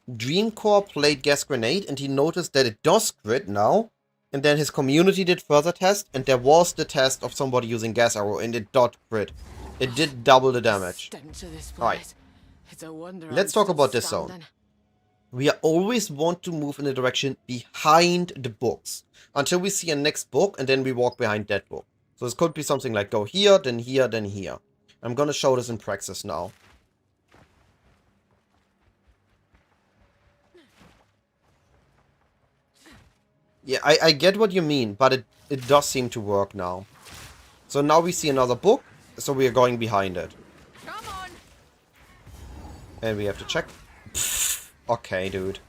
Dreamcore played Gas Grenade, and he noticed that it does crit now. And then his community did further test, and there was the test of somebody using Gas Arrow, and it did crit. It did double the damage. Right. Let's talk about this zone. We always want to move in the direction behind the books. Until we see a next book, and then we walk behind that book. So this could be something like go here, then here, then here. I'm gonna show this in praxis now. Yeah, I get what you mean, but it does seem to work now. So now we see another book, so we are going behind it. Come on. And we have to check. Pfft, okay, dude.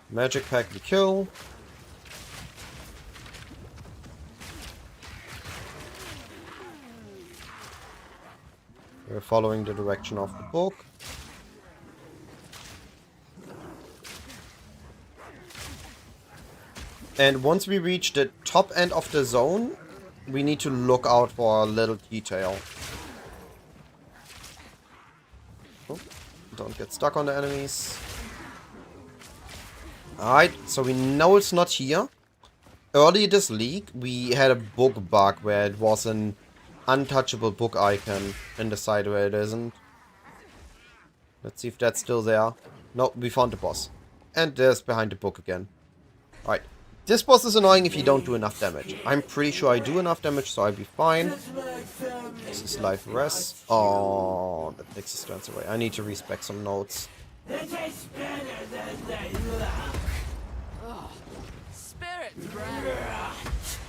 Magic pack to kill. We're following the direction of the book. And once we reach the top end of the zone, we need to look out for a little detail. Oh, don't get stuck on the enemies. Alright, so we know it's not here. Early this league, we had a book bug where it was an untouchable book icon in the side where it isn't. Let's see if that's still there. No, we found the boss. And there's behind the book again. Alright. This boss is annoying if you don't do enough damage. I'm pretty sure I do enough damage, so I'll be fine. This is life rest. Oh, that takes his turns away. I need to respec some notes. Oh, spirit breath.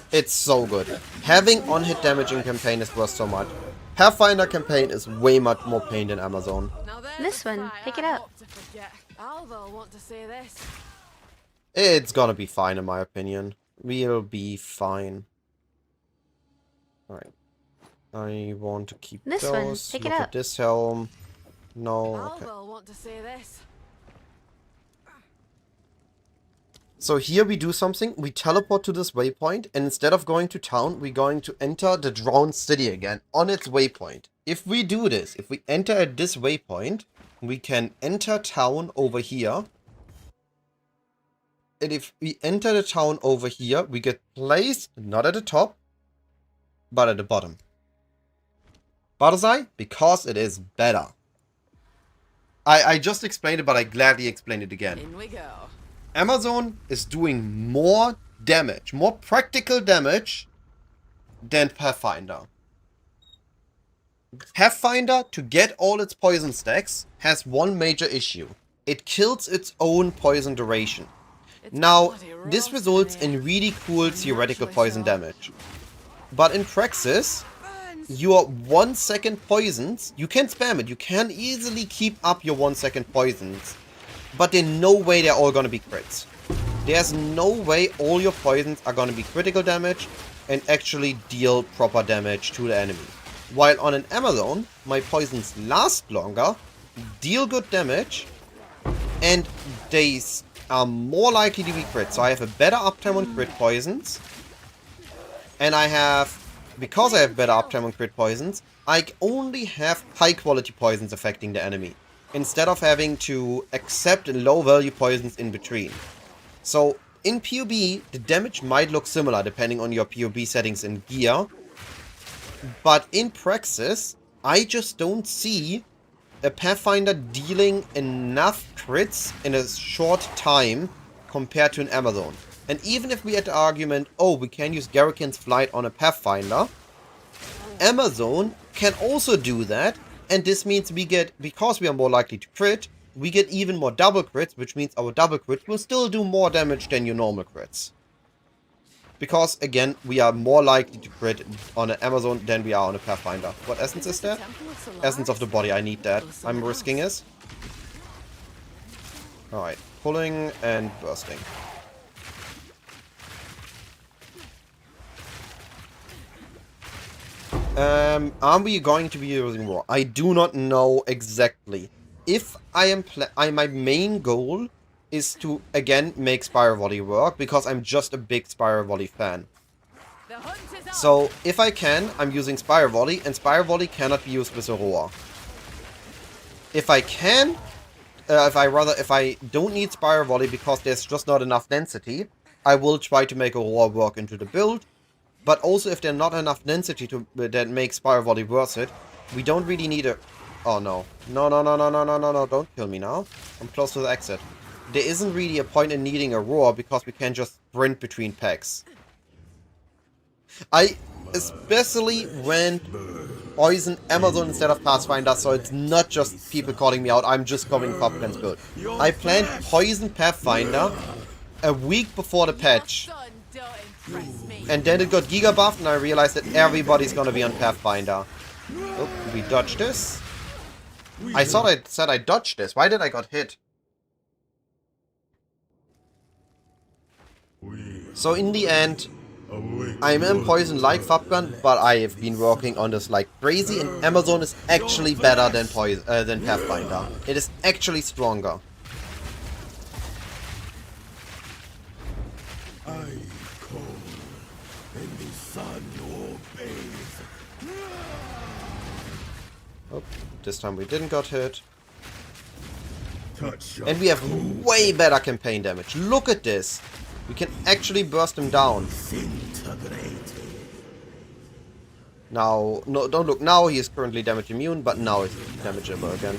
It's so good. Having on-hit damage in campaign is worth so much. Pathfinder campaign is way much more pain than Amazon. This one, pick it up. Alva want to say this. It's gonna be fine in my opinion. We'll be fine. Alright. I want to keep This those. one, pick it Look up. at this helm. No, okay. Alva want to say this. So here we do something. We teleport to this waypoint, and instead of going to town, we're going to enter the drowned city again on its waypoint. If we do this, if we enter at this waypoint, we can enter town over here. And if we enter the town over here, we get placed not at the top, but at the bottom. Bullseye? Because it is better. I just explained it, but I gladly explained it again. In we go. Amazon is doing more damage, more practical damage than Pathfinder. Pathfinder, to get all its poison stacks, has one major issue. It kills its own poison duration. Now, this results in really cool theoretical poison damage. But in praxis, your 1 second poisons, you can spam it, you can easily keep up your 1 second poisons. But in no way they're all gonna be crits. There's no way all your poisons are gonna be critical damage and actually deal proper damage to the enemy. While on an Amazon, my poisons last longer, deal good damage, and they are more likely to be crit. So I have a better uptime on crit poisons. And I have, because I have better uptime on crit poisons, I only have high quality poisons affecting the enemy. instead of having to accept low value poisons in between. So in PoE, the damage might look similar depending on your PoE settings and gear. But in Praxis, I just don't see a Pathfinder dealing enough crits in a short time compared to an Amazon. And even if we had the argument, oh, we can use Garrican's Flight on a Pathfinder, Amazon can also do that, and this means we get, because we are more likely to crit, we get even more double crits, which means our double crit will still do more damage than your normal crits. Because, again, we are more likely to crit on an Amazon than we are on a Pathfinder. What essence is that? Essence of the body, I need that. I'm risking it. Alright, pulling and bursting. Are we going to be using Roar? I do not know exactly. If I am my main goal is to, again, make Spiral Volley work, because I'm just a big Spiral Volley fan. So, if I can, I'm using Spiral Volley, and Spiral Volley cannot be used with a Roar. If I can, if I don't need Spiral Volley because there's just not enough density, I will try to make a Roar work into the build. But also, if there's not enough density to that makes Spiral Volley worth it, we don't really need a... Oh, no. No, don't kill me now. I'm close to the exit. There isn't really a point in needing a Roar, because we can just sprint between packs. I especially went Poison Amazon instead of Pathfinder, so it's not just people calling me out, I'm just going Popcan's build. I planned Poison Pathfinder a week before the patch. And then it got Giga buffed, and I realized that everybody's gonna be on Pathfinder. Oh, we dodged this. I thought I said I dodged this. Why did I got hit? So in the end, I'm in Poison like Fabgun, but I have been working on this like crazy, and Amazon is actually better than Pathfinder. It is actually stronger. Oh, this time we didn't got hit. And we have way better campaign damage. Look at this. We can actually burst him down. Now, no, don't look now. He is currently damage immune, but now it's damageable again.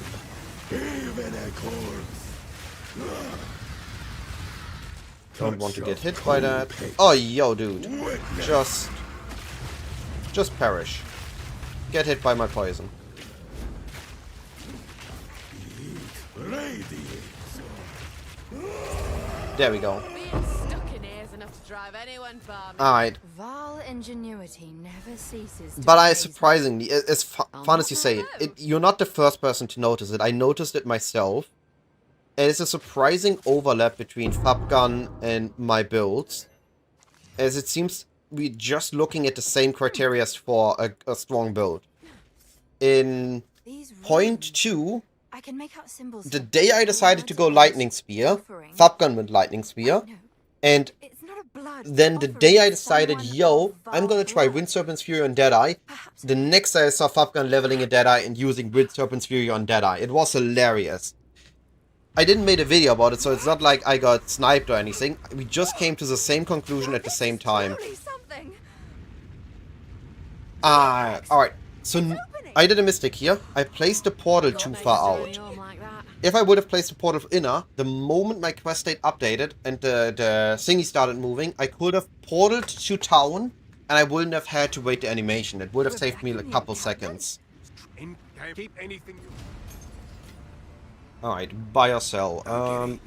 Don't want to get hit by that. Oh, yo, dude. Just perish. Get hit by my poison. There we go. Alright. Vile ingenuity never ceases to But I amaze surprisingly, as fun as you say it, you're not the first person to notice it. I noticed it myself. And it's a surprising overlap between Fabgun and my builds. As it seems we're just looking at the same criteria for a strong build. In these point runes. 2, I can make out symbols the for day I decided to go Lightning Spear, Fabgun went Lightning Spear. No, And it's not a blood then the offering day I to decided, someone yo, of I'm gonna vile try blood. Wind Serpent's Fury on Deadeye. Perhaps The next day I saw Fabgun leveling a Deadeye and using Wind Serpent's Fury on Deadeye. It was hilarious. I didn't make a video about it, so it's not like I got sniped or anything. We just came to the same conclusion at the same time. Truly something. Alright. So I did a mistake here. I placed the portal too far out. If I would have placed the portal inner, the moment my quest state updated and the thingy started moving, I could have portaled to town, and I wouldn't have had to wait the animation. It would have saved me a couple seconds. Keep anything you... Alright, buy or sell.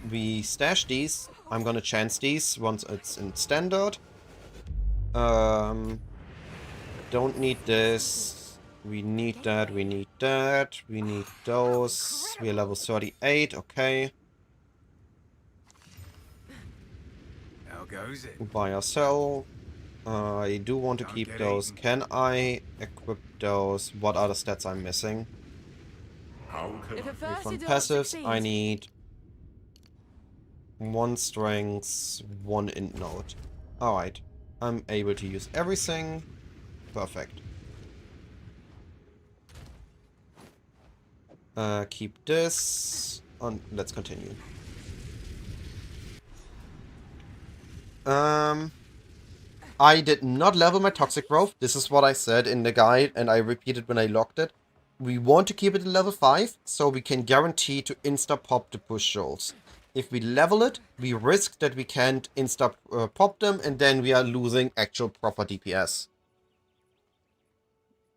We stash these. I'm gonna chance these once it's in standard. Don't need this. We need that, we need that, we need those. We are level 38, okay. How goes it? Buy or sell. I do want to keep those. Can I equip those? What are the stats I'm missing? From passives, I need 1 strength, 1 int node. Alright. I'm able to use everything. Perfect. Keep this on. Let's continue. I did not level my toxic growth. This is what I said in the guide, and I repeated when I logged it. We want to keep it at level 5, so we can guarantee to insta-pop the push rolls. If we level it, we risk that we can't insta-pop them, and then we are losing actual proper DPS.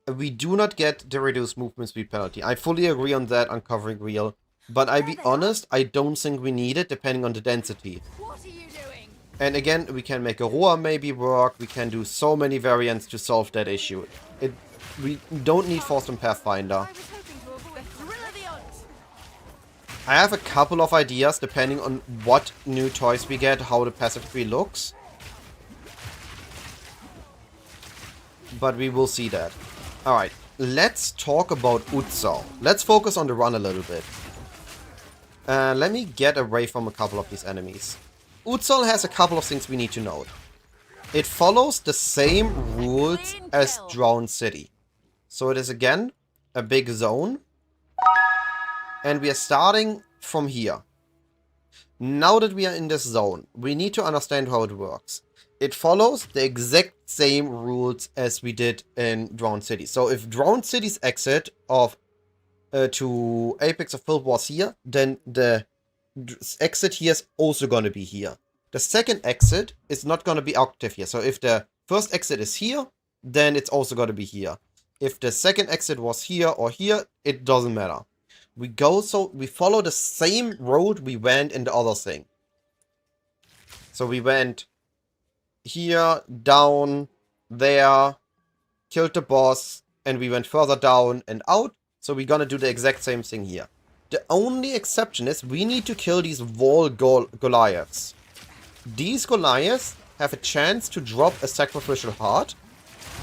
We do not get the reduced movement speed penalty. I fully agree on that, uncovering real. But I be honest, I don't think we need it, depending on the density. What are you doing? And again, we can make a Roar maybe work. We can do so many variants to solve that issue. We don't need Force and Pathfinder. I was hoping to avoid the thrill of the odds. I have a couple of ideas depending on what new toys we get, how the passive tree looks. But we will see that. Alright, let's talk about Utsal. Let's focus on the run a little bit. Let me get away from a couple of these enemies. Utsal has a couple of things we need to note. It follows the same rules as Drowned City. So it is again a big zone. And we are starting from here. Now that we are in this zone, we need to understand how it works. It follows the exact same rules as we did in Drowned City. So if Drowned City's exit of to Apex of Field was here, then the exit here is also going to be here. The second exit is not going to be active here. So if the first exit is here, then it's also going to be here. If the second exit was here or here, it doesn't matter. We follow the same road we went in the other thing. So we went here, down, there, killed the boss, and we went further down and out. So we're gonna do the exact same thing here. The only exception is we need to kill these wall Goliaths. These Goliaths have a chance to drop a sacrificial heart,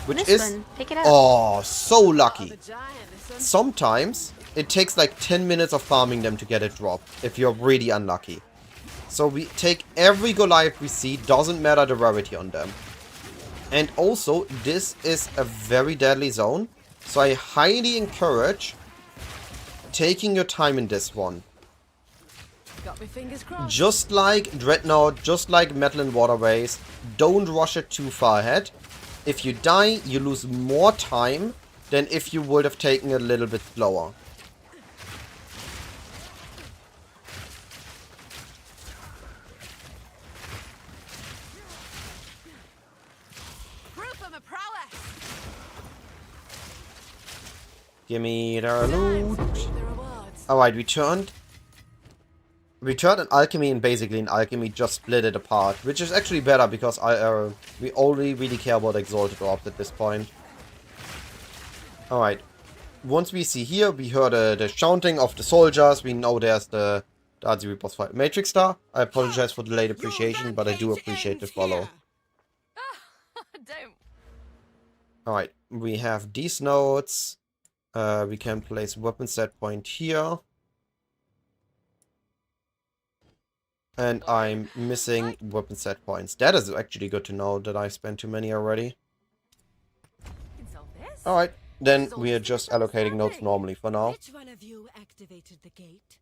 which is Pick it up. oh so lucky. The giant, this one. Sometimes it takes like 10 minutes of farming them to get it dropped, if you're really unlucky. So we take every Goliath we see, doesn't matter the rarity on them. And also, this is a very deadly zone, so I highly encourage taking your time in this one. Got my fingers crossed. Just like Dreadnought, just like Metal and Waterways, don't rush it too far ahead. If you die, you lose more time than if you would have taken it a little bit slower. Proof of my prowess. Give me the loot. The rewards. Alright, we turned an alchemy and basically an alchemy just split it apart, which is actually better because we only really care about exalted orbs at this point. Alright, once we see here, we heard the shouting of the soldiers, we know there's the Darzi boss fight. Matrix Star, I apologize for the late appreciation, but I do appreciate the follow. Don't. Alright, we have these nodes, we can place weapon set point here. And I'm missing weapon set points. That is actually good to know that I spent too many already. Can solve this. Alright, then we are just allocating nodes normally for now. Which one of you activated the gate?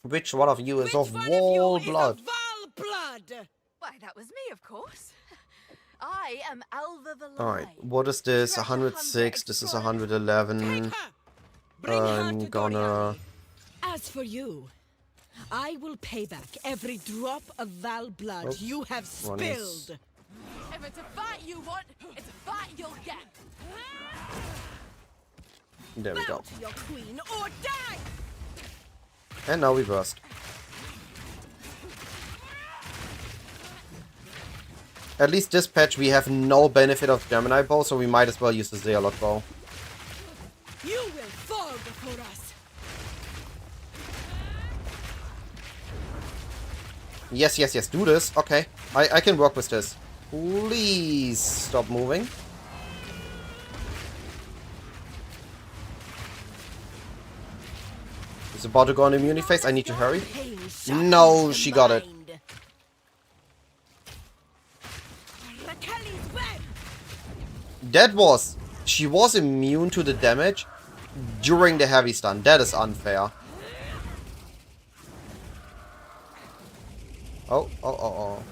Which one of you is of wall blood? Val blood! Why, that was me, of course. I am Alva the Alright, Lie. what is this? 106, this is 111. I'm gonna... As for you, I will pay back every drop of Val blood Oops. you have One is- spilled. If it's a fight you want, it's a fight you'll get. There we go. To your queen or die! And now we burst. At least this patch we have no benefit of Gemini Bow, so we might as well use the Zealot Bow. You will fall before us. Yes, yes, yes, do this. Okay, I can work with this. Please stop moving. It's about to go on immunity phase. I need to hurry. Pain No, sharpens she the got it. mind. Raquel's web. That was... She was immune to the damage, during the heavy stun. That is unfair. Oh.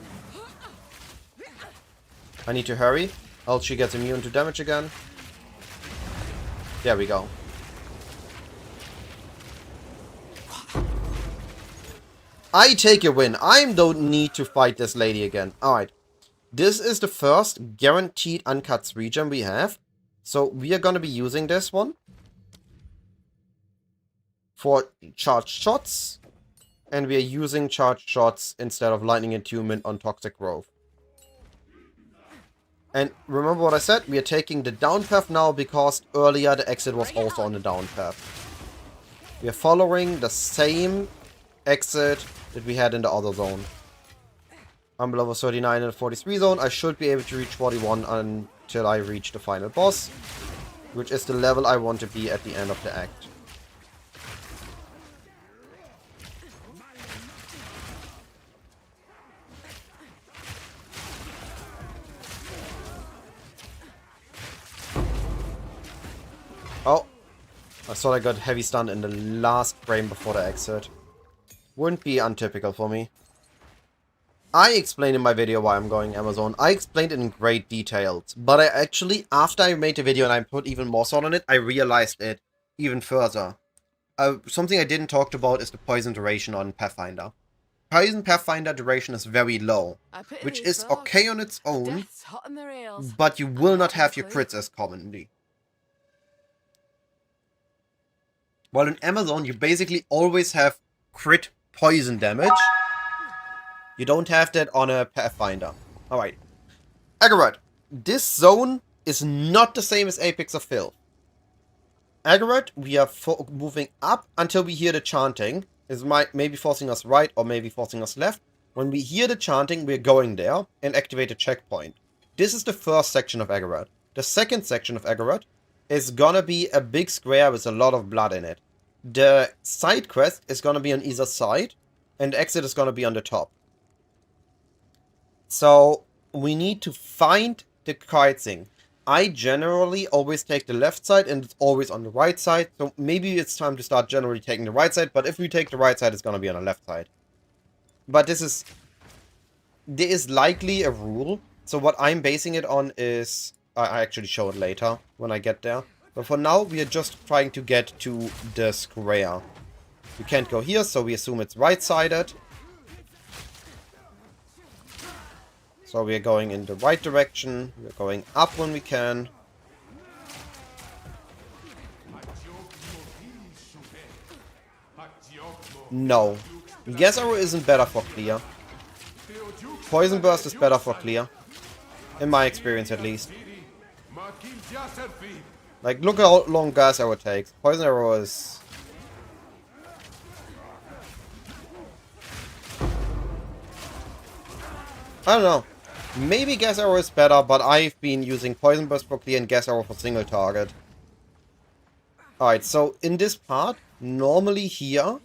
I need to hurry, else she gets immune to damage again. There we go. I take a win. I don't need to fight this lady again. Alright. This is the first guaranteed uncut regen we have. So we are going to be using this one for charged shots. And we are using charged shots instead of lightning attunement on toxic growth. And remember what I said? We are taking the down path now because earlier the exit was also on the down path. We are following the same exit that we had in the other zone. I'm level 39 in the 43 zone. I should be able to reach 41 until I reach the final boss, which is the level I want to be at the end of the act. Oh, I thought I got heavy stunned in the last frame before the exit. Wouldn't be untypical for me. I explained in my video why I'm going Amazon. I explained it in great details. But I actually, after I made the video and I put even more thought on it, I realized it even further. Something I didn't talk about is the poison duration on Pathfinder. Poison Pathfinder duration is very low, which is okay on its own, but you will not have your crits as commonly. While in Amazon, you basically always have crit poison damage. You don't have that on a Pathfinder. Alright. Agorad. This zone is not the same as Apex of Filth. Agorad, we are moving up until we hear the chanting. It might maybe forcing us right or maybe forcing us left. When we hear the chanting, we're going there and activate a checkpoint. This is the first section of Agorad. The second section of Agorad is gonna be a big square with a lot of blood in it. The side quest is gonna be on either side, and the exit is gonna be on the top. So we need to find the kiteing. I generally always take the left side, and it's always on the right side. So maybe it's time to start generally taking the right side. But if we take the right side, it's gonna be on the left side. But there is likely a rule. So what I'm basing it on is I actually show it later when I get there. But for now, we are just trying to get to the square. You can't go here, so we assume it's right-sided. So we are going in the right direction. We're going up when we can. No. Gas Arrow isn't better for clear. Poison Burst is better for clear. In my experience, at least. Like, look how long Gas Arrow takes. Poison Arrow is... I don't know. Maybe Gas Arrow is better, but I've been using Poison Burst for clear and Gas Arrow for single target. Alright, so in this part, normally here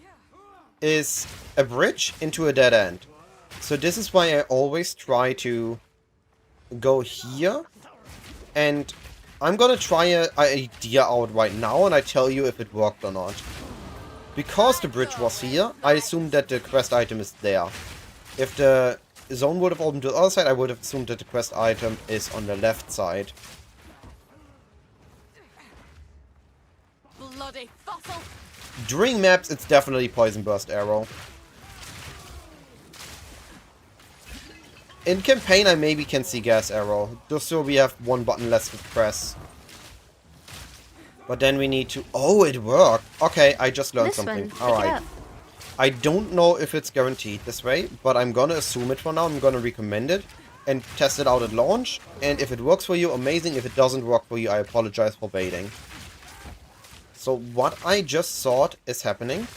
is a bridge into a dead end. So this is why I always try to go here. And I'm gonna try an idea out right now, and I tell you if it worked or not. Because the bridge was here, I assume that the quest item is there. If the zone would have opened to the other side, I would have assumed that the quest item is on the left side. Bloody fossil. During maps, it's definitely Poison Burst Arrow. In campaign, I maybe can see Gas Arrow, just so we have one button less to press. But then we need to... Oh, it worked! Okay, I just learned something. Alright. I don't know if it's guaranteed this way, but I'm gonna assume it for now. I'm gonna recommend it and test it out at launch. And if it works for you, amazing. If it doesn't work for you, I apologize for baiting. So what I just thought is happening.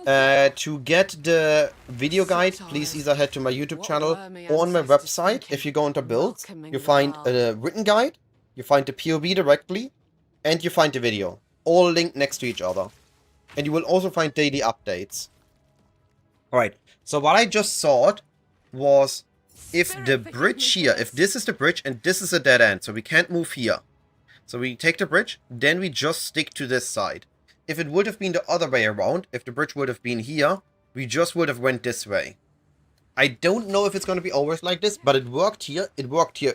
To get the video guide, please either head to my YouTube channel or on my website. If you go into builds, you find a written guide, you find the POV directly, and you find the video. All linked next to each other. And you will also find daily updates. Alright, so what I just thought was, if the bridge here, if this is the bridge and this is a dead end, so we can't move here. So we take the bridge, then we just stick to this side. If it would have been the other way around, if the bridge would have been here, we just would have went this way. I don't know if it's going to be always like this, but it worked here. It worked here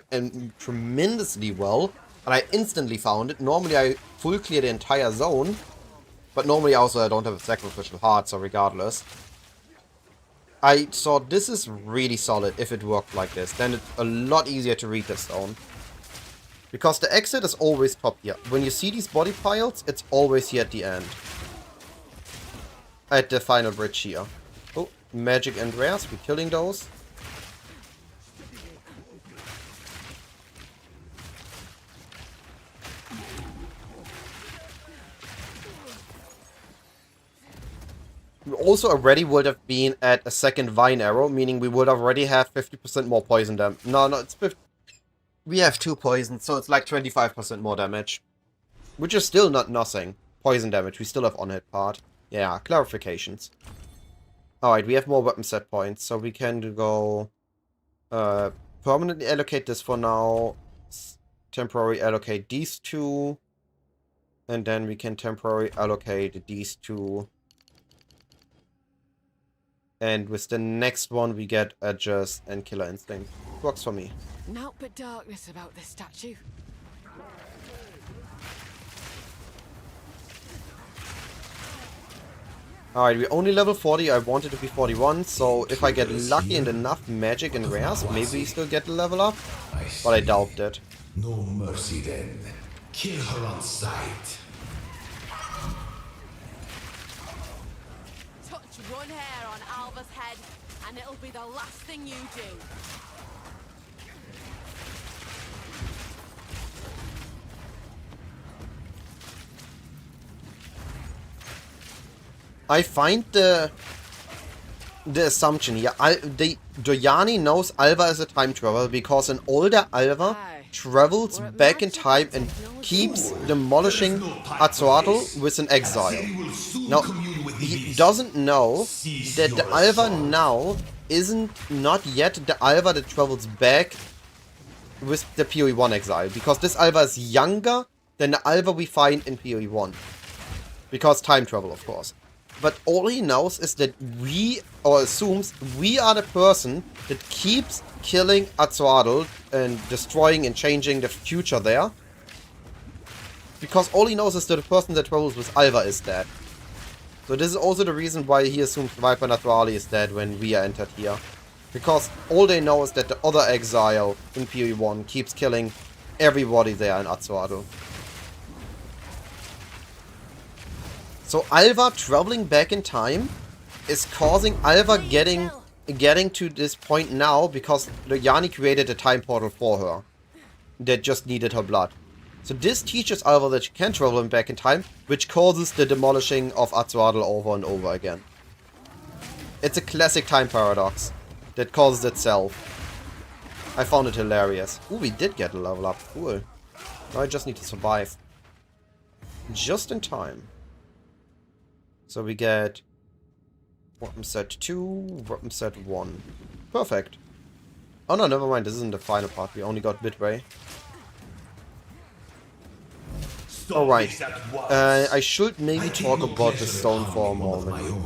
tremendously well. And I instantly found it. Normally I full clear the entire zone. But normally also I don't have a sacrificial heart, so regardless. I thought this is really solid if it worked like this. Then it's a lot easier to read this zone. Because the exit is always top here. When you see these body piles, it's always here at the end. At the final bridge here. Oh, magic and rares, we're killing those. We also already would have been at a second vine arrow, meaning we would already have 50% more poison damage. No, it's 50. We have 2 poisons, so it's like 25% more damage. Which is still not nothing. Poison damage, we still have on-hit part. Yeah, clarifications. Alright, we have more weapon set points, so we can go... permanently allocate this for now. Temporarily allocate these 2. And then we can temporarily allocate these 2. And with the next one we get Adjust and Killer Instinct. Works for me. Naught but darkness about this statue. Alright, we're only level 40, I wanted to be 41, so if I get lucky and enough magic and rares, maybe we still get the level up. But I doubt it. No mercy then. Kill her on sight. Touch one hair on Alva's head, and it'll be the last thing you do. I find the assumption here. Doyani knows Alva is a time traveler because an older Alva travels back in time and keeps demolishing Azuatl with an exile. Now, he doesn't know that the Alva now isn't not yet the Alva that travels back with the PoE 1 exile, because this Alva is younger than the Alva we find in PoE 1. Because time travel, of course. But all he knows is that or assumes, we are the person that keeps killing Azuatl and destroying and changing the future there. Because all he knows is that the person that travels with Alva is dead. So this is also the reason why he assumes Viper Naturali is dead when we are entered here. Because all they know is that the other exile in PoE 1 keeps killing everybody there in Azuatl. So Alva traveling back in time is causing Alva getting to this point now because Yanni created a time portal for her that just needed her blood. So this teaches Alva that she can travel back in time, which causes the demolishing of Azuatl over and over again. It's a classic time paradox that causes itself. I found it hilarious. Ooh, we did get a level up. Cool. Now I just need to survive. Just in time. So we get weapon set 2, weapon set 1. Perfect. Oh no, never mind, this isn't the final part, we only got midway. Alright, I should maybe talk about the stone for a moment.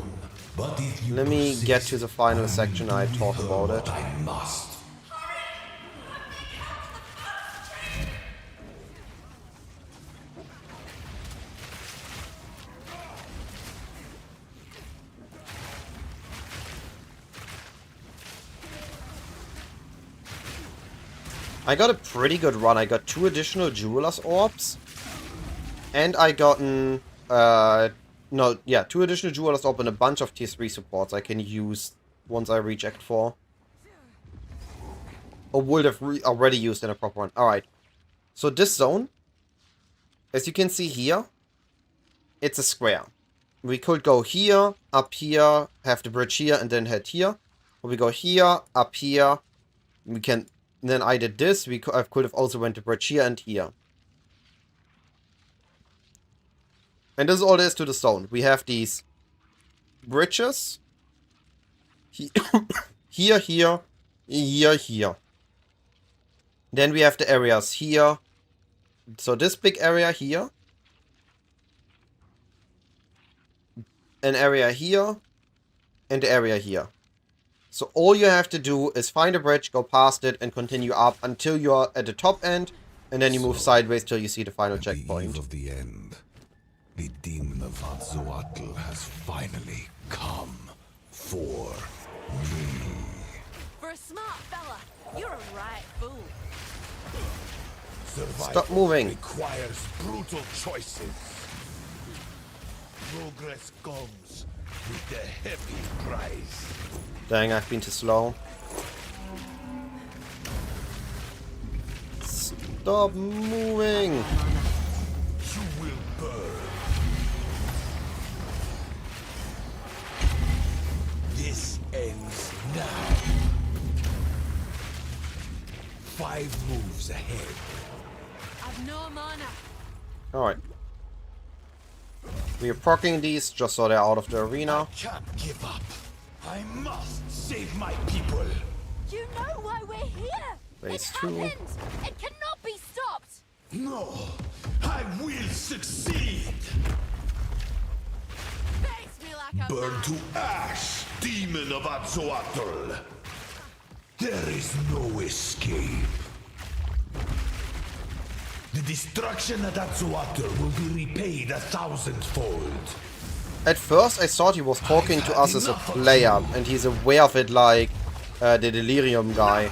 Let me get to the final section, I talk about it. I got a pretty good run. I got 2 additional Jeweler's Orbs. And I gotten... 2 additional Jeweler's Orbs and a bunch of tier 3 supports I can use once I reach Act 4. Or would have already used in a proper run. Alright. So this zone, as you can see here, it's a square. We could go here, up here, have the bridge here, and then head here. Or we go here, up here. We can... Then I did this. I could have also went to bridge here and here. And this is all there is to the stone. We have these bridges. Here, here, here, here. Then we have the areas here, So this big area here. An area here. And the area here. So all you have to do is find a bridge, go past it, and continue up until you're at the top end. And then you move sideways till you see the final checkpoint. The eve of the end. The demon of Atzoatl has finally come for me. For a smart fella, you're a right fool. Stop moving. Requires brutal choices. Progress comes with the heavy price. Dang, I've been too slow. Stop moving. You will burn. This ends now. 5 moves ahead. I've no mana. Alright. We are proccing these just so they're out of the arena. Can't give up. I must save my people. You know why we're here. Phase It's 2. happened. It cannot be stopped. No, I will succeed. Face me like a Burn man. to ash, demon of Atzoatl. There is no escape. The destruction at Atzoatl will be repaid 1,000-fold. At first I thought he was talking to us as a player and he's aware of it like the Delirium guy.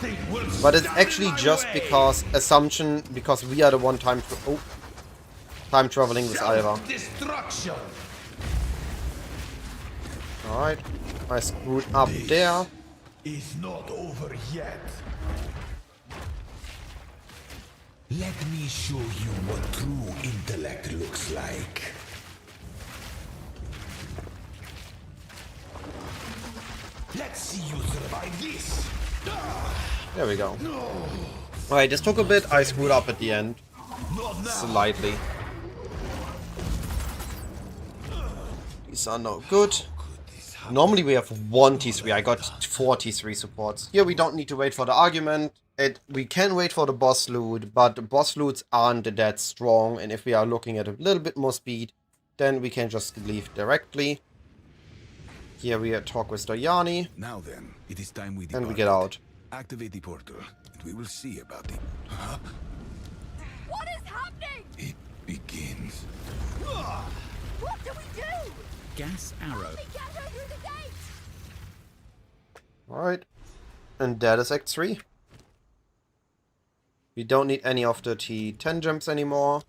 But it's actually just because because we are the one time traveling with Alva. Destruction. Alright. I screwed up there. Is not over yet. Let me show you what true intellect looks like. Let's see you survive this. There we go. Alright, this took a bit. I screwed up at the end. Not now. Slightly. These are no good. Normally we have 1 T3. I got 4 T3 supports. Here we don't need to wait for the argument. We can wait for the boss loot, but the boss loots aren't that strong. And if we are looking at a little bit more speed, then we can just leave directly. Here we talk with Doyani, Now then, it is time we and we get out. Activate the portal, and we will see about it. Huh? What is happening? It begins. What do we do? Gas arrow. We can't go through the gate. Alright. And that is Act 3. We don't need any of the T10 gems anymore.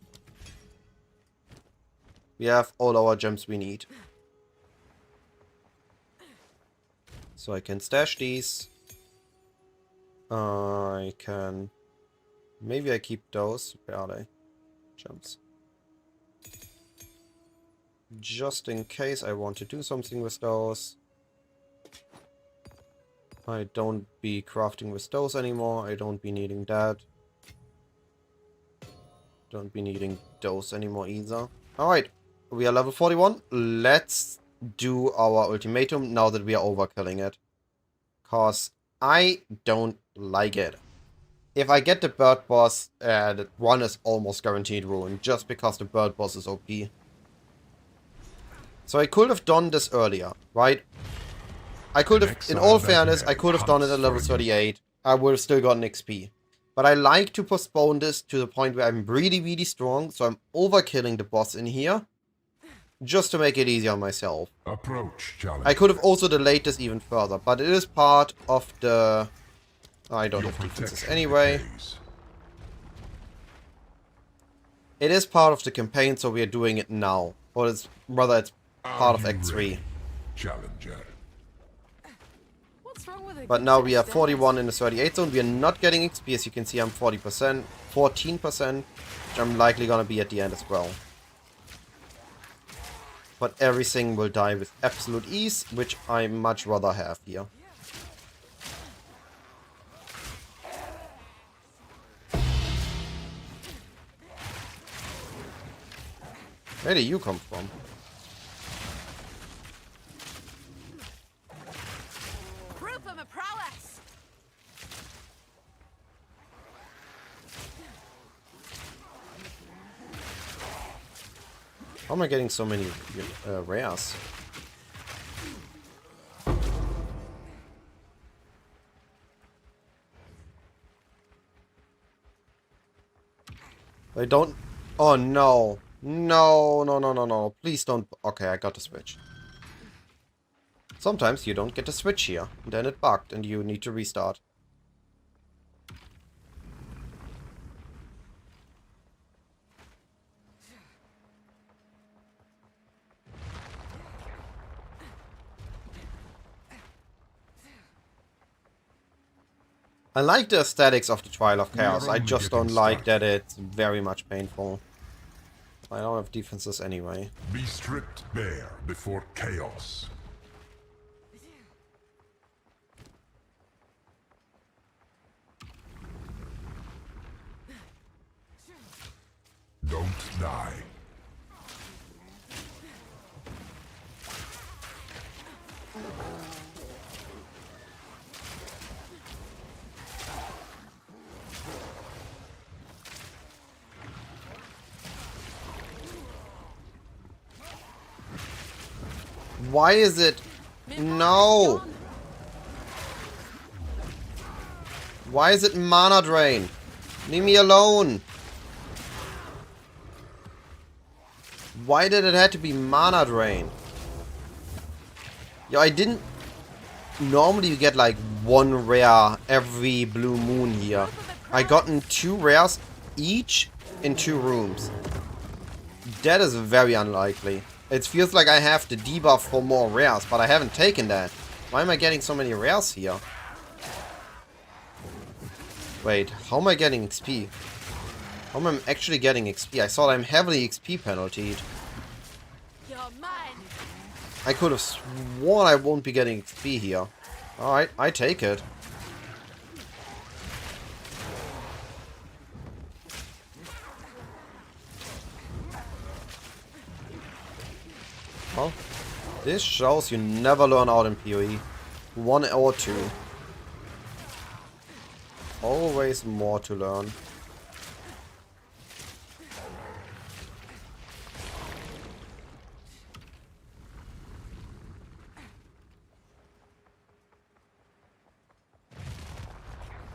We have all our gems we need. So I can stash these. I can... Maybe I keep those. Where are they? Gems. Just in case I want to do something with those. I don't be crafting with those anymore. I don't be needing that. Don't be needing those anymore either. Alright. We are level 41. Let's do our ultimatum now that we are overkilling it. Cause I don't like it. If I get the bird boss, that one is almost guaranteed ruin. Just because the bird boss is OP. So I could have done this earlier, right? I could have, in all fairness, I could have done it at level 38. I would have still gotten XP. But I like to postpone this to the point where I'm really, really strong. So I'm overkilling the boss in here. Just to make it easier on myself. Approach challenge. I could have also delayed this even further. But it is part of the... I don't have defenses anyway. It is part of the campaign, so we are doing it now. Or it's rather, it's part of Act 3. Challenger. What's wrong with it? But now we are 41 in the 38 zone. We are not getting XP. As you can see, I'm 40%, 14%, which I'm likely gonna be at the end as well. But everything will die with absolute ease, which I much rather have here. Where do you come from? Proof of my prowess. How am I getting so many rares? I don't... Oh, no. No, no, no, no, no. Please don't... Okay, I got the switch. Sometimes you don't get the switch here. Then it bugged and you need to restart. I like the aesthetics of the Trial of Chaos. I just don't like that it's very much painful. I don't have defenses anyway. Be stripped bare before chaos. Don't die. Why is it... No! Why is it mana drain? Leave me alone! Why did it have to be mana drain? Yo, I didn't... Normally you get like one rare every blue moon here. I gotten 2 rares each in 2 rooms. That is very unlikely. It feels like I have the debuff for more rares, but I haven't taken that. Why am I getting so many rares here? Wait, how am I getting XP? How am I actually getting XP? I thought I'm heavily XP penaltied. You're mine. I could have sworn I won't be getting XP here. Alright, I take it. Well, this shows you never learn out in PoE. 1 or 2. Always more to learn.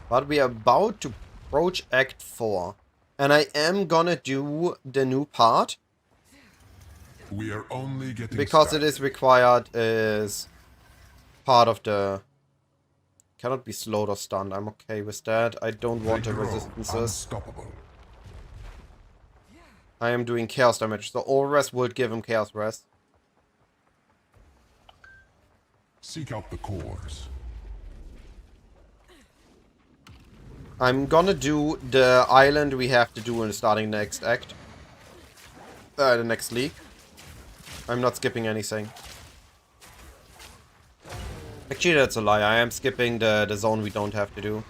But we are about to approach Act 4. And I am gonna do the new part. We are only getting Because started. it is required as part of the... Cannot be slowed or stunned. I'm okay with that. I don't want the They grow resistances. unstoppable. I am doing chaos damage, so all rest would give him chaos rest. Seek out the cores. I'm gonna do the island we have to do in starting next act. The next league. I'm not skipping anything. Actually, that's a lie. I am skipping the zone we don't have to do.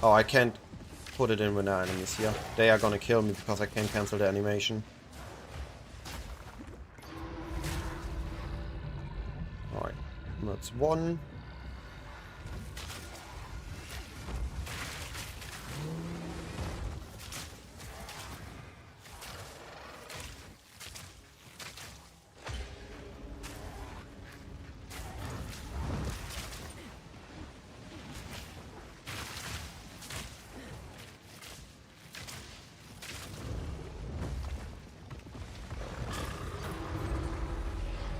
Oh, I can't put it in when there are enemies here. They are gonna kill me because I can't cancel the animation. Alright, that's 1.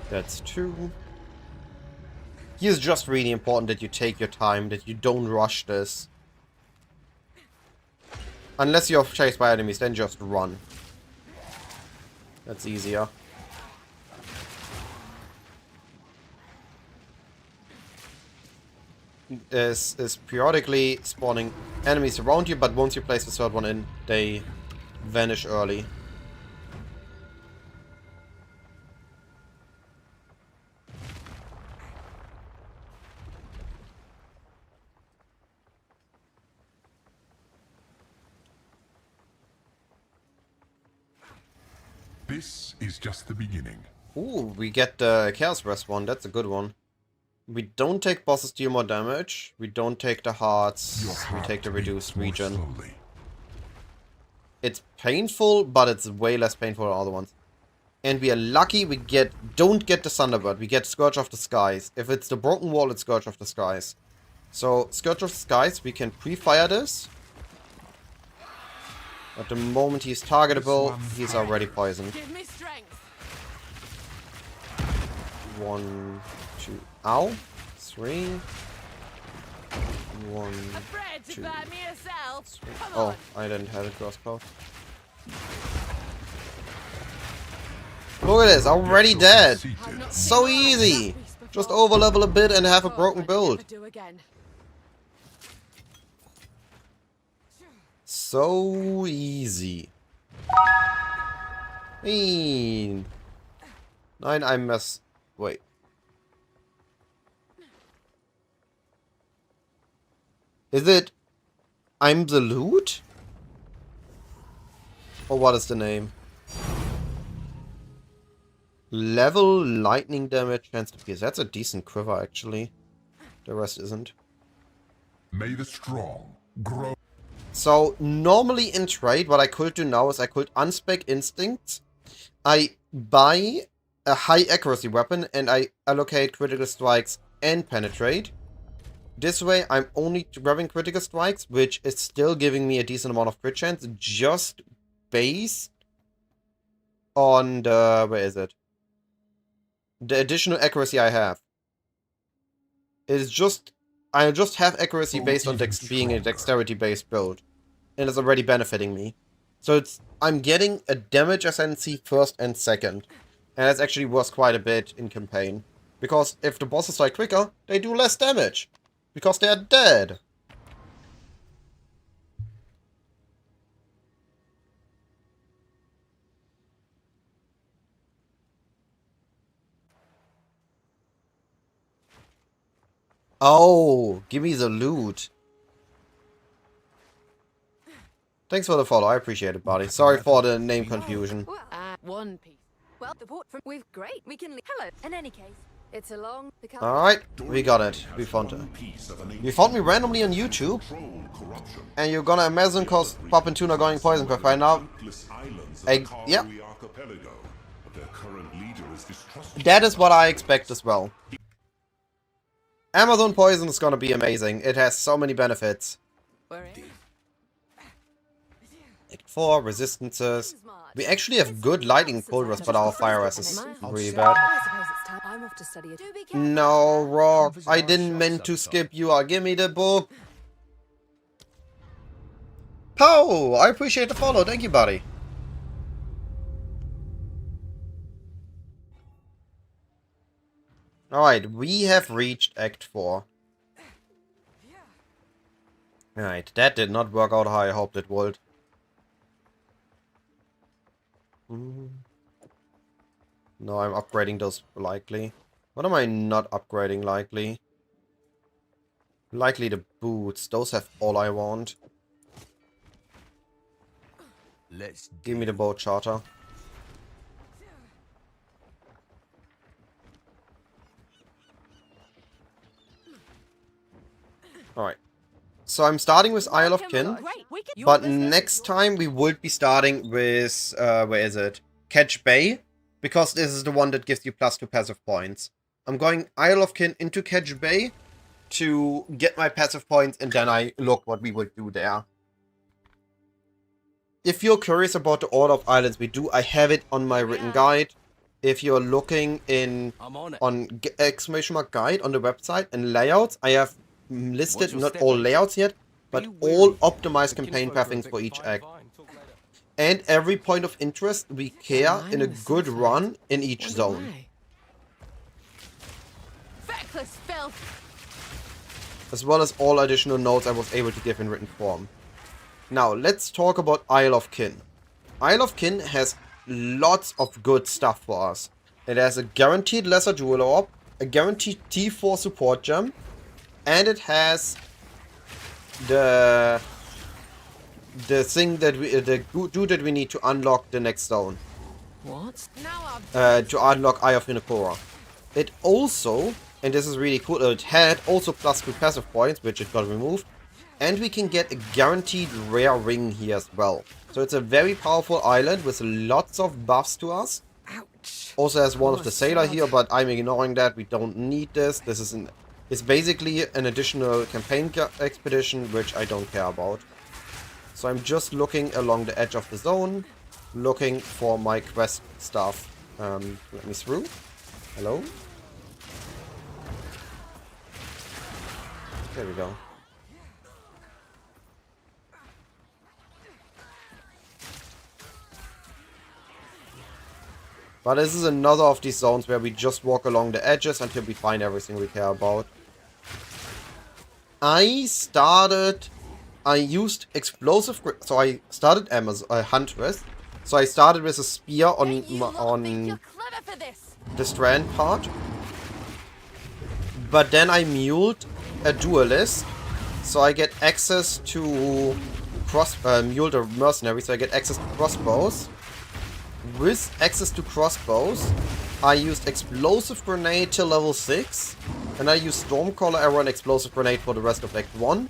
That's 2. Here's just really important that you take your time, that you don't rush this. Unless you're chased by enemies, then just run. That's easier. Is periodically spawning enemies around you, but once you place the 3rd one in, they vanish early. This is just the beginning. Ooh, we get the Chaos Rest one. That's a good one. We don't take bosses deal more damage. We don't take the hearts. Your We take the heart reduced beats more regen. slowly. It's painful, but it's way less painful than other ones. And we are lucky we don't get the Thunderbird. We get Scourge of the Skies. If it's the Broken Wall, it's Scourge of the Skies. So, Scourge of the Skies, we can pre-fire this. At the moment he's targetable, he's already poisoned. Give me strength. 1, 2, ow. 3. 1, Afraid to 2, buy me yourself. 3. Come Oh, on. I didn't have it crossbow. Look at this, already dead. So easy. Just overlevel a bit and have a broken build. So easy. Nein, I must... Wait. Is it... I'm the loot? Or what is the name? Level lightning damage, chance to pierce. That's a decent quiver, actually. The rest isn't. May the strong grow. So, normally in trade, what I could do now is I could unspec instincts. I buy a high accuracy weapon and I allocate critical strikes and penetrate. This way, I'm only grabbing critical strikes, which is still giving me a decent amount of crit chance, just based on the... where is it? The additional accuracy I have. It's just... I just have accuracy based on being a dexterity-based build. And it's already benefiting me. So it's... I'm getting a damage ascendancy first and second. And that's actually worth quite a bit in campaign. Because if the bosses die quicker, they do less damage. Because they're dead. Oh, give me the loot. Thanks for the follow, I appreciate it, buddy. Sorry for the name confusion. One piece. Well, the port from we've great. We can hello. In any case, it's a long. Alright, we got it. We found it. You found me randomly on YouTube. And you're gonna imagine cause Pop and Tuna going poison craft right now. Yeah. That is what I expect as well. Amazon Poison is gonna be amazing. It has so many benefits. Act 4, resistances. We actually have good lightning pulvers, but our fire res is really bad. No, Rock, I didn't mean to skip you. Give me the book. Pow! I appreciate the follow. Thank you, buddy. Alright, we have reached Act 4. Alright, that did not work out how I hoped it would. No, I'm upgrading those likely. What am I not upgrading likely? Likely the boots. Those have all I want. Let's give me the bow charter. Alright. So I'm starting with Isle of Kin, but next time we would be starting with, where is it? Catch Bay, because this is the one that gives you +2 passive points. I'm going Isle of Kin into Catch Bay to get my passive points, and then I look what we would do there. If you're curious about the order of islands we do, I have it on my written guide. If you're looking on exclamation mark guide on the website and layouts, I have listed not all layouts yet, but all optimized campaign pathings for each act. And every point of interest we care in a good run in each zone. As well as all additional notes I was able to give in written form. Now, let's talk about Isle of Kin. Isle of Kin has lots of good stuff for us. It has a guaranteed Lesser Jewel Orb, a guaranteed T4 support gem, and it has the thing that the dude that we need to unlock the next zone. What? To unlock Eye of Hinokora. It also, and this is really cool, it had also +2 passive points, which it got removed. And we can get a guaranteed rare ring here as well. So it's a very powerful island with lots of buffs to us. Ouch. Also has one of Oh, the sailor sad. here, but I'm ignoring that. We don't need this. This is it's basically an additional campaign expedition, which I don't care about. So I'm just looking along the edge of the zone, looking for my quest stuff. Let me through. Hello? There we go. But this is another of these zones where we just walk along the edges until we find everything we care about. I used explosive... So I started Huntress. So I started with a spear on the strand part. But then I muled a duelist. So I get access to... muled a mercenary, so I get access to crossbows. With access to crossbows, I used explosive grenade till level 6. And I used Stormcaller arrow and explosive grenade for the rest of Act 1.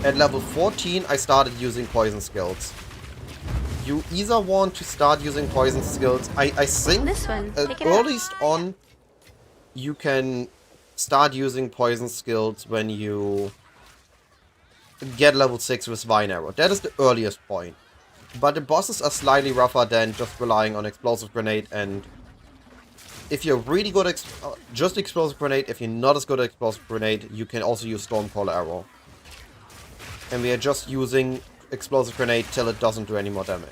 At level 14, I started using poison skills. You either want to start using poison skills. I think This one. Pick it earliest on, you can start using poison skills when you get level 6 with Vine Arrow. That is the earliest point. But the bosses are slightly rougher than just relying on explosive grenade, and if you're really good at just explosive grenade, if you're not as good at explosive grenade, you can also use Stormcaller arrow. And we are just using explosive grenade till it doesn't do any more damage.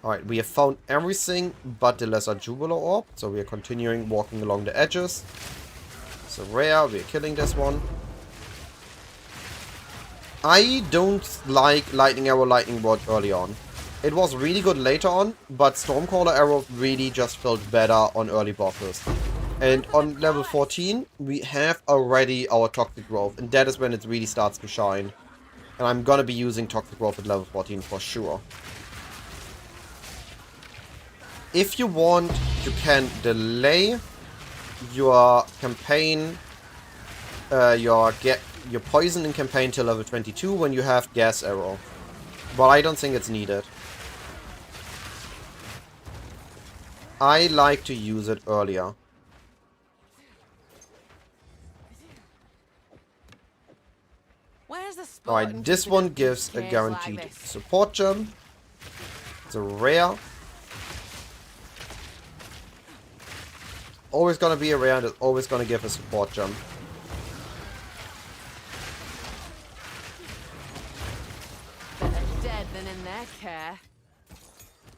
Alright, we have found everything but the lesser Jubilar Orb, so we are continuing walking along the edges. So rare, we are killing this one. I don't like Lightning Arrow, Lightning Rod early on. It was really good later on, but Stormcaller Arrow really just felt better on early bosses. And on level 14, we have already our Toxic Growth, and that is when it really starts to shine. And I'm gonna be using Toxic Growth at level 14 for sure. If you want, you can delay your campaign, your poison in campaign till level 22 when you have Gas Arrow. But I don't think it's needed. I like to use it earlier. Where's the spot? Alright, this one gives a guaranteed support jump. It's a rare. Always gonna be a rare and it's always gonna give a support jump. Better dead than in their care.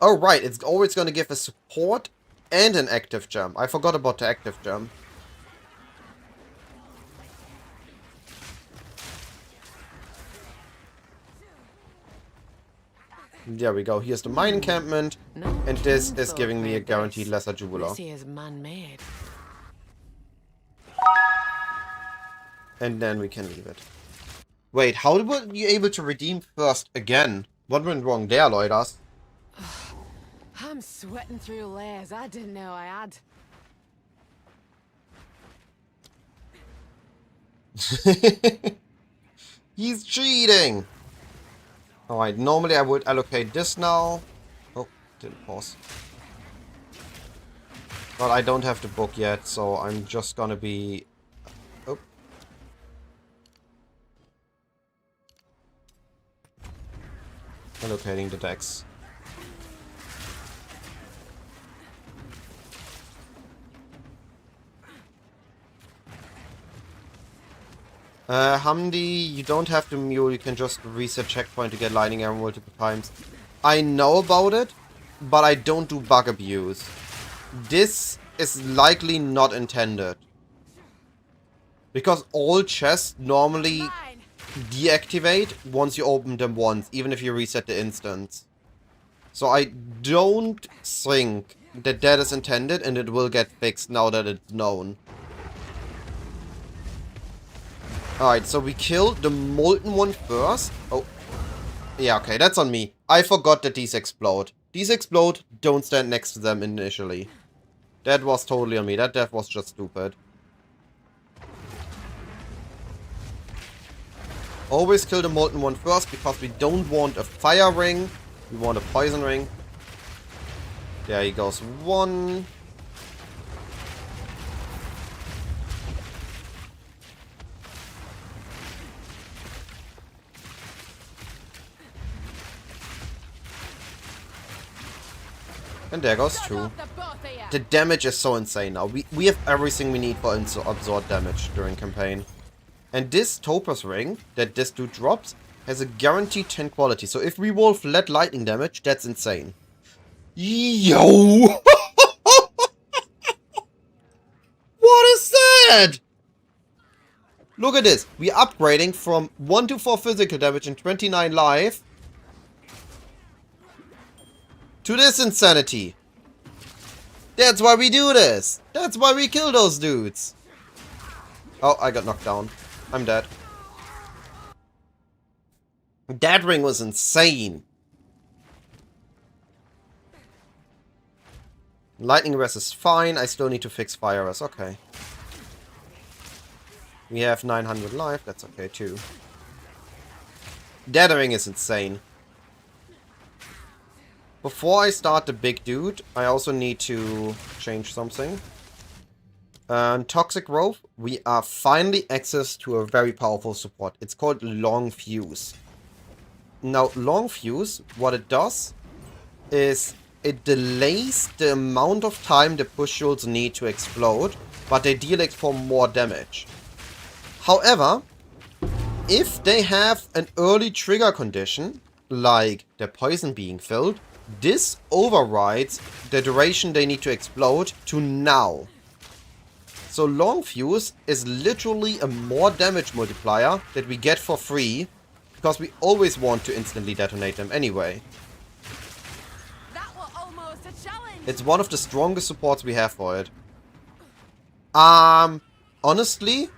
Oh right, it's always gonna give a support and an active jump. I forgot about the active jump. There we go. Here's the mine encampment, and this is giving me a guaranteed lesser Jubilar. This is man-made. And then we can leave it. Wait, how were you able to redeem first again? What went wrong there, Loidas? I'm sweating through layers I didn't know I had. He's cheating! Alright, normally I would allocate this now. Oh, didn't pause. But I don't have the book yet, so I'm just gonna be... Oh. Allocating the decks. Hamdi, you don't have to mule, you can just reset checkpoint to get lightning arrow multiple times. I know about it, but I don't do bug abuse. This is likely not intended. Because all chests normally deactivate once you open them once, even if you reset the instance. So I don't think that that is intended, and it will get fixed now that it's known. Alright, so we killed the molten one first. Oh. Yeah, okay, that's on me. I forgot that these explode. These explode, don't stand next to them initially. That was totally on me. That death was just stupid. Always kill the molten one first, because we don't want a fire ring. We want a poison ring. There he goes. One. And there goes two. The damage is so insane now. We have everything we need for absorb damage during campaign. And this Topaz ring that this dude drops has a guaranteed 10 quality. So if we roll flat lightning damage, that's insane. Yo! What is that? Look at this. We're upgrading from 1 to 4 physical damage and 29 life to this insanity. That's why we do this. That's why we kill those dudes. Oh, I got knocked down. I'm dead. That ring was insane. Lightning Res is fine. I still need to fix Fire Res. Okay. We have 900 life. That's okay too. That ring is insane. Before I start the big dude, I also need to change something. Toxic Growth, we are finally access to a very powerful support. It's called Long Fuse. Now, Long Fuse, what it does is it delays the amount of time the pustules need to explode, but they deal for more damage. However, if they have an early trigger condition, like the poison being filled, this overrides the duration they need to explode to now. So Long Fuse is literally a more damage multiplier that we get for free, because we always want to instantly detonate them anyway. That was almost a challenge. It's one of the strongest supports we have for it. Honestly,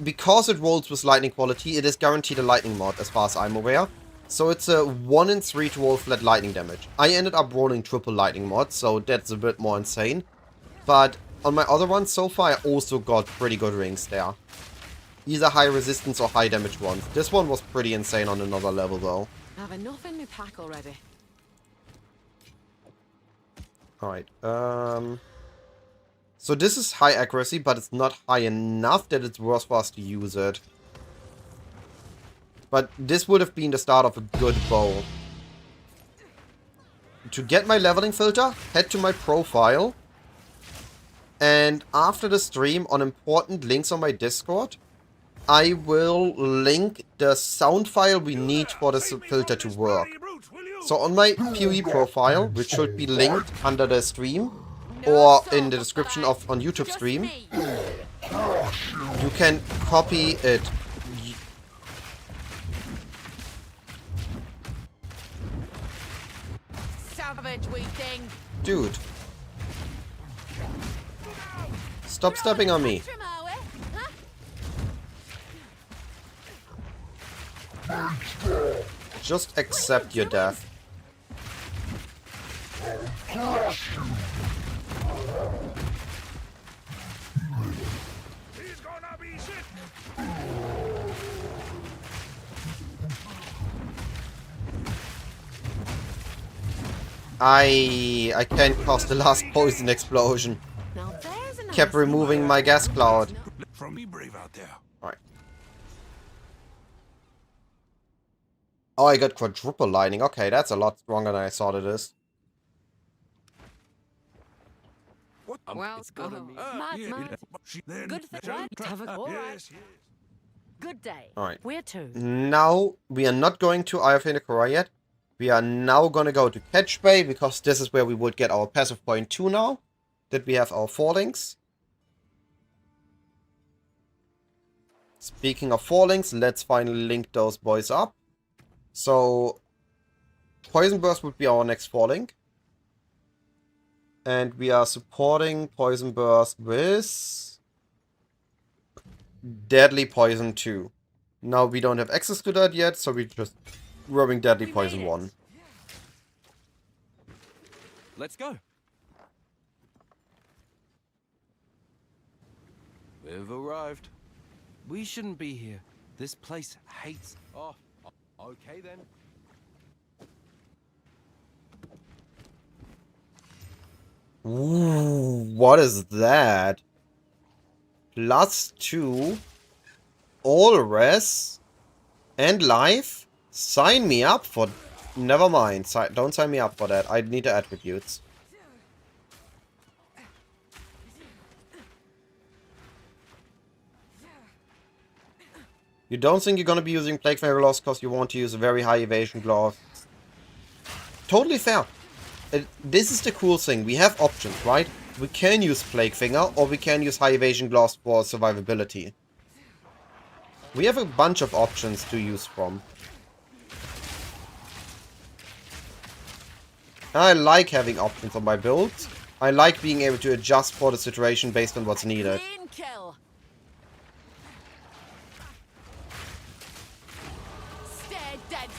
because it rolls with lightning quality, it is guaranteed a lightning mod as far as I'm aware. So it's a 1 in 3 to roll flat lightning damage. I ended up rolling triple lightning mod, so that's a bit more insane. But on my other ones so far, I also got pretty good rings there. Either high resistance or high damage ones. This one was pretty insane on another level though. I have enough in my pack already. Alright, so this is high accuracy, but it's not high enough that it's worth for us to use it. But this would have been the start of a good bow. To get my leveling filter, head to my profile. And after the stream, on important links on my Discord, I will link the sound file we need for this filter to work. So on my PoE profile, which should be linked under the stream, or in the description of on YouTube stream, you can copy it. Savage wee thing. Dude. Stop stepping on me. Just accept your death. I can't cast the last poison explosion. Kept removing my gas cloud. From me brave out there. Alright. Oh, I got quadruple lightning. Okay, that's a lot stronger than I thought it is. What? Well, It's gotta be. Good thing. Yes. Good day. Alright. Where to? Now, we are not going to Eye of Hinekora yet. We are now gonna go to Catch Bay, because this is where we would get our passive point 2 now. That we have our 4 links. Speaking of 4 links, let's finally link those boys up. So, Poison Burst would be our next 4 link. And we are supporting Poison Burst with Deadly Poison 2. Now we don't have access to that yet, so we're just rubbing Deadly Poison 1. Let's go. We've arrived. We shouldn't be here. This place hates... Oh, okay then. Ooh, what is that? +2, all res, and life? Sign me up for... Never mind, don't sign me up for that. I need the attributes. You don't think you're gonna be using Plague Finger Gloves because you want to use a very high evasion glove? Totally fair. This is the cool thing. We have options, right? We can use Plague Finger, or we can use high evasion gloves for survivability. We have a bunch of options to use from. I like having options on my builds. I like being able to adjust for the situation based on what's needed. Clean kill. Stay dead.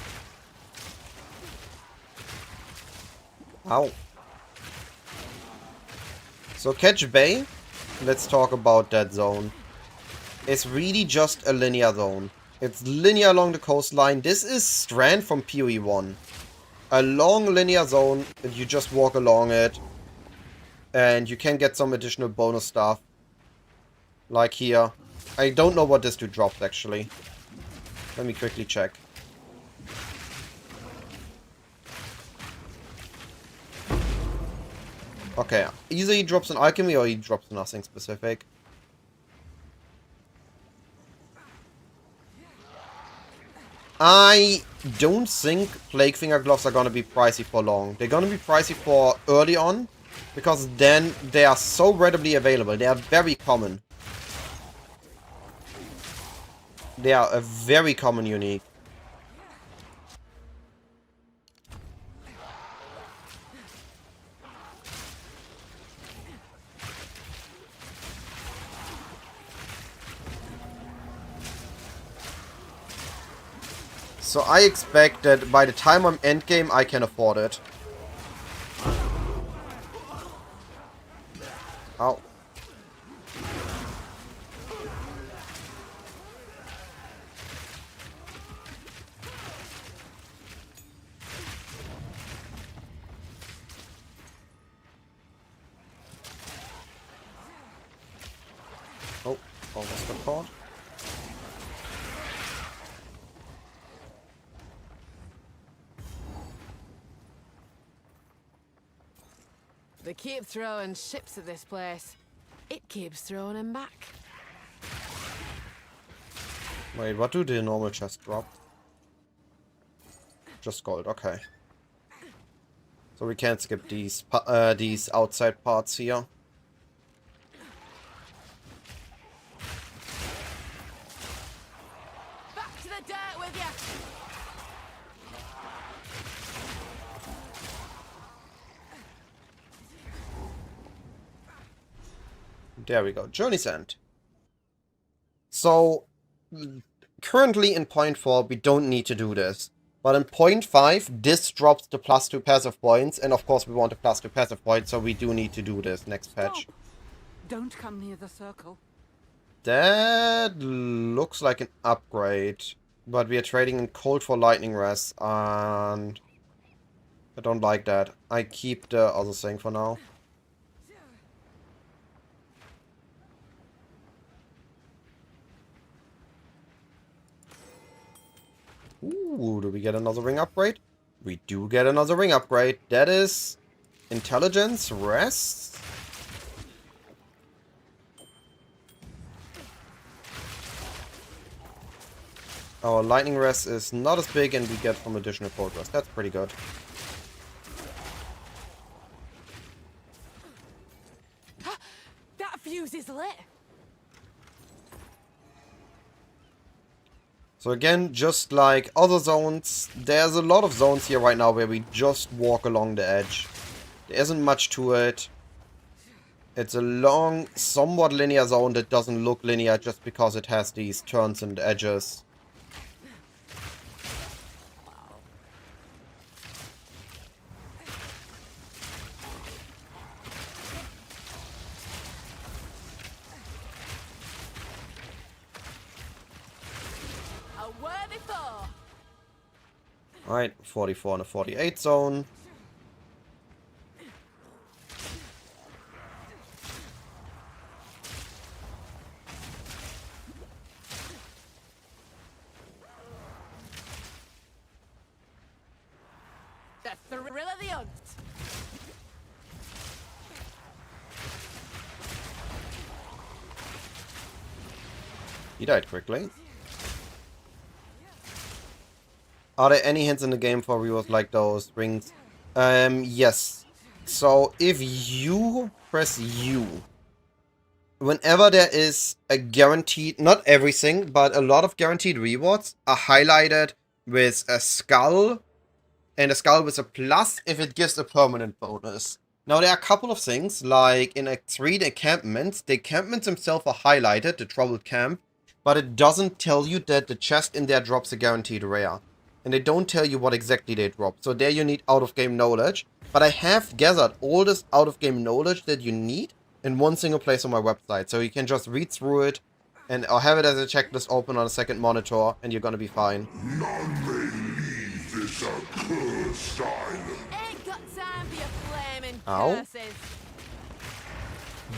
Ow. So Catch Bay, let's talk about that zone. It's really just a linear zone. It's linear along the coastline. This is Strand from PoE 1. A long linear zone, and you just walk along it. And you can get some additional bonus stuff. Like here. I don't know what this two dropped actually. Let me quickly check. Okay, either he drops an alchemy or he drops nothing specific. I don't think Plague Finger Gloves are gonna be pricey for long. They're gonna be pricey for early on, because then they are so readily available. They are very common. They are a very common unique. So I expect that by the time I'm endgame, I can afford it. Ow. Oh, almost got caught. They keep throwing ships at this place. It keeps throwing them back. Wait, what do the normal chests drop? Just gold, okay. So we can't skip these outside parts here. Back to the dirt with you. There we go. Journey's End. So, currently in point 4, we don't need to do this. But in point 5, this drops the +2 passive points. And of course, we want a +2 passive point, so we do need to do this next patch. Stop. Don't come near the circle. That looks like an upgrade. But we are trading in cold for lightning res. And I don't like that. I keep the other thing for now. Ooh, do we get another ring upgrade? We do get another ring upgrade. That is intelligence, rest. Our lightning rest is not as big and we get from additional cold rest. That's pretty good. That fuse is lit. So again, just like other zones, there's a lot of zones here right now where we just walk along the edge. There isn't much to it. It's a long, somewhat linear zone that doesn't look linear just because it has these turns and edges. Alright, 44 and a 48 zone. The thrill of the hunt. He died quickly. Are there any hints in the game for rewards like those rings? Yes. So if you press U, whenever there is a guaranteed, not everything, but a lot of guaranteed rewards are highlighted with a skull, and a skull with a plus if it gives a permanent bonus. Now there are a couple of things, like in Act 3, the encampments themselves are highlighted, the troubled camp, but it doesn't tell you that the chest in there drops a guaranteed rare. And they don't tell you what exactly they drop, so there you need out-of-game knowledge. But I have gathered all this out-of-game knowledge that you need in one single place on my website, so you can just read through it, and I'll have it as a checklist open on a second monitor, and you're gonna be fine. None may leave this accursed island. Ain't got time for your flaming Ow. curses.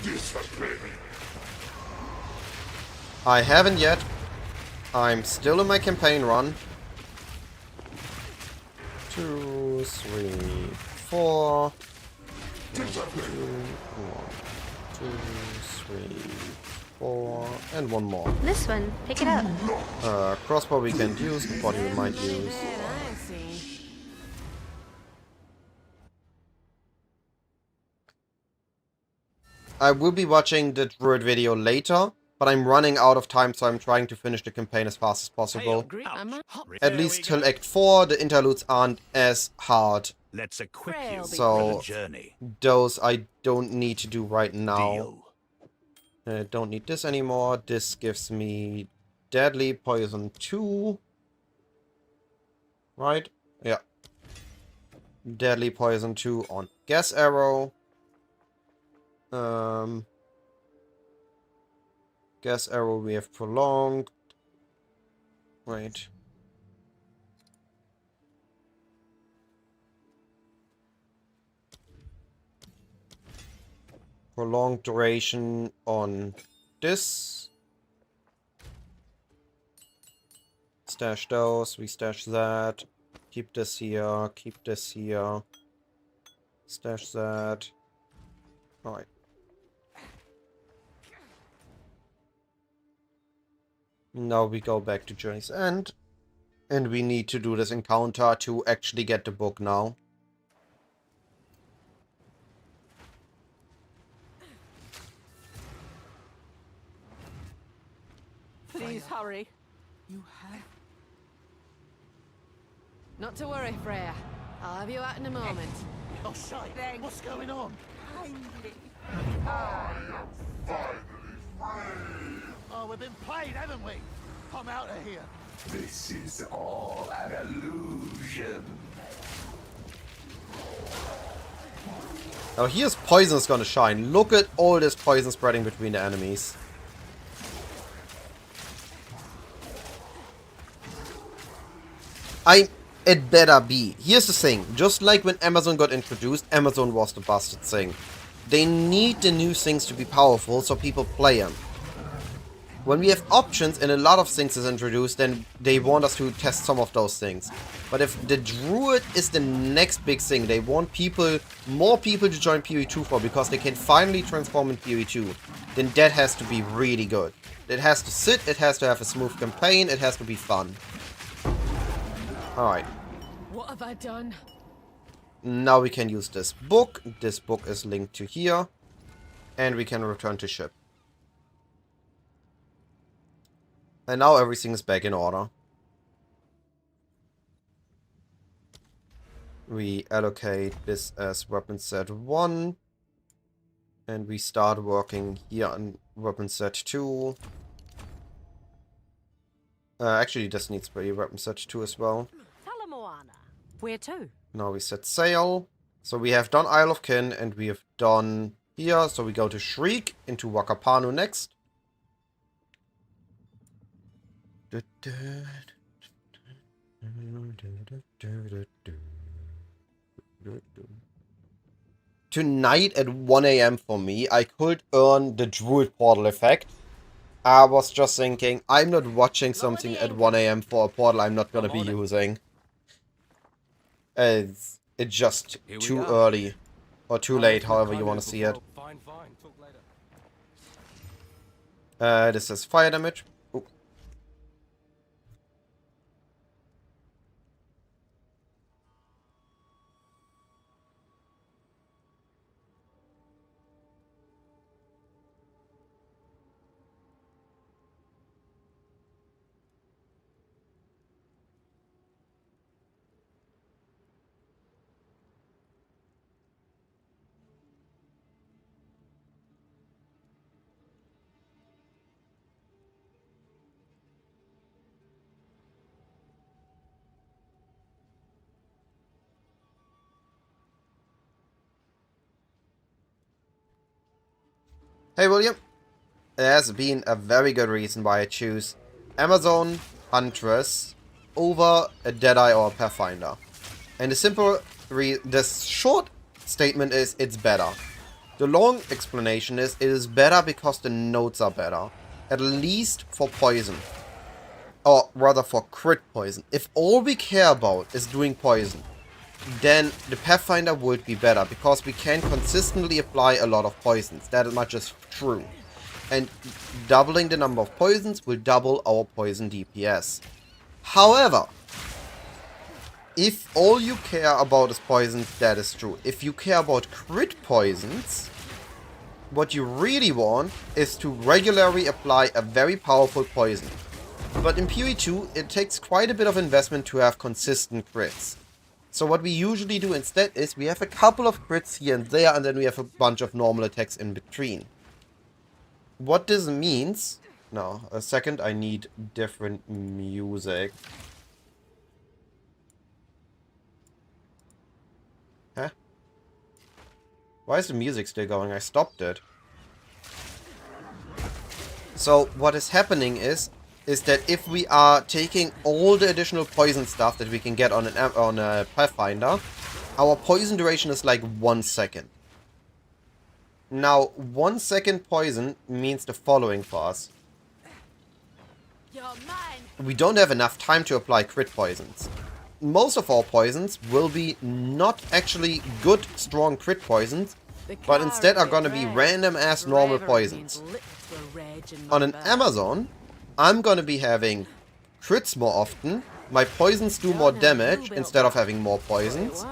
Discipline. I haven't yet. I'm still in my campaign run. 2, 3, 4. 1, 2, 3, 4, and one more. This one. Pick it up. Crossbow we can't use, body we might use. Man, I've seen. I will be watching the Druid video later, but I'm running out of time, so I'm trying to finish the campaign as fast as possible. At least till Act 4, the interludes aren't as hard. Let's equip you So- for the journey. Those I don't need to do right now. Deal. Don't need this anymore. This gives me Deadly Poison 2. Right? Yeah. Deadly Poison 2 on Gas Arrow. Gas Arrow we have prolonged. Wait. Prolonged duration on this. Stash those, we stash that. Keep this here, keep this here. Stash that. Alright. Now we go back to Journey's End. And we need to do this encounter to actually get the book now. Please hurry. You have... Not to worry, Freya. I'll have you out in a moment. Oh, shite. What's going on? Oh, we've been played, haven't we? Come out of here. This is all an illusion. Now here's poison is gonna shine. Look at all this poison spreading between the enemies. It better be. Here's the thing. Just like when Amazon got introduced, Amazon was the busted thing. They need the new things to be powerful so people play them. When we have options and a lot of things is introduced, then they want us to test some of those things. But if the Druid is the next big thing, they want more people to join PoE 2 for because they can finally transform in PoE 2, then that has to be really good. It has to sit, it has to have a smooth campaign, it has to be fun. Alright. What have I done? Now we can use this book. This book is linked to here. And we can return to ship. And now everything is back in order. We allocate this as weapon set 1. And we start working here on weapon set 2. Actually, this needs to be weapon set 2 as well. Where to? Now we set sail. So we have done Isle of Kin and we have done here. So we go to Shriek into Wakapanu next. Tonight at 1 AM for me, I could earn the Druid Portal effect. I was just thinking, I'm not watching something at 1 AM for a portal I'm not gonna be using. It's just too early. Or too late, however you want to see it. Fine, fine. Talk later. This is fire damage. Ooh. Hey William, there has been a very good reason why I choose Amazon Huntress over a Deadeye or a Pathfinder. And the short statement is it's better. The long explanation is it is better because the notes are better. At least for poison. Or rather for crit poison. If all we care about is doing poison, then the Pathfinder would be better, because we can consistently apply a lot of poisons. That much is true. And doubling the number of poisons will double our poison DPS. However, if all you care about is poisons, that is true. If you care about crit poisons, what you really want is to regularly apply a very powerful poison. But in PoE 2, it takes quite a bit of investment to have consistent crits. So what we usually do instead is we have a couple of crits here and there, and then we have a bunch of normal attacks in between. What this means... No, a second, I need different music. Huh? Why is the music still going? I stopped it. So what is happening is that if we are taking all the additional poison stuff that we can get on a Pathfinder, our poison duration is like 1 second. Now, 1 second poison means the following for us. We don't have enough time to apply crit poisons. Most of our poisons will be not actually good, strong crit poisons, but instead are gonna be random ass normal poisons. On an Amazon, I'm gonna be having crits more often, my poisons do more damage instead of having more poisons.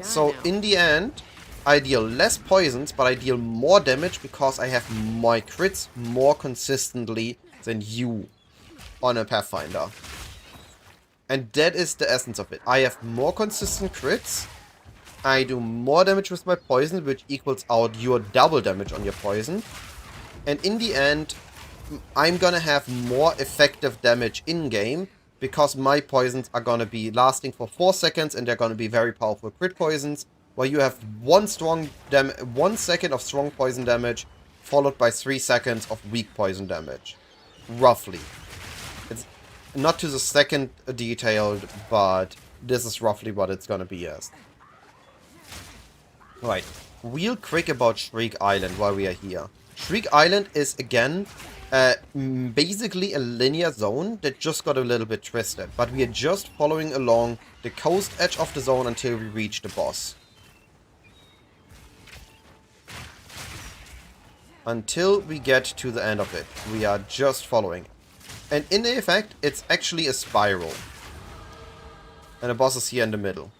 So in the end, I deal less poisons, but I deal more damage because I have my crits more consistently than you on a Pathfinder. And that is the essence of it. I have more consistent crits, I do more damage with my poison, which equals out your double damage on your poison. And in the end, I'm gonna have more effective damage in-game, because my poisons are gonna be lasting for 4 seconds and they're gonna be very powerful crit poisons, while you have 1 second of strong poison damage, followed by 3 seconds of weak poison damage. Roughly. It's not to the second detailed, but this is roughly what it's gonna be as. Right. Real quick about Shriek Island while we are here. Shriek Island is, again, basically a linear zone that just got a little bit twisted, but we are just following along the coast edge of the zone until we reach the boss. Until we get to the end of it, we are just following. And in the effect, it's actually a spiral. And the boss is here in the middle.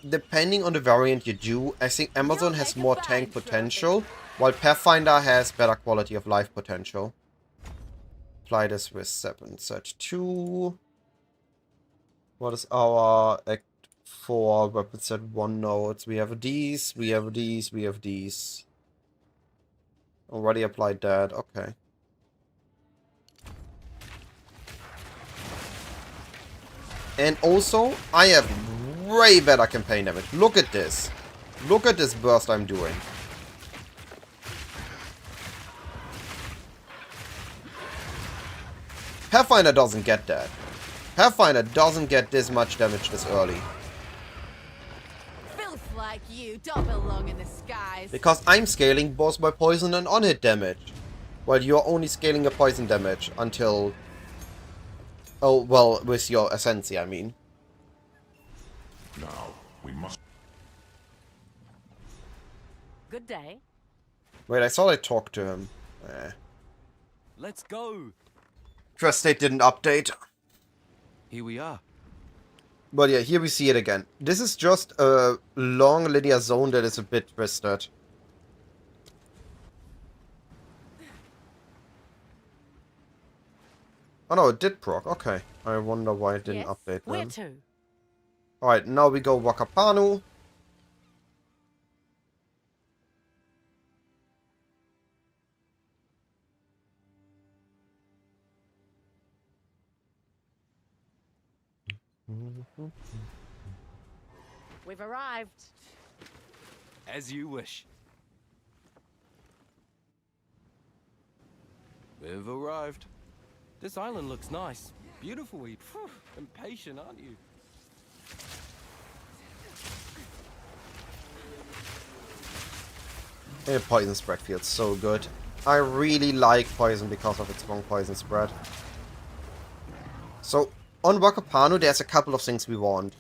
Depending on the variant you do, I think Amazon has more tank potential, while Pathfinder has better quality of life potential. Apply this with 7 set 2. What is our Act 4 weapon set 1 nodes? We have these, we have these, we have these. Already applied that, okay. And also, I have way better campaign damage. Look at this. Look at this burst I'm doing. Pathfinder doesn't get that. Pathfinder doesn't get this much damage this early. Filth like you don't belong in the skies. Because I'm scaling both my poison and on-hit damage. While you're only scaling your poison damage until... Oh, well, with your Essentia, I mean. Now, we must... Good day. Wait, I thought I talked to him. Let's go. Quest state didn't update. Here we are. But yeah, here we see it again. This is just a long linear zone that is a bit twisted. Oh no, it did proc. Okay. I wonder why it didn't update Where then. to? Alright, now we go Wakapanu. We've arrived. As you wish. We've arrived. This island looks nice. Beautiful, Eve. Phew, impatient, aren't you? The poison spread feels so good. I really like poison because of its strong poison spread. So, on Wakapanu, there's a couple of things we want.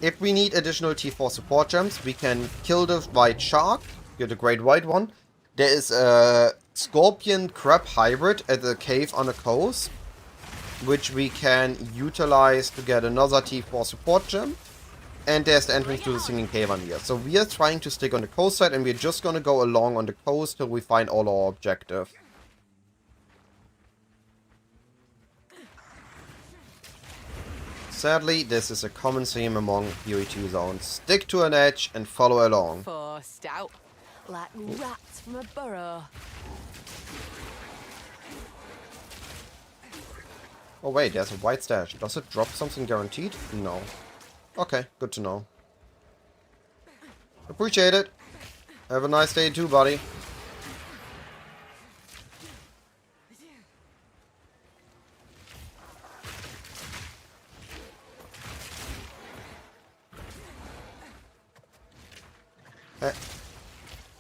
If we need additional T4 support gems, we can kill the white shark, get the great white one. There is a scorpion crab hybrid at the cave on the coast, which we can utilize to get another T4 support gem. And there's the entrance to the Singing Cave on here. So we are trying to stick on the coast side, and we're just gonna go along on the coast till we find all our objectives. Sadly, this is a common theme among PoE 2 zones. Stick to an edge and follow along. Forced out like rats from a burrow. Oh wait, there's a white stash. Does it drop something guaranteed? No. Okay, good to know. Appreciate it. Have a nice day too, buddy.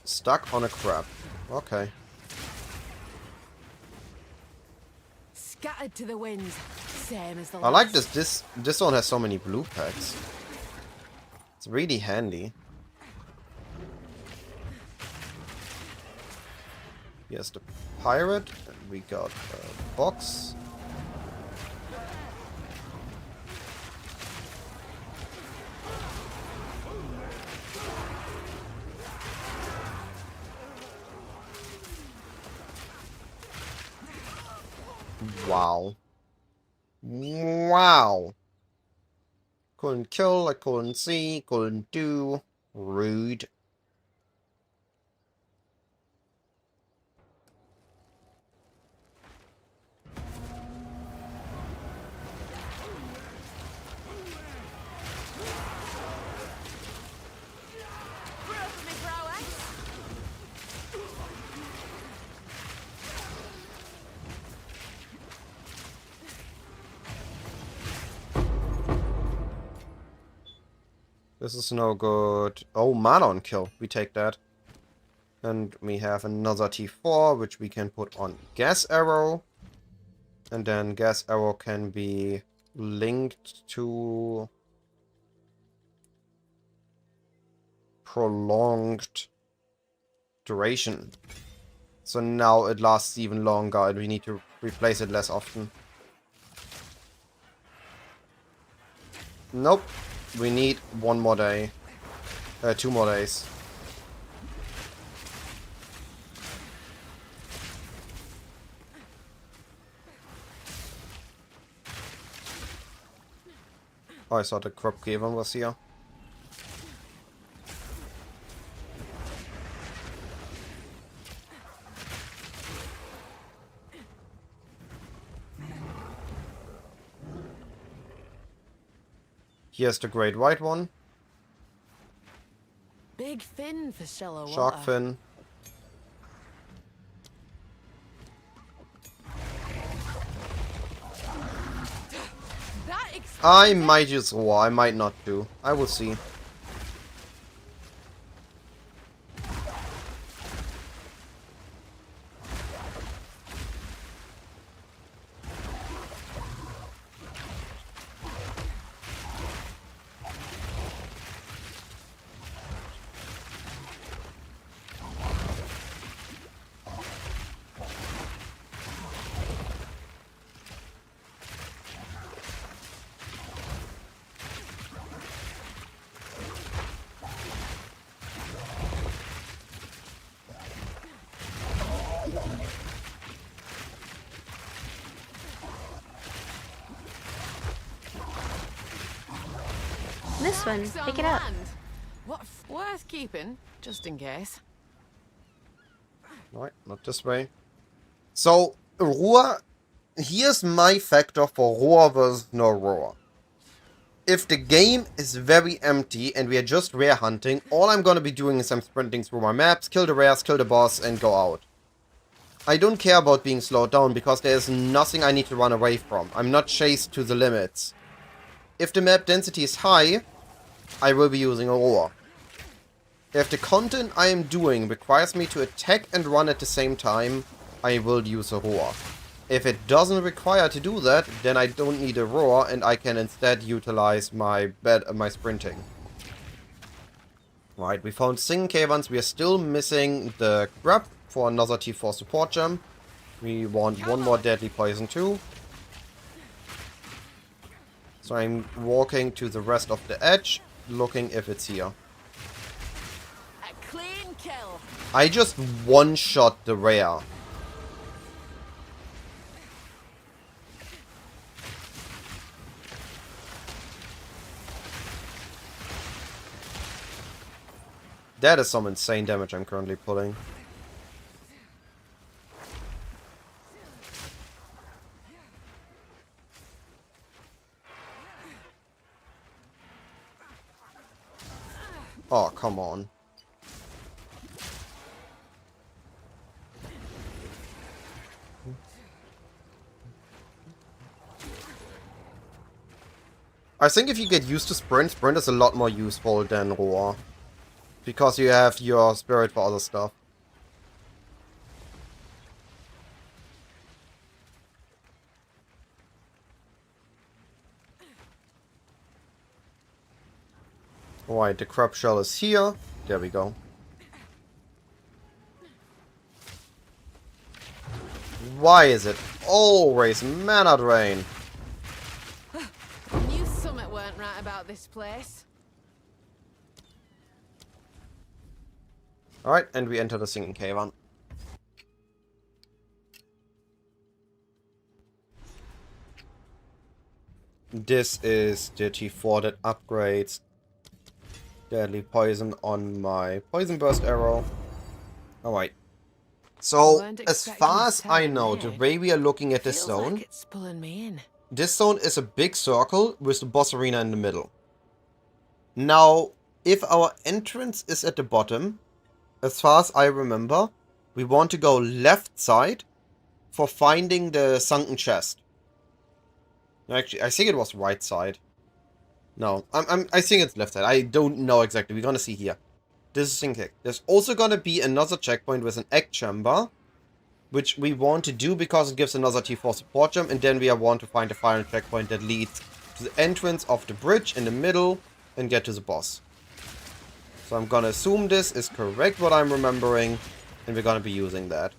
Stuck on a crab. Okay. Scattered to the winds, same as the I like last. this one has so many blue packs. It's really handy. Here's the pirate, and we got a box. Wow. Wow. Couldn't kill, I couldn't see, couldn't do. Rude. This is no good. Oh, Manon kill. We take that. And we have another T4, which we can put on Gas Arrow. And then Gas Arrow can be linked to prolonged duration. So now it lasts even longer and we need to replace it less often. Nope. We need one more day. 2 more days. Oh, I thought the crop given was here. Here's the great white one. Big fin for shallow water. Shark fin. I might use Roar, I might not do. I will see. This one, pick it up. What worth keeping, just in case. Right, not this way. So, Roar, here's my factor for Roar versus no Roar. If the game is very empty and we are just rare hunting, all I'm gonna be doing is I'm sprinting through my maps, kill the rares, kill the boss, and go out. I don't care about being slowed down because there's nothing I need to run away from. I'm not chased to the limits. If the map density is high, I will be using a Roar. If the content I am doing requires me to attack and run at the same time, I will use a Roar. If it doesn't require to do that, then I don't need a Roar and I can instead utilize my sprinting. Right, we found Singing Caverns. We are still missing the grab for another T4 support gem. We want one more deadly poison too. So I'm walking to the rest of the edge, looking if it's here. A clean kill. I just one-shot the rare. That is some insane damage I'm currently pulling. Oh, come on. I think if you get used to sprint is a lot more useful than Roar. Because you have your spirit for other stuff. Alright, the crab shell is here. There we go. Why is it always mana drain? Knew something weren't right about this place. Alright, and we enter the Singing Cavern. This is the T4 that upgrades deadly poison on my poison burst arrow. Alright. So, as far as I know, the way we are looking at this zone, Like it's pulling me in. this zone is a big circle with the boss arena in the middle. Now, if our entrance is at the bottom, as far as I remember, we want to go left side for finding the sunken chest. Actually, I think it was right side. No, I think it's left side. I don't know exactly. We're gonna see here. This is Singing. There's also gonna be another checkpoint with an egg chamber, which we want to do because it gives another T4 support gem, and then we want to find the final checkpoint that leads to the entrance of the bridge in the middle and get to the boss. So I'm gonna assume this is correct what I'm remembering, and we're gonna be using that.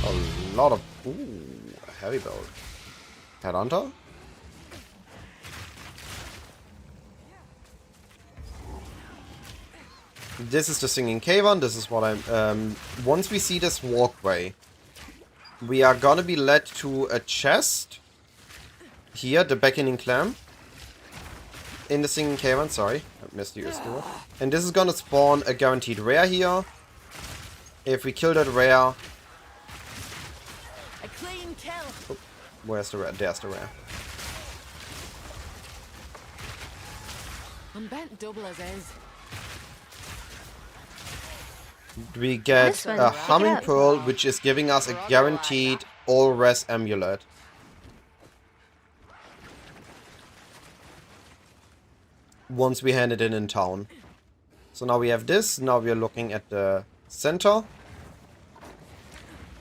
A lot of... Ooh, a heavy build. Headhunter? This is the Singing Cavern. This is what I'm... once we see this walkway, we are gonna be led to a chest here, the beckoning clam. In the singing cavern, sorry. I missed you, Stuart. And this is gonna spawn a guaranteed rare here. If we kill that rare... A clean kill. Oh, where's the rare? There's the rare. I'm bent double as is. We get This one, a pick it Humming up. Pearl, which is giving us a guaranteed all-res amulet. Once we hand it in town. So now we have this. Now we are looking at the center.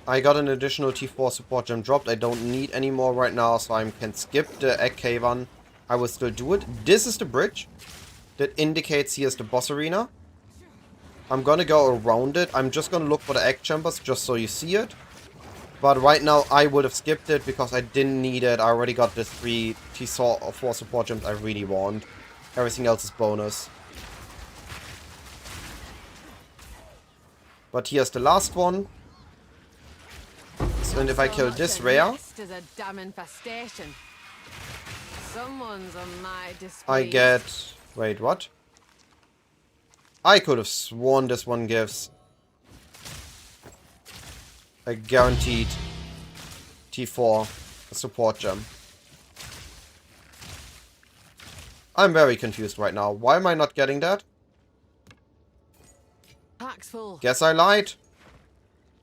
I got an additional T4 support gem dropped. I don't need any more right now, so I can skip the Egg Cavern. I will still do it. This is the bridge that indicates here's the boss arena. I'm gonna go around it. I'm just gonna look for the egg chambers just so you see it. But right now I would have skipped it because I didn't need it. I already got the 3 T4 support gems I really want. Everything else is bonus. But here's the last one. So, and if I kill this rare, Is a damn infestation. Someone's on my display. I get... Wait, what? I could have sworn this one gives a guaranteed T4 support gem. I'm very confused right now. Why am I not getting that? Pack's full. Guess I lied.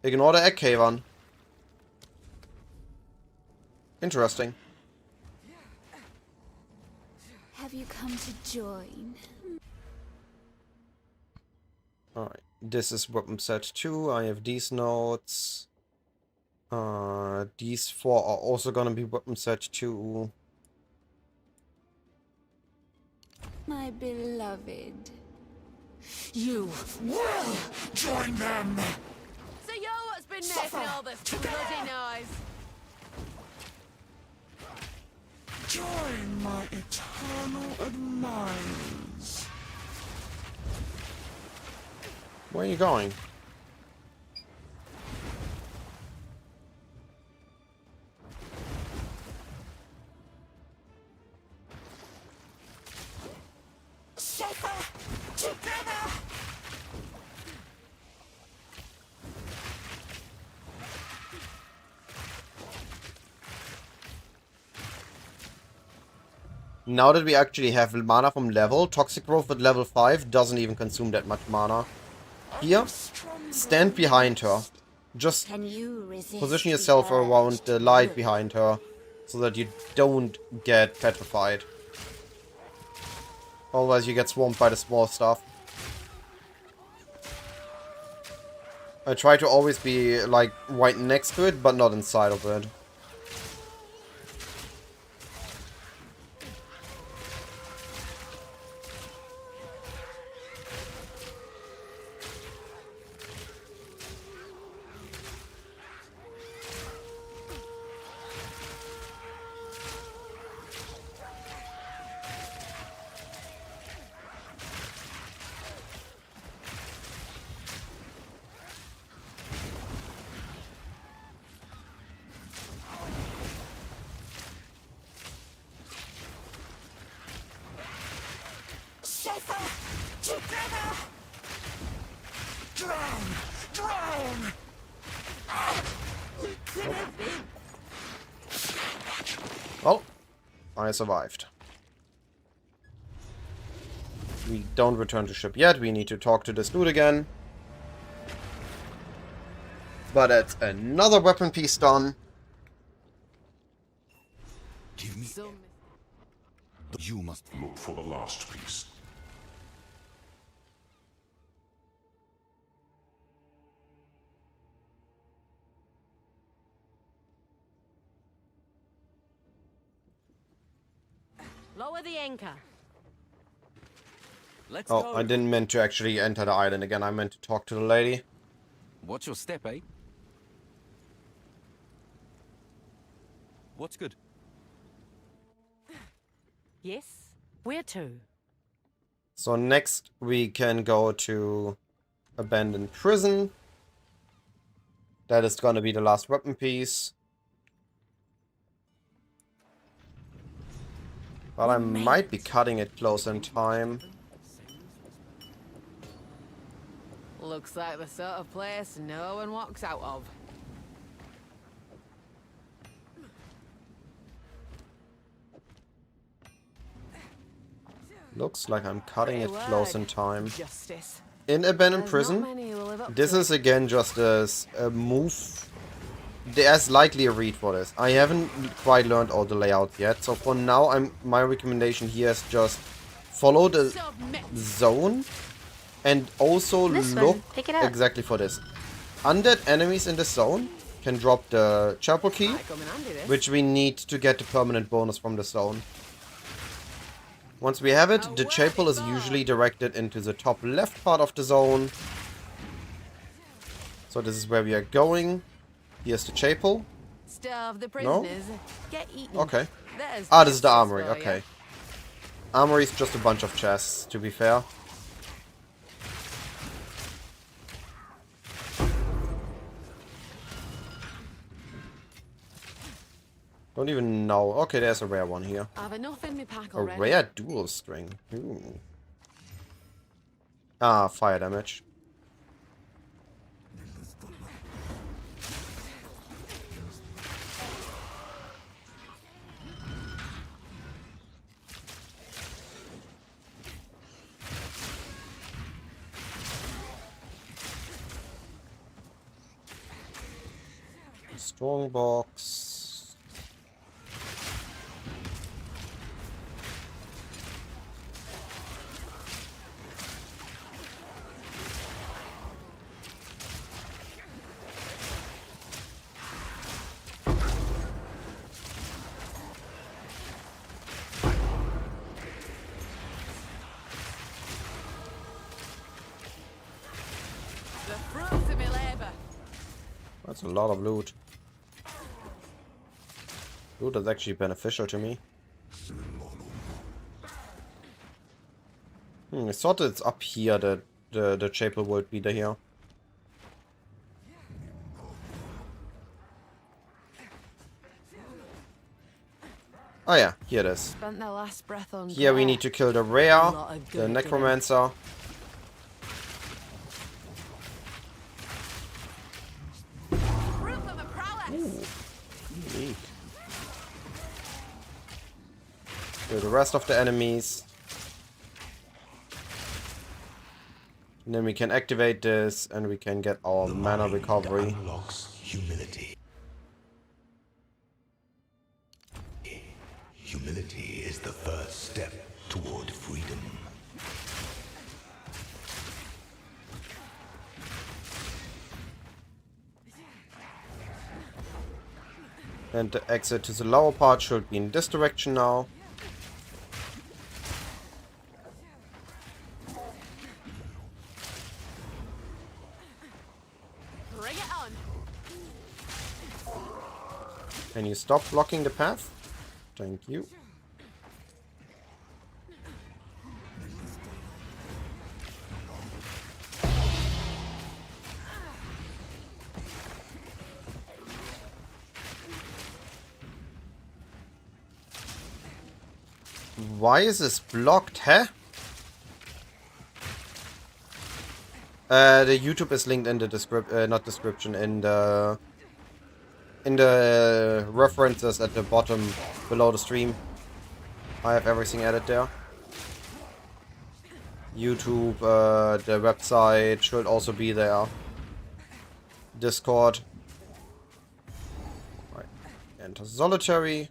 Ignore the Egg Cavern. Interesting. Have you come to join? Alright. This is weapon set 2. I have these notes. These 4 are also gonna be weapon set 2. My beloved. You. Will join them. So you're what's been making all this bloody noise. Join my eternal admirers. Where are you going? Together. Now that we actually have mana from level, Toxic Growth at level 5 doesn't even consume that much mana. Here, stand behind her. Just Can you resist position yourself around the light behind her, so that you don't get petrified. Otherwise you get swamped by the small stuff. I try to always be, like, right next to it, but not inside of it. Together. Drown. Drown. Well, I survived. We don't return to ship yet. We need to talk to this dude again. But that's another weapon piece done. Give me... So You must look for the last piece. Lower the anchor. Let's Oh, go. I didn't mean to actually enter the island again. I meant to talk to the lady. Watch your step, eh? What's good? Yes, where to? So next we can go to Abandoned Prison. That is gonna be the last weapon piece. But I might be cutting it close in time. Looks like the sort of place no one walks out of. Looks like I'm cutting it Pretty close word. in time. Justice. In Abandoned There's Prison, not many who live up this to is it. again just a move. There's likely a read for this. I haven't quite learned all the layouts yet, so for now, my recommendation here is just follow the Submit. zone and also This look one. Pick it up. exactly for this. Undead enemies in the zone can drop the chapel key, Might come in handy, this. which we need to get the permanent bonus from the zone. Once we have it, the chapel is usually directed into the top left part of the zone. So this is where we are going. Here's the chapel. Starve the No? prisoners. Get eaten. Okay. There's Ah, this is the justice armory. for ya. Okay. Armory is just a bunch of chests, to be fair. Don't even know. Okay, there's a rare one here. I've enough in my pack A already. rare dual string. Ooh. Ah, fire damage. Strong box. The fruits of my labour. That's a lot of loot. Loot is actually beneficial to me. I thought it's up here that the chapel would be here. Oh yeah, here it is. Spent their last breath on Here we Claire. need to kill the rare, Lot of the good necromancer. Proof of a prowess. Neat. Kill the rest of the enemies. And then we can activate this and we can get our mana recovery. Unlocks humility. Humility is the first step toward freedom. And the exit to the lower part should be in this direction now. Bring it on. Can you stop blocking the path? Thank you. Why is this blocked, huh? The YouTube is linked in the description, in the references at the bottom below the stream. I have everything added there. YouTube, the website should also be there. Discord. Right. Enter solitary.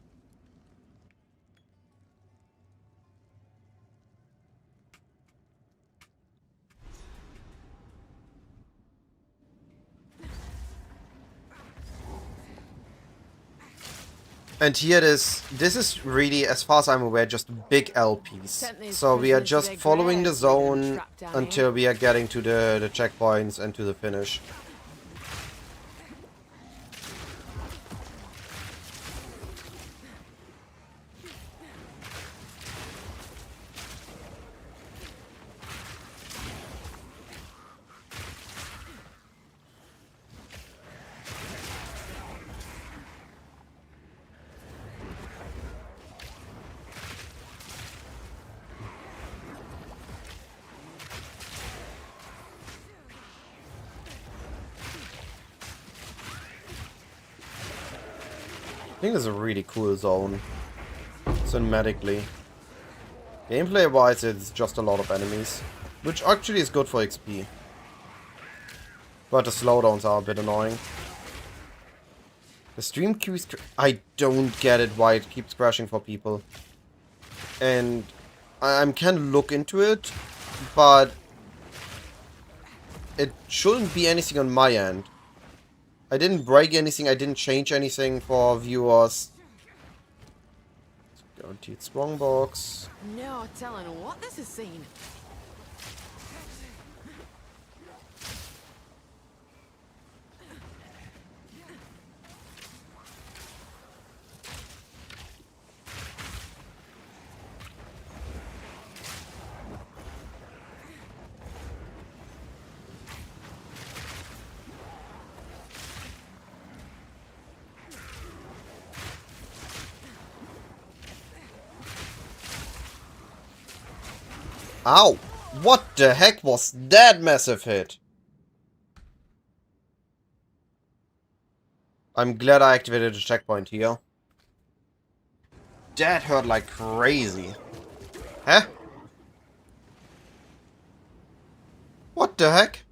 And here it is. This is really, as far as I'm aware, just big LPs. So we are just following the zone until we are getting to the checkpoints and to the finish. I think it's a really cool zone, cinematically. Gameplay-wise, it's just a lot of enemies, which actually is good for XP. But the slowdowns are a bit annoying. The stream keeps... I don't get it why it keeps crashing for people. And I can look into it, but it shouldn't be anything on my end. I didn't break anything, I didn't change anything for viewers. Guaranteed strongbox. No telling what this has seen. Ow! What the heck was that massive hit? I'm glad I activated the checkpoint here. That hurt like crazy. Huh? What the heck?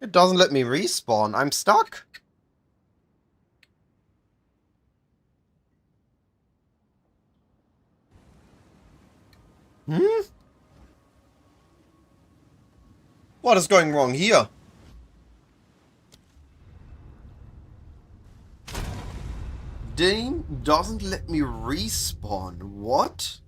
It doesn't let me respawn. I'm stuck. What is going wrong here? Game doesn't let me respawn. What?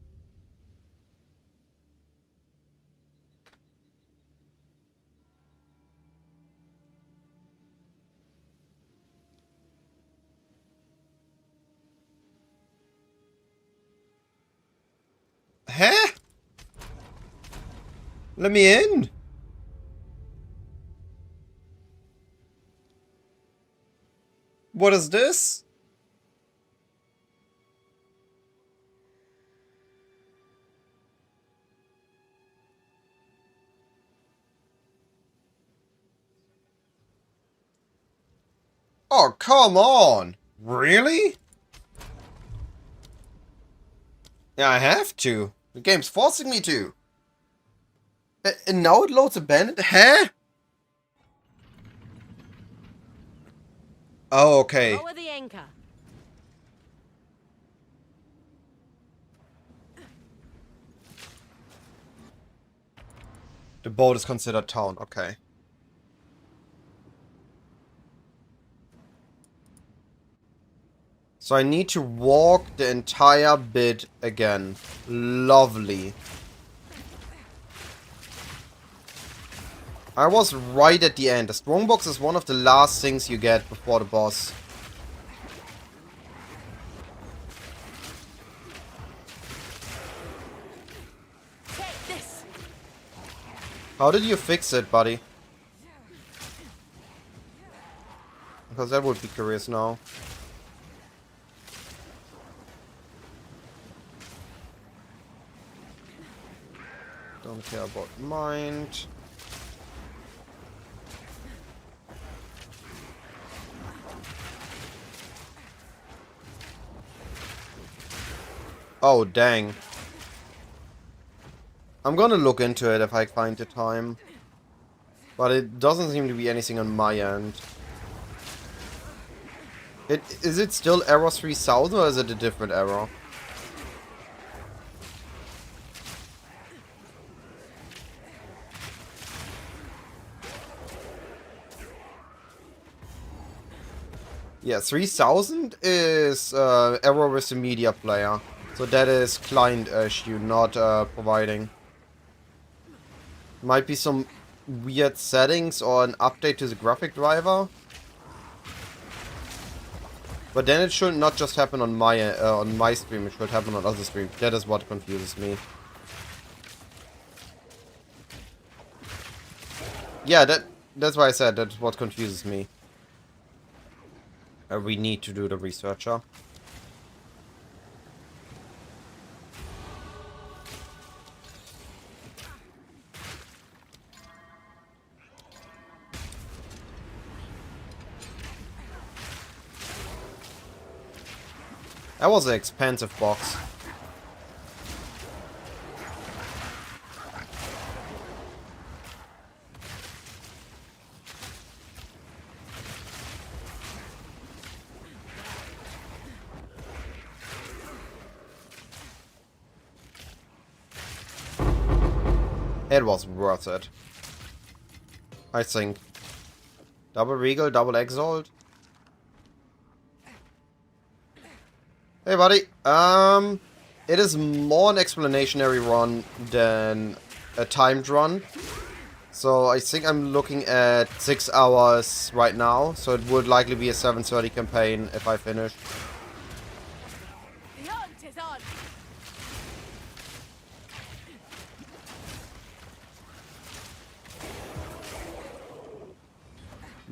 Huh? Let me in. What is this? Oh, come on. Really? Yeah, I have to. The game's forcing me to. And now it loads abandoned? Huh? Oh, okay. Lower the anchor. The boat is considered town, okay. So I need to walk the entire bit again. Lovely. I was right at the end. The strongbox is one of the last things you get before the boss. Take this. How did you fix it, buddy? Because that would be curious now. Don't care about mind. Oh, dang. I'm gonna look into it if I find the time. But it doesn't seem to be anything on my end. Is it still error 3000 or is it a different error? Yeah, 3000 is error with the media player. So that is client issue, not providing. Might be some weird settings or an update to the graphic driver. But then it should not just happen on my stream, it should happen on other streams. That is what confuses me. Yeah, that's why I said that's what confuses me. We need to do the researcher. That was an expensive box. It was worth it. I think. Double Regal, double Exalt. Hey buddy. It is more an explanatory run than a timed run. So I think I'm looking at 6 hours right now. So it would likely be a 7:30 campaign if I finish. The hunt is on.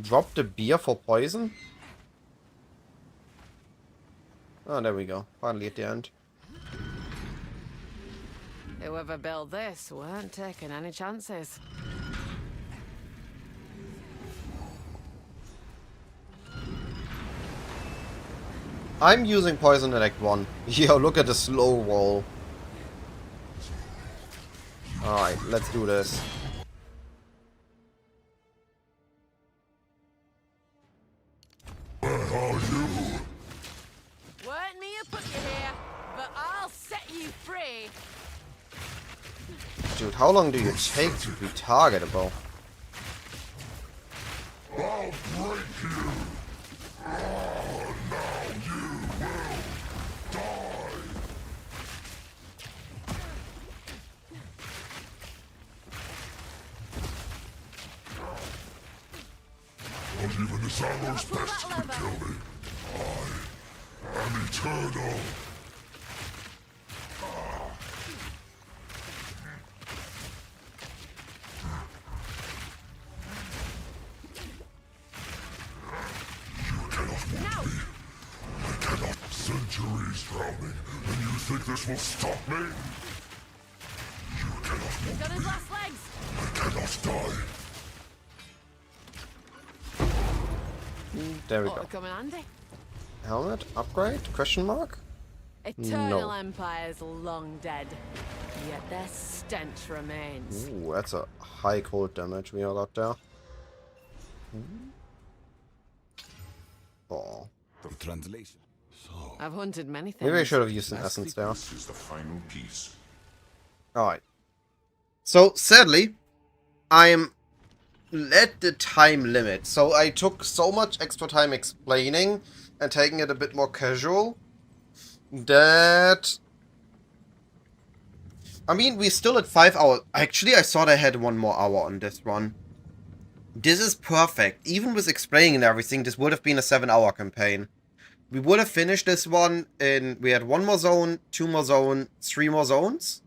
Drop the beer for poison? Oh, there we go. Finally at the end. Whoever built this weren't taking any chances. I'm using poison in Act 1. Yo, look at the slow roll. Alright, let's do this. Weren't me who put you here, but I'll set you free. Dude, how long do you take to be targetable? I'll break you! Oh, now you will die! Not even this arrow's best could kill me. I am eternal. Centuries drowning, and you think this will stop me? You cannot He's move on his me. last legs. I cannot die. There we Ought to go. come in handy. Helmet upgrade? Question mark? Eternal No. Empire's long dead, yet their stench remains. Ooh, that's a high cold damage we got there. Oh. The translation. So, I've hunted many things. Maybe I should have used an essence there. this is the final piece. Alright. So, sadly, I'm at the time limit. So I took so much extra time explaining and taking it a bit more casual that... I mean, we're still at 5 hours. Actually, I thought I had 1 more hour on this run. This is perfect. Even with explaining and everything, this would have been a 7-hour campaign. We would have finished this one in... We had 1 more zone, 2 more zone, 3 more zones.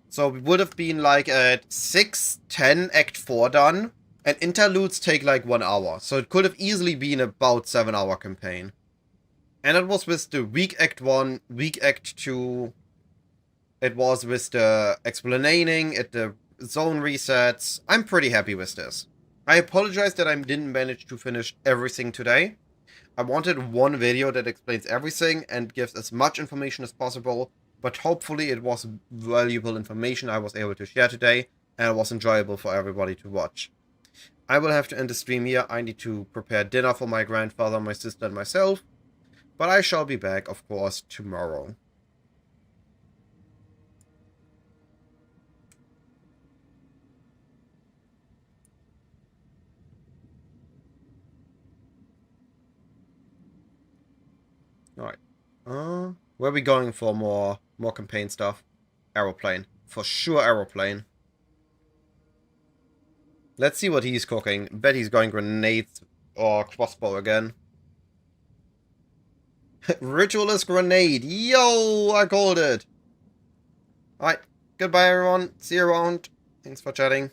So we would have been like at 6, 10, Act 4 done. And interludes take like 1 hour. So it could have easily been about 7-hour campaign. And it was with the weak Act 1, weak Act 2. It was with the explaining, at the zone resets. I'm pretty happy with this. I apologize that I didn't manage to finish everything today. I wanted one video that explains everything and gives as much information as possible, but hopefully it was valuable information I was able to share today, and it was enjoyable for everybody to watch. I will have to end the stream here. I need to prepare dinner for my grandfather, my sister, and myself, but I shall be back, of course, tomorrow. Alright. Where are we going for more campaign stuff? Aeroplane. For sure aeroplane. Let's see what he's cooking. Bet he's going grenades or crossbow again. Ritualist grenade. Yo, I called it. Alright. Goodbye everyone. See you around. Thanks for chatting.